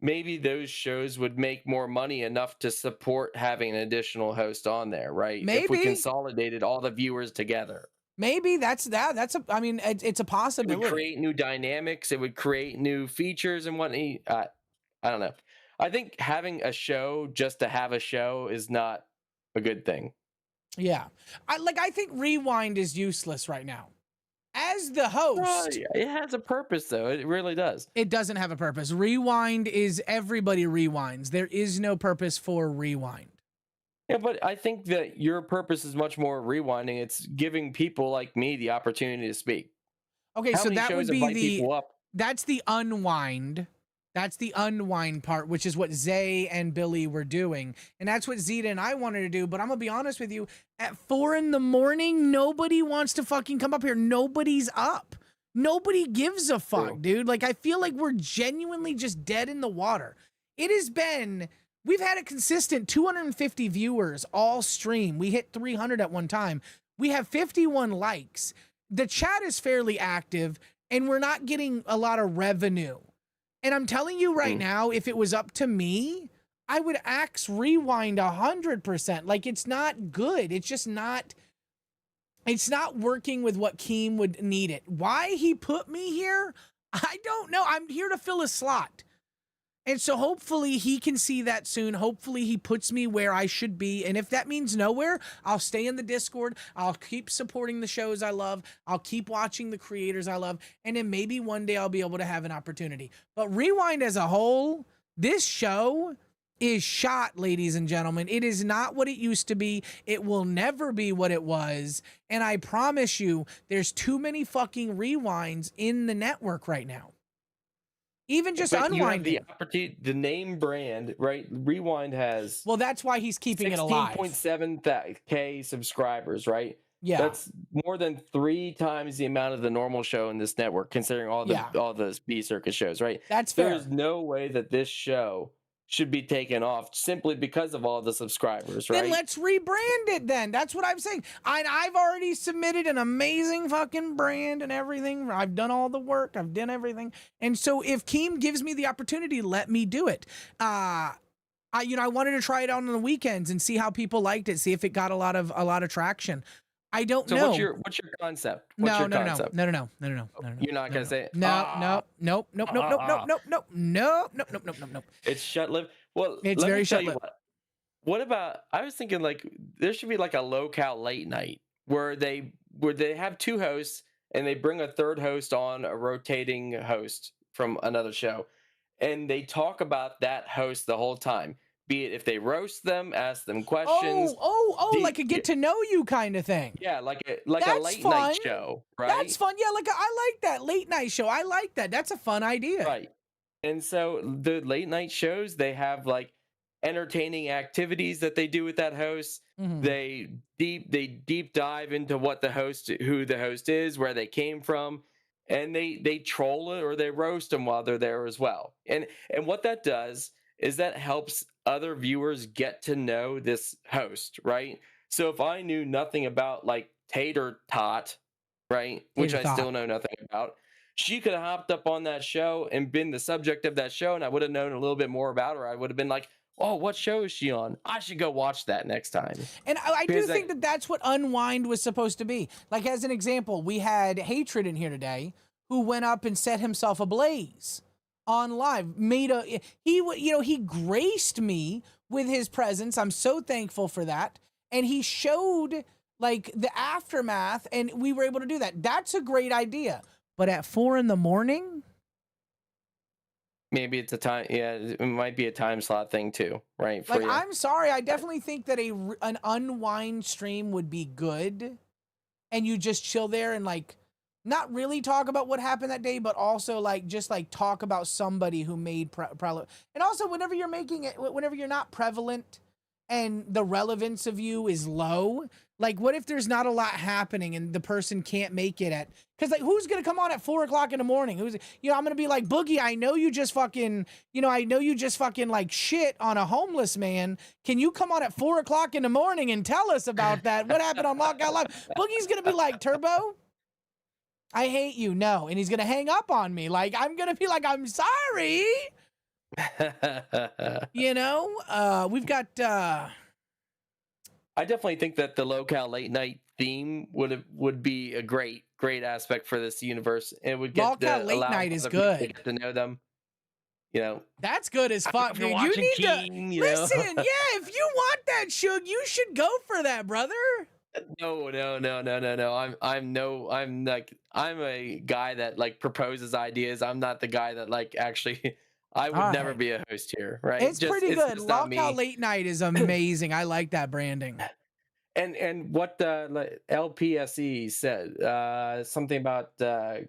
maybe those shows would make more money enough to support having an additional host on there, right? Maybe. If we consolidated all the viewers together. Maybe it's a possibility. It would create new dynamics. It would create new features and whatnot. I don't know. I think having a show just to have a show is not a good thing. Yeah. I think Rewind is useless right now. As the host, it has a purpose though. It really does. It doesn't have a purpose. Rewind is everybody rewinds. There is no purpose for Rewind. Yeah, but I think that your purpose is much more rewinding. It's giving people like me the opportunity to speak. Okay, so that would be that's the unwind. That's the unwind part, which is what Zay and Billy were doing. And that's what Zeta and I wanted to do. But I'm going to be honest with you, at 4 a.m, nobody wants to fucking come up here. Nobody's up. Nobody gives a fuck, dude. Like, I feel like we're genuinely just dead in the water. We've had a consistent 250 viewers all stream. We hit 300 at one time. We have 51 likes. The chat is fairly active, and we're not getting a lot of revenue. And I'm telling you right now, if it was up to me, I would axe Rewind 100%. Like, it's not good. It's just not, it's not working with what Keem would need it. Why he put me here, I don't know. I'm here to fill a slot. And so hopefully he can see that soon. Hopefully he puts me where I should be. And if that means nowhere, I'll stay in the Discord. I'll keep supporting the shows I love. I'll keep watching the creators I love. And then maybe one day I'll be able to have an opportunity. But Rewind as a whole, this show is shot, ladies and gentlemen. It is not what it used to be. It will never be what it was. And I promise you, there's too many fucking rewinds in the network right now. Even just unwinding. You have the opportunity, the name brand, right? Rewind has. Well, that's why he's keeping it alive. 16.7K subscribers, right? Yeah. That's more than 3 times the amount of the normal show in this network, considering all the B circuit shows, right? That's fair. There's no way that this show should be taken off simply because of all the subscribers, right? Then let's rebrand it then. That's what I'm saying. I've already submitted an amazing fucking brand and everything. I've done all the work. I've done everything. And so if Keem gives me the opportunity, let me do it. I wanted to try it out on the weekends and see how people liked it, see if it got a lot of traction. I don't know. So what's your concept? No. You're not gonna say it? Nope. It's shut live. Well, it's very shut live. What about? I was thinking like there should be like a local late night where they have 2 hosts and they bring a third host on, a rotating host from another show, and they talk about that host the whole time. Be it if they roast them, ask them questions. Like a get to know you kind of thing. Yeah, like a late night show, right? That's fun. Yeah, I like that late night show. I like that. That's a fun idea. Right. And so the late night shows, they have like entertaining activities that they do with that host. Mm-hmm. They deep dive into who the host is, where they came from, and they troll it or they roast them while they're there as well. And what that does is that helps other viewers get to know this host, right? So if I knew nothing about like Tater Tot, right, which I still know nothing about, she could have hopped up on that show and been the subject of that show, and I would have known a little bit more about her. I would have been like, oh, what show is she on? I should go watch that next time. And I do think that that's what Unwind was supposed to be. Like, as an example, we had Hatred in here today, who went up and set himself ablaze on live. He graced me with his presence. I'm so thankful for that. And he showed like the aftermath, and we were able to do that. That's a great idea. But at 4 a.m, maybe it's a time. Yeah, it might be a time slot thing too, right? Like, I'm sorry, I definitely think that an Unwind stream would be good, and you just chill there and like not really talk about what happened that day, but also like just like talk about somebody who made and also whenever you're making it, whenever you're not prevalent and the relevance of you is low, like what if there's not a lot happening and the person can't make it because like who's gonna come on at 4 o'clock in the morning? I'm gonna be like, Boogie, I know you just fucking like shit on a homeless man. Can you come on at 4 o'clock in the morning and tell us about that? What happened on Lockout Live? Boogie's gonna be like, Turbo, I hate you. No. And he's gonna hang up on me. Like, I'm gonna be like, I'm sorry. We've got I definitely think that the Local Late Night theme would be a great aspect for this universe. It would get Local Late Night is good. To get to know them. That's good as fuck, dude. You need King, to listen. Yeah, if you want that, Shug, you should go for that, brother. No. I'm a guy that like proposes ideas. I'm not the guy that like actually. I would never be a host here, right? It's pretty good. Local Late Night is amazing. I like that branding. And what the LPSE said, something about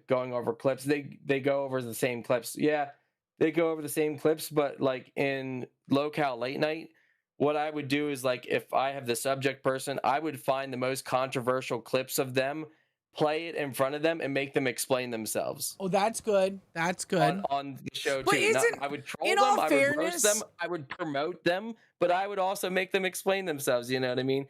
going over clips. They go over the same clips. Yeah, they go over the same clips, but like in Local Late Night, what I would do is like if I have the subject person, I would find the most controversial clips of them, play it in front of them, and make them explain themselves. Oh, that's good. That's good. On the show, but too. I would troll them, I would roast them, I would promote them, but I would also make them explain themselves, you know what I mean?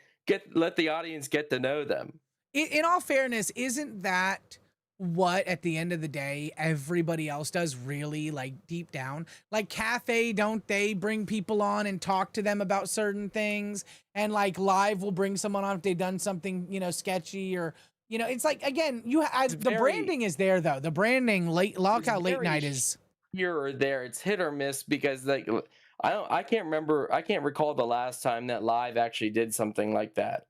Let the audience get to know them. In all fairness, isn't that what, at the end of the day, everybody else does really, like, deep down? Like, Cafe, don't they bring people on and talk to them about certain things? And, like, Live will bring someone on if they've done something, sketchy or... it's like, again, the branding is there, though. The branding, Lockout Late Night is here or there. It's hit or miss because, like, I can't recall the last time that Live actually did something like that.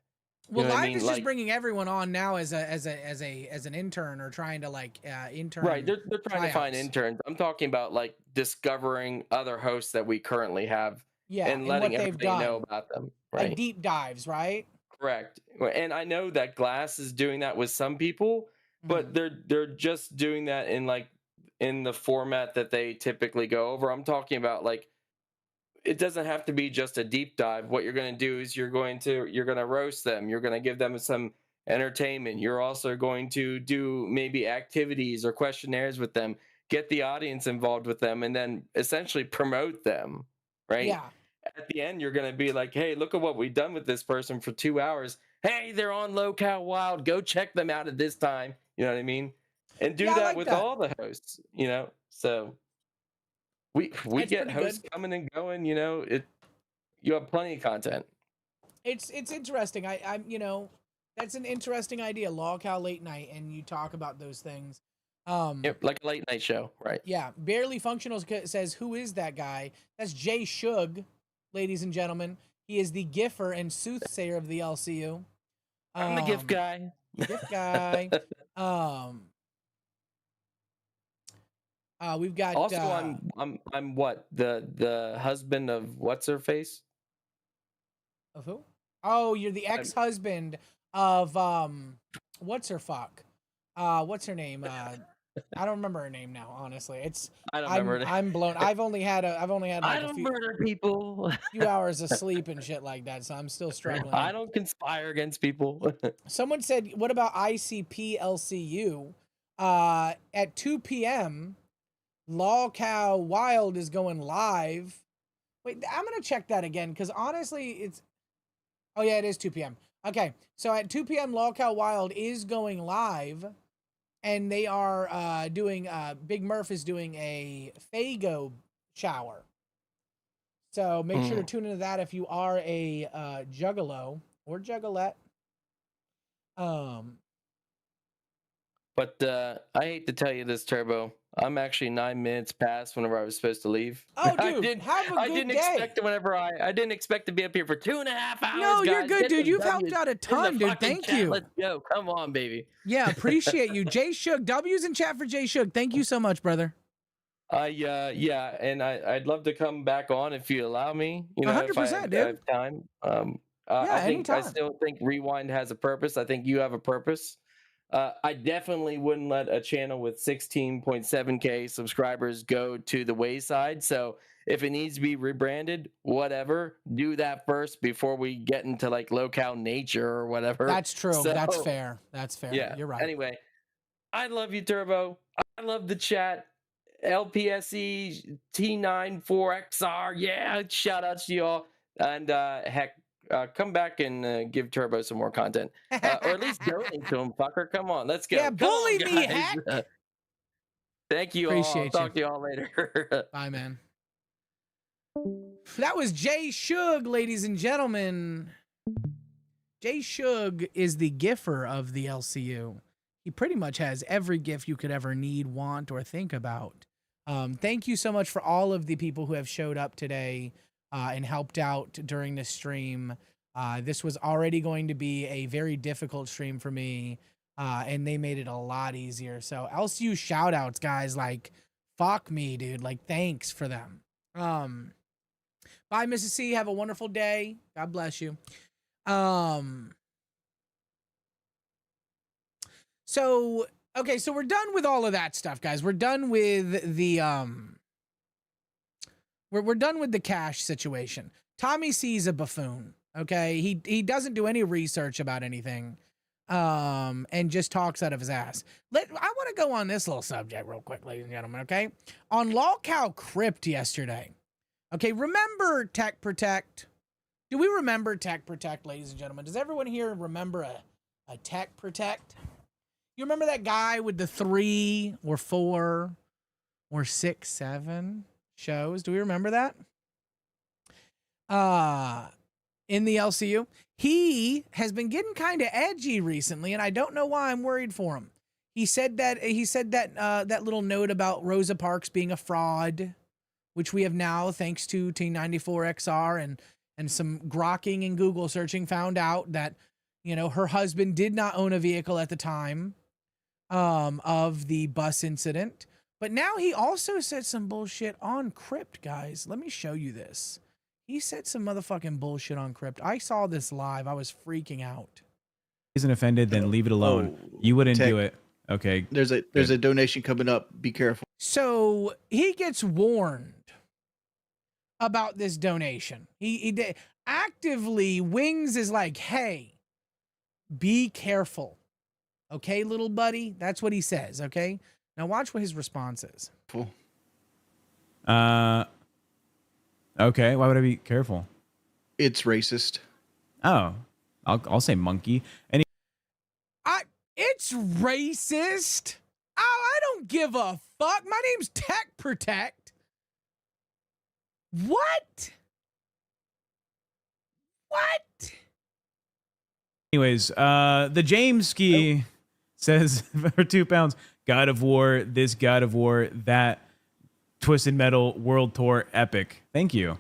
Well, Live is just bringing everyone on now as an intern or trying to intern. Right, they're trying to find interns. I'm talking about like discovering other hosts that we currently have, and letting everybody know about them. Right, like deep dives, right? Correct. And I know that Glass is doing that with some people, but they're just doing that in the format that they typically go over. I'm talking about like it doesn't have to be just a deep dive. What you're going to do is you're going to roast them. You're going to give them some entertainment. You're also going to do maybe activities or questionnaires with them, get the audience involved with them, and then essentially promote them, right? Yeah. At the end, you're going to be like, hey, look at what we've done with this person for 2 hours. Hey, they're on Local Wild. Go check them out at this time. You know what I mean? And do that with all the hosts, So we get hosts coming and going, you have plenty of content. It's interesting. I'm that's an interesting idea, Local Late Night, and you talk about those things. Like a late night show, right? Yeah. Barely Functional says, who is that guy? That's Jay Shug, ladies and gentlemen. He is the giffer and soothsayer of the LCU. I'm the gift guy. Gift guy. We've got also I'm what the husband of what's her face? Of who? Oh, you're the ex-husband of what's her fuck? What's her name? I don't remember her name now. Honestly, I don't remember. I'm blown. I've only had like I don't murder people. few hours of sleep and shit like that, so I'm still struggling. I don't conspire against people. Someone said, "What about ICP LCU?" At 2 p.m. Lolcow Wild is going live. Wait, I'm gonna check that again because honestly, it's. Oh yeah, it is 2 p.m. Okay, so at 2 p.m. Lolcow Wild is going live, and they are doing. Big Murph is doing a Fago shower. So make sure to tune into that if you are a juggalo or juggalette. But I hate to tell you this, Turbo. I'm actually 9 minutes past whenever I was supposed to leave. Oh, dude, have a good I didn't day. expect to I didn't expect to be up here for 2.5 hours. No, you're guys. good, Get dude. some You've helped W's out a in the ton, dude. fucking Thank chat. you. Let's go. Come on, baby. Yeah, appreciate you. Jay Shook. W's in chat for Jay Shook. Thank you so much, brother. Yeah, and I'd love to come back on if you allow me. You know, 100%, if I dude. have time. Yeah, I still think Rewind has a purpose. I think you have a purpose. I definitely wouldn't let a channel with 16.7K subscribers go to the wayside. So if it needs to be rebranded, whatever, do that first before we get into like local nature or whatever. That's true. So, That's fair. That's fair. Yeah. You're right. Anyway, I love you, Turbo. I love the chat. LPSE T94XR. Yeah, shout outs to y'all. And heck, come back and give Turbo some more content. Or at least donate to him, fucker. Come on, let's go. Yeah, Come bully on, me, guys. heck. Thank you all. Appreciate Talk to you all later. Bye, man. That was Jay Shug, ladies and gentlemen. Jay Shug is the giffer of the LCU. He pretty much has every gift you could ever need, want, or think about. Thank you so much for all of the people who have showed up today and helped out during this stream. This was already going to be a very difficult stream for me, and they made it a lot easier. So LCU shout outs, guys. Like, fuck me, dude. Like, thanks for them. Bye, Mrs. C. Have a wonderful day. God bless you. So, okay, so we're done with all of that stuff, guys. We're done with the, we're done with the cash situation. Tommy C's a buffoon, okay? He doesn't do any research about anything, and just talks out of his ass. I want to go on this little subject real quick, ladies and gentlemen, okay? On LolCow Crypt yesterday, okay, remember Tech Protect? Do we remember Tech Protect, ladies and gentlemen? Does everyone here remember a Tech Protect? You remember that guy with the 3 or 4 or 6, 7 shows? Do we remember that? In the LCU, he has been getting kind of edgy recently, and I don't know why. I'm worried for him. He said that that little note about Rosa Parks being a fraud, which we have now, thanks to T94XR and some grokking and Google searching, found out that, you know, her husband did not own a vehicle at the time of the bus incident. But now he also said some bullshit on Crypt, guys. Let me show you this. He said some motherfucking bullshit on Crypt. I saw this live. I was freaking out. Isn't offended, then leave it alone. You wouldn't do it. Okay. There's a donation coming up. Be careful. So he gets warned about this donation. He actively, Wings is like, hey, be careful. Okay, little buddy? That's what he says, okay? Now watch what his response is. Cool. Okay, why would I be careful? It's racist. Oh, I'll say monkey. It's racist. Oh, I don't give a fuck. My name's Tech Protect. What? Anyways, the James Ski says for £2, God of War, this God of War, that Twisted Metal World Tour epic. Thank you.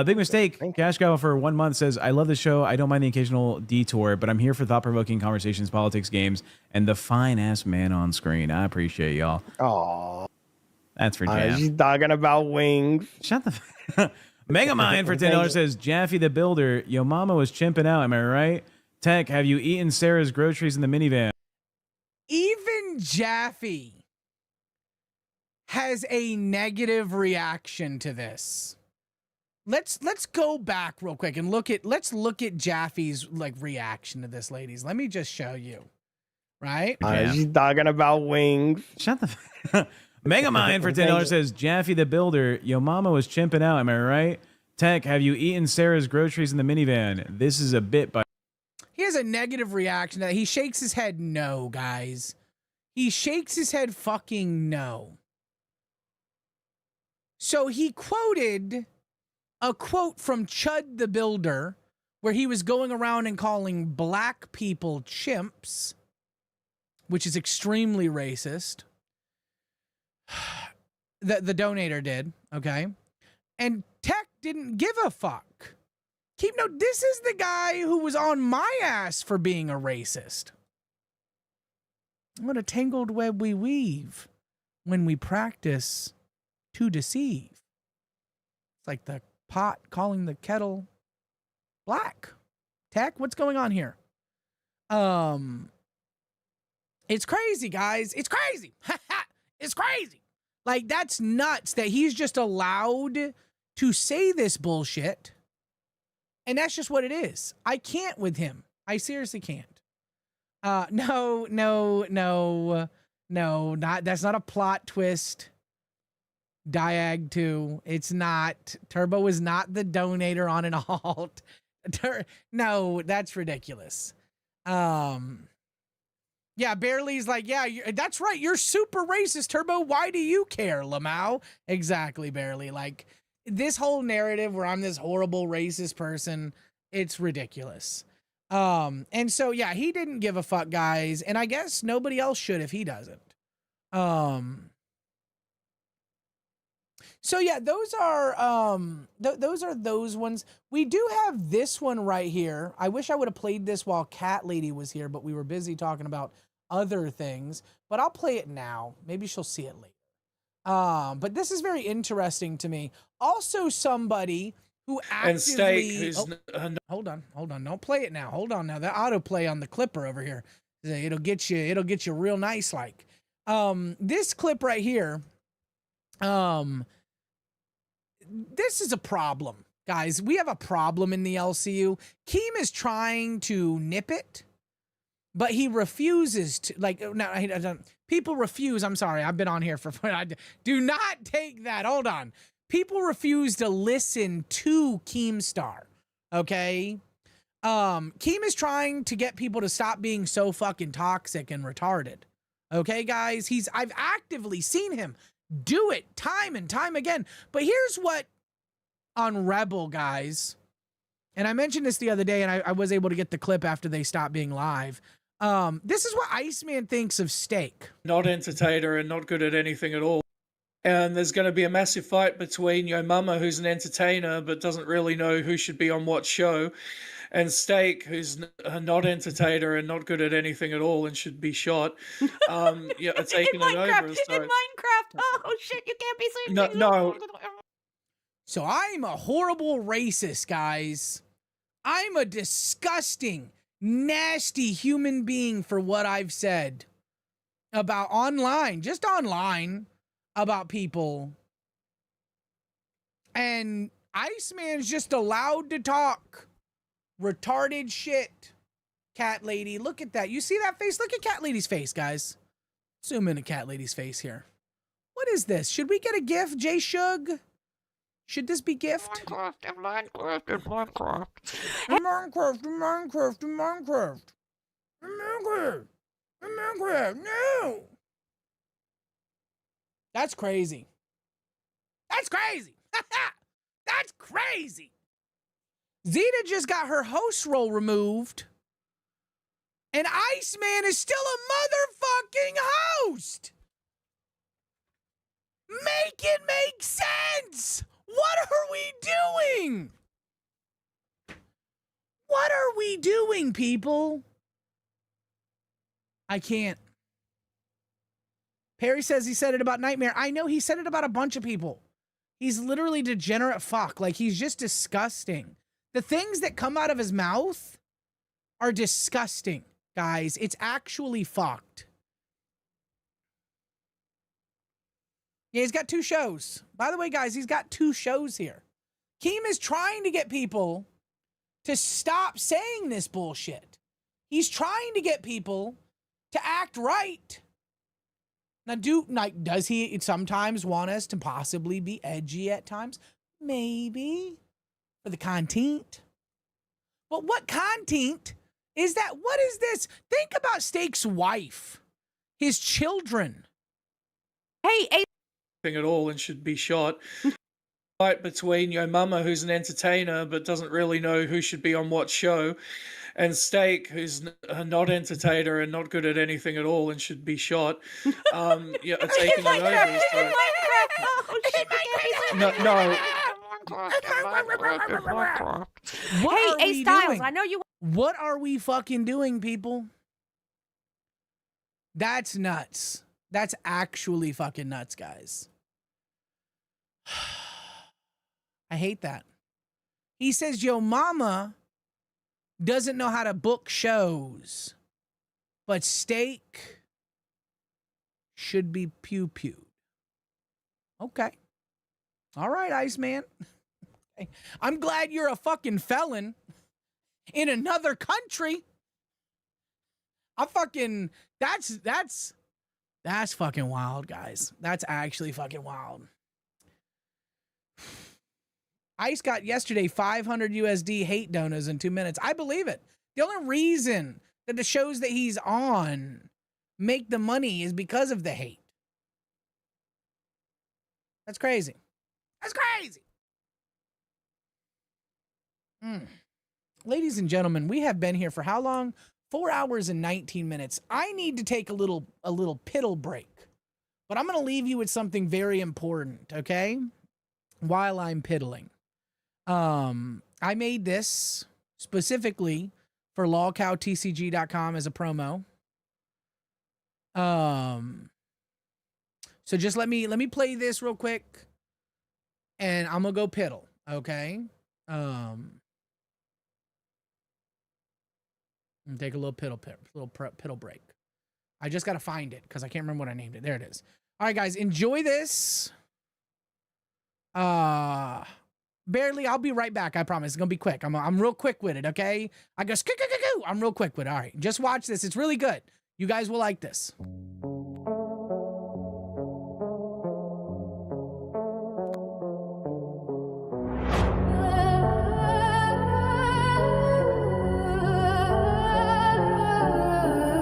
Big mistake. Cash Cow for 1 month says, I love the show. I don't mind the occasional detour, but I'm here for thought-provoking conversations, politics, games, and the fine-ass man on screen. I appreciate y'all. Aww. That's for Jam. She's talking about Wings. Shut the Megamind for $10 says, Jaffy the Builder, yo mama was chimping out, am I right? Tech, have you eaten Sarah's groceries in the minivan? Even Jaffy has a negative reaction to this. Let's go back real quick and look at Jaffy's like reaction to this, ladies. Let me just show you. Right? She's talking about Wings. Shut the Megamind for $10 says, Jaffy the Builder, yo mama was chimping out, am I right? Tech, have you eaten Sarah's groceries in the minivan? This is a bit by... He has a negative reaction to that. He shakes his head no, guys. He shakes his head fucking no. So he quoted a quote from Chud the Builder where he was going around and calling black people chimps, which is extremely racist. The donator did, okay? And Tech didn't give a fuck. Keep note, this is the guy who was on my ass for being a racist. What a tangled web we weave when we practice to deceive. It's like the pot calling the kettle black. Tech, what's going on here? It's crazy, guys. It's crazy. It's crazy. Like, that's nuts that he's just allowed to say this bullshit. And that's just what it is. I can't with him. I seriously can't. No, that's not a plot twist. Diag 2. It's not. Turbo is not the donator on an alt. No, that's ridiculous. Yeah, Barely's like, yeah, that's right. You're super racist, Turbo. Why do you care, Lamau? Exactly, Barely. Like, this whole narrative where I'm this horrible racist person, it's ridiculous. And so, yeah, he didn't give a fuck, guys. And I guess nobody else should if he doesn't. So, yeah, those are those ones. We do have this one right here. I wish I would have played this while Cat Lady was here, but we were busy talking about other things. But I'll play it now. Maybe she'll see it later. But this is very interesting to me. Also, somebody who actively... And Steak, hold on. Don't play it now. Hold on now. That autoplay on the clipper over here, it'll get you real nice like. This clip right here, this is a problem, guys. We have a problem in the LCU. Keem is trying to nip it, but he refuses to. Like, no, people refuse. I'm sorry. I've been on here for. Do not take that. Hold on. People refuse to listen to Keemstar. Okay. Keem is trying to get people to stop being so fucking toxic and retarded. Okay, guys. I've actively seen him do it time and time again. But here's what on Rebel, guys, and I mentioned this the other day, and I was able to get the clip after they stopped being live. This is what Iceman thinks of Steak. Not entertainer and not good at anything at all. And there's going to be a massive fight between Yo Mama, who's an entertainer but doesn't really know who should be on what show, and Steak, who's not entertainer and not good at anything at all and should be shot. Yeah, taking it over. In Minecraft. Oh shit! You can't be saying no. So I'm a horrible racist, guys. I'm a disgusting, nasty human being for what I've said about just online, about people. And Iceman's just allowed to talk retarded shit. Cat Lady, look at that. You see that face? Look at Cat Lady's face, guys. Zoom in at Cat Lady's face here. What is this? Should we get a gift, J Shug? Should this be gift? Minecraft. No. That's crazy. That's crazy. That's crazy. Zeta just got her host role removed. And Iceman is still a motherfucking host. Make it make sense. What are we doing? What are we doing, people? I can't. Perry says he said it about Nightmare. I know he said it about a bunch of people. He's literally degenerate fuck. Like, he's just disgusting. The things that come out of his mouth are disgusting, guys. It's actually fucked. Yeah, he's got 2 shows. By the way, guys, he's got 2 shows here. Keem is trying to get people to stop saying this bullshit. He's trying to get people to act right. Now, does he sometimes want us to possibly be edgy at times? Maybe. For the content. But what content is that? What is this? Think about Steak's wife. His children. Hey, at all and should be shot. fight between your mama, who's an entertainer but doesn't really know who should be on what show, and Steak, who's not entertainer and not good at anything at all and should be shot, are taking it over. So, no. What Hey, are we Styles, doing? I know you. What are we fucking doing, people? That's nuts. That's actually fucking nuts, guys. I hate that. He says, yo mama doesn't know how to book shows, but Steak should be pew-pewed. Okay. All right, Iceman. I'm glad you're a fucking felon in another country. I'm fucking, that's fucking wild, guys. That's actually fucking wild. Ice got yesterday 500 USD hate donos in 2 minutes. I believe it. The only reason that the shows that he's on make the money is because of the hate. That's crazy. That's crazy. Ladies and gentlemen, we have been here for how long? 4 hours and 19 minutes. I need to take a little piddle break. But I'm going to leave you with something very important, okay? While I'm piddling. I made this specifically for LolcowTCG.com as a promo. So just let me play this real quick and I'm going to go piddle, okay? And take a little piddle break. I just got to find it because I can't remember what I named it. There it is. All right, guys, enjoy this. Barely, I'll be right back. I promise. It's going to be quick. I'm real quick with it, okay? I go, I'm real quick with it. All right, just watch this. It's really good. You guys will like this.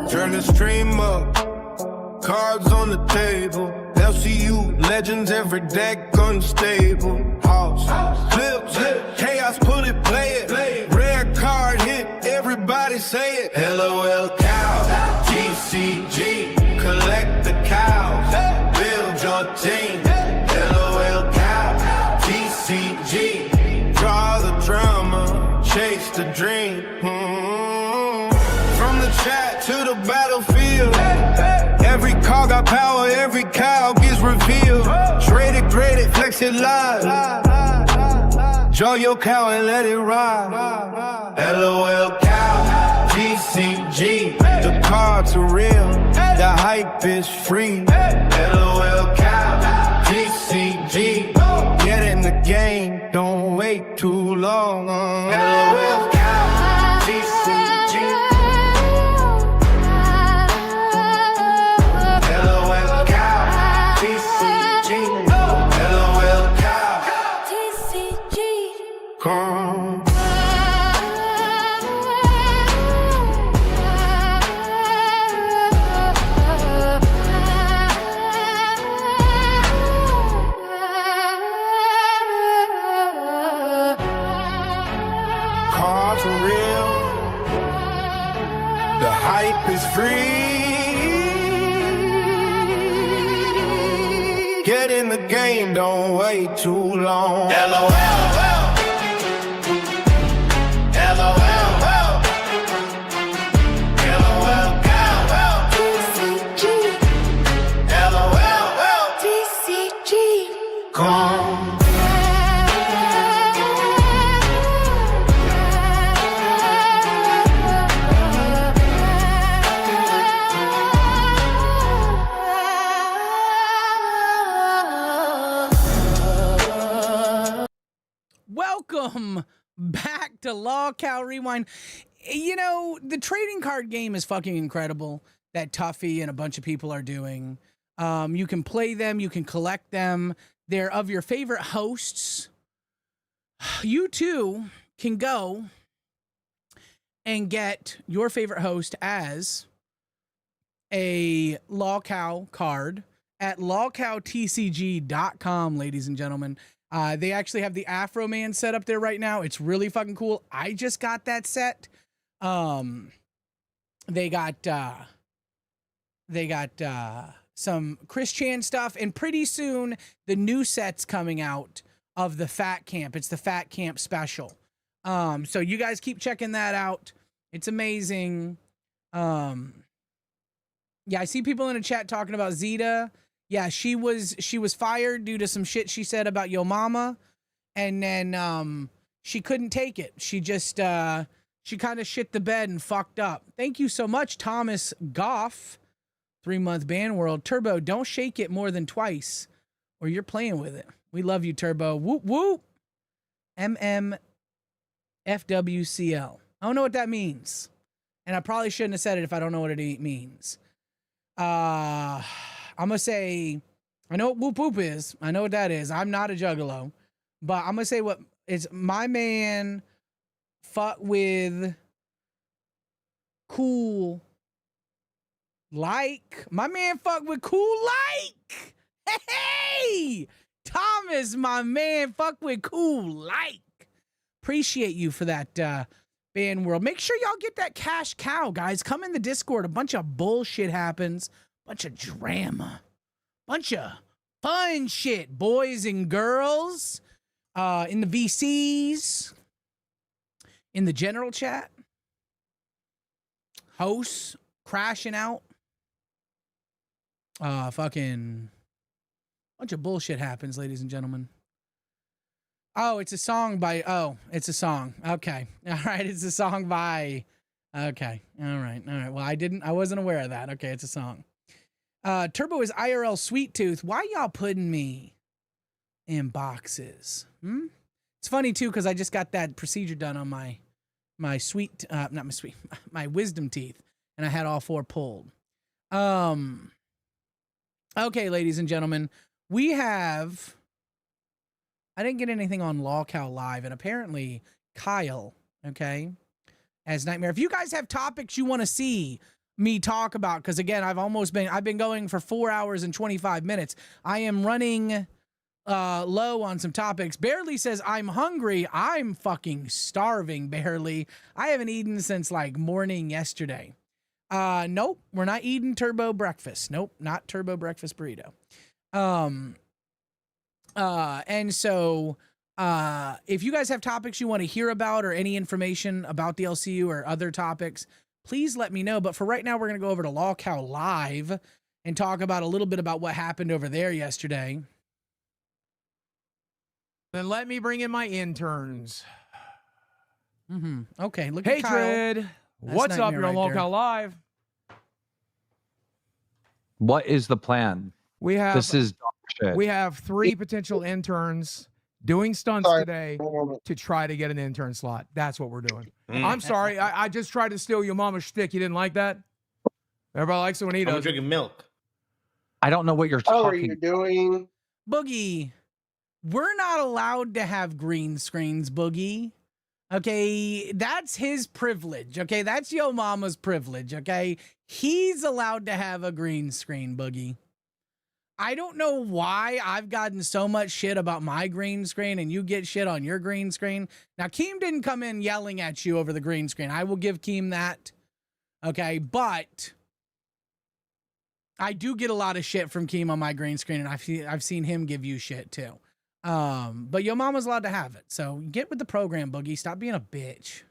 Turn the stream up, cards on the table. LCU legends, every deck unstable. House, flips, chaos, pull it, play it. Rare card hit, everybody say it. LOL cow, TCG, collect the cows, build your team. LOL cow, TCG, draw the drama, chase the dream. From the chat to the battlefield, every call got power, every cow gets revealed. Traded, graded, flex it live. Draw your cow and let it ride. LOL cow, TCG, the cards are real, the hype is free. LOL cow, TCG, get in the game, don't wait too long. LOL cow, TCG. Is free. Get in the game, don't wait too long. LOL. Welcome back to LolcowRewind. You know, the trading card game is fucking incredible that Tuffy and a bunch of people are doing. You can play them, you can collect them. They're of your favorite hosts. You too can go and get your favorite host as a LolCow card at LolcowTCG.com, ladies and gentlemen. They actually have the Afro Man set up there right now. It's really fucking cool. I just got that set. They got some Chris Chan stuff, and pretty soon the new set's coming out of the Fat Camp. It's the Fat Camp special. So you guys keep checking that out. It's amazing. Yeah, I see people in the chat talking about Zeta. Yeah, she was fired due to some shit she said about Yo Mama, and then she couldn't take it. She just she kind of shit the bed and fucked up. Thank you so much, Thomas Goff. 3-month ban world. Turbo, don't shake it more than twice or you're playing with it. We love you, Turbo. Whoop, whoop. MMFWCL. I don't know what that means. And I probably shouldn't have said it if I don't know what it means. I'm going to say, I know what whoop whoop is. I know what that is. I'm not a juggalo. But I'm going to say what it's my man fuck with cool like. My man fuck with cool like. Hey! Thomas, my man, fuck with cool like. Appreciate you for that ban world. Make sure y'all get that cash cow, guys. Come in the Discord. A bunch of bullshit happens. Bunch of drama. Bunch of fun shit, boys and girls. In the VCs. In the general chat. Hosts crashing out. Fucking bunch of bullshit happens, ladies and gentlemen. Oh, it's a song by, it's a song. Okay. All right. It's a song by, okay. All right. Well, I wasn't aware of that. Okay. It's a song. Turbo is IRL Sweet Tooth. Why y'all putting me in boxes? It's funny too, because I just got that procedure done on my my wisdom teeth, and I had all 4 pulled. Okay, ladies and gentlemen, I didn't get anything on LolCow Live, and apparently Kyle, okay, as Nightmare. If you guys have topics you want to see me talk about, because again, I've been going for 4 hours and 25 minutes. I am running low on some topics. Barely says I'm hungry. I'm fucking starving, Barely. I haven't eaten since like morning yesterday. Nope, we're not eating Turbo breakfast. Nope, not Turbo breakfast burrito. And so, if you guys have topics you want to hear about or any information about the LCU or other topics, please let me know. But for right now, we're going to go over to LolCow Live and talk about a little bit about what happened over there yesterday. Then let me bring in my interns. Okay, look at Kyle. Hatred. What's up? You're on LolCow Live. What is the plan? We have this is dog shit. We have 3 potential interns doing stunts today to try to get an intern slot. That's what we're doing. I'm sorry. I just tried to steal your mama's shtick. You didn't like that? Everybody likes it when he does. I'm drinking milk. I don't know what you're How talking. are you doing? Boogie, we're not allowed to have green screens, Boogie. Okay, that's his privilege. Okay, that's Yo Mama's privilege. Okay, he's allowed to have a green screen, Boogie. I don't know why I've gotten so much shit about my green screen and you get shit on your green screen. Now, Keem didn't come in yelling at you over the green screen. I will give Keem that. Okay, but I do get a lot of shit from Keem on my green screen, and I've seen him give you shit too. But Yo Mama's allowed to have it. So get with the program, Boogie. Stop being a bitch.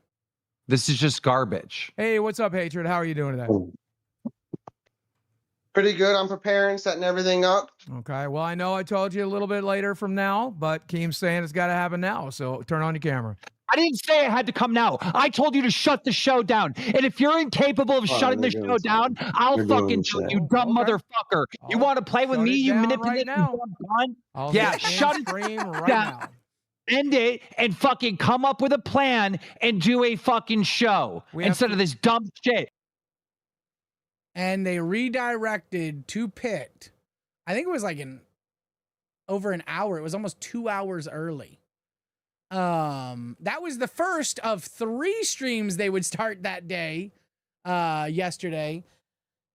This is just garbage. Hey, what's up, Hatred? How are you doing today? Pretty good. I'm preparing, setting everything up. Okay. Well, I know I told you a little bit later from now, but Keem's saying it's got to happen now. So turn on your camera. I didn't say it had to come now. I told you to shut the show down. And if you're incapable of shutting the show down, I'll fucking do it, you dumb motherfucker. You want to play with me, you manipulative I'll yeah, hit shut end stream right down. now. End it and fucking come up with a plan and do a fucking show instead of this dumb shit. And they redirected to Pit. I think it was like over an hour. It was almost 2 hours early. That was the first of 3 streams they would start that day, yesterday.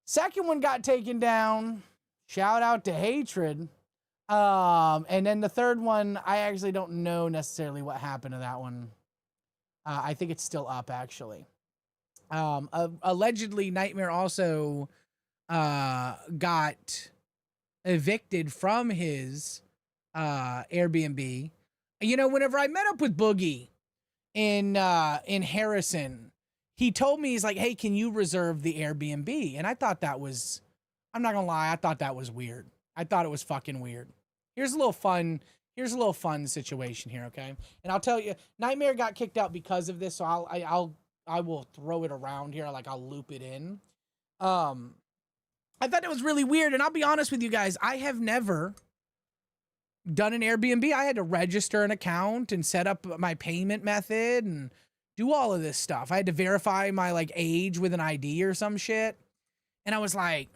Second one got taken down. Shout out to Hatred. And then the third one, I actually don't know necessarily what happened to that one. I think it's still up actually. Allegedly, Nightmare also got evicted from his Airbnb. You know, whenever I met up with Boogie in Harrison, he told me, he's like, hey, can you reserve the Airbnb? And I thought that was, I'm not gonna lie, I thought that was weird. I thought it was fucking weird. Here's a little fun situation here, okay? And I'll tell you, Nightmare got kicked out because of this, so I will throw it around here, like I'll loop it in. I thought it was really weird, and I'll be honest with you guys, I have never done an Airbnb. I had to register an account and set up my payment method and do all of this stuff. I had to verify my like age with an ID or some shit. And I was like,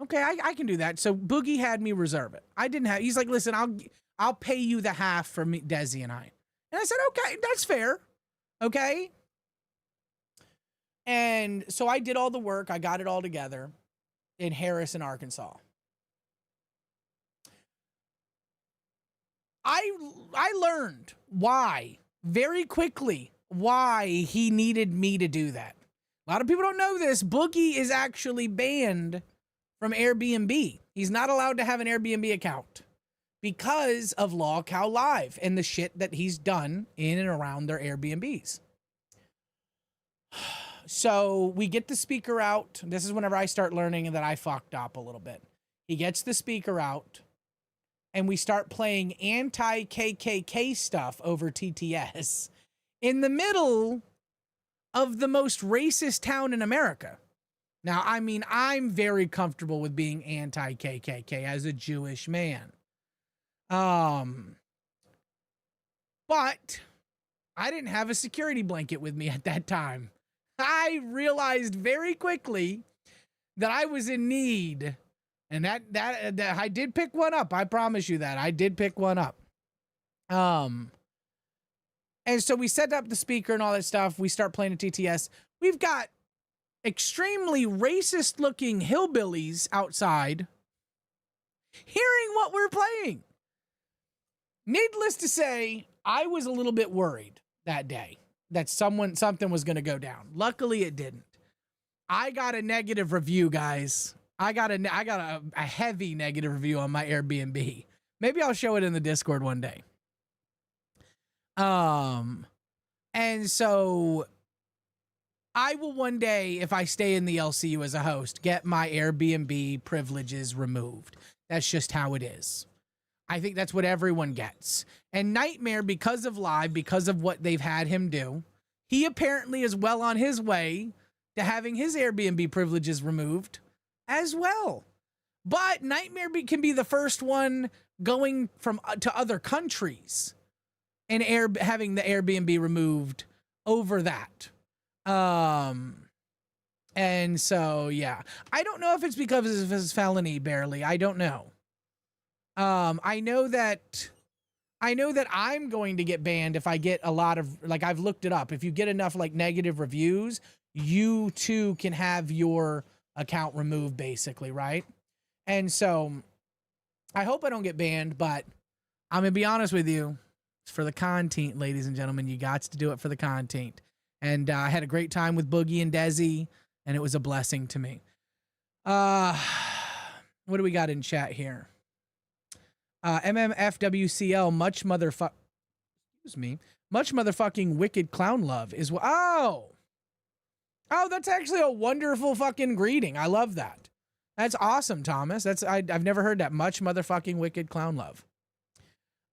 okay, I can do that. So Boogie had me reserve it. I didn't have, he's like, listen, I'll pay you the half for me, Desi and I. And I said, okay, that's fair. Okay. And so I did all the work. I got it all together in Harrison, Arkansas. I learned very quickly why he needed me to do that. A lot of people don't know this. Boogie is actually banned from Airbnb. He's not allowed to have an Airbnb account because of LolcowRewind Live and the shit that he's done in and around their Airbnbs. So we get the speaker out. This is whenever I start learning that I fucked up a little bit. He gets the speaker out and we start playing anti-KKK stuff over TTS in the middle of the most racist town in America. Now, I mean, I'm very comfortable with being anti-KKK as a Jewish man. But I didn't have a security blanket with me at that time. I realized very quickly that I was in need, and that I did pick one up. I promise you that I did pick one up. And so we set up the speaker and all that stuff. We start playing a TTS. We've got extremely racist looking hillbillies outside hearing what we're playing. Needless to say, I was a little bit worried that day that something was going to go down. Luckily it didn't. I got a negative review, guys. I got a heavy negative review on my Airbnb. Maybe I'll show it in the Discord one day. And so I will one day, if I stay in the LCU as a host, get my Airbnb privileges removed. That's just how it is. I think that's what everyone gets. And Nightmare, because of Live, because of what they've had him do, he apparently is well on his way to having his Airbnb privileges removed as well. But Nightmare can be the first one going from to other countries and having the Airbnb removed over that. And so, yeah, I don't know if it's because of his felony, barely. I don't know. I know that I'm going to get banned if I get a lot of, like, I've looked it up. If you get enough like negative reviews, you too can have your account removed, basically, right? And so I hope I don't get banned, but I'm gonna be honest with you. It's for the content, ladies and gentlemen. You got to do it for the content. And I had a great time with Boogie and Desi, and it was a blessing to me. What do we got in chat here? MMFWCL, much motherfucking wicked clown love is what. Oh, that's actually a wonderful fucking greeting. I love that. That's awesome, Thomas. I've never heard that. Much motherfucking wicked clown love.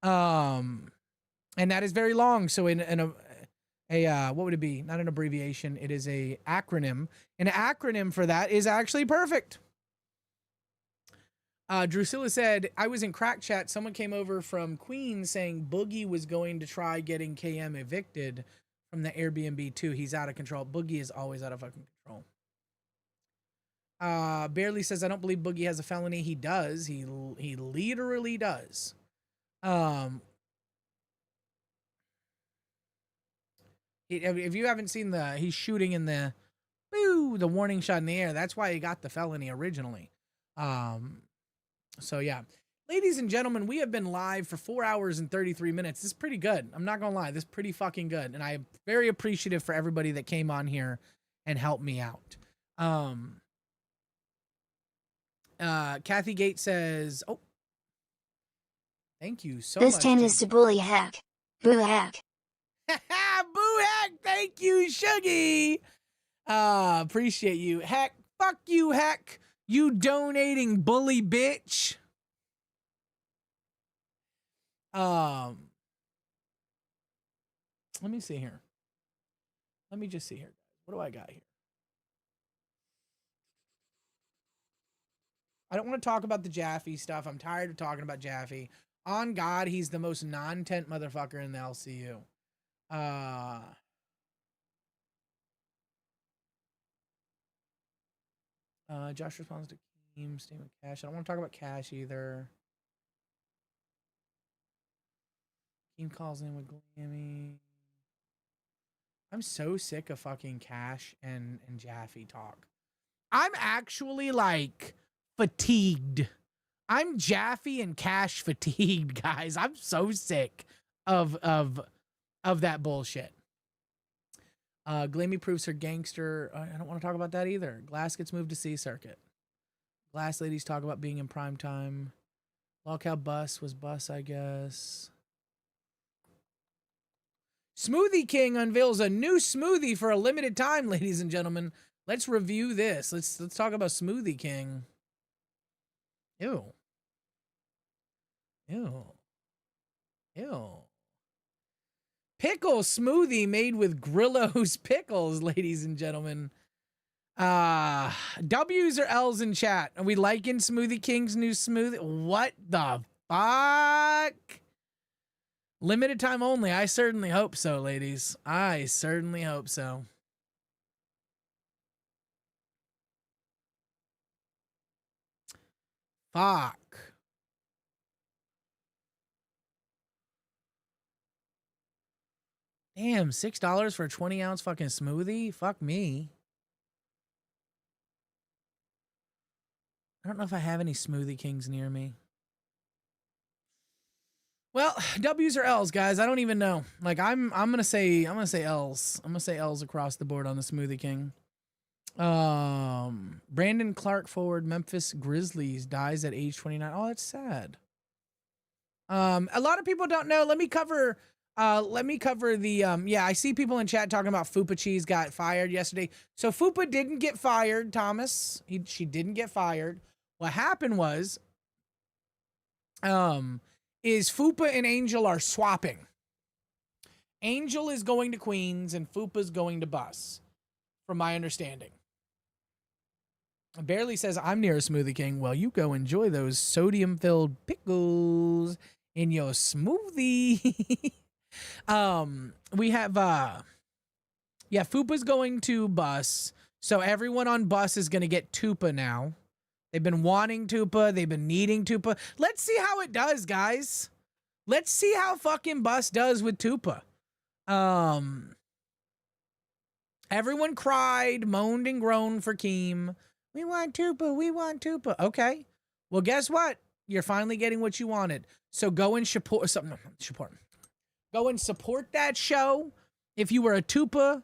And that is very long. So in a what would it be? Not an abbreviation. It is a acronym. An acronym for that is actually perfect. Drusilla said, I was in crack chat. Someone came over from Queens saying Boogie was going to try getting KM evicted from the Airbnb too. He's out of control. Boogie is always out of fucking control. Barely says, I don't believe Boogie has a felony. He does. He literally does. If you haven't seen he's shooting in the warning shot in the air. That's why he got the felony originally. So yeah. Ladies and gentlemen, we have been live for 4 hours and 33 minutes. This is pretty good. I'm not gonna lie, this is pretty fucking good. And I am very appreciative for everybody that came on here and helped me out. Kathy Gates says, oh, thank you so This much. 10 is to bully hack. Boo hack. Boo hack, thank you, Shuggy. Appreciate you. Heck, fuck you, heck. You donating bully bitch. Let me see here. Let me just see here. What do I got here? I don't want to talk about the Jaffy stuff. I'm tired of talking about Jaffy. On God, he's the most non-tent motherfucker in the LCU. Josh responds to Keem, statement Cash. I don't want to talk about Cash either. Keem calls in with Glammy. I'm so sick of fucking Cash and Jaffy talk. I'm actually like fatigued. I'm Jaffy and Cash fatigued, guys. I'm so sick of that bullshit. Glammy proves her gangster. I don't want to talk about that either. Glass gets moved to C Circuit. Glass ladies talk about being in prime time. Lolcow bus was bus, I guess. Smoothie King unveils a new smoothie for a limited time, ladies and gentlemen. Let's review this. Let's talk about Smoothie King. Ew. Pickle smoothie made with Grillo's pickles, ladies and gentlemen. W's or L's in chat? Are we liking Smoothie King's new smoothie? What the fuck? Limited time only. I certainly hope so, ladies. I certainly hope so. Fuck. Damn, $6 for a 20-ounce fucking smoothie? Fuck me. I don't know if I have any Smoothie Kings near me. Well, W's or L's, guys. I don't even know. Like I'm gonna say L's. I'm gonna say L's across the board on the Smoothie King. Brandon Clark forward Memphis Grizzlies dies at age 29. Oh, that's sad. A lot of people don't know. Let me cover the yeah, I see people in chat talking about Fupa Cheese got fired yesterday. So Fupa didn't get fired, Thomas. She didn't get fired. What happened was is Fupa and Angel are swapping. Angel is going to Queens and Fupa's going to Bus, from my understanding. Barely says, I'm near a Smoothie King. Well, you go enjoy those sodium-filled pickles in your smoothie. We have, yeah, Fupa's going to Bus. So everyone on Bus is going to get Tupa now. They've been wanting Tupa. They've been needing Tupa. Let's see how it does, guys. Let's see how fucking Bus does with Tupa. Everyone cried, moaned, and groaned for Keem. We want Tupa. We want Tupa. Okay. Well, guess what? You're finally getting what you wanted. So go and support something. Go and support that show. If you were a Tupa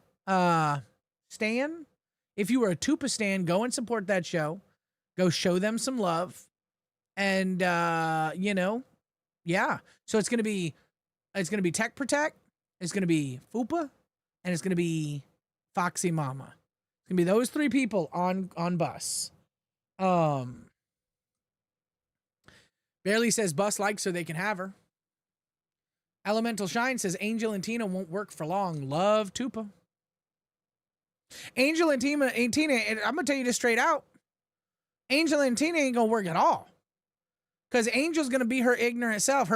stan, go and support that show. Go show them some love. And you know, yeah. So it's gonna be Tech Protect, it's gonna be Fupa, and it's gonna be Foxy Mama. It's gonna be those three people on Bus. Barely says Bus likes her, they can have her. Elemental Shine says Angel and Tina won't work for long. Love Tupa. Angel and Tina, I'm gonna tell you this straight out. Angel and Tina ain't gonna work at all. Because Angel's gonna be her ignorant self,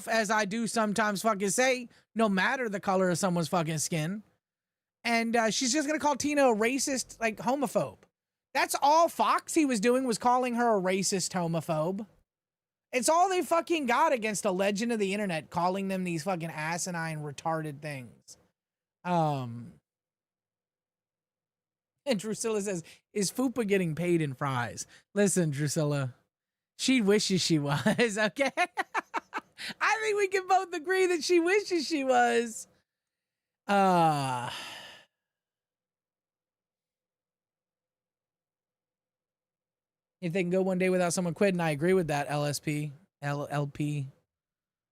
as I do sometimes fucking say, no matter the color of someone's fucking skin. And she's just gonna call Tina a racist, like, homophobe. That's all Foxy was doing, was calling her a racist homophobe. It's all they fucking got against a legend of the internet, calling them these fucking asinine, retarded things. And Drusilla says, is Fupa getting paid in fries? Listen, Drusilla, She wishes she was. Okay. I think we can both agree that she wishes she was. If they can go one day without someone quitting, I agree with that. LSP, LLP,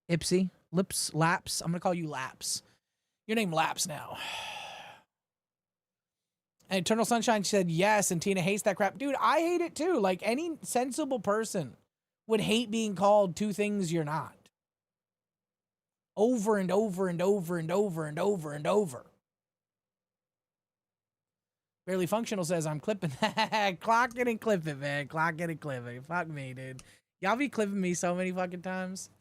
Ipsy, Lips, Laps. I'm gonna call you Laps. Your name Laps now. And Eternal Sunshine said yes, and Tina hates that crap. Dude, I hate it too. Like, any sensible person would hate being called two things you're not. Over and over and over and over and over and over. Barely Functional says, I'm clipping that. Clock it and clip it, man. Clock it and clip it. Fuck me, dude. Y'all be clipping me so many fucking times.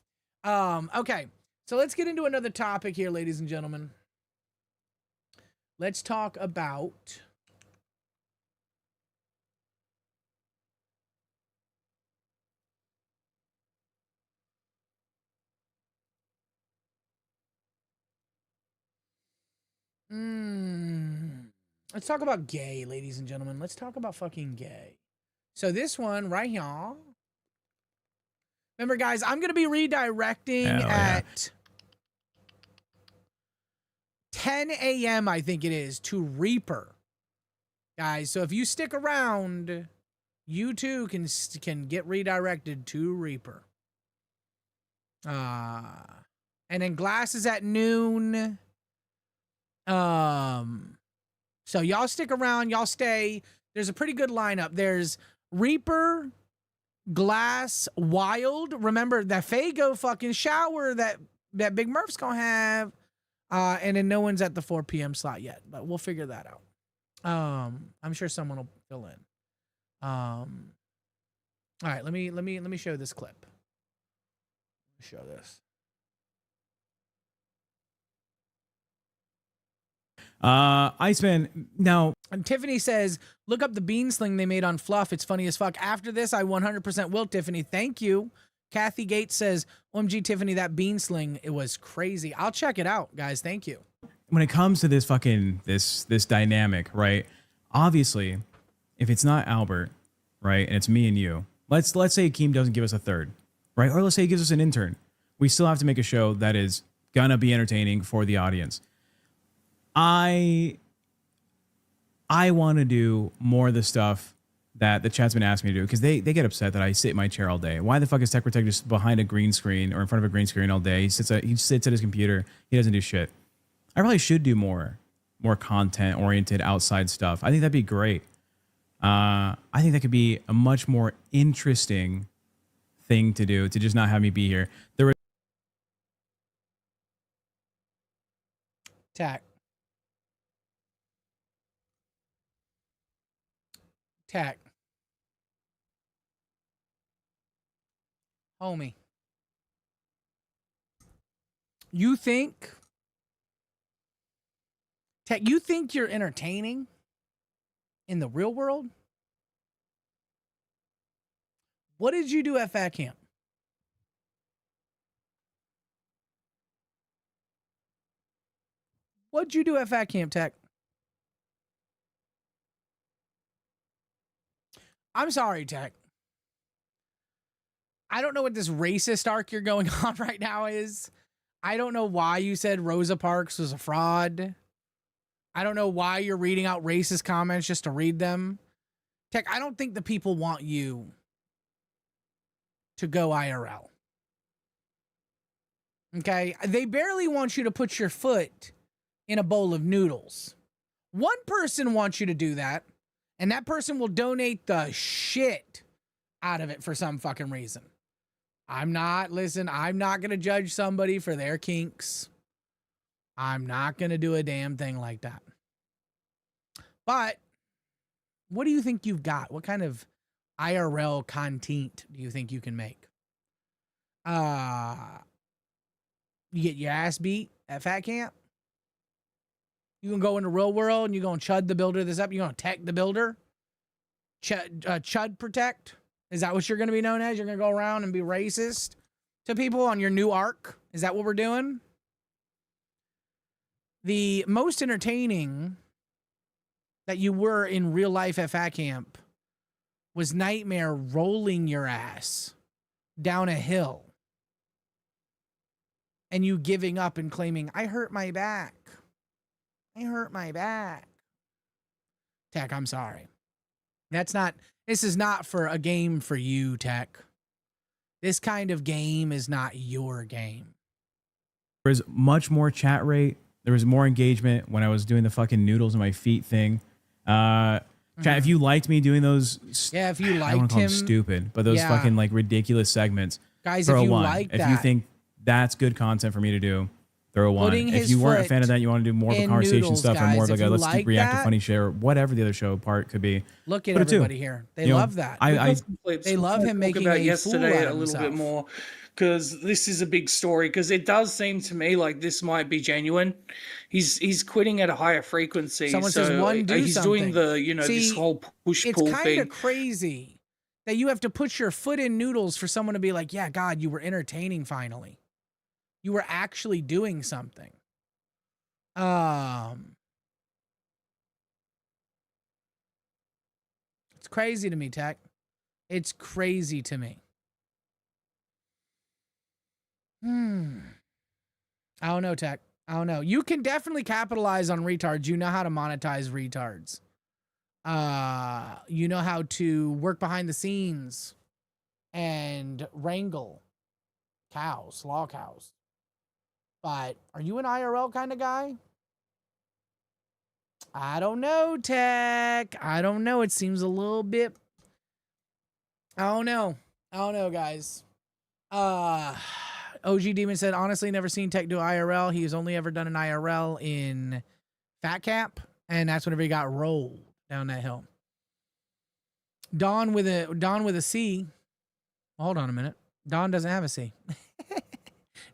Okay. So let's get into another topic here, ladies and gentlemen. Let's talk about let's talk about gay, ladies and gentlemen. Let's talk about fucking gay. So this one right here. Remember, guys, I'm going to be redirecting at 10 a.m., I think it is, to Reaper. Guys, so if you stick around, you too can get redirected to Reaper. And then Glass is at noon. So y'all stick around, y'all stay. There's a pretty good lineup. There's Reaper, Glass, Wild. Remember that Fago fucking shower that Big Murph's gonna have. And then no one's at the 4 p.m. slot yet, but we'll figure that out. I'm sure someone will fill in. All right, let me show this clip. Show this. Iceman, now. And Tiffany says, look up the bean sling they made on Fluff. It's funny as fuck. After this, I 100% will, Tiffany. Thank you. Kathy Gates says, OMG, Tiffany, that bean sling, it was crazy. I'll check it out, guys. Thank you. When it comes to this fucking, this dynamic, right? Obviously, if it's not Albert, right, and it's me and you, let's say Akeem doesn't give us a third, right? Or let's say he gives us an intern. We still have to make a show that is gonna be entertaining for the audience. I want to do more of the stuff that the chat's been asking me to do, because they get upset that I sit in my chair all day. Why the fuck is Tech Protect just behind a green screen or in front of a green screen all day? He sits at his computer. He doesn't do shit. I probably should do more content oriented outside stuff. I think that'd be great. I think that could be a much more interesting thing to do, to just not have me be here. There was Tack. Homie. You think you're entertaining in the real world? What did you do at Fat Camp? What'd you do at Fat Camp, Tech? I'm sorry, Tech. I don't know what this racist arc you're going on right now is. I don't know why you said Rosa Parks was a fraud. I don't know why you're reading out racist comments just to read them. Tech, I don't think the people want you to go IRL. Okay? They barely want you to put your foot in a bowl of noodles. One person wants you to do that, and that person will donate the shit out of it for some fucking reason. I'm not going to judge somebody for their kinks. I'm not going to do a damn thing like that. But what do you think you've got? What kind of IRL content do you think you can make? You get your ass beat at Fat Camp? You gonna go in the real world and you gonna chud the builder this up? You gonna tech the builder? Chud protect? Is that what you're gonna be known as? You're gonna go around and be racist to people on your new arc? Is that what we're doing? The most entertaining that you were in real life at Fat Camp was Nightmare rolling your ass down a hill and you giving up and claiming, I hurt my back. I hurt my back. Tech, I'm sorry. This is not for a game for you, Tech. This kind of game is not your game. There was much more chat rate. There was more engagement when I was doing the fucking noodles in my feet thing. Chat, if you liked me doing those, yeah, if you I don't want liked to call them him, stupid, but those fucking like ridiculous segments, guys, throw if you one. like If that, you think that's good content for me to do, throw a one. Putting If his you weren't a fan foot of that, you want to do more of a in conversation noodles, stuff or more of guys, like a if you let's like keep reactive that- funny share, whatever the other show part could be. Look at Put it too. everybody here. They You know, love that. They love him making about a fool yesterday out a of little bit himself. more, because this is a big story. Because it does seem to me like this might be genuine. He's quitting at a higher frequency. Someone so says one, do he's something. doing the this See, whole push it's pull kind thing. of crazy that you have to put your foot in noodles for someone to be like, yeah, God, you were entertaining finally. You were actually doing something. It's crazy to me, Tech. It's crazy to me. I don't know, Tech. I don't know. You can definitely capitalize on retards. You know how to monetize retards. You know how to work behind the scenes and wrangle cows, slaw cows. But are you an IRL kind of guy? I don't know, Tech. I don't know. It seems a little bit. I don't know. I don't know, guys. OG Demon said, honestly, never seen Tech do IRL. He has only ever done an IRL in Fat Cap, and that's whenever he got rolled down that hill. Dawn with a C. Hold on a minute. Dawn doesn't have a C.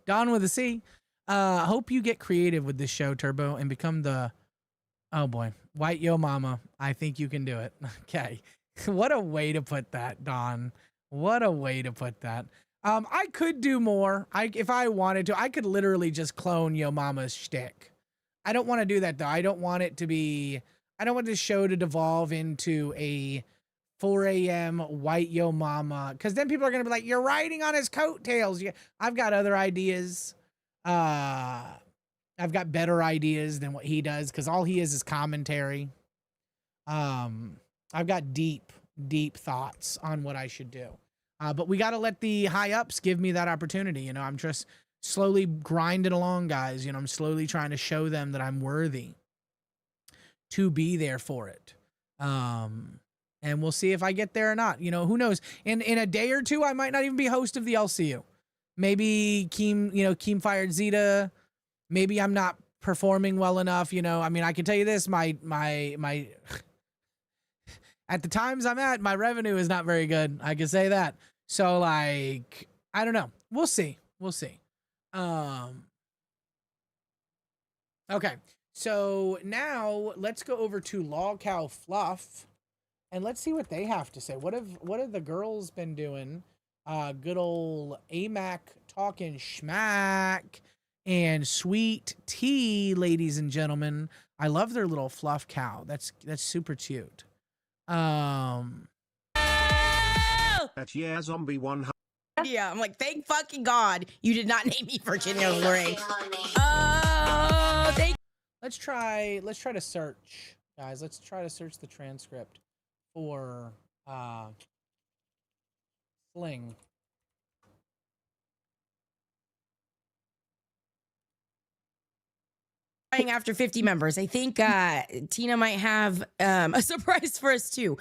Dawn with a C. Hope you get creative with this show, Turbo, and become the, oh boy, white yo mama. I think you can do it. Okay. What a way to put that, Dawn. What a way to put that. I could do more. If I wanted to, I could literally just clone Yo Mama's shtick. I don't want to do that though. I don't want this show to devolve into a 4 a.m. white Yo Mama, because then people are gonna be like, "You're riding on his coattails." I've got other ideas. I've got better ideas than what he does, because all he is commentary. I've got deep thoughts on what I should do. But we got to let the high ups give me that opportunity. You know, I'm just slowly grinding along, guys. You know, I'm slowly trying to show them that I'm worthy to be there for it. And we'll see if I get there or not. You know, who knows? In a day or two, I might not even be host of the LCU. Maybe Keem fired Zeta. Maybe I'm not performing well enough. You know, I mean, I can tell you this, my at the times I'm at, my revenue is not very good. I can say that. So like, I don't know. We'll see. Okay. So now let's go over to Lolcow Fluff and let's see what they have to say. What have the girls been doing? Good old AMAC talking schmack and Sweet Tea, ladies and gentlemen. I love their little fluff cow. That's super cute. At yeah zombie 100. Yeah, I'm like, thank fucking God you did not name me Virginia Lori. Oh, thank. Let's try to search, guys. Let's try to search the transcript for Sling. After 50 members, I think Tina might have a surprise for us too.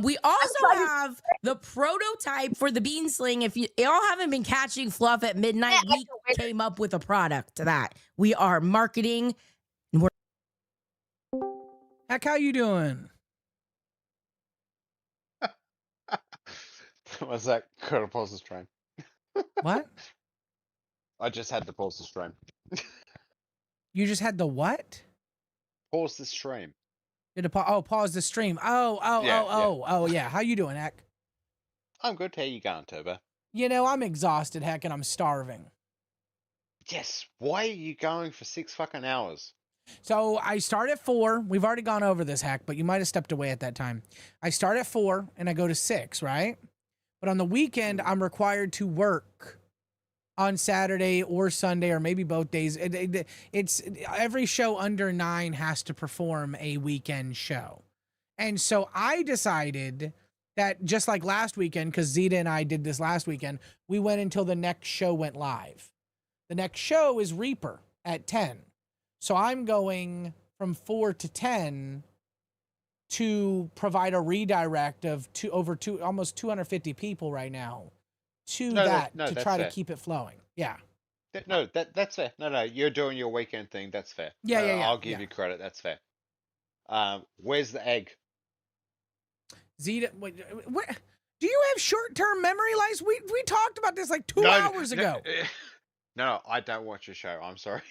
We also have the prototype for the bean sling. If y'all haven't been catching fluff at midnight, we came up with a product that we are marketing. And Heck, how you doing? Was that? Gotta pause the stream. What? I just had to pause the stream. You just had the what? Pause the stream. Did pause the stream. Yeah. How you doing, Heck? I'm good. How you going, Turbo? You know, I'm exhausted, Heck, and I'm starving. Yes. Why are you going for 6 fucking hours? So I start at 4. We've already gone over this, Heck, but you might have stepped away at that time. I start at 4 and I go to 6, right? But on the weekend, I'm required to work on Saturday or Sunday, or maybe both days. It's every show under 9 has to perform a weekend show. And so I decided that just like last weekend, because Zeta and I did this last weekend, we went until the next show went live. The next show is Reaper at 10. So I'm going from 4 to 10 to provide a redirect of almost 250 people right now to try to keep it flowing. Yeah. That's fair. No, you're doing your weekend thing. That's fair. Yeah. I'll give you credit. That's fair. Where's the egg? Zeta, where, do you have short-term memory lies? We talked about this like 2 hours ago. No, I don't watch your show. I'm sorry.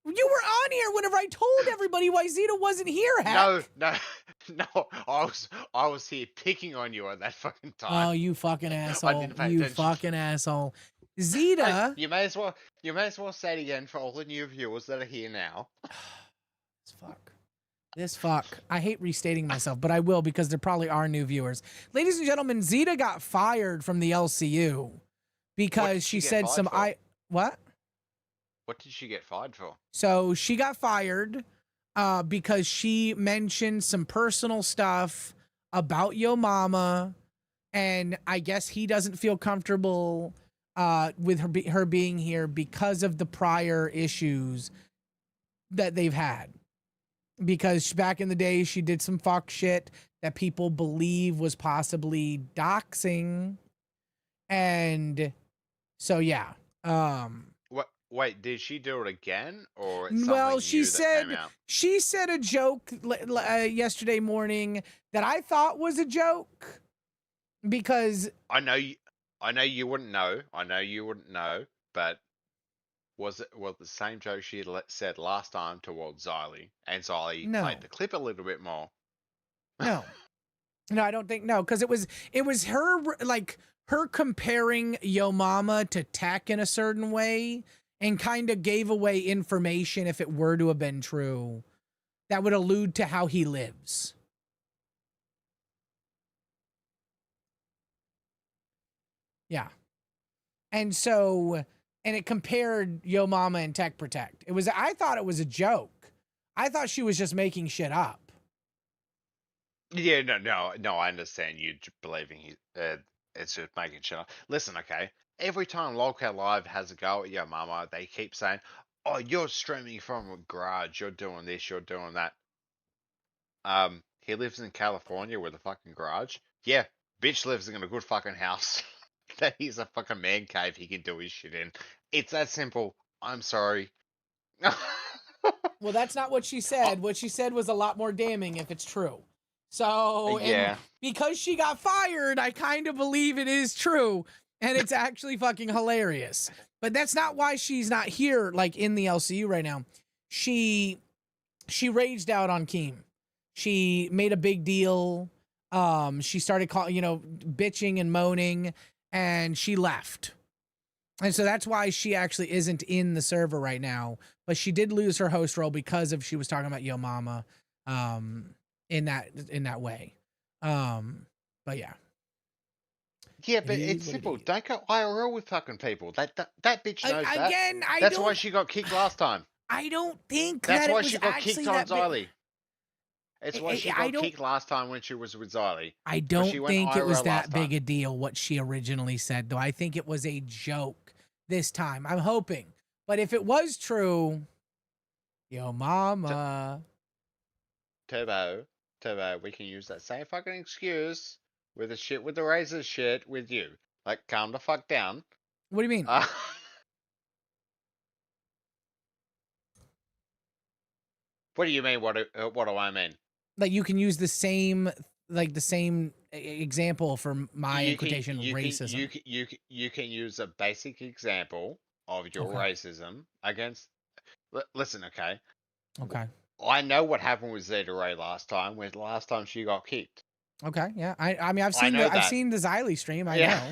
You were on here whenever I told everybody why Zeta wasn't here, Hack. No. I was here picking on you at that fucking time. Oh, you fucking asshole! You fucking asshole, Zeta. Hey, you may as well say it again for all the new viewers that are here now. This fuck. I hate restating myself, but I will because there probably are new viewers. Ladies and gentlemen, Zeta got fired from the LCU because she said some what? What did she get fired for? So she got fired because she mentioned some personal stuff about Yo Mama, and I guess he doesn't feel comfortable with her being here because of the prior issues that they've had. Because back in the day, she did some fuck shit that people believe was possibly doxing, and so yeah. Wait, did she do it again, or she said a joke yesterday morning that I thought was a joke because I know you wouldn't know. But was it the same joke she had said last time towards Xylee, and Xylee played the clip a little bit more? No, I don't think because it was her her comparing Yo Mama to Tech in a certain way. And kind of gave away information, if it were to have been true, that would allude to how he lives. Yeah. And so, and it compared Yo Mama and Tech Protect. I thought it was a joke. I thought she was just making shit up. Yeah, no, I understand you believing it's just making shit up. Listen, okay. Every time Lolcow Live has a go at Yo Mama, they keep saying, "Oh, you're streaming from a garage. You're doing this. You're doing that." He lives in California with a fucking garage. Yeah, bitch lives in a good fucking house. That he's a fucking man cave he can do his shit in. It's that simple. I'm sorry. Well, that's not what she said. What she said was a lot more damning if it's true. So, yeah. Because she got fired, I kind of believe it is true. And it's actually fucking hilarious. But that's not why she's not here, like, in the LCU right now. She raged out on Keem. She made a big deal. She started bitching and moaning, and she left. And so that's why she actually isn't in the server right now. But she did lose her host role because she was talking about Yo Mama in that way. But yeah. Yeah, but it's simple. Don't go IRL with fucking people. That bitch knows that. That's why she got kicked last time. I don't think that's why she got kicked on Xylee. It's why she got kicked last time when she was with Xylee. I don't think it was that big a deal what she originally said, though. I think it was a joke this time. I'm hoping. But if it was true, Yo Mama. Turbo, we can use that same fucking excuse with the shit with the razor shit with you. Like, calm the fuck down. What do you mean? What do you mean? What do I mean? Like, you can use the same example for my quotation racism. You can use a basic example of your racism against. Listen, okay. Okay. I know what happened with Zeta Ray last time. When last time she got kicked. Okay, yeah. I mean, I've seen the Xylee stream. I know.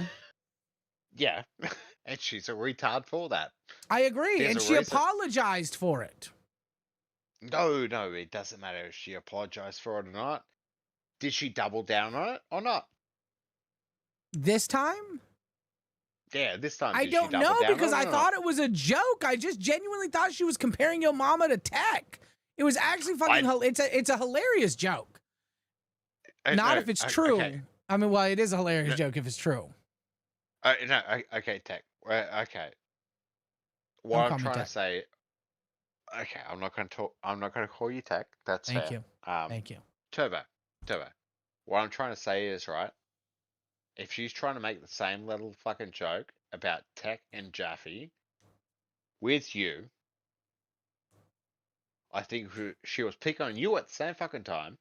Yeah, and she's a retard for that. I agree, and she apologized for it. No, it doesn't matter if she apologized for it or not. Did she double down on it or not? This time? Yeah, this time. I did she don't double know down because on I it or thought not? it was a joke. I just genuinely thought she was comparing Yo Mama to Tech. It was actually fucking. It's a hilarious joke. Not No, if it's true. Okay. I mean, well, it is a hilarious joke if it's true. No, okay, Tech. Okay. Don't What call I'm me trying Tech. to say. Okay, I'm not going to talk. I'm not going to call you Tech. That's Thank fair. you. Thank you. Turbo. What I'm trying to say is, right, if she's trying to make the same little fucking joke about Tech and Jaffy with you, I think she was picking on you at the same fucking time.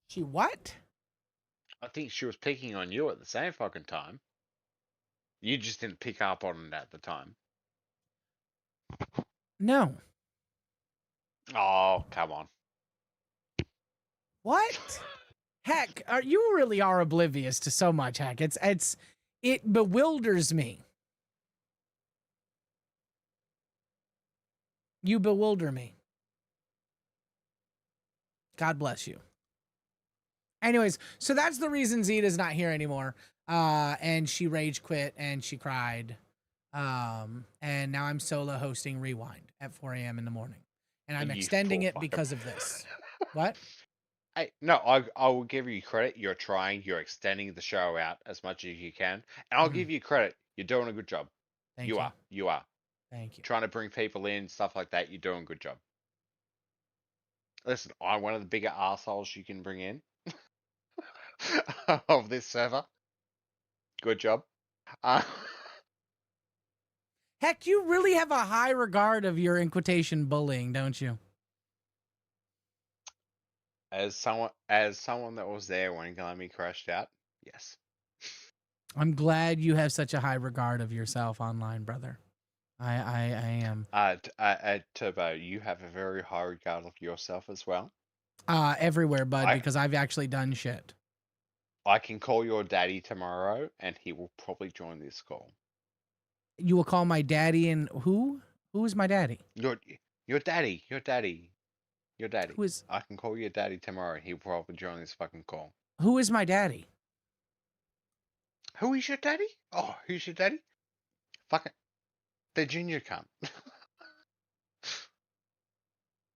She what? I think she was picking on you at the same fucking time. You just didn't pick up on it at the time. No. Oh, come on. What? Heck, you really are oblivious to so much, Heck. It bewilders me. You bewilder me. God bless you. Anyways, so that's the reason Zeta's not here anymore. And she rage quit and she cried. And now I'm solo hosting Rewind at 4 a.m. in the morning. And I'm extending it because of this. What? No, I will give you credit. You're trying. You're extending the show out as much as you can. And I'll give you credit. You're doing a good job. Thank you. You are. Thank you. Trying to bring people in, stuff like that. You're doing a good job. Listen, I'm one of the bigger assholes you can bring in of this server. Good job. Heck, you really have a high regard of your in quotation bullying, don't you? As someone that was there when Glammy crashed out, yes. I'm glad you have such a high regard of yourself online, brother. I am. Turbo, you have a very high regard of yourself as well. Everywhere, bud, because I've actually done shit. I can call your daddy tomorrow, and he will probably join this call. You will call my daddy, and who? Who is my daddy? Your daddy. Who is? I can call your daddy tomorrow, and he'll probably join this fucking call. Who is my daddy? Who is your daddy? Oh, who's your daddy? Fucking the junior cunt.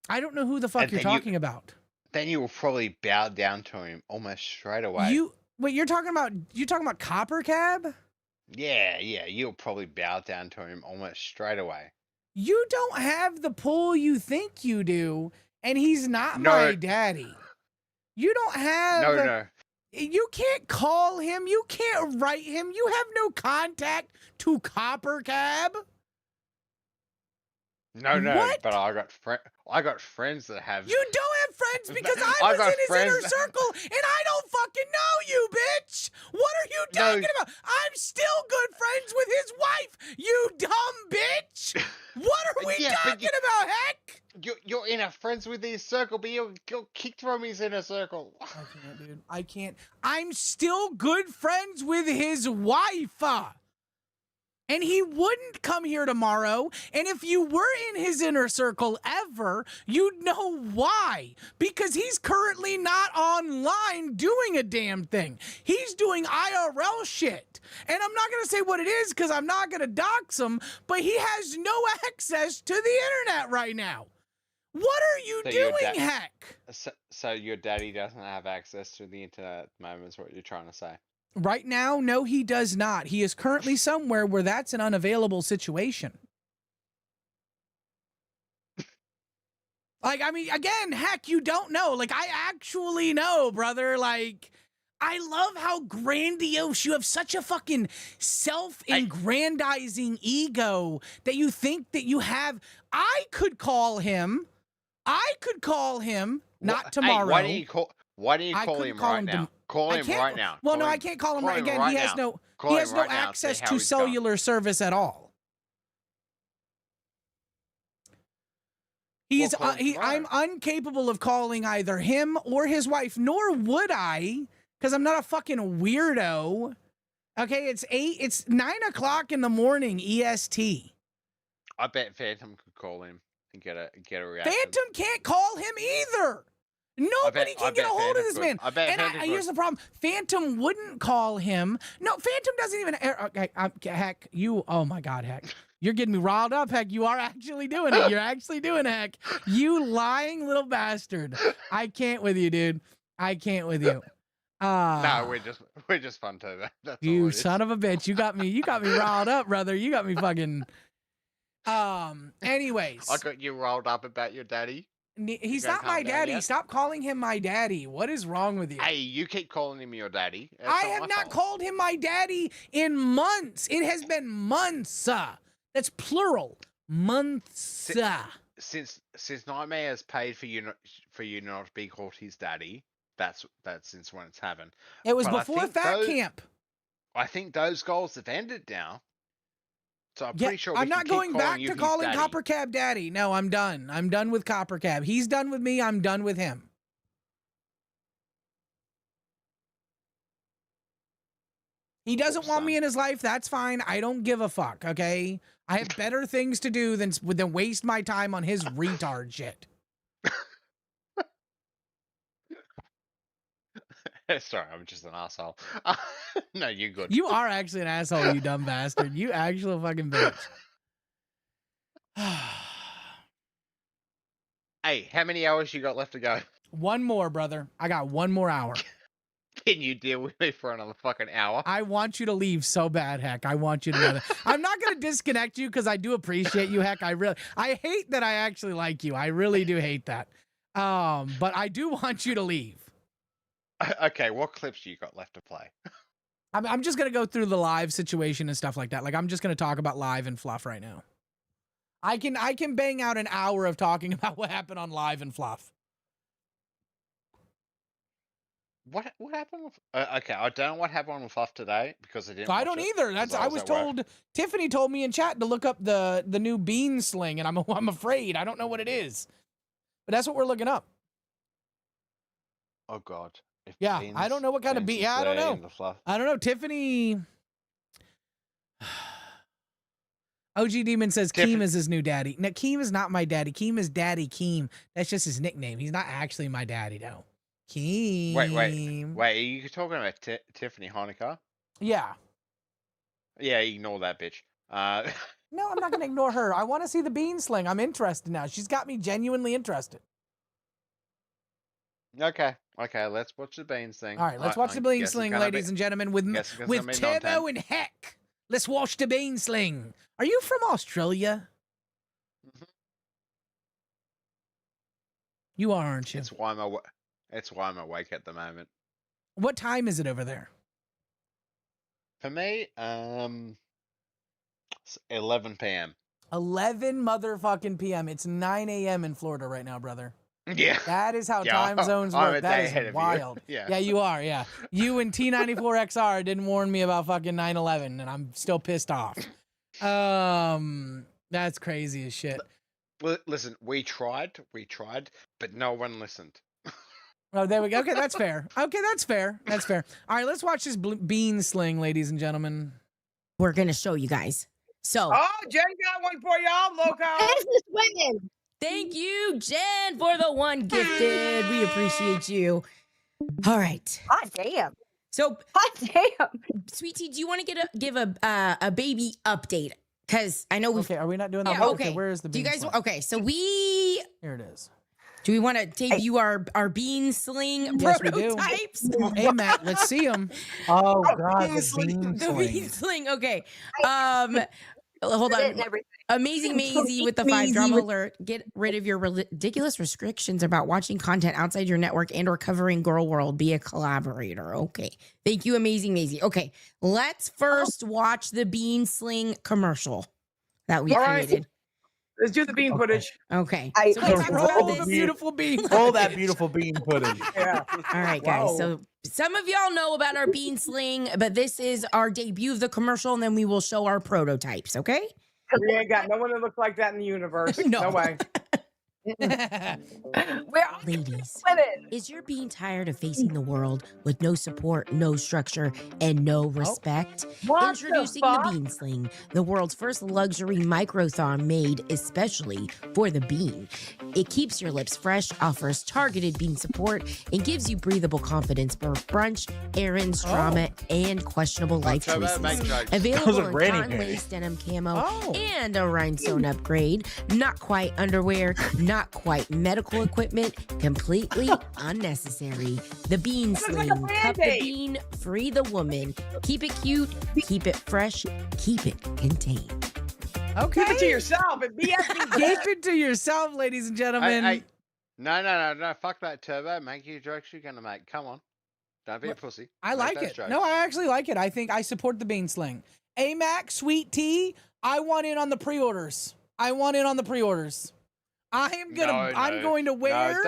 I don't know who the fuck you're talking about. Then you will probably bow down to him almost straight away. You're talking about Copper Cab? Yeah, you'll probably bow down to him almost straight away. You don't have the pull you think you do, and he's not my daddy. You don't have. No. You can't call him. You can't write him. You have no contact to Copper Cab. No. What? But I got friends that have. You don't have friends because I was in his inner circle and I don't fucking know you, bitch. What are you talking about? I'm still good friends with his wife, you dumb bitch. What are we talking about, Heck? You're in a friends with his circle, but you're kicked from his inner circle. I can't, dude. I can't. I'm still good friends with his wife. And he wouldn't come here tomorrow. And if you were in his inner circle ever, you'd know why. Because he's currently not online doing a damn thing. He's doing IRL shit. And I'm not going to say what it is because I'm not going to dox him, but he has no access to the internet right now. What are you doing, Heck? So your daddy doesn't have access to the internet at the moment is what you're trying to say? Right now, no, he does not. He is currently somewhere where that's an unavailable situation. Like, I mean, again, Heck, you don't know. Like, I actually know, brother. Like, I love how grandiose you have such a fucking self-aggrandizing ego that you think that you have. I could call him, not tomorrow. Hey, why do you call him right now? Call him right now. Well, no, I can't call him right again. He has no access to cellular service at all. I'm incapable of calling either him or his wife, nor would I, because I'm not a fucking weirdo. Okay, it's 9 o'clock in the morning EST. I bet Phantom could call him and get a reaction. Phantom can't call him either. Nobody can get a hold of this man. I bet And Phantom here's the problem: Phantom wouldn't call him. No, Phantom doesn't even. Okay, Heck, you. Oh my God, Heck. You're getting me riled up, Heck. You are actually doing it. You're actually doing it, Heck. You lying little bastard. I can't with you, dude. I can't with you. No, we're just fun too. That's You all it is. son of a bitch. You got me riled up, brother. You got me fucking. Anyways. I got you rolled up about your daddy. He's not my daddy. Yet? Stop calling him my daddy. What is wrong with you? Hey, you keep calling him your daddy. That's I have my not fault. called him my daddy in months. It has been months. That's plural. Months. Since Nightmare has paid for you not to be called his daddy. That's since when it's happened. It was But I before think Fat Camp. I think those goals have ended now. So I'm pretty sure I'm we not can going keep back you to his calling daddy. Copper Cab daddy. No, I'm done. I'm done with Copper Cab. He's done with me. I'm done with him. He doesn't want me in his life. That's fine. I don't give a fuck. Okay. I have better things to do than waste my time on his retard shit. Sorry, I'm just an asshole. No, you're good. You are actually an asshole, you dumb bastard. You actual fucking bitch. Hey, how many hours you got left to go? One more, brother. I got one more hour. Can you deal with me for another fucking hour? I want you to leave so bad, Heck. I want you to know that. I'm not going to disconnect you because I do appreciate you, Heck. I hate that I actually like you. I really do hate that. But I do want you to leave. Okay, what clips you got left to play? I'm just going to go through the live situation and stuff like that. Like, I'm just going to talk about live and fluff right now. I can bang out an hour of talking about what happened on live and fluff. What happened with? Okay, I don't know what happened with Fluff today because I didn't. I watch don't it, either. 'cause I was at work. told. Tiffany told me in chat to look up the new bean sling, and I'm afraid I don't know what it is. But that's what we're looking up. Oh God. If Yeah, Beans- I don't know what kind of Beans bean. is Yeah, I don't there know. in the Fluff. I don't know. Tiffany. OG Demon says Keem is his new daddy. No, Keem is not my daddy. Keem is Daddy Keem. That's just his nickname. He's not actually my daddy, though. Keem. Wait. Are you talking about Tiffany Honecker? Yeah. Yeah, ignore that bitch. No, I'm not going to ignore her. I want to see the bean sling. I'm interested now. She's got me genuinely interested. Okay, let's watch the Beans thing. All right, let's watch the bean sling, ladies and gentlemen, with Tebo and Heck. Let's watch the bean sling. Are you from Australia? Mm-hmm. You are, aren't you? It's why I'm awake at the moment. What time is it over there? For me, 11 p.m. 11 motherfucking p.m. It's 9 a.m. in Florida right now, brother. Yeah. That is how Yeah, time zones I'm work. a day That ahead is of you. wild. Yeah. You are, yeah. You and T94XR didn't warn me about fucking 9/11, and I'm still pissed off. That's crazy as shit. Listen, we tried, but no one listened. Oh, there we go. Okay, that's fair. Okay, that's fair. That's fair. All right, let's watch this bean sling, ladies and gentlemen. We're going to show you guys. So. Oh, Jen got one for y'all, Loco. Thank you, Jen, for the one gifted. We appreciate you. All right. Hot damn. So, hot damn. Sweetie, do you want to give a baby update? Because I know we. Okay, are we not doing that? Yeah, Okay, where is the do bean you guys? sling? Okay, so we. Here it is. Do we want to debut our bean sling Yes, we do. prototypes? Hey, Matt, let's see them. Oh God, the bean The sling. bean sling. Okay. Hold on. Amazing Maisie with the 5 drama alert. Get rid of your ridiculous restrictions about watching content outside your network and or covering Girl World. Be a collaborator. Okay. Thank you, Amazing Maisie. Okay. Let's first watch the bean sling commercial that we created. Let's do the bean footage. Okay. So roll the beautiful bean. Roll that beautiful bean footage. Yeah. All right, guys. So some of y'all know about our bean sling, but this is our debut of the commercial, and then we will show our prototypes, okay? We ain't got no one that looks like that in the universe. No. No way. Ladies, is your being tired of facing the world with no support, no structure, and no respect? Introducing the Bean Sling, the world's first luxury microthon made especially for the bean. It keeps your lips fresh, offers targeted bean support, and gives you breathable confidence for brunch, errands, drama, and questionable life choices. Available in cotton lace denim camo and a rhinestone upgrade. Not quite underwear, not quite medical equipment, completely unnecessary. The Bean Sling, cup the bean, free the woman. Keep it cute, keep it fresh, keep it contained. Okay. Keep it to yourself and be Keep it to yourself, ladies and gentlemen. No. Fuck that, Turbo. Make your jokes you're gonna make. Come on. Don't be a pussy. I Make like those it. jokes. No, I actually like it. I think I support the Bean Sling. AMAC, Sweet Tea, I want in on the pre-orders. I am going to wear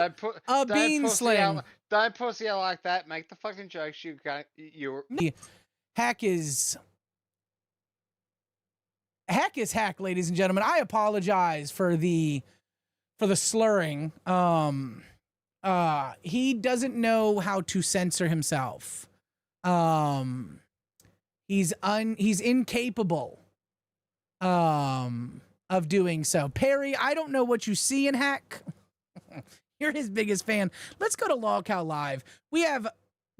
a bean sling. Don't pussy out like that. Make the fucking jokes you're. Hack is hack, ladies and gentlemen. I apologize for the slurring. He doesn't know how to censor himself. He's incapable of doing so. Perry, I don't know what you see in Hack. You're his biggest fan. Let's go to LolCow Live. We have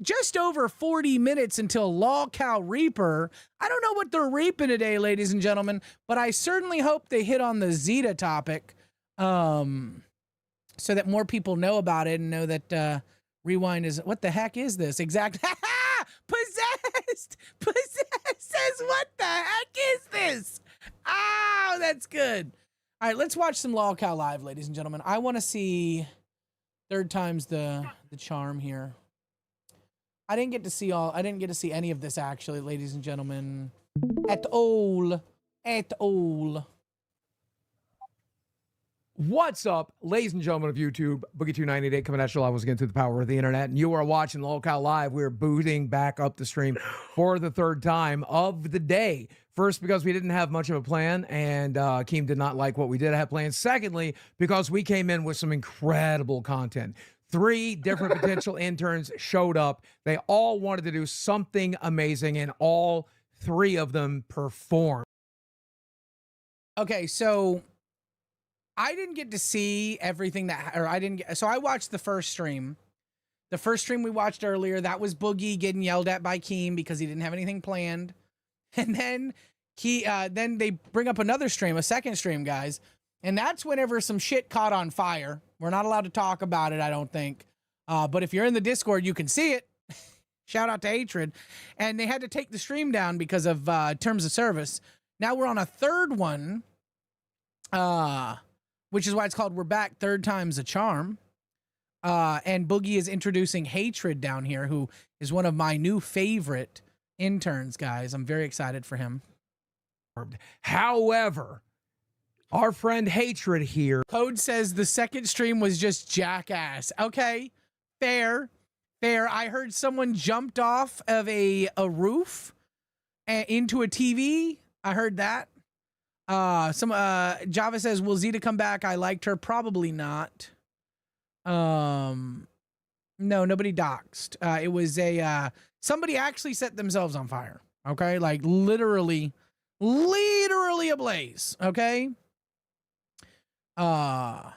just over 40 minutes until LolCow Reaper. I don't know what they're reaping today, ladies and gentlemen, but I certainly hope they hit on the Zeta topic, so that more people know about it and know that Rewind is, what the heck is this? Exactly. Possessed says, what the heck is this? Oh, that's good. All right, let's watch some LolCow Live, ladies and gentlemen. I want to see third time's the charm here. I didn't get to see any of this actually, ladies and gentlemen. At all. What's up, ladies and gentlemen of YouTube? Boogie298 coming at you live once again through the power of the internet. And you are watching LolCow Live. We're booting back up the stream for the third time of the day. First, because we didn't have much of a plan, and Keem did not like what we did have planned. Secondly, because we came in with some incredible content. 3 different potential interns showed up. They all wanted to do something amazing, and all 3 of them performed. Okay, so I didn't get to see everything so I watched the first stream. The first stream we watched earlier, that was Boogie getting yelled at by Keem because he didn't have anything planned. And then then they bring up another stream, a second stream, guys. And that's whenever some shit caught on fire. We're not allowed to talk about it, I don't think. But if you're in the Discord, you can see it. Shout out to Hatred. And they had to take the stream down because of terms of service. Now we're on a third one, which is why it's called We're Back, third time's a charm. And Boogie is introducing Hatred down here, who is one of my new favorite interns, guys. I'm very excited for him. However, our friend Hatred here. Code says the second stream was just jackass. Okay, fair. I heard someone jumped off of a roof into a TV. I heard that. Java says, will Zeta come back? I liked her. Probably not. No, nobody doxed. It was somebody actually set themselves on fire. Okay, like literally ablaze. Okay. So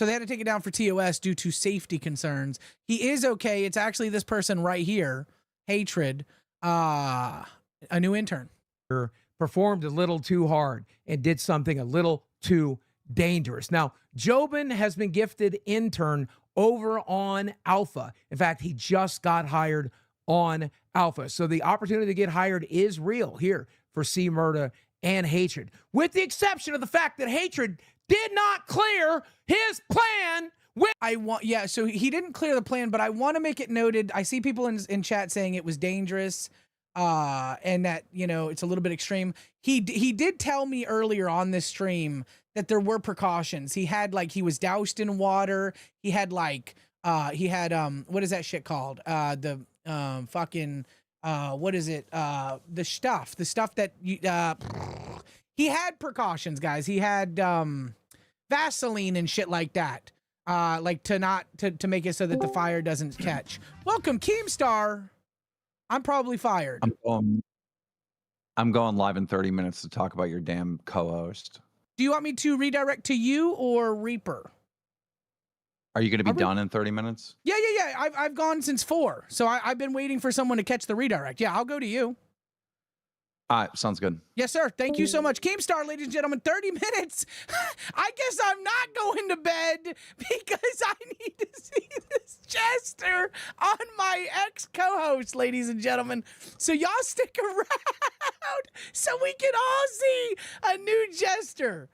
they had to take it down for TOS due to safety concerns. He is okay. It's actually this person right here, Hatred, a new intern. Performed a little too hard and did something a little too dangerous. Now, Jobin has been gifted intern over on Alpha. In fact, he just got hired on Alpha. So the opportunity to get hired is real here for C Murda and Hatred, with the exception of the fact that Hatred did not clear his plan. So he didn't clear the plan, but I want to make it noted. I see people in chat saying it was dangerous, and that, it's a little bit extreme. He did tell me earlier on this stream that there were precautions. He was doused in water. He had what is that shit called? The stuff that he had precautions, guys. He had Vaseline and shit like that. Like to make it so that the fire doesn't catch. Welcome, Keemstar. I'm probably fired. I'm going live in 30 minutes to talk about your damn co-host. Do you want me to redirect to you or Reaper? Are you going to be done in 30 minutes? Yeah. I've gone since 4, so I've been waiting for someone to catch the redirect. Yeah, I'll go to you. All right, sounds good. Yes, sir. Thank you so much. Keemstar, ladies and gentlemen, 30 minutes. I guess I'm not going to bed because I need to see this Jester on my ex-co-host, ladies and gentlemen. So y'all stick around so we can all see a new Jester.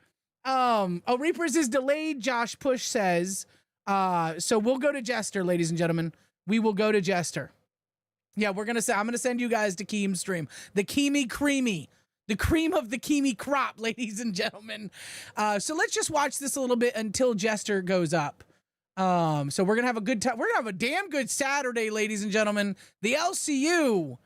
Reapers is delayed, Josh Push says. So we'll go to Jester, ladies and gentlemen. We will go to Jester. Yeah, I'm gonna send you guys to Keem's stream. The Keemy Creamy. The cream of the Keemy crop, ladies and gentlemen. So let's just watch this a little bit until Jester goes up. So we're gonna have a good time. We're gonna have a damn good Saturday, ladies and gentlemen. The LCU.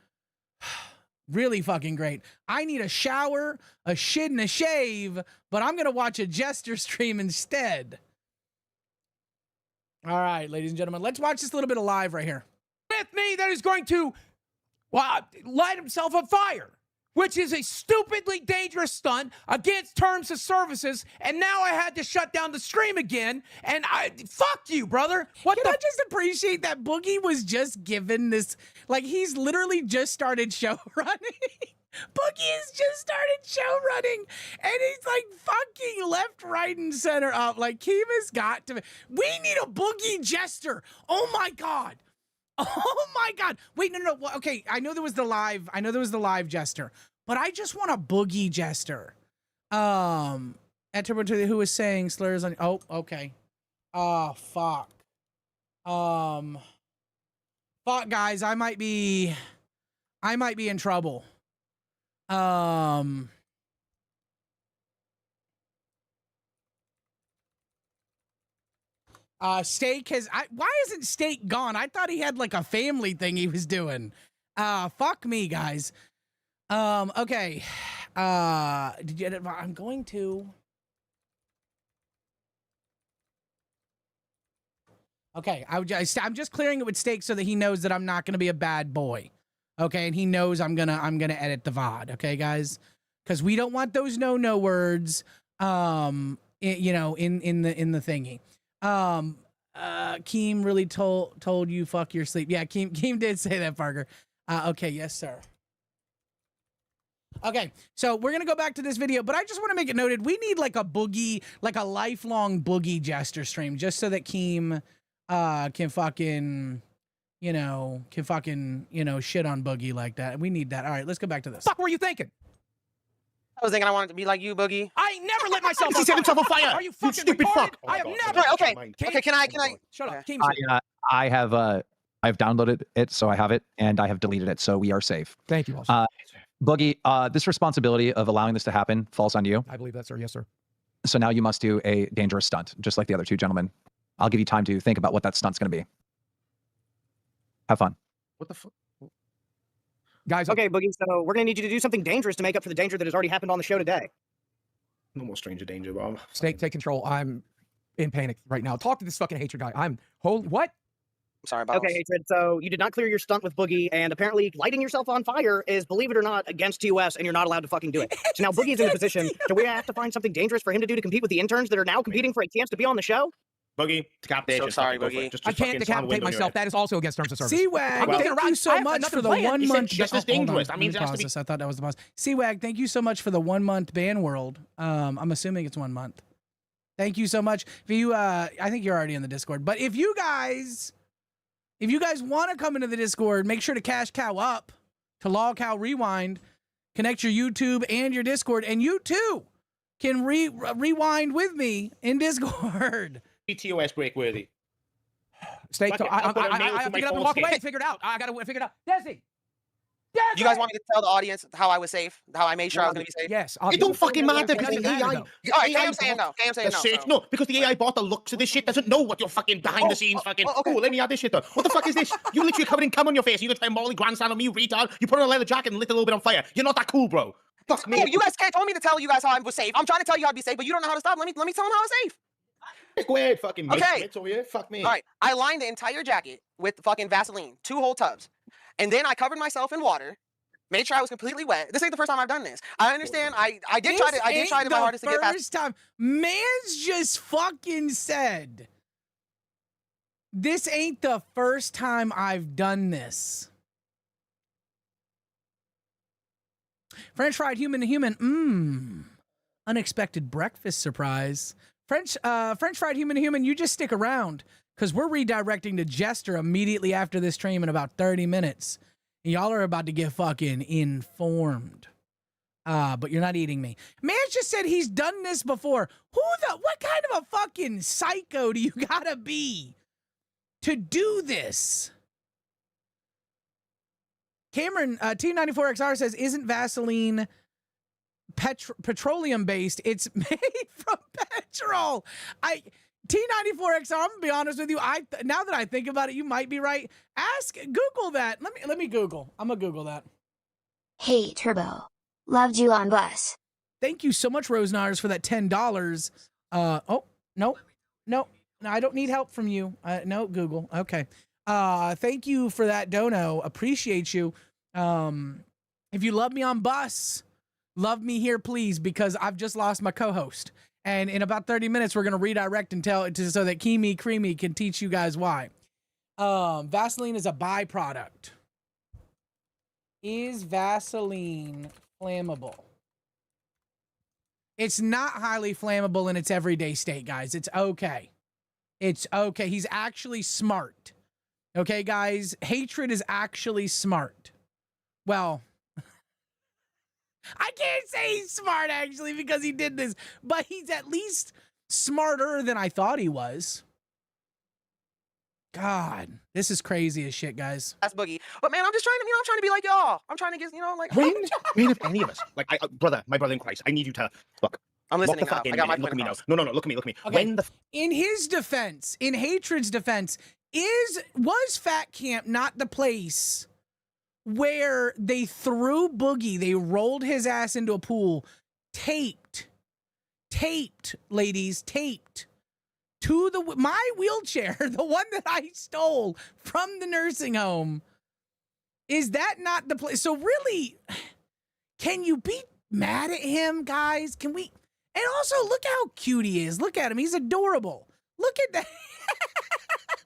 Really fucking great. I need a shower, a shit, and a shave, but I'm gonna watch a Jester stream instead. All right, ladies and gentlemen, let's watch this little bit of live right here. With me that is going to light himself on fire, which is a stupidly dangerous stunt against terms of services, and now I had to shut down the stream again, and fuck you, brother. Can I just appreciate that Boogie was just given this, like he's literally just started show running. Boogie has just started show running, and he's like fucking left, right, and center up. Like Keem has got to. We need a Boogie Jester. Oh my god. Oh my god. Wait, no. Okay, I know there was the live Jester, but I just want a Boogie Jester. Enter who was saying slurs on. Oh, okay. Oh, fuck. Fuck, guys. I might be in trouble. Steak has. Why isn't Steak gone? I thought he had like a family thing he was doing. Fuck me, guys. Okay. I'm going to. Okay, I'm just clearing it with Steak so that he knows that I'm not gonna be a bad boy. Okay, and he knows I'm gonna edit the VOD. Okay, guys, because we don't want those no words. In the thingy. Keem really told you fuck your sleep. Yeah, Keem did say that, Parker. Okay, yes, sir. Okay, so we're gonna go back to this video, but I just want to make it noted we need like a Boogie, like a lifelong Boogie Jester stream, just so that Keem can fucking shit on Boogie like that. We need that. All right, let's go back to this. Fuck were you thinking? I was thinking I wanted to be like you, Boogie. I ain't never lit myself He set himself on fire. Are you fucking stupid retarded? fuck. I have Oh, never. okay. Okay, can I? Shut up. Keem, I've downloaded it, so I have it, and I have deleted it, so we are safe. Thank you. Boogie, this responsibility of allowing this to happen falls on you. I believe that, sir. Yes, sir. So now you must do a dangerous stunt, just like the other two gentlemen. I'll give you time to think about what that stunt's going to be. Have fun. What the fuck? Guys, okay, Boogie, so we're going to need you to do something dangerous to make up for the danger that has already happened on the show today. No more stranger danger, Bob. Snake, take control. I'm in panic right now. Talk to this fucking hatred guy. What? Sorry about Okay, Hatred, so you did not clear your stunt with Boogie, and apparently lighting yourself on fire is, believe it or not, against TOS, and you're not allowed to fucking do it. So now Boogie's in a position to we have to find something dangerous for him to do to compete with the interns that are now competing for a chance to be on the show? Boogie, decapitation. So sorry, Boogie. Just I can't fucking slam the decapitate window myself. That is also against terms of service. C-Wag, thank you so much for the 1 month. Just as dangerous. That means it has to be. I thought that was the boss. C-Wag, thank you so much for the 1 month ban world. I'm assuming it's 1 month. Thank you so much. If you, I think you're already in the Discord, but if you guys want to come into the Discord, make sure to cash cow up to LolcowRewind, connect your YouTube and your Discord, and you too can rewind with me in Discord. TOS break worthy. Stay. I have to get up and walk away and figure it out. I got to figure it out. Desi! You guys want me to tell the audience how I was safe? How I made sure I was going to be safe? Yes. It don't fucking matter because the AI. All right, I'm saying no. I'm saying no. No, because the AI bot that looks at this shit doesn't know what you're fucking behind the scenes fucking. Okay. Oh, let me add this shit though. What the fuck is this? You literally covered in cum on your face. You gonna try Molly grandstand on me, retard? You put on a leather jacket and lit a little bit on fire. You're not that cool, bro. Fuck me. Oh, you guys told me to tell you guys how I was safe. I'm trying to tell you how to be safe, but you don't know how to stop. Let me tell them how I'm safe. Go ahead, fucking Okay. Mitch over here. Fuck me. All right. I lined the entire jacket with fucking Vaseline, 2 whole tubs. And then I covered myself in water, made sure I was completely wet. This ain't the first time I've done this. I understand. I did try to my hardest to get past. First time. Man's just fucking said, this ain't the first time I've done this. French fried human to human. Unexpected breakfast surprise. French fried human to human, you just stick around because we're redirecting to Jester immediately after this stream in about 30 minutes. And y'all are about to get fucking informed. But you're not eating me. Man just said he's done this before. What kind of a fucking psycho do you gotta be to do this? Cameron, T94XR says, isn't Vaseline petroleum based? It's made from petrol. T94XR, I'm gonna be honest with you. Now that I think about it, you might be right. Google that. Let me Google. I'm gonna Google that. Hey Turbo, loved you on bus. Thank you so much, Rosenars, for that $10. Oh no, I don't need help from you. No, Google. Okay. Thank you for that, Dono. Appreciate you. If you love me on bus, love me here, please, because I've just lost my co-host. And in about 30 minutes, we're going to redirect and tell it so that Kimi Creamy can teach you guys why. Vaseline is a byproduct. Is Vaseline flammable? It's not highly flammable in its everyday state, guys. It's okay. It's okay. He's actually smart. Okay, guys? Hatred is actually smart. Well, I can't say he's smart, actually, because he did this, but he's at least smarter than I thought he was. God, this is crazy as shit, guys. That's Boogie. But man, I'm just trying to, I'm trying to be like y'all. I'm trying to get, like. When if any of us, like, my brother in Christ, I need you to look. I'm listening. Look the fuck in, man. Look at me now. No, look at me. Okay. In his defense, in Hatred's defense, was Fat Camp not the place where they threw Boogie, they rolled his ass into a pool, taped, ladies, taped to my wheelchair, the one that I stole from the nursing home? Is that not the place? So really, can you be mad at him, guys? Can we? And also, look how cute he is. Look at him. He's adorable. Look at that.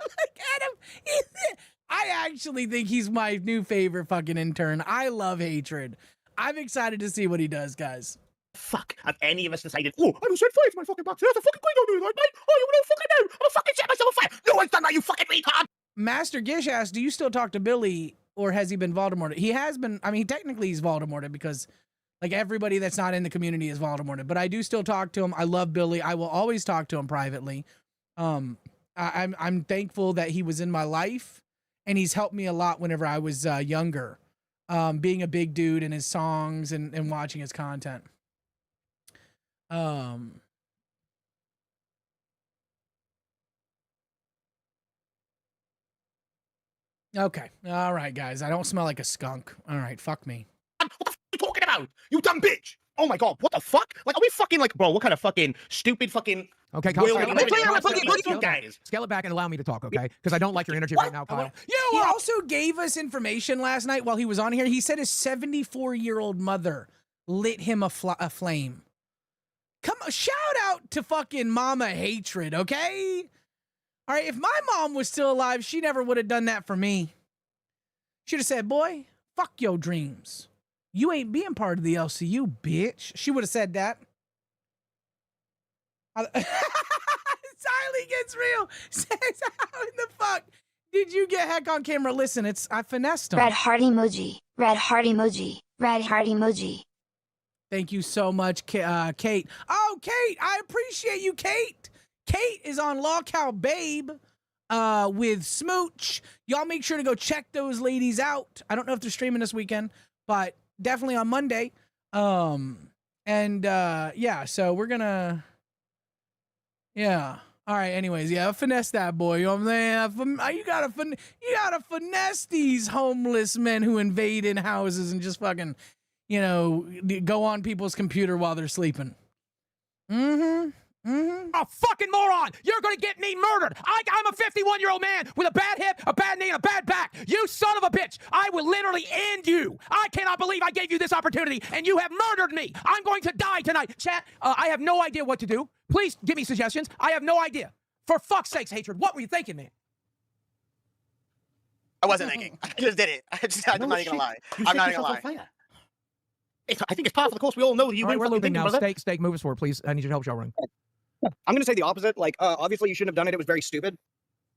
Look at him. I actually think he's my new favorite fucking intern. I love Hatred. I'm excited to see what he does, guys. Fuck, have any of us decided, oh, I will set fire to my fucking box. That's a fucking queen, don't do that, mate. Oh, you don't fucking know. I'm gonna fucking set myself on fire. No one's done that, you fucking retard. Master Gish asked, do you still talk to Billy, or has he been Voldemorted? He has been. I mean, technically he's Voldemorted because, like, everybody that's not in the community is Voldemorted. But I do still talk to him. I love Billy. I will always talk to him privately. I'm thankful that he was in my life, and he's helped me a lot whenever I was younger. Being a big dude in his songs and watching his content. Okay. All right, guys. I don't smell like a skunk. All right. Fuck me. What the fuck are you talking about? You dumb bitch. Oh my God. What the fuck? Like, are we fucking like, bro, what kind of fucking stupid fucking. Okay, Kyle, guys. Scale it back and allow me to talk, okay? Because I don't like your energy right now, Kyle. He also gave us information last night while he was on here. He said his 74-year-old mother lit him a flame. Come on, shout out to fucking Mama Hatred, okay? All right, if my mom was still alive, she never would have done that for me. She'd have said, boy, fuck your dreams. You ain't being part of the LCU, bitch. She would have said that. Siley gets real. Says, how in the fuck did you get heck on camera? Listen, I finessed him. Red heart emoji. Red heart emoji. Red heart emoji. Thank you so much, Kate. Oh, Kate, I appreciate you, Kate. Kate is on Lolcow Babe with Smooch. Y'all make sure to go check those ladies out. I don't know if they're streaming this weekend, but definitely on Monday. Yeah, so we're gonna, yeah. All right, anyways, yeah, finesse that boy. You know what I'm saying? You gotta finesse these homeless men who invade in houses and just fucking you know, go on people's computer while they're sleeping. A fucking moron! You're gonna get me murdered! I'm a 51-year-old man with a bad hip, a bad knee, and a bad back. You son of a bitch! I will literally end you! I cannot believe I gave you this opportunity, and you have murdered me! I'm going to die tonight! Chat, I have no idea what to do. Please give me suggestions. I have no idea. For fuck's sakes, Hatred, what were you thinking, man? I wasn't thinking. I just did it. I'm not even gonna lie. I'm not gonna lie. I think it's part of the course. We all know that you All right, we're fucking looping thinking, now. brother. Steak, move us forward, please. I need your help, Showrun. I'm going to say the opposite. Like, obviously you shouldn't have done it. It was very stupid.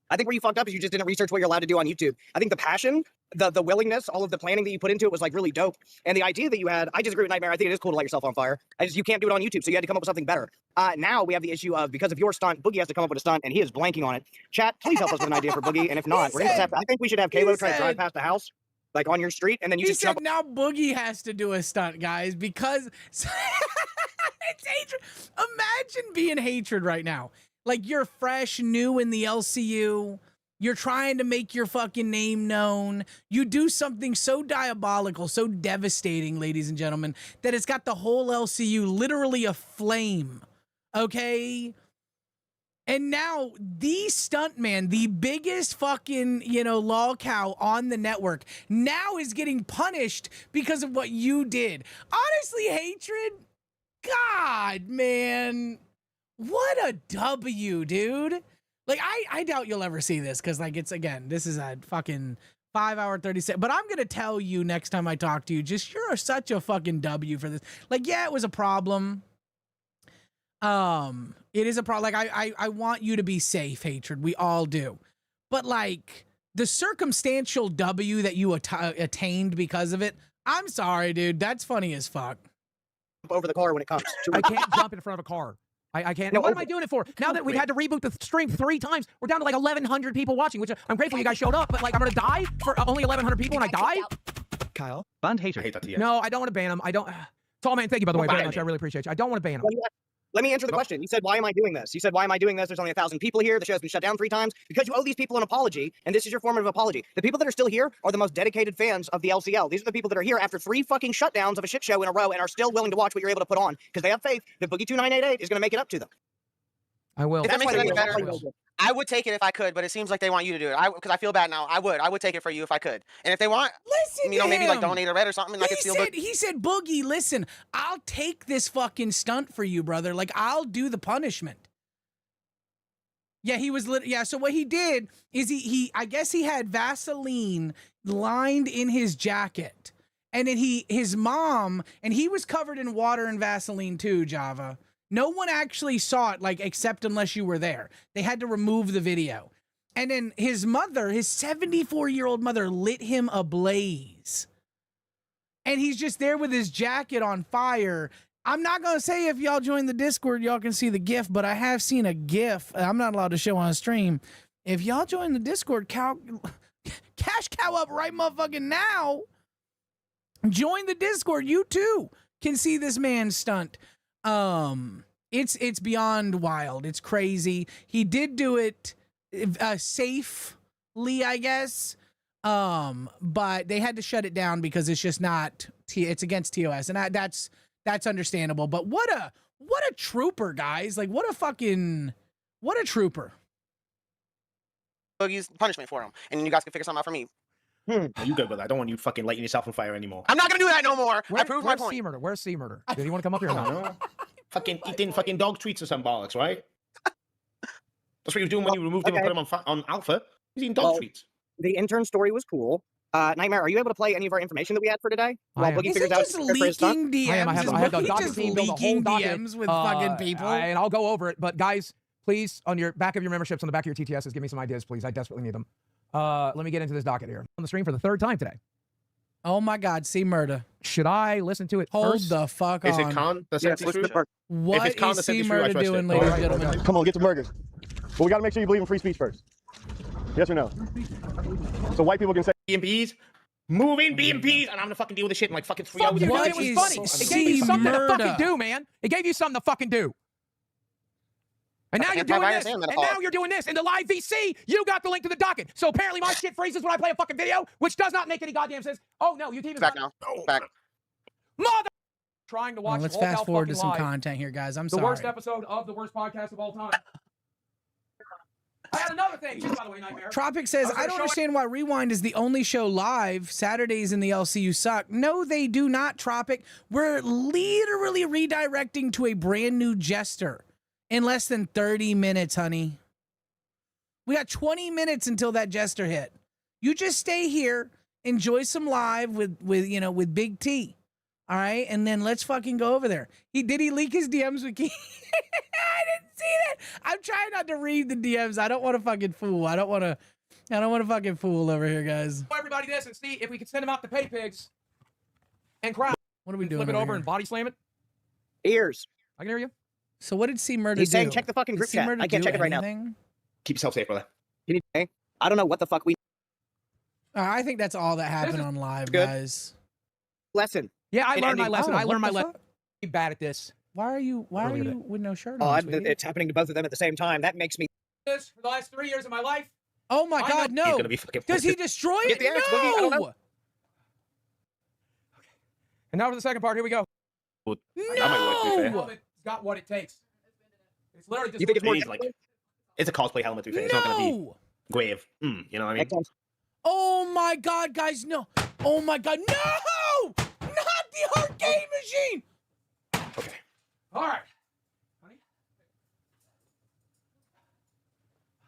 I think where you fucked up is you just didn't research what you're allowed to do on YouTube. I think the passion, the willingness, all of the planning that you put into it was like really dope. And the idea that you had, I disagree with Nightmare. I think it is cool to light yourself on fire. You can't do it on YouTube, so you had to come up with something better. Now we have the issue of, because of your stunt, Boogie has to come up with a stunt, and he is blanking on it. Chat, please help us with an idea for Boogie. And if not, we're gonna have to, I think we should have Kalo try to drive past the house, like on your street, and then you He just said jump. now Boogie has to do a stunt, guys, because it's Hatred. Imagine being Hatred right now. Like, you're fresh, new in the LCU. You're trying to make your fucking name known. You do something so diabolical, so devastating, ladies and gentlemen, that it's got the whole LCU literally aflame. Okay? And now the stuntman, the biggest fucking, you know, lolcow on the network, now is getting punished because of what you did. Honestly, Hatred, God, man, what a W, dude. Like, I doubt you'll ever see this because, like, it's, again, this is a fucking 5 hour 36. But I'm going to tell you next time I talk to you, just you're such a fucking W for this. Like, yeah, it was a problem. It is a problem. Like, I want you to be safe, Hatred. We all do. But, like, the circumstantial W that you attained because of it, I'm sorry, dude. That's funny as fuck. Over the car when it comes. I can't jump in front of a car. I can't. No, what am I doing it for? Now that we've had to reboot the stream 3 times, we're down to like 1,100 people watching, which I'm grateful you guys showed up, but like I'm going to die for only 1,100 people when I die? Kyle, banned Hatred. I hate that TS. No, I don't want to ban him. I don't. Tall man, thank you, by the way, very much. I really appreciate you. I don't want to ban him. Let me answer the question. You said, why am I doing this? You said, why am I doing this? There's only 1,000 people here. The show's been shut down 3 times. Because you owe these people an apology, and this is your form of apology. The people that are still here are the most dedicated fans of the LCL. These are the people that are here after 3 fucking shutdowns of a shit show in a row and are still willing to watch what you're able to put on because they have faith that Boogie 2988 is going to make it up to them. I will. If that makes it any better, I would take it if I could, but it seems like they want you to do it. Because I feel bad now. I would take it for you if I could. And if they want, listen, you know, maybe like him. donate a red or something. Like He said, Boogie, listen, I'll take this fucking stunt for you, brother. Like, I'll do the punishment. Yeah, he was yeah. So what he did is I guess he had Vaseline lined in his jacket, and then his mom, and he was covered in water and Vaseline too, Java. No one actually saw it, like, except unless you were there. They had to remove the video. And then his mother, his 74-year-old mother, lit him ablaze. And he's just there with his jacket on fire. I'm not going to say if y'all join the Discord, y'all can see the GIF, but I have seen a GIF I'm not allowed to show on stream. If y'all join the Discord, cash cow up right motherfucking now. Join the Discord. You too can see this man's stunt. It's beyond wild. It's crazy. He did do it safely, I guess. But they had to shut it down because it's just not it's against TOS, and that's understandable. But what a trooper, guys. Like, what a trooper. Boogie's punishment for him, and you guys can figure something out for me. You good with that? I don't want you fucking lighting yourself on fire anymore. I'm not gonna do that no more. I proved my point. C-Murder? Where's C-Murder? Did he want to come up here or not? Fucking eating fucking dog treats or some bollocks, right? That's what you were doing when you removed him and put him on Alpha. He's eating dog treats. The intern story was cool. Nightmare, are you able to play any of our information that we had for today? While Boogie figures out just leaking DMs? I have the docket just team build a whole leaking docket, DMs with fucking people. And I'll go over it. But guys, please, on your back of your memberships, on the back of your TTSs, give me some ideas, please. I desperately need them. Let me get into this docket here. On the stream for the 3rd time today. Oh my God, C-Murder. Should I listen to it Hold first? the fuck on. Is it Con the sexy truth? What is C-Murder doing, ladies and gentlemen? Come on, get to burgers. But we got to make sure you believe in free speech first. Yes or no? So white people can say BMPs, moving BMPs, and I'm gonna fucking deal with this shit in like fucking 3 hours. It was funny. It gave you something to fucking do, man. It gave you something to fucking do. And now you're doing this, and now you're doing this. In the live VC, you got the link to the docket. So apparently my shit freezes when I play a fucking video, which does not make any goddamn sense. Oh, no, your team is back now. Back. Mother. Trying to watch. Let's Lolcow fast forward to fucking some live. content here, guys. I'm The sorry. worst episode of the worst podcast of all time. I had another thing, too, by the way, Nightmare. Tropic says, I don't understand why Rewind is the only show live. Saturdays in the LCU suck. No, they do not, Tropic. We're literally redirecting to a brand new jester in less than 30 minutes, honey. We got 20 minutes until that jester hit. You just stay here, enjoy some live with Big T. All right, and then let's fucking go over there. Did he leak his DMs with Key? I didn't see that. I'm trying not to read the DMs. I don't want to fucking fool. I don't want to fucking fool over here, guys. Show everybody this and see if we can send them out to pay pigs and crowd. What are we doing? Flip it over over here? and body slam it. Ears. I can hear you. So what did C Murder do? He's saying check the fucking group chat. I can't check it right now. Keep yourself safe, brother. I don't know what the fuck we. I think that's all that happened on live, good. guys. Lesson. Yeah, I And learned my ending- lesson. Oh, I learned what my the lesson. fuck? Be bad at this. Why are you Earlier with no shirt Oh, on? sweetie? it's happening to both of them at the same time. That makes me. This for the last 3 years of my life. Oh my I God, know- no! He's gonna be fucking. Does he destroy Get it? the axe, Boogie. I don't know. And now for the second part. Here we go. That might work, to be fair. No! It's got what it takes. It's literally just. You think it's more He's like it's a cosplay helmet? To be fair, it's not gonna be No! grave. You know what I mean? Oh my God, guys, no! Oh my God, no! Not the arcade machine! Okay. All right.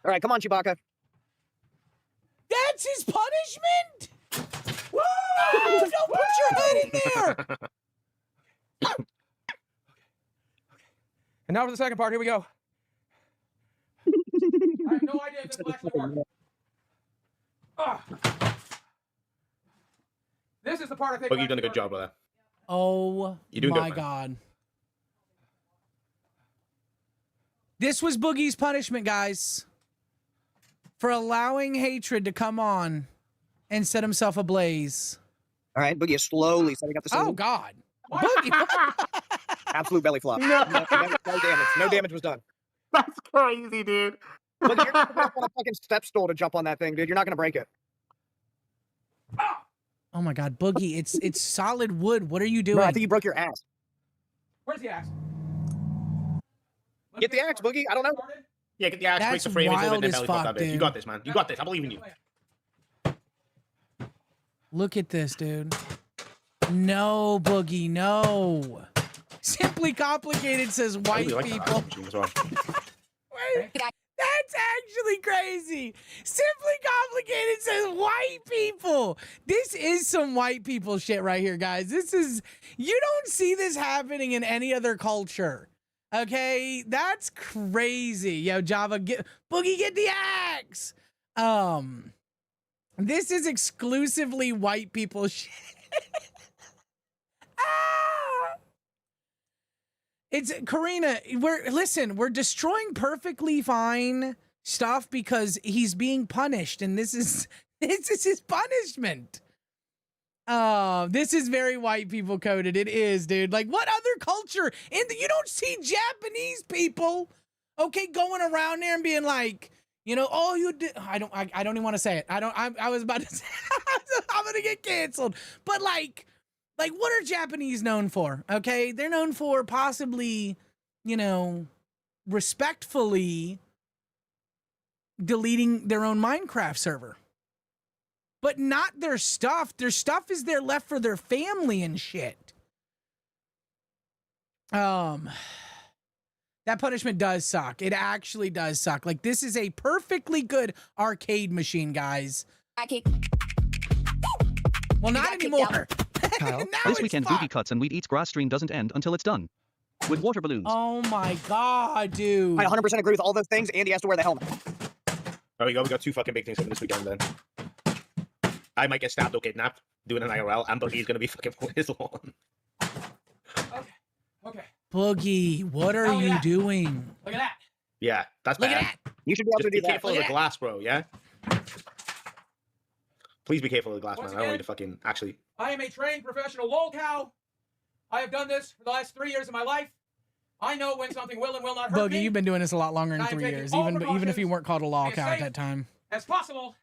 All right, come on, Chewbacca. That's his punishment? Woo! Don't put your head in there! And now for the second part. Here we go. I have no idea if this will actually work. Ah. This is the part I think. But you've done a good job, brother. Oh You're doing my good, man. God. This was Boogie's punishment, guys, for allowing hatred to come on and set himself ablaze. All right, Boogie is slowly setting up the. Oh God, Boogie! Absolute belly flop. No damage. No damage was done. That's crazy, dude. Look, you're not gonna want a fucking step stool to jump on that thing, dude. You're not gonna break it. Oh my God, Boogie! It's solid wood. What are you doing? Bro, I think you broke your ass. Where's the axe? Get the axe, Boogie. I don't know. Yeah, get the axe, break That's the frame, and wild then as belly flop fuck, that bitch. You dude. got this, man. You got this. I believe in you. Look at this, dude. No, Boogie, no. Simply Complicated says I white really like that people. axe machine as well. Wait, that's actually crazy. Simply Complicated says white people. This is some white people shit right here, guys. You don't see this happening in any other culture. Okay, that's crazy. Yo, Java, Boogie, get the axe. This is exclusively white people shit. It's Karina. We're destroying perfectly fine stuff because he's being punished, and this is his punishment. This is very white people coded. It is, dude. Like, what other culture you don't see Japanese people, okay, going around there and being like, oh, you did. I don't even want to say it. I was about to say, I'm gonna get canceled. But like, what are Japanese known for? Okay, they're known for possibly, respectfully deleting their own Minecraft server. But not their stuff. Their stuff is there left for their family and shit. That punishment does suck. It actually does suck. Like, this is a perfectly good arcade machine, guys. Well, not anymore. Kyle, Now this it's weekend fucked. Boogie Cuts and Weed Eats grass stream doesn't end until it's done. With water balloons. Oh my God, dude. I 100% agree with all those things, and he has to wear the helmet. There we go. We got two fucking big things coming this weekend then. I might get stabbed or kidnapped doing an IRL, and Boogie's gonna be fucking on his lawn. Okay. Boogie, what are you doing? Look at that. Yeah, that's Look at bad. You should be able Just to do be that. careful of Look the at glass, bro, yeah? Please be careful of the glass, Once man. I don't again- need to fucking actually. I am a trained professional lolcow. I have done this for the last 3 years of my life. I know when something will and will not hurt Boogie, me. you've been doing this a lot longer than And I'm 3 taking years, all even if you precautions weren't called a law to be cow at safe that time. as possible.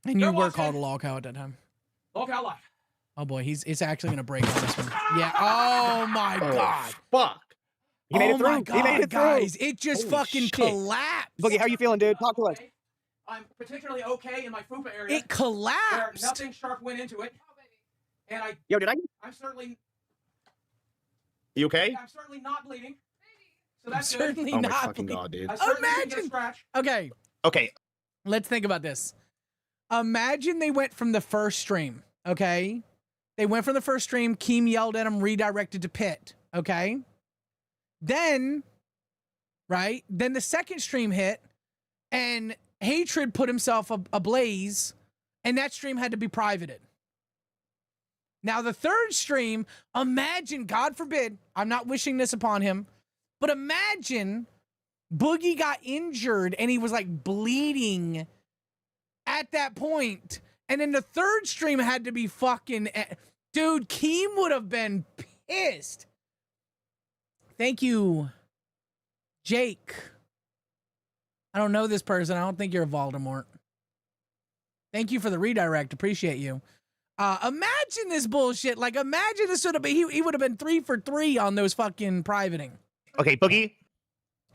And you You're were watching called a law cow at that time. Lolcow Live. Oh boy, it's actually gonna break on this one. Yeah. Oh my god. Fuck. He made it through. My god, He made it through. guys, it just Holy fucking shit. collapsed. Boogie, how you feeling, dude? Talk to us. I'm particularly okay in my fupa area. It collapsed. Where nothing sharp went into it. And Yo, did I? I'm certainly. You okay? I'm certainly not bleeding. So I'm that's good. certainly Oh my not. fucking god, dude. I certainly didn't get a Imagine. scratch. Okay, Okay. let's think about this. Imagine they went from the first stream, okay? They went from the first stream, Keem yelled at him, redirected to Pit, okay? Then, right? Then the second stream hit, and Hatred put himself ablaze, and that stream had to be privated. Now, the third stream, imagine, God forbid, I'm not wishing this upon him, but imagine Boogie got injured and he was like bleeding at that point, and then the third stream had to be fucking... Dude, Keem would have been pissed. Thank you, Jake. I don't know this person. I don't think you're Voldemort. Thank you for the redirect. Appreciate you. Imagine this bullshit. Like, imagine this would have been... He would have been 3 for 3 on those fucking privating. Okay, Boogie.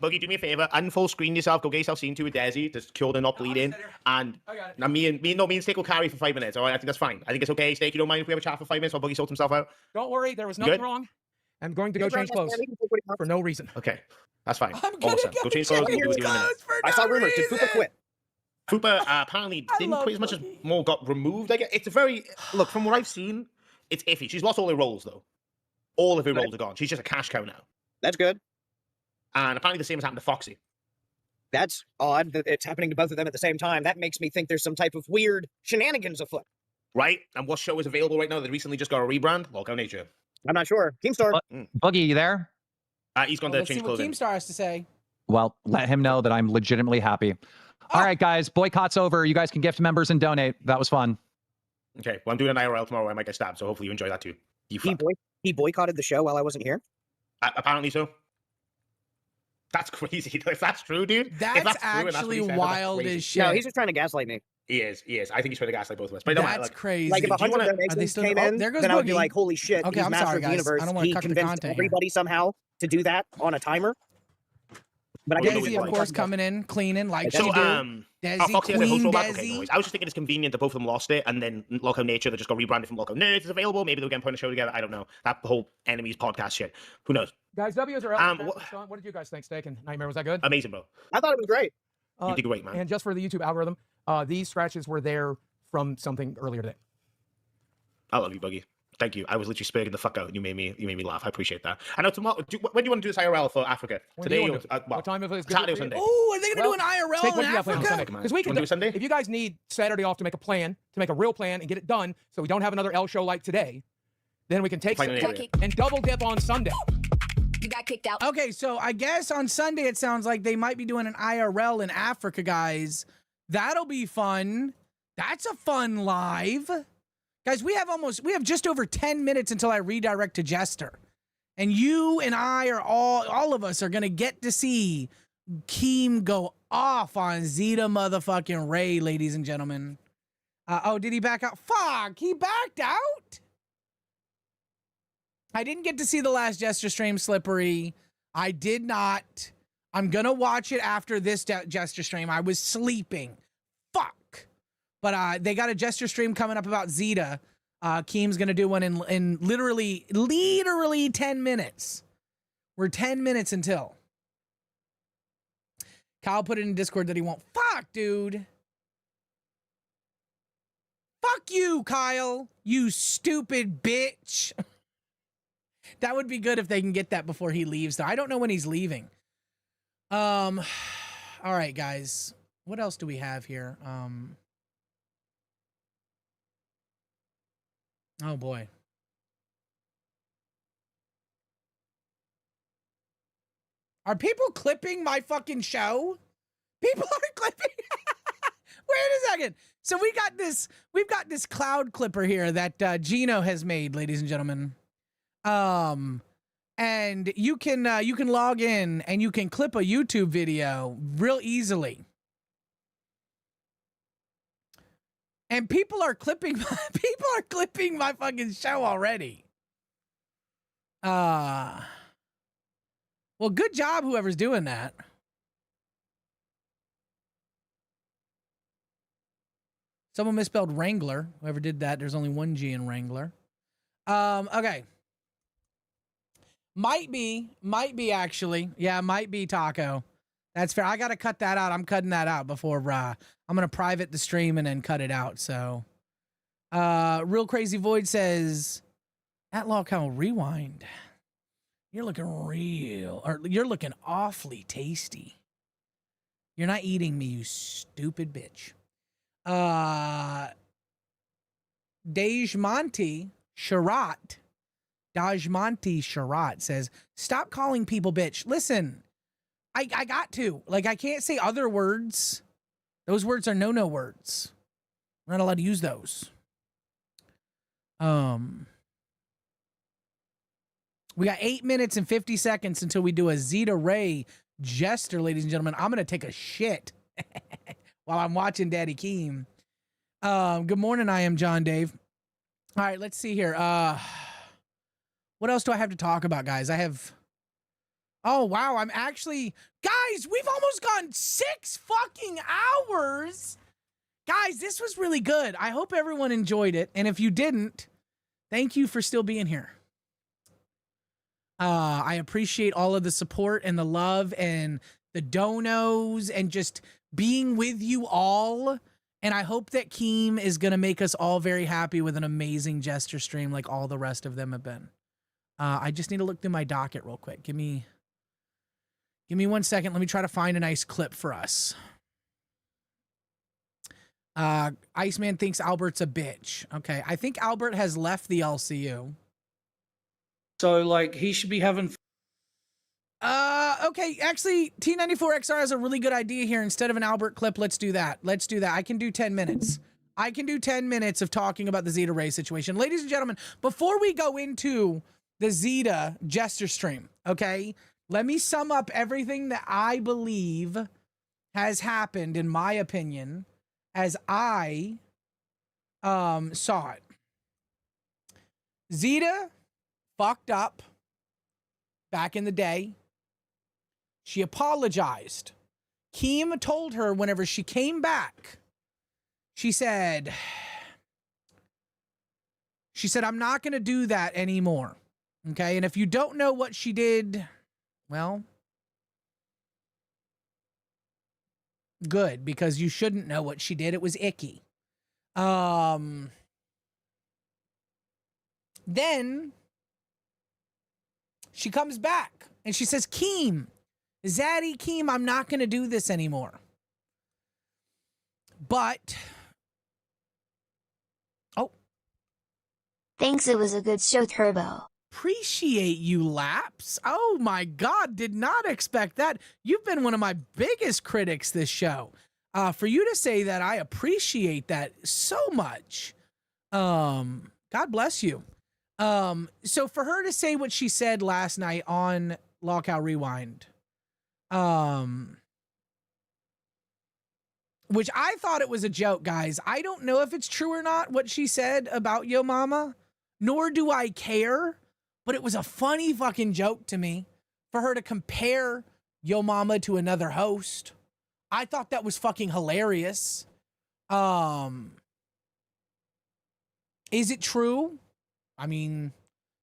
Boogie, do me a favor. Unfull screen yourself. Go get yourself seen to a Desi. Just cured and not bleeding. And now me and Steak will carry for 5 minutes. All right, I think that's fine. I think it's okay. Steak, you don't mind if we have a chat for 5 minutes while Boogie sorts himself out? Don't worry, there was nothing Good? wrong. I'm going to go change clothes for no reason. Okay, that's fine. I'm gonna Awesome. Go change clothes. We'll do it in a minute. I saw rumors. Did Fupa quit? Fupa apparently didn't quit as much as more got removed. I guess it's a very look from what I've seen. It's iffy. She's lost all her roles though. All of her roles are gone. She's just a cash cow now. That's good. And apparently the same has happened to Foxy. That's odd that it's happening to both of them at the same time. That makes me think there's some type of weird shenanigans afoot. Right? And what show is available right now? They recently just got a rebrand. Lolcow Nature. I'm not sure. Keemstar. Boogie, you there? He's going to Let's see change what clothing. Keemstar has to say. Well, let him know that I'm legitimately happy. All right, guys, boycott's over. You guys can gift members and donate. That was fun. Okay, well, I'm doing an IRL tomorrow. I might get stabbed, so hopefully you enjoy that too. He boycotted the show while I wasn't here? Apparently so. That's crazy. If that's true, dude. If That's true, and actually what he said, wild that's crazy. as shit. No, he's just trying to gaslight me. He is. I think he's trying to gaslight both of us. But That's crazy. Like if Do you 100 wanna- donations still- came oh, in, there goes then I would be Boogie. like, holy shit, Okay, he's I'm master sorry, of the guys. universe. I don't wanna He cut the convinced content here. everybody somehow to do that on a timer. But I guess Desi, of course, coming in, cleaning like So, she do. Desi, Foxy has a Queen host rollback. Okay, Desi. no worries. I was just thinking it's convenient that both of them lost it, and then Lolcow Nature that just got rebranded from Lolcow Nerds is available. Maybe they'll get put on a show together. I don't know. That whole enemies podcast shit. Who knows? Guys, W's are Um, What did you guys think, Steak and Nightmare? Was that good? Amazing, bro. I thought it was great. You did great, man. And just for the YouTube algorithm, these scratches were there from something earlier today. I love you, Boogie. Thank you. I was literally sparing the fuck out, and you made me laugh. I appreciate that. I know tomorrow. When do you want to do this IRL for Africa? When do you Today want or to do it? What time of it is good Saturday or for you? Sunday? Oh, are they going to do an IRL Steak, in what do you have planned on Africa? Sunday? Because we can Wanna do it Sunday? If you guys need Saturday off to make a plan, to make a real plan and get it done, so we don't have another L show like today, then we can take Find an some- area. and double dip on Sunday. You got kicked out. Okay, so I guess on Sunday it sounds like they might be doing an IRL in Africa, guys. That'll be fun. That's a fun live. Guys, we have just over 10 minutes until I redirect to Jester. And you and I are all of us are gonna get to see Keem go off on Zeta motherfucking Ray, ladies and gentlemen. Oh, did he back out? Fuck, he backed out? I didn't get to see the last Jester stream, Slippery. I did not. I'm gonna watch it after this Jester stream. I was sleeping. Fuck. But they got a Jester stream coming up about Zeta. Keem's gonna do one in literally 10 minutes. We're 10 minutes until. Kyle put it in Discord that he won't. Fuck, dude. Fuck you, Kyle. You stupid bitch. That would be good if they can get that before he leaves, though. I don't know when he's leaving. All right, guys. What else do we have here? Oh boy. Are people clipping my fucking show? People are clipping. Wait a second. So we've got this cloud clipper here that Gino has made, ladies and gentlemen. And you can log in and you can clip a YouTube video real easily. And people are clipping my fucking show already. Well, good job, whoever's doing that. Someone misspelled Wrangler. Whoever did that, there's only one G in Wrangler. Okay. Might be actually. Yeah, might be Taco. That's fair. I got to cut that out. I'm cutting that out before I'm going to private the stream and then cut it out. So, Real Crazy Void says, at LolcowRewind, you're looking you're looking awfully tasty. You're not eating me, you stupid bitch. Dajmonti Sharat says, stop calling people bitch. Listen, I got to. Like, I can't say other words. Those words are no words. We're not allowed to use those. We got 8 minutes and 50 seconds until we do a Zeta Ray jester, ladies and gentlemen. I'm going to take a shit while I'm watching Daddy Keem. Good morning, I am John Dave. All right, let's see here. What else do I have to talk about, guys? Oh, wow, I'm actually... Guys, we've almost gone 6 fucking hours. Guys, this was really good. I hope everyone enjoyed it. And if you didn't, thank you for still being here. I appreciate all of the support and the love and the donos and just being with you all. And I hope that Keem is going to make us all very happy with an amazing Jester stream like all the rest of them have been. I just need to look through my docket real quick. Give me 1 second. Let me try to find a nice clip for us. Iceman thinks Albert's a bitch. Okay, I think Albert has left the LCU. So, like, he should be having... Okay, actually, T94XR has a really good idea here. Instead of an Albert clip, let's do that. I can do 10 minutes. I can do 10 minutes of talking about the Zeta Ray situation. Ladies and gentlemen, before we go into the Zeta Jester stream, okay, let me sum up everything that I believe has happened, in my opinion, as I saw it. Zeta fucked up back in the day. She apologized. Keem told her whenever she came back, she said, I'm not going to do that anymore. Okay. And if you don't know what she did, well, good, because you shouldn't know what she did. It was icky. Then she comes back and she says, Keem, Zaddy Keem, I'm not going to do this anymore. But, thanks, it was a good show, Turbo. Appreciate you, Laps. Oh my God, did not expect that. You've been one of my biggest critics this show. For you to say that, I appreciate that so much. God bless you. So for her to say what she said last night on LolcowRewind, which I thought it was a joke, guys. I don't know if it's true or not, what she said about Yo Mama, nor do I care, but it was a funny fucking joke to me for her to compare Yo Mama to another host. I thought that was fucking hilarious. Is it true? I mean,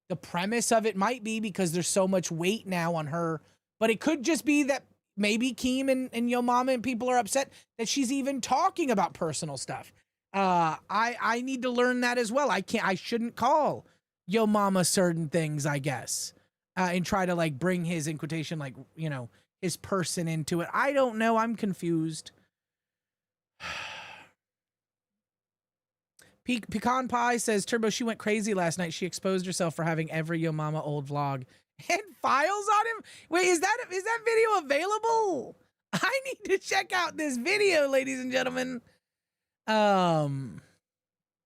the premise of it might be because there's so much weight now on her, but it could just be that maybe Keem and Yo Mama and people are upset that she's even talking about personal stuff. I need to learn that as well. I shouldn't call Yo Mama certain things, I guess, and try to like bring his, in quotation, like, you know, his person into it. I don't know. I'm confused. Pecan Pie says, Turbo, she went crazy last night. She exposed herself for having every Yo Mama old vlog and files on him. Wait, is that video available? I need to check out this video, ladies and gentlemen. I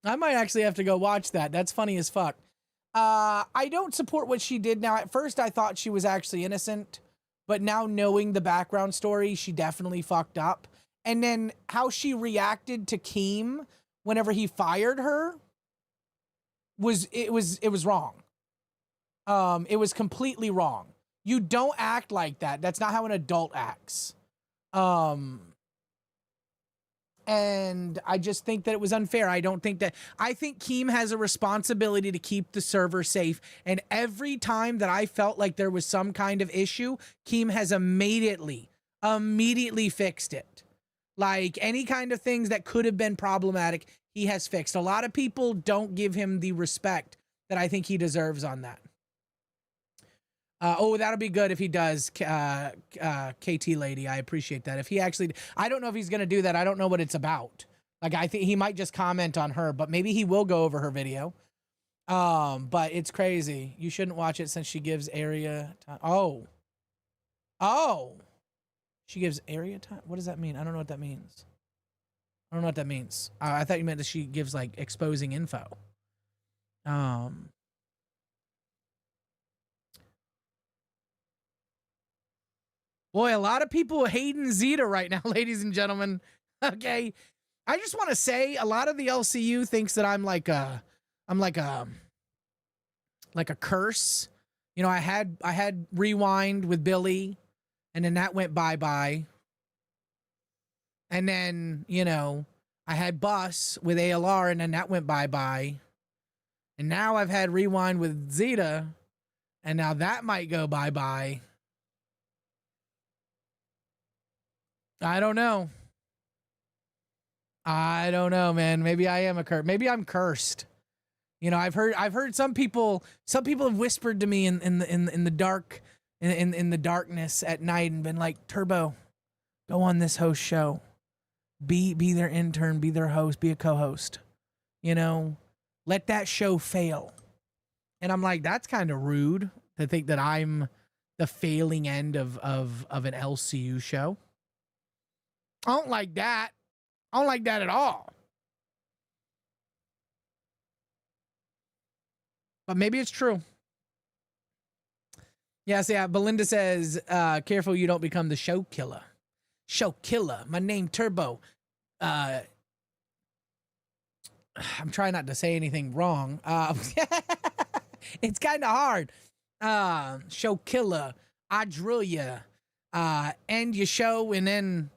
might actually have to go watch that. That's funny as fuck. I don't support what she did now. At first, I thought she was actually innocent, but now knowing the background story, she definitely fucked up. And then how she reacted to Keem whenever he fired her was wrong. It was completely wrong. You don't act like that. That's not how an adult acts. And I just think that it was unfair. I think Keem has a responsibility to keep the server safe. And every time that I felt like there was some kind of issue, Keem has immediately fixed it. Like any kind of things that could have been problematic, he has fixed. A lot of people don't give him the respect that I think he deserves on that. That'll be good if he does, KT Lady. I appreciate that. If he actually, I don't know if he's going to do that. I don't know what it's about. Like, I think he might just comment on her, but maybe he will go over her video. But it's crazy. You shouldn't watch it since she gives area time. Oh. She gives area time? What does that mean? I don't know what that means. I thought you meant that she gives, like, exposing info. Boy, a lot of people hating Zeta right now, ladies and gentlemen. Okay. I just want to say a lot of the LCU thinks that I'm like a curse. You know, I had Rewind with Billy, and then that went bye-bye. And then, you know, I had Bus with ALR, and then that went bye-bye. And now I've had Rewind with Zeta, and now that might go bye-bye. I don't know, man. Maybe I am a curse. Maybe I'm cursed. You know, I've heard some people have whispered to me in the dark, in the darkness at night and been like, Turbo, go on this host show. Be their intern, be their host, be a co-host. You know, let that show fail. And I'm like, that's kind of rude to think that I'm the failing end of an LCU show. I don't like that. I don't like that at all. But maybe it's true. Yes, yeah. Belinda says, careful you don't become the show killer. Show killer. My name Turbo. I'm trying not to say anything wrong. It's kind of hard. Show killer. I drill you. End your show and then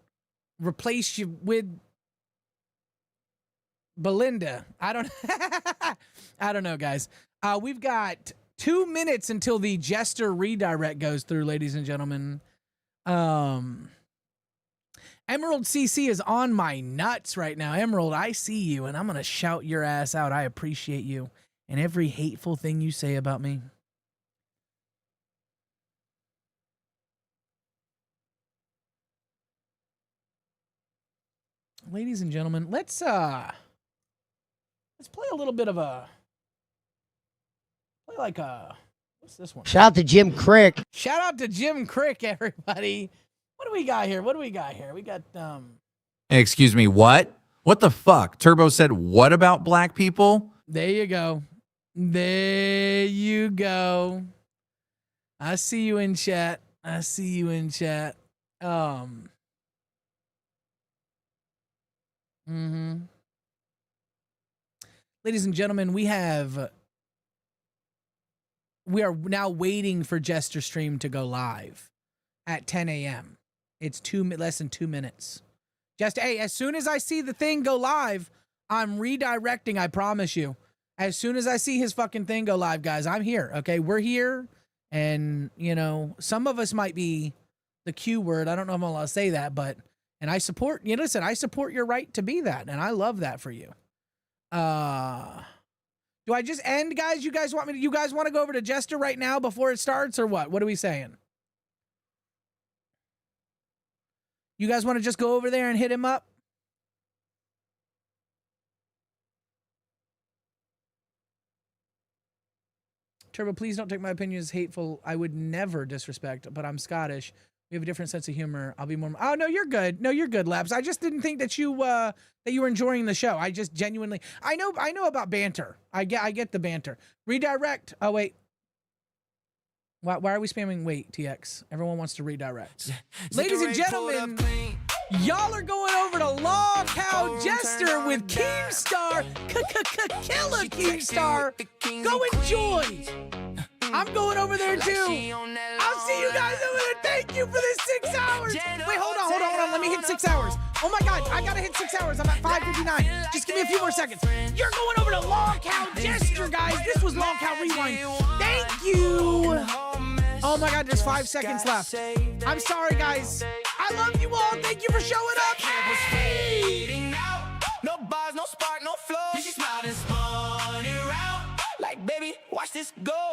replace you with Belinda. I don't know, guys. We've got 2 minutes until the Jester redirect goes through, ladies and gentlemen. Emerald CC is on my nuts right now. Emerald, I see you, and I'm going to shout your ass out. I appreciate you and every hateful thing you say about me. Ladies and gentlemen, let's play a little bit of what's this one? Shout out to Jim Crick. Shout out to Jim Crick, everybody. What do we got here? We got Excuse me, what? What the fuck? Turbo said what about black people? There you go. I see you in chat. Ladies and gentlemen, we are now waiting for Jester Stream to go live at 10 a.m. It's less than 2 minutes. Hey, as soon as I see the thing go live, I'm redirecting, I promise you. As soon as I see his fucking thing go live, guys, I'm here, okay? We're here, and, you know, some of us might be the Q word. I don't know if I'm allowed to say that, but... And I support, listen, I support your right to be that, and I love that for you. Do I just end, guys? You guys want to go over to Jester right now before it starts, or what? What are we saying? You guys want to just go over there and hit him up? Turbo, please don't take my opinion as hateful. I would never disrespect, but I'm Scottish. We have a different sense of humor. I'll be more. Oh no, you're good. No, you're good, Labs. I just didn't think that you were enjoying the show. I just genuinely. I know about banter. I get the banter. Redirect. Oh wait. Why are we spamming? Wait, TX. Everyone wants to redirect. Ladies and gentlemen, Y'all are going over to Lolcow Jester with Keemstar. Killer Keemstar. Go enjoy. I'm going over there too. I'll see you guys over there. Thank you for this 6 hours. Wait, hold on. Let me hit 6 hours. Oh my God, I gotta hit 6 hours. I'm at 5:59. Just give me a few more seconds. You're going over to Lolcow Jester, guys. This was LolcowRewind. Thank you. Oh my God, there's 5 seconds left. I'm sorry, guys. I love you all. Thank you for showing up. Hey! No bars, no spark, no flow. She smiled and spun it around. Like, baby, watch this go.